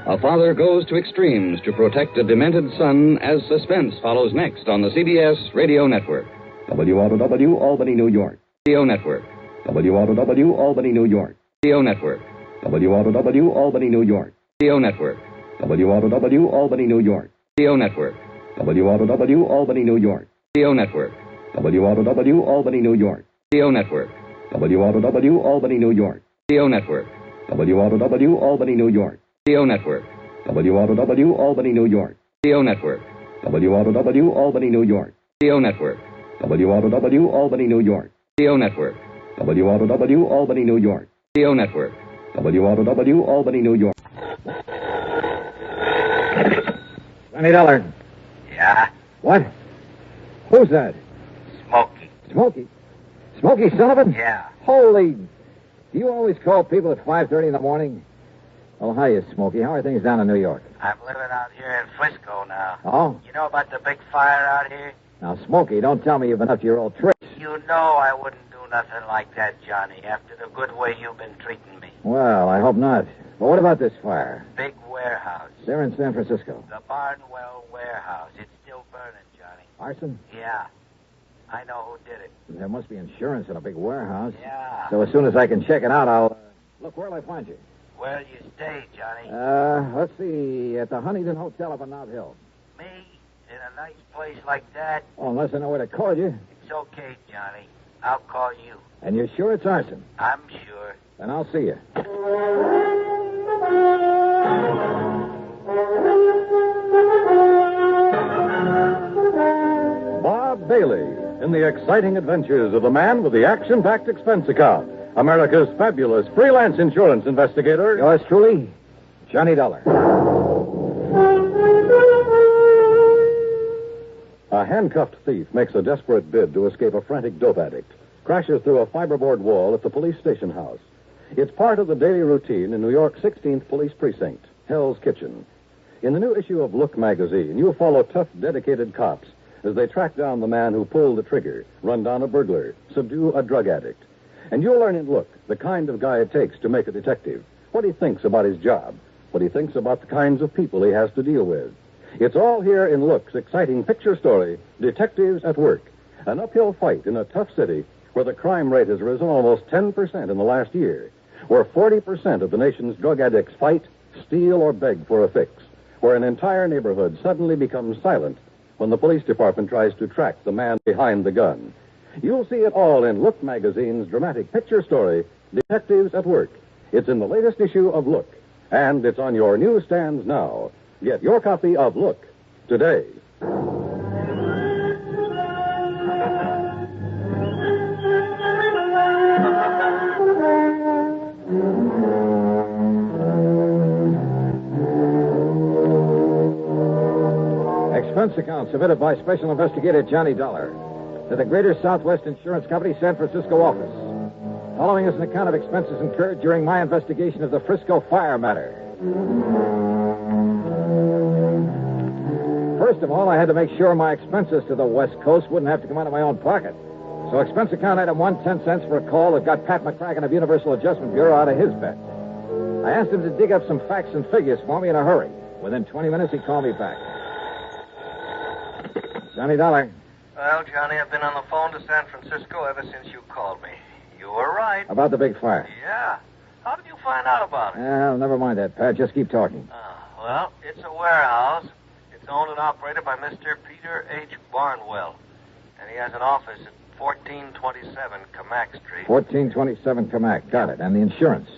A father goes to extremes to protect a demented son as suspense follows next on the CBS Radio Network. WRW, Albany, New York. Radio Network. WRW, Albany, New York. Radio Network. WRW, Albany, New York. Radio Network. WRW, Albany, New York. Radio Network. WRW, Albany, New York. Radio Network. WRW, Albany, New York. Radio Network. WRW, Albany, New York. Radio Network. WRW, Albany, New York. Radio Network. WRW, Albany, New York. Radio Network. WRW, Albany, New York. Radio Network. WRW, Albany, New York. Radio Network. WRW, Albany, New York. Radio Network. WRW, Albany, New York. $20. Yeah? What? Who's that? Smokey. Smokey? Smokey Sullivan? Yeah. Holy... Do you always call people at 5:30 in the morning? Oh, hiya, Smokey. How are things down in New York? I'm living out here in Frisco now. Oh? You know about the big fire out here? Now, Smokey, don't tell me you've been up to your old tricks. You know I wouldn't do nothing like that, Johnny, after the good way you've been treating me. Well, I hope not. But what about this fire? Big warehouse. They're in San Francisco. The Barnwell warehouse. It's still burning, Johnny. Arson? Yeah. I know who did it. There must be insurance in a big warehouse. Yeah. So as soon as I can check it out, I'll... Look, where'll I find you? Where'll you stay, Johnny? Let's see. At the Huntington Hotel up on Nob Hill. Me? In a nice place like that? Oh, unless I know where to call you. It's okay, Johnny. I'll call you. And you're sure it's arson? I'm sure. Then I'll see you. Bob Bailey in the exciting adventures of the man with the action-packed expense account. America's fabulous freelance insurance investigator. Yours truly, Johnny Dollar. A handcuffed thief makes a desperate bid to escape a frantic dope addict. Crashes through a fiberboard wall at the police station house. It's part of the daily routine in New York's 16th Police Precinct, Hell's Kitchen. In the new issue of Look magazine, you'll follow tough, dedicated cops as they track down the man who pulled the trigger, run down a burglar, subdue a drug addict. And you'll learn in Look the kind of guy it takes to make a detective, what he thinks about his job, what he thinks about the kinds of people he has to deal with. It's all here in Look's exciting picture story, Detectives at Work, an uphill fight in a tough city where the crime rate has risen almost 10% in the last year, where 40% of the nation's drug addicts fight, steal, or beg for a fix, where an entire neighborhood suddenly becomes silent when the police department tries to track the man behind the gun. You'll see it all in Look magazine's dramatic picture story, Detectives at Work. It's in the latest issue of Look, and it's on your newsstands now. Get your copy of Look today. Expense account submitted by Special Investigator Johnny Dollar to the Greater Southwest Insurance Company, San Francisco office. Following is an account of expenses incurred during my investigation of the Frisco fire matter. First of all, I had to make sure my expenses to the West Coast wouldn't have to come out of my own pocket. So expense account item 1, 10 cents for a call that got Pat McCracken of Universal Adjustment Bureau out of his bed. I asked him to dig up some facts and figures for me in a hurry. Within 20 minutes, he called me back. Johnny Dollar. Well, Johnny, I've been on the phone to San Francisco ever since you called me. You were right. About the big fire. Yeah. How did you find out about it? Well, never mind that, Pat. Just keep talking. Well, it's a warehouse. It's owned and operated by Mr. Peter H. Barnwell. And he has an office at 1427 Camac Street. 1427 Camac. Got it. And the insurance?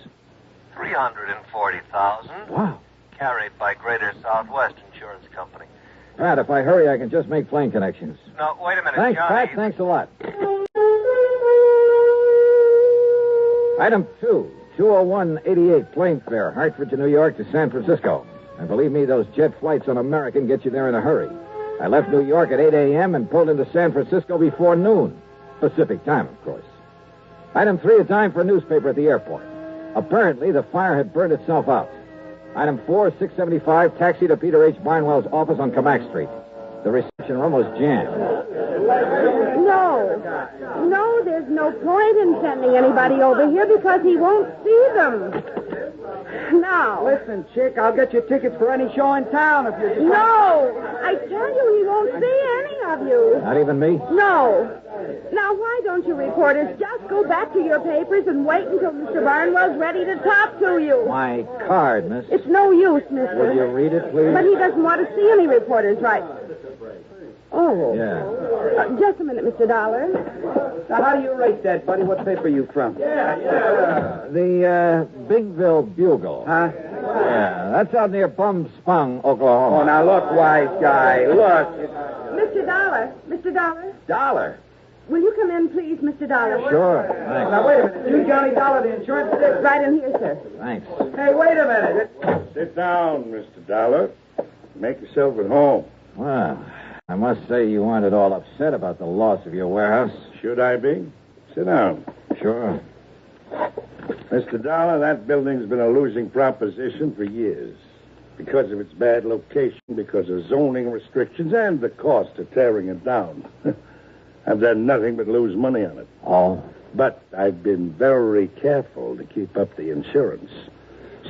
$340,000. Wow. Carried by Greater Southwest Insurance Company. Pat, if I hurry, I can just make plane connections. No, wait a minute, Thanks, Johnny. Pat. Thanks a lot. Item 2, 20188 plane fare, Hartford to New York to San Francisco. And believe me, those jet flights on American get you there in a hurry. I left New York at 8 a.m. and pulled into San Francisco before noon. Pacific time, of course. Item 3, a dime for a newspaper at the airport. Apparently, the fire had burned itself out. Item 4, 675, taxi to Peter H. Barnwell's office on Camac Street. The reception room was jammed. No, there's no point in sending anybody over here because he won't see them. Now. Listen, chick, I'll get you tickets for any show in town if you just... No! I tell you, he won't see any of you. Not even me? No. Now, why don't you reporters just go back to your papers and wait until Mr. Barnwell's ready to talk to you? My card, miss. It's no use, mister. Will you read it, please? But he doesn't want to see any reporters, right? Oh. Yeah. Just a minute, Mr. Dollar. Now, how do you rate that, buddy? What paper are you from? The Bigville Bugle. Huh? Yeah, that's out near Bum Spung, Oklahoma. Oh, now look, wise guy, look. Mr. Dollar. Mr. Dollar. Dollar? Will you come in, please, Mr. Dollar? Sure. Thanks. Now, wait a minute. You Johnny Dollar, the insurance stick? Right in here, sir. Thanks. Hey, wait a minute. Sit down, Mr. Dollar. Make yourself at home. Well, I must say you weren't at all upset about the loss of your warehouse. Should I be? Sit down. Sure. Mr. Dollar, that building's been a losing proposition for years. Because of its bad location, because of zoning restrictions, and the cost of tearing it down. I've done nothing but lose money on it. Oh? But I've been very careful to keep up the insurance.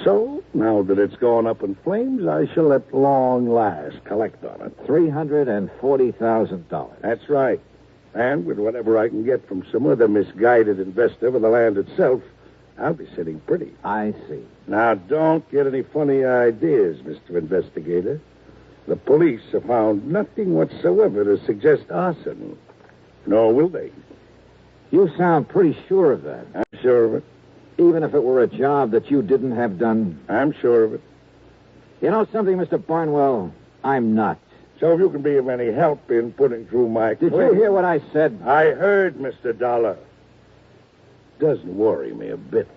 So, now that it's gone up in flames, I shall at long last collect on it. $340,000. That's right. And with whatever I can get from some other misguided investor for the land itself, I'll be sitting pretty. I see. Now, don't get any funny ideas, Mr. Investigator. The police have found nothing whatsoever to suggest arson. Nor will they. You sound pretty sure of that. I'm sure of it. Even if it were a job that you didn't have done? I'm sure of it. You know something, Mr. Barnwell? I'm not. So if you can be of any help in putting through my Did you hear what I said? I heard, Mr. Dollar. Doesn't worry me a bit.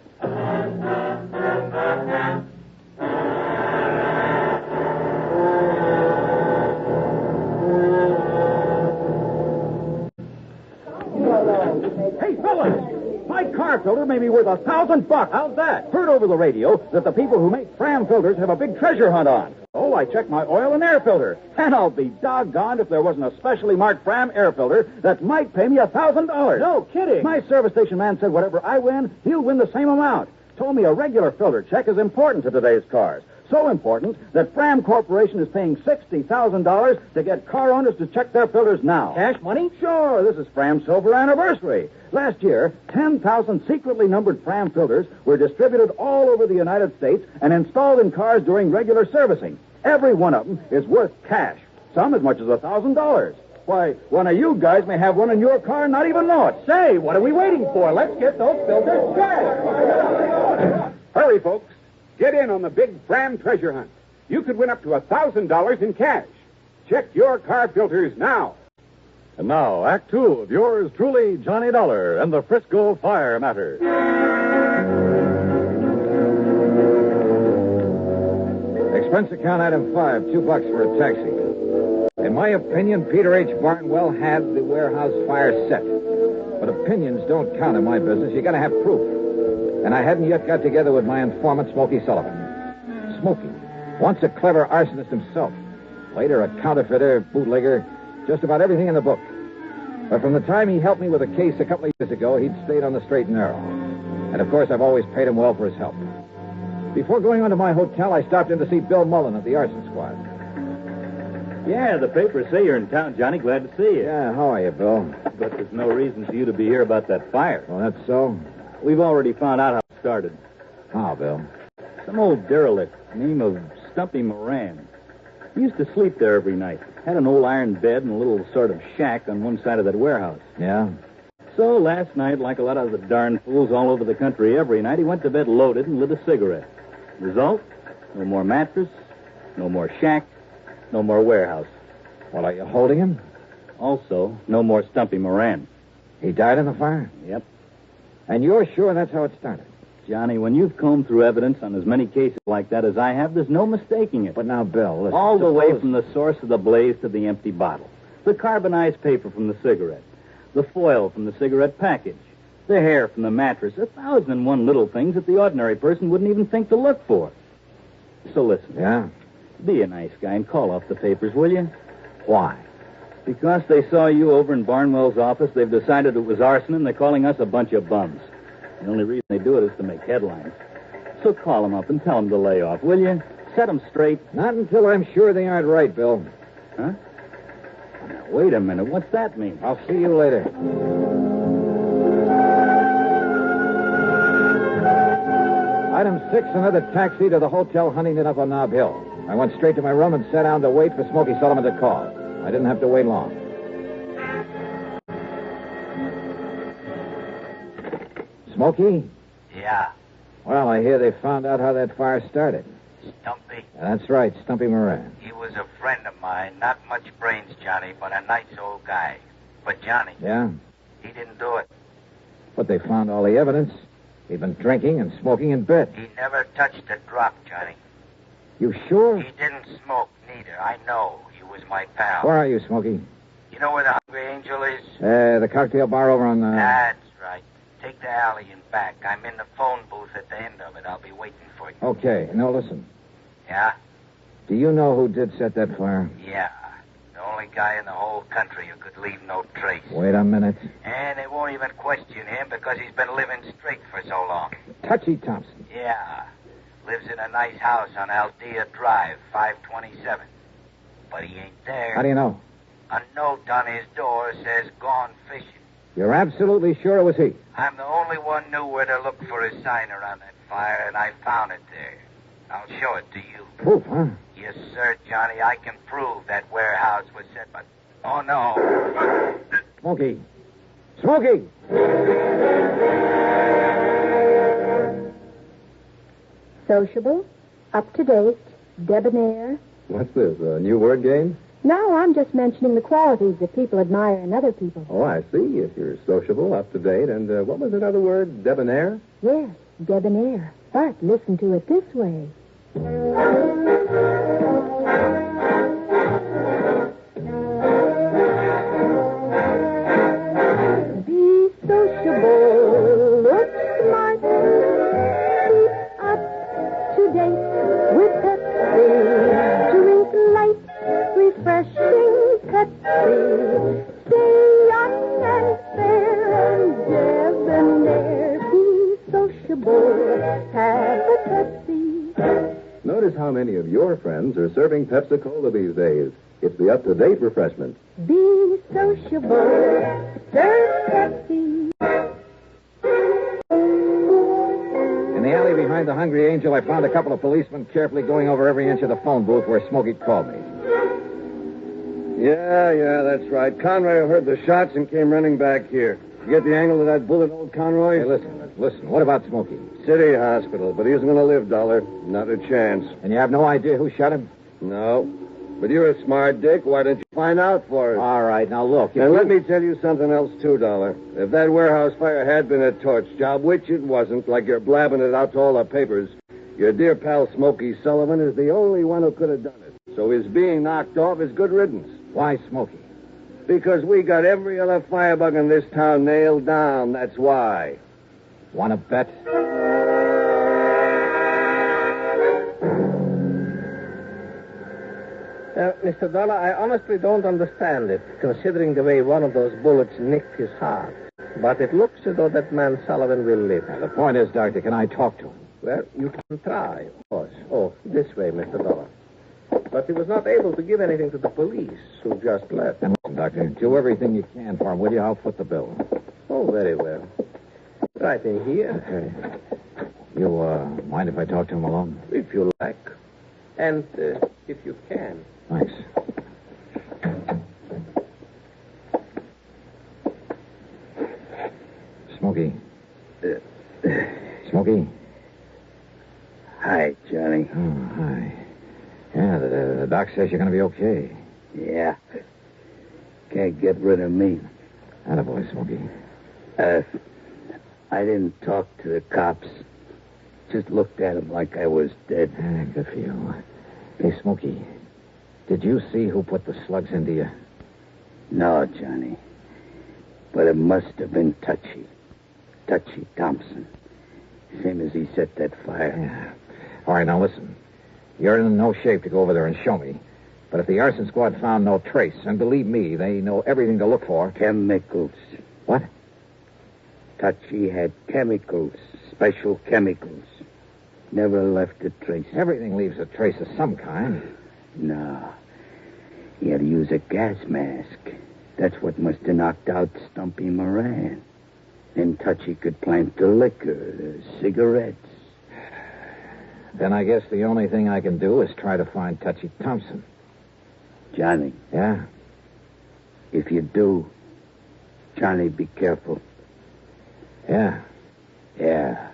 Hey, fellas! My car filter may be worth $1,000. How's that? Heard over the radio that the people who make Fram filters have a big treasure hunt on. Oh, I checked my oil and air filter. And I'll be doggone if there wasn't a specially marked Fram air filter that might pay me $1,000. No kidding. My service station man said whatever I win, he'll win the same amount. Told me a regular filter check is important to today's cars. So important that Fram Corporation is paying $60,000 to get car owners to check their filters now. Cash money? Sure. This is Fram's silver anniversary. Last year, 10,000 secretly numbered Fram filters were distributed all over the United States and installed in cars during regular servicing. Every one of them is worth cash, some as much as $1,000. Why, one of you guys may have one in your car and not even know it. Say, what are we waiting for? Let's get those filters checked. Hurry, folks. Get in on the big Fram treasure hunt. You could win up to $1,000 in cash. Check your car filters now. And now, Act Two of yours truly, Johnny Dollar and the Frisco Fire Matter. Expense account item 5, $2 for a taxi. In my opinion, Peter H. Barnwell had the warehouse fire set. But opinions don't count in my business. You gotta have proof. And I hadn't yet got together with my informant, Smokey Sullivan. Smokey, once a clever arsonist himself. Later a counterfeiter, bootlegger, just about everything in the book. But from the time he helped me with a case a couple of years ago, he'd stayed on the straight and narrow. And, of course, I've always paid him well for his help. Before going on to my hotel, I stopped in to see Bill Mullen at the arson squad. Yeah, the papers say you're in town, Johnny. Glad to see you. Yeah, how are you, Bill? But there's no reason for you to be here about that fire. Well, that's so? We've already found out how it started. How, Bill? Some old derelict, name of Stumpy Moran. He used to sleep there every night. Had an old iron bed and a little sort of shack on one side of that warehouse. Yeah? So last night, like a lot of the darn fools all over the country every night, he went to bed loaded and lit a cigarette. Result? No more mattress, no more shack, no more warehouse. Well, are you holding him? Also, no more Stumpy Moran. He died in the fire? Yep. And you're sure that's how it started? Johnny, when you've combed through evidence on as many cases like that as I have, there's no mistaking it. But now, Bill, listen. All the way from the source of the blaze to the empty bottle. The carbonized paper from the cigarette. The foil from the cigarette package. The hair from the mattress. 1,001 little things that the ordinary person wouldn't even think to look for. So listen. Yeah? Be a nice guy and call off the papers, will you? Why? Because they saw you over in Barnwell's office, they've decided it was arson, and they're calling us a bunch of bums. The only reason they do it is to make headlines. So call them up and tell them to lay off, will you? Set them straight. Not until I'm sure they aren't right, Bill. Huh? Now, wait a minute. What's that mean? I'll see you later. Item 6, another taxi to the Hotel Huntington up on Nob Hill. I went straight to my room and sat down to wait for Smokey Sullivan to call. I didn't have to wait long. Smokey? Yeah, Well, I hear they found out how that fire started. Stumpy. That's right, Stumpy Moran. He was a friend of mine. Not much brains, Johnny, but a nice old guy. But Johnny, Yeah? he didn't do it. But they found all the evidence. He'd been drinking and smoking in bed. He never touched a drop, Johnny. You sure? He didn't smoke, neither. I know. He was my pal. Where are you, Smokey? You know where the Hungry Angel is? The cocktail bar over on the... That's right. Take the alley and back. I'm in the phone booth at the end of it. I'll be waiting for you. Okay. Now, listen. Yeah? Do you know who did set that fire? Yeah. The only guy in the whole country who could leave no trace. Wait a minute. And they won't even question him because he's been living straight for so long. Touchy Thompson. Yeah. Lives in a nice house on Aldea Drive, 527. But he ain't there. How do you know? A note on his door says gone fishing. You're absolutely sure it was he? I'm the only one knew where to look for his sign around that fire, and I found it there. I'll show it to you. Proof, huh? Yes, sir, Johnny. I can prove that warehouse was set by... Oh, no. Smokey. Smokey! Sociable, up-to-date, debonair. What's this, a new word game? No, I'm just mentioning the qualities that people admire in other people. Oh, I see. If you're sociable, up-to-date, and what was another word? Debonair? Yes, debonair. But listen to it this way. Be sociable, look smart, keep up to date with Pepsi, drink light, refreshing Pepsi, stay young and fair and debonair, be sociable, have a Pepsi. Notice how many of your friends are serving Pepsi-Cola these days. It's the up-to-date refreshment. Be sociable, serve Pepsi. In the alley behind the Hungry Angel, I found a couple of policemen carefully going over every inch of the phone booth where Smokey called me. Yeah, that's right. Conroy heard the shots and came running back here. You get the angle of that bullet, old Conroy? Hey, listen. What about Smokey? City hospital, but he isn't going to live, Dollar. Not a chance. And you have no idea who shot him? No. But you're a smart dick. Why don't you find out for us? All right, now look. And let me tell you something else, too, Dollar. If that warehouse fire had been a torch job, which it wasn't, like you're blabbing it out to all the papers, your dear pal Smokey Sullivan is the only one who could have done it. So his being knocked off is good riddance. Why Smokey? Because we got every other firebug in this town nailed down. That's why. Want to bet? Mr. Dollar, I honestly don't understand it, considering the way one of those bullets nicked his heart. But it looks as though that man Sullivan will live. The point is, Doctor, can I talk to him? Well, you can try, of course. Oh, this way, Mr. Dollar. But he was not able to give anything to the police, who just left. And listen, Doctor, do everything you can for him, will you? I'll foot the bill. Oh, very well. Right in here. Okay. You, mind if I talk to him alone? If you like. And if you can. Thanks. Smokey. Smokey? Hi, Johnny. Oh, hi. Yeah, the doc says you're going to be okay. Yeah. Can't get rid of me. Attaboy, Smokey. I didn't talk to the cops. Just looked at him like I was dead. Good for you. Hey, Smokey, did you see who put the slugs into you? No, Johnny. But it must have been Touchy. Touchy Thompson. Same as he set that fire. Yeah. All right, now listen. You're in no shape to go over there and show me. But if the arson squad found no trace, and believe me, they know everything to look for. Chemicals. What? Touchy had chemicals. Special chemicals. Never left a trace. Everything leaves a trace of some kind. No. He had to use a gas mask. That's what must have knocked out Stumpy Moran. Then Touchy could plant the liquor, the cigarettes. Then I guess the only thing I can do is try to find Touchy Thompson. Johnny. Yeah? If you do, Johnny, be careful. Yeah. Yeah.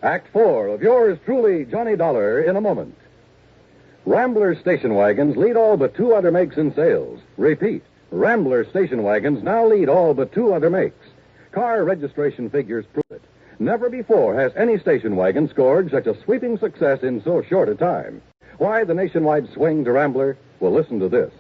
Act 4 of yours truly, Johnny Dollar, in a moment. Rambler station wagons lead all but 2 other makes in sales. Repeat, Rambler station wagons now lead all but 2 other makes. Car registration figures prove it. Never before has any station wagon scored such a sweeping success in so short a time. Why the nationwide swing to Rambler? Well, listen to this.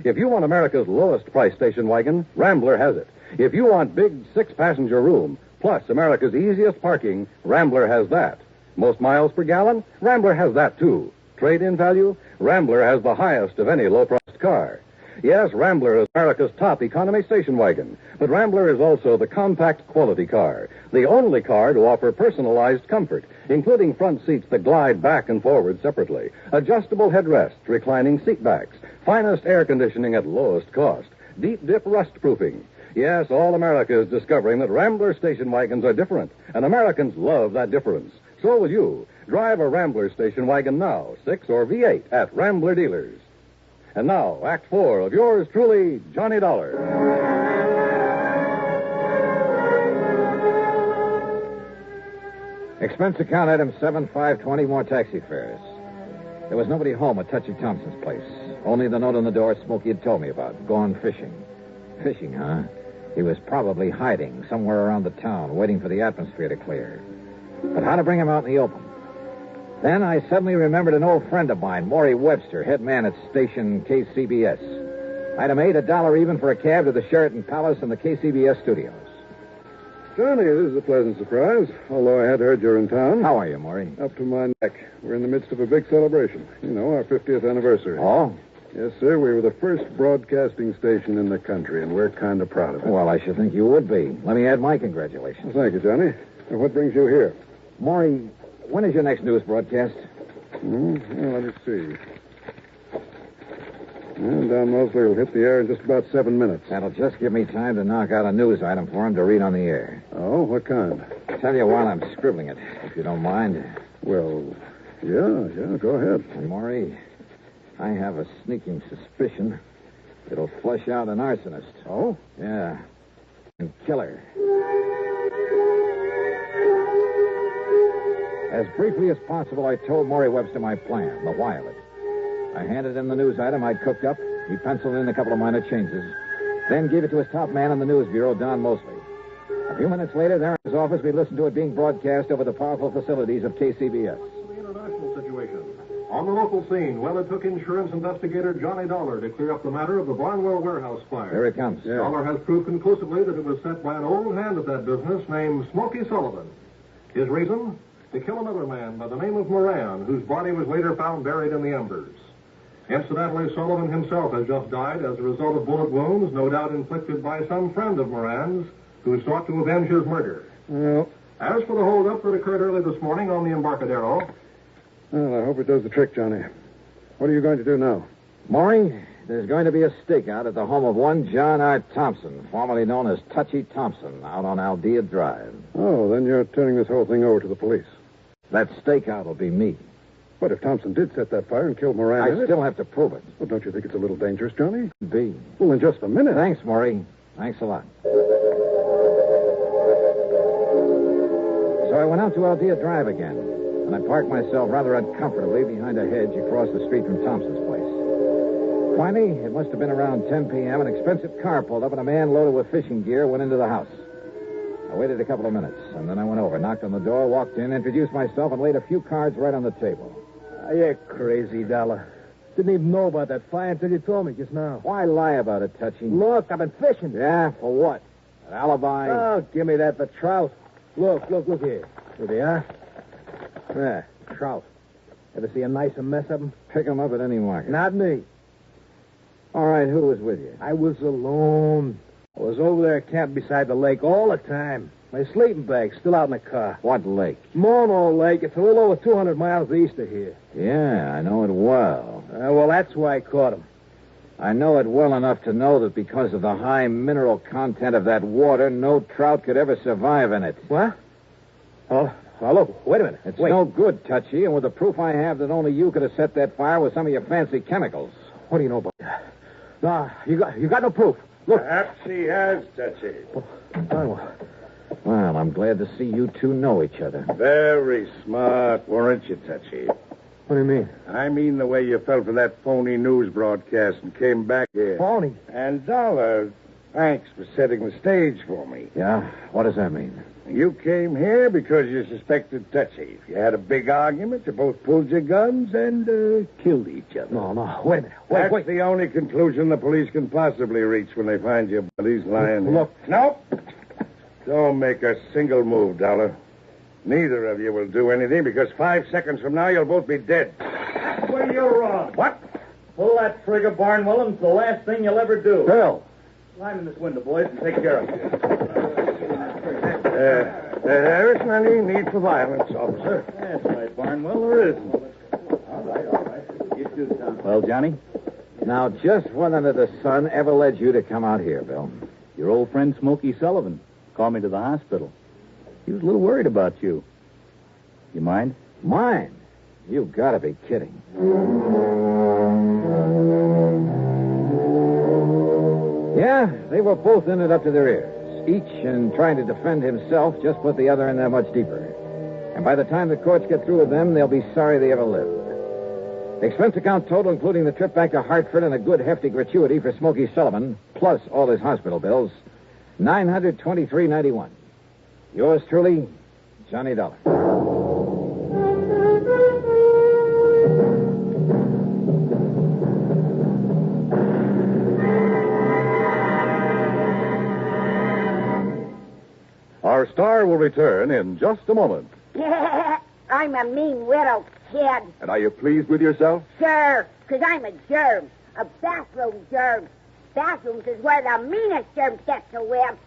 If you want America's lowest price station wagon, Rambler has it. If you want big 6-passenger room, plus America's easiest parking, Rambler has that. Most miles per gallon? Rambler has that, too. Trade-in value? Rambler has the highest of any low-priced car. Yes, Rambler is America's top economy station wagon, but Rambler is also the compact quality car, the only car to offer personalized comfort, including front seats that glide back and forward separately, adjustable headrests, reclining seat backs, finest air conditioning at lowest cost, deep dip rust proofing. Yes, all America is discovering that Rambler station wagons are different, and Americans love that difference. So will you. Drive a Rambler station wagon now, 6 or V8 at Rambler dealers. And now, Act 4 of yours truly, Johnny Dollar. Expense account item 7520, more taxi fares. There was nobody home at Touchy Thompson's place. Only the note on the door Smokey had told me about. Gone fishing. Fishing, huh? He was probably hiding somewhere around the town, waiting for the atmosphere to clear. But how to bring him out in the open? Then I suddenly remembered an old friend of mine, Maury Webster, head man at station KCBS. I'd have made $1 even for a cab to the Sheraton Palace and the KCBS studios. Johnny, this is a pleasant surprise, although I had heard you're in town. How are you, Maury? Up to my neck. We're in the midst of a big celebration. You know, our 50th anniversary. Oh? Yes, sir. We were the first broadcasting station in the country, and we're kind of proud of it. Well, I should think you would be. Let me add my congratulations. Well, thank you, Johnny. Now, what brings you here? Maury, when is your next news broadcast? Well, let me see. Well, Don Mosley will hit the air in just about 7 minutes. That'll just give me time to knock out a news item for him to read on the air. Oh, what kind? I'll tell you while I'm scribbling it, if you don't mind. Well, yeah, go ahead. And Maury, I have a sneaking suspicion it'll flush out an arsonist. Oh? Yeah. And killer. As briefly as possible, I told Maury Webster my plan, the why of it. I handed him the news item I'd cooked up. He penciled in a couple of minor changes. Then gave it to his top man in the news bureau, Don Mosley. A few minutes later, there in his office, we listened to it being broadcast over the powerful facilities of KCBS. The international situation. On the local scene, well, it took insurance investigator Johnny Dollar to clear up the matter of the Barnwell warehouse fire. Here it comes. Yeah. Dollar has proved conclusively that it was set by an old hand at that business named Smoky Sullivan. His reason? to kill another man by the name of Moran, whose body was later found buried in the embers. Incidentally, Sullivan himself has just died as a result of bullet wounds, no doubt inflicted by some friend of Moran's, who sought to avenge his murder. Well, As for the holdup that occurred early this morning on the Embarcadero, well, I hope it does the trick, Johnny. What are you going to do now? Maury, there's going to be a stakeout at the home of one John R. Thompson, formerly known as Touchy Thompson, out on Aldea Drive. Oh, then you're turning this whole thing over to the police. That stakeout will be me. But if Thompson did set that fire and kill Moran in I it... still have to prove it. Well, don't you think it's a little dangerous, Johnny? Be. Well, in just a minute. Thanks, Maury. Thanks a lot. So I went out to Aldea Drive again, and I parked myself rather uncomfortably behind a hedge across the street from Thompson's place. Finally, it must have been around 10 p.m., an expensive car pulled up, and a man loaded with fishing gear went into the house. I waited a couple of minutes, and then I went over, knocked on the door, walked in, introduced myself, and laid a few cards right on the table. You're crazy, Dollar. Didn't even know about that fire until you told me just now. Why lie about it, Touchy? Look, I've been fishing. Yeah, for what? An alibi? Oh, give me that for trout. Look here. Here they are. There, trout. Ever see a nicer mess of them? Pick 'em up at any market. Not me. All right, who was with you? I was alone. I was over there camped beside the lake all the time. My sleeping bag's still out in the car. What lake? Mono Lake. It's a little over 200 miles east of here. Yeah, I know it well. Well, that's why I caught him. I know it well enough to know that because of the high mineral content of that water, no trout could ever survive in it. What? Oh, look, wait a minute. It's no good, Touchy, and with the proof I have that only you could have set that fire with some of your fancy chemicals. What do you know about that? No, you got no proof. Look. Perhaps he has, Touchy. Well, I'm glad to see you two know each other. Very smart, weren't you, Touchy? What do you mean? I mean the way you fell for that phony news broadcast and came back here. Phony? And Dollar, thanks for setting the stage for me. Yeah? What does that mean? You came here because you suspected Touchy. You had a big argument, you both pulled your guns and killed each other. No, wait a minute. That's the only conclusion the police can possibly reach when they find your bodies lying here. Look. Nope. Don't make a single move, Dollar. Neither of you will do anything because 5 seconds from now you'll both be dead. Well, you're wrong. What? Pull that trigger, Barnwell, and it's the last thing you'll ever do. Bill. Climb in this window, boys, and take care of it. There isn't any need for violence, officer. That's right, Barnwell, there isn't. All right. You too, Tom. Well, Johnny? Now, just what under the sun ever led you to come out here, Bill? Your old friend Smokey Sullivan called me to the hospital. He was a little worried about you. You mind? Mind? You've got to be kidding. Yeah, they were both in it up to their ears. Each, in trying to defend himself, just put the other in there much deeper. And by the time the courts get through with them, they'll be sorry they ever lived. The expense account total, including the trip back to Hartford and a good hefty gratuity for Smokey Sullivan, plus all his hospital bills, $923.91. Yours truly, Johnny Dollar. Our star will return in just a moment. I'm a mean widow, kid. And are you pleased with yourself? Sure, because I'm a germ. A bathroom germ. Bathrooms is where the meanest germs get to live.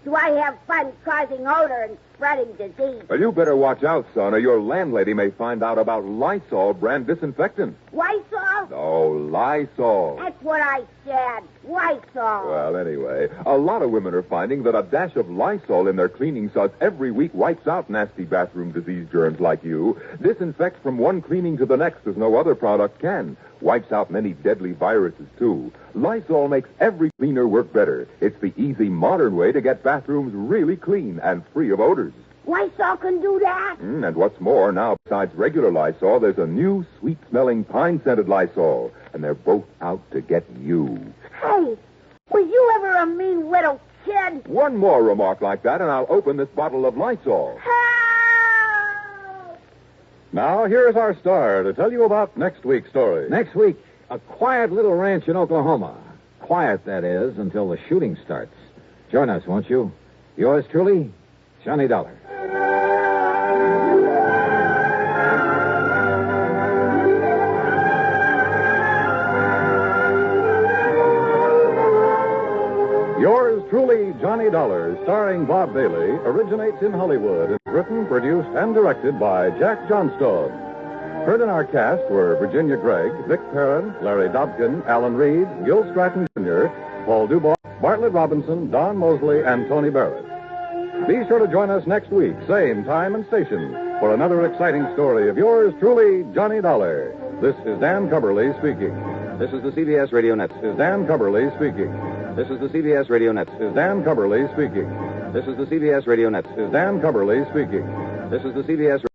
Do I have fun causing odor and spreading disease? Well, you better watch out, son, or your landlady may find out about Lysol brand disinfectant. Lysol? Oh, Lysol. That's what I said. Lysol. Well, anyway, a lot of women are finding that a dash of Lysol in their cleaning suds every week wipes out nasty bathroom disease germs like you. Disinfects from one cleaning to the next as no other product can. Wipes out many deadly viruses, too. Lysol makes every cleaner work better. It's the easy, modern way to get bathrooms really clean and free of odors. Lysol can do that? And what's more, now, besides regular Lysol, there's a new sweet-smelling, pine-scented Lysol. And they're both out to get you. Hey, were you ever a mean little kid? One more remark like that, and I'll open this bottle of Lysol. Now, here's our star to tell you about next week's story. Next week, a quiet little ranch in Oklahoma. Quiet, that is, until the shooting starts. Join us, won't you? Yours truly, Johnny Dollar. Johnny Dollar, starring Bob Bailey, originates in Hollywood and is written, produced, and directed by Jack Johnstone. Heard in our cast were Virginia Gregg, Vic Perrin, Larry Dobkin, Alan Reed, Gil Stratton Jr., Paul Dubois, Bartlett Robinson, Don Mosley, and Tony Barrett. Be sure to join us next week, same time and station, for another exciting story of yours truly, Johnny Dollar. This is Dan Cubberly speaking. This is the CBS Radio Net. This is Dan Cubberly speaking. This is the CBS Radio Net. This is Dan Cubberly speaking. This is the CBS Radio Net. This is Dan Cubberly speaking. This is the CBS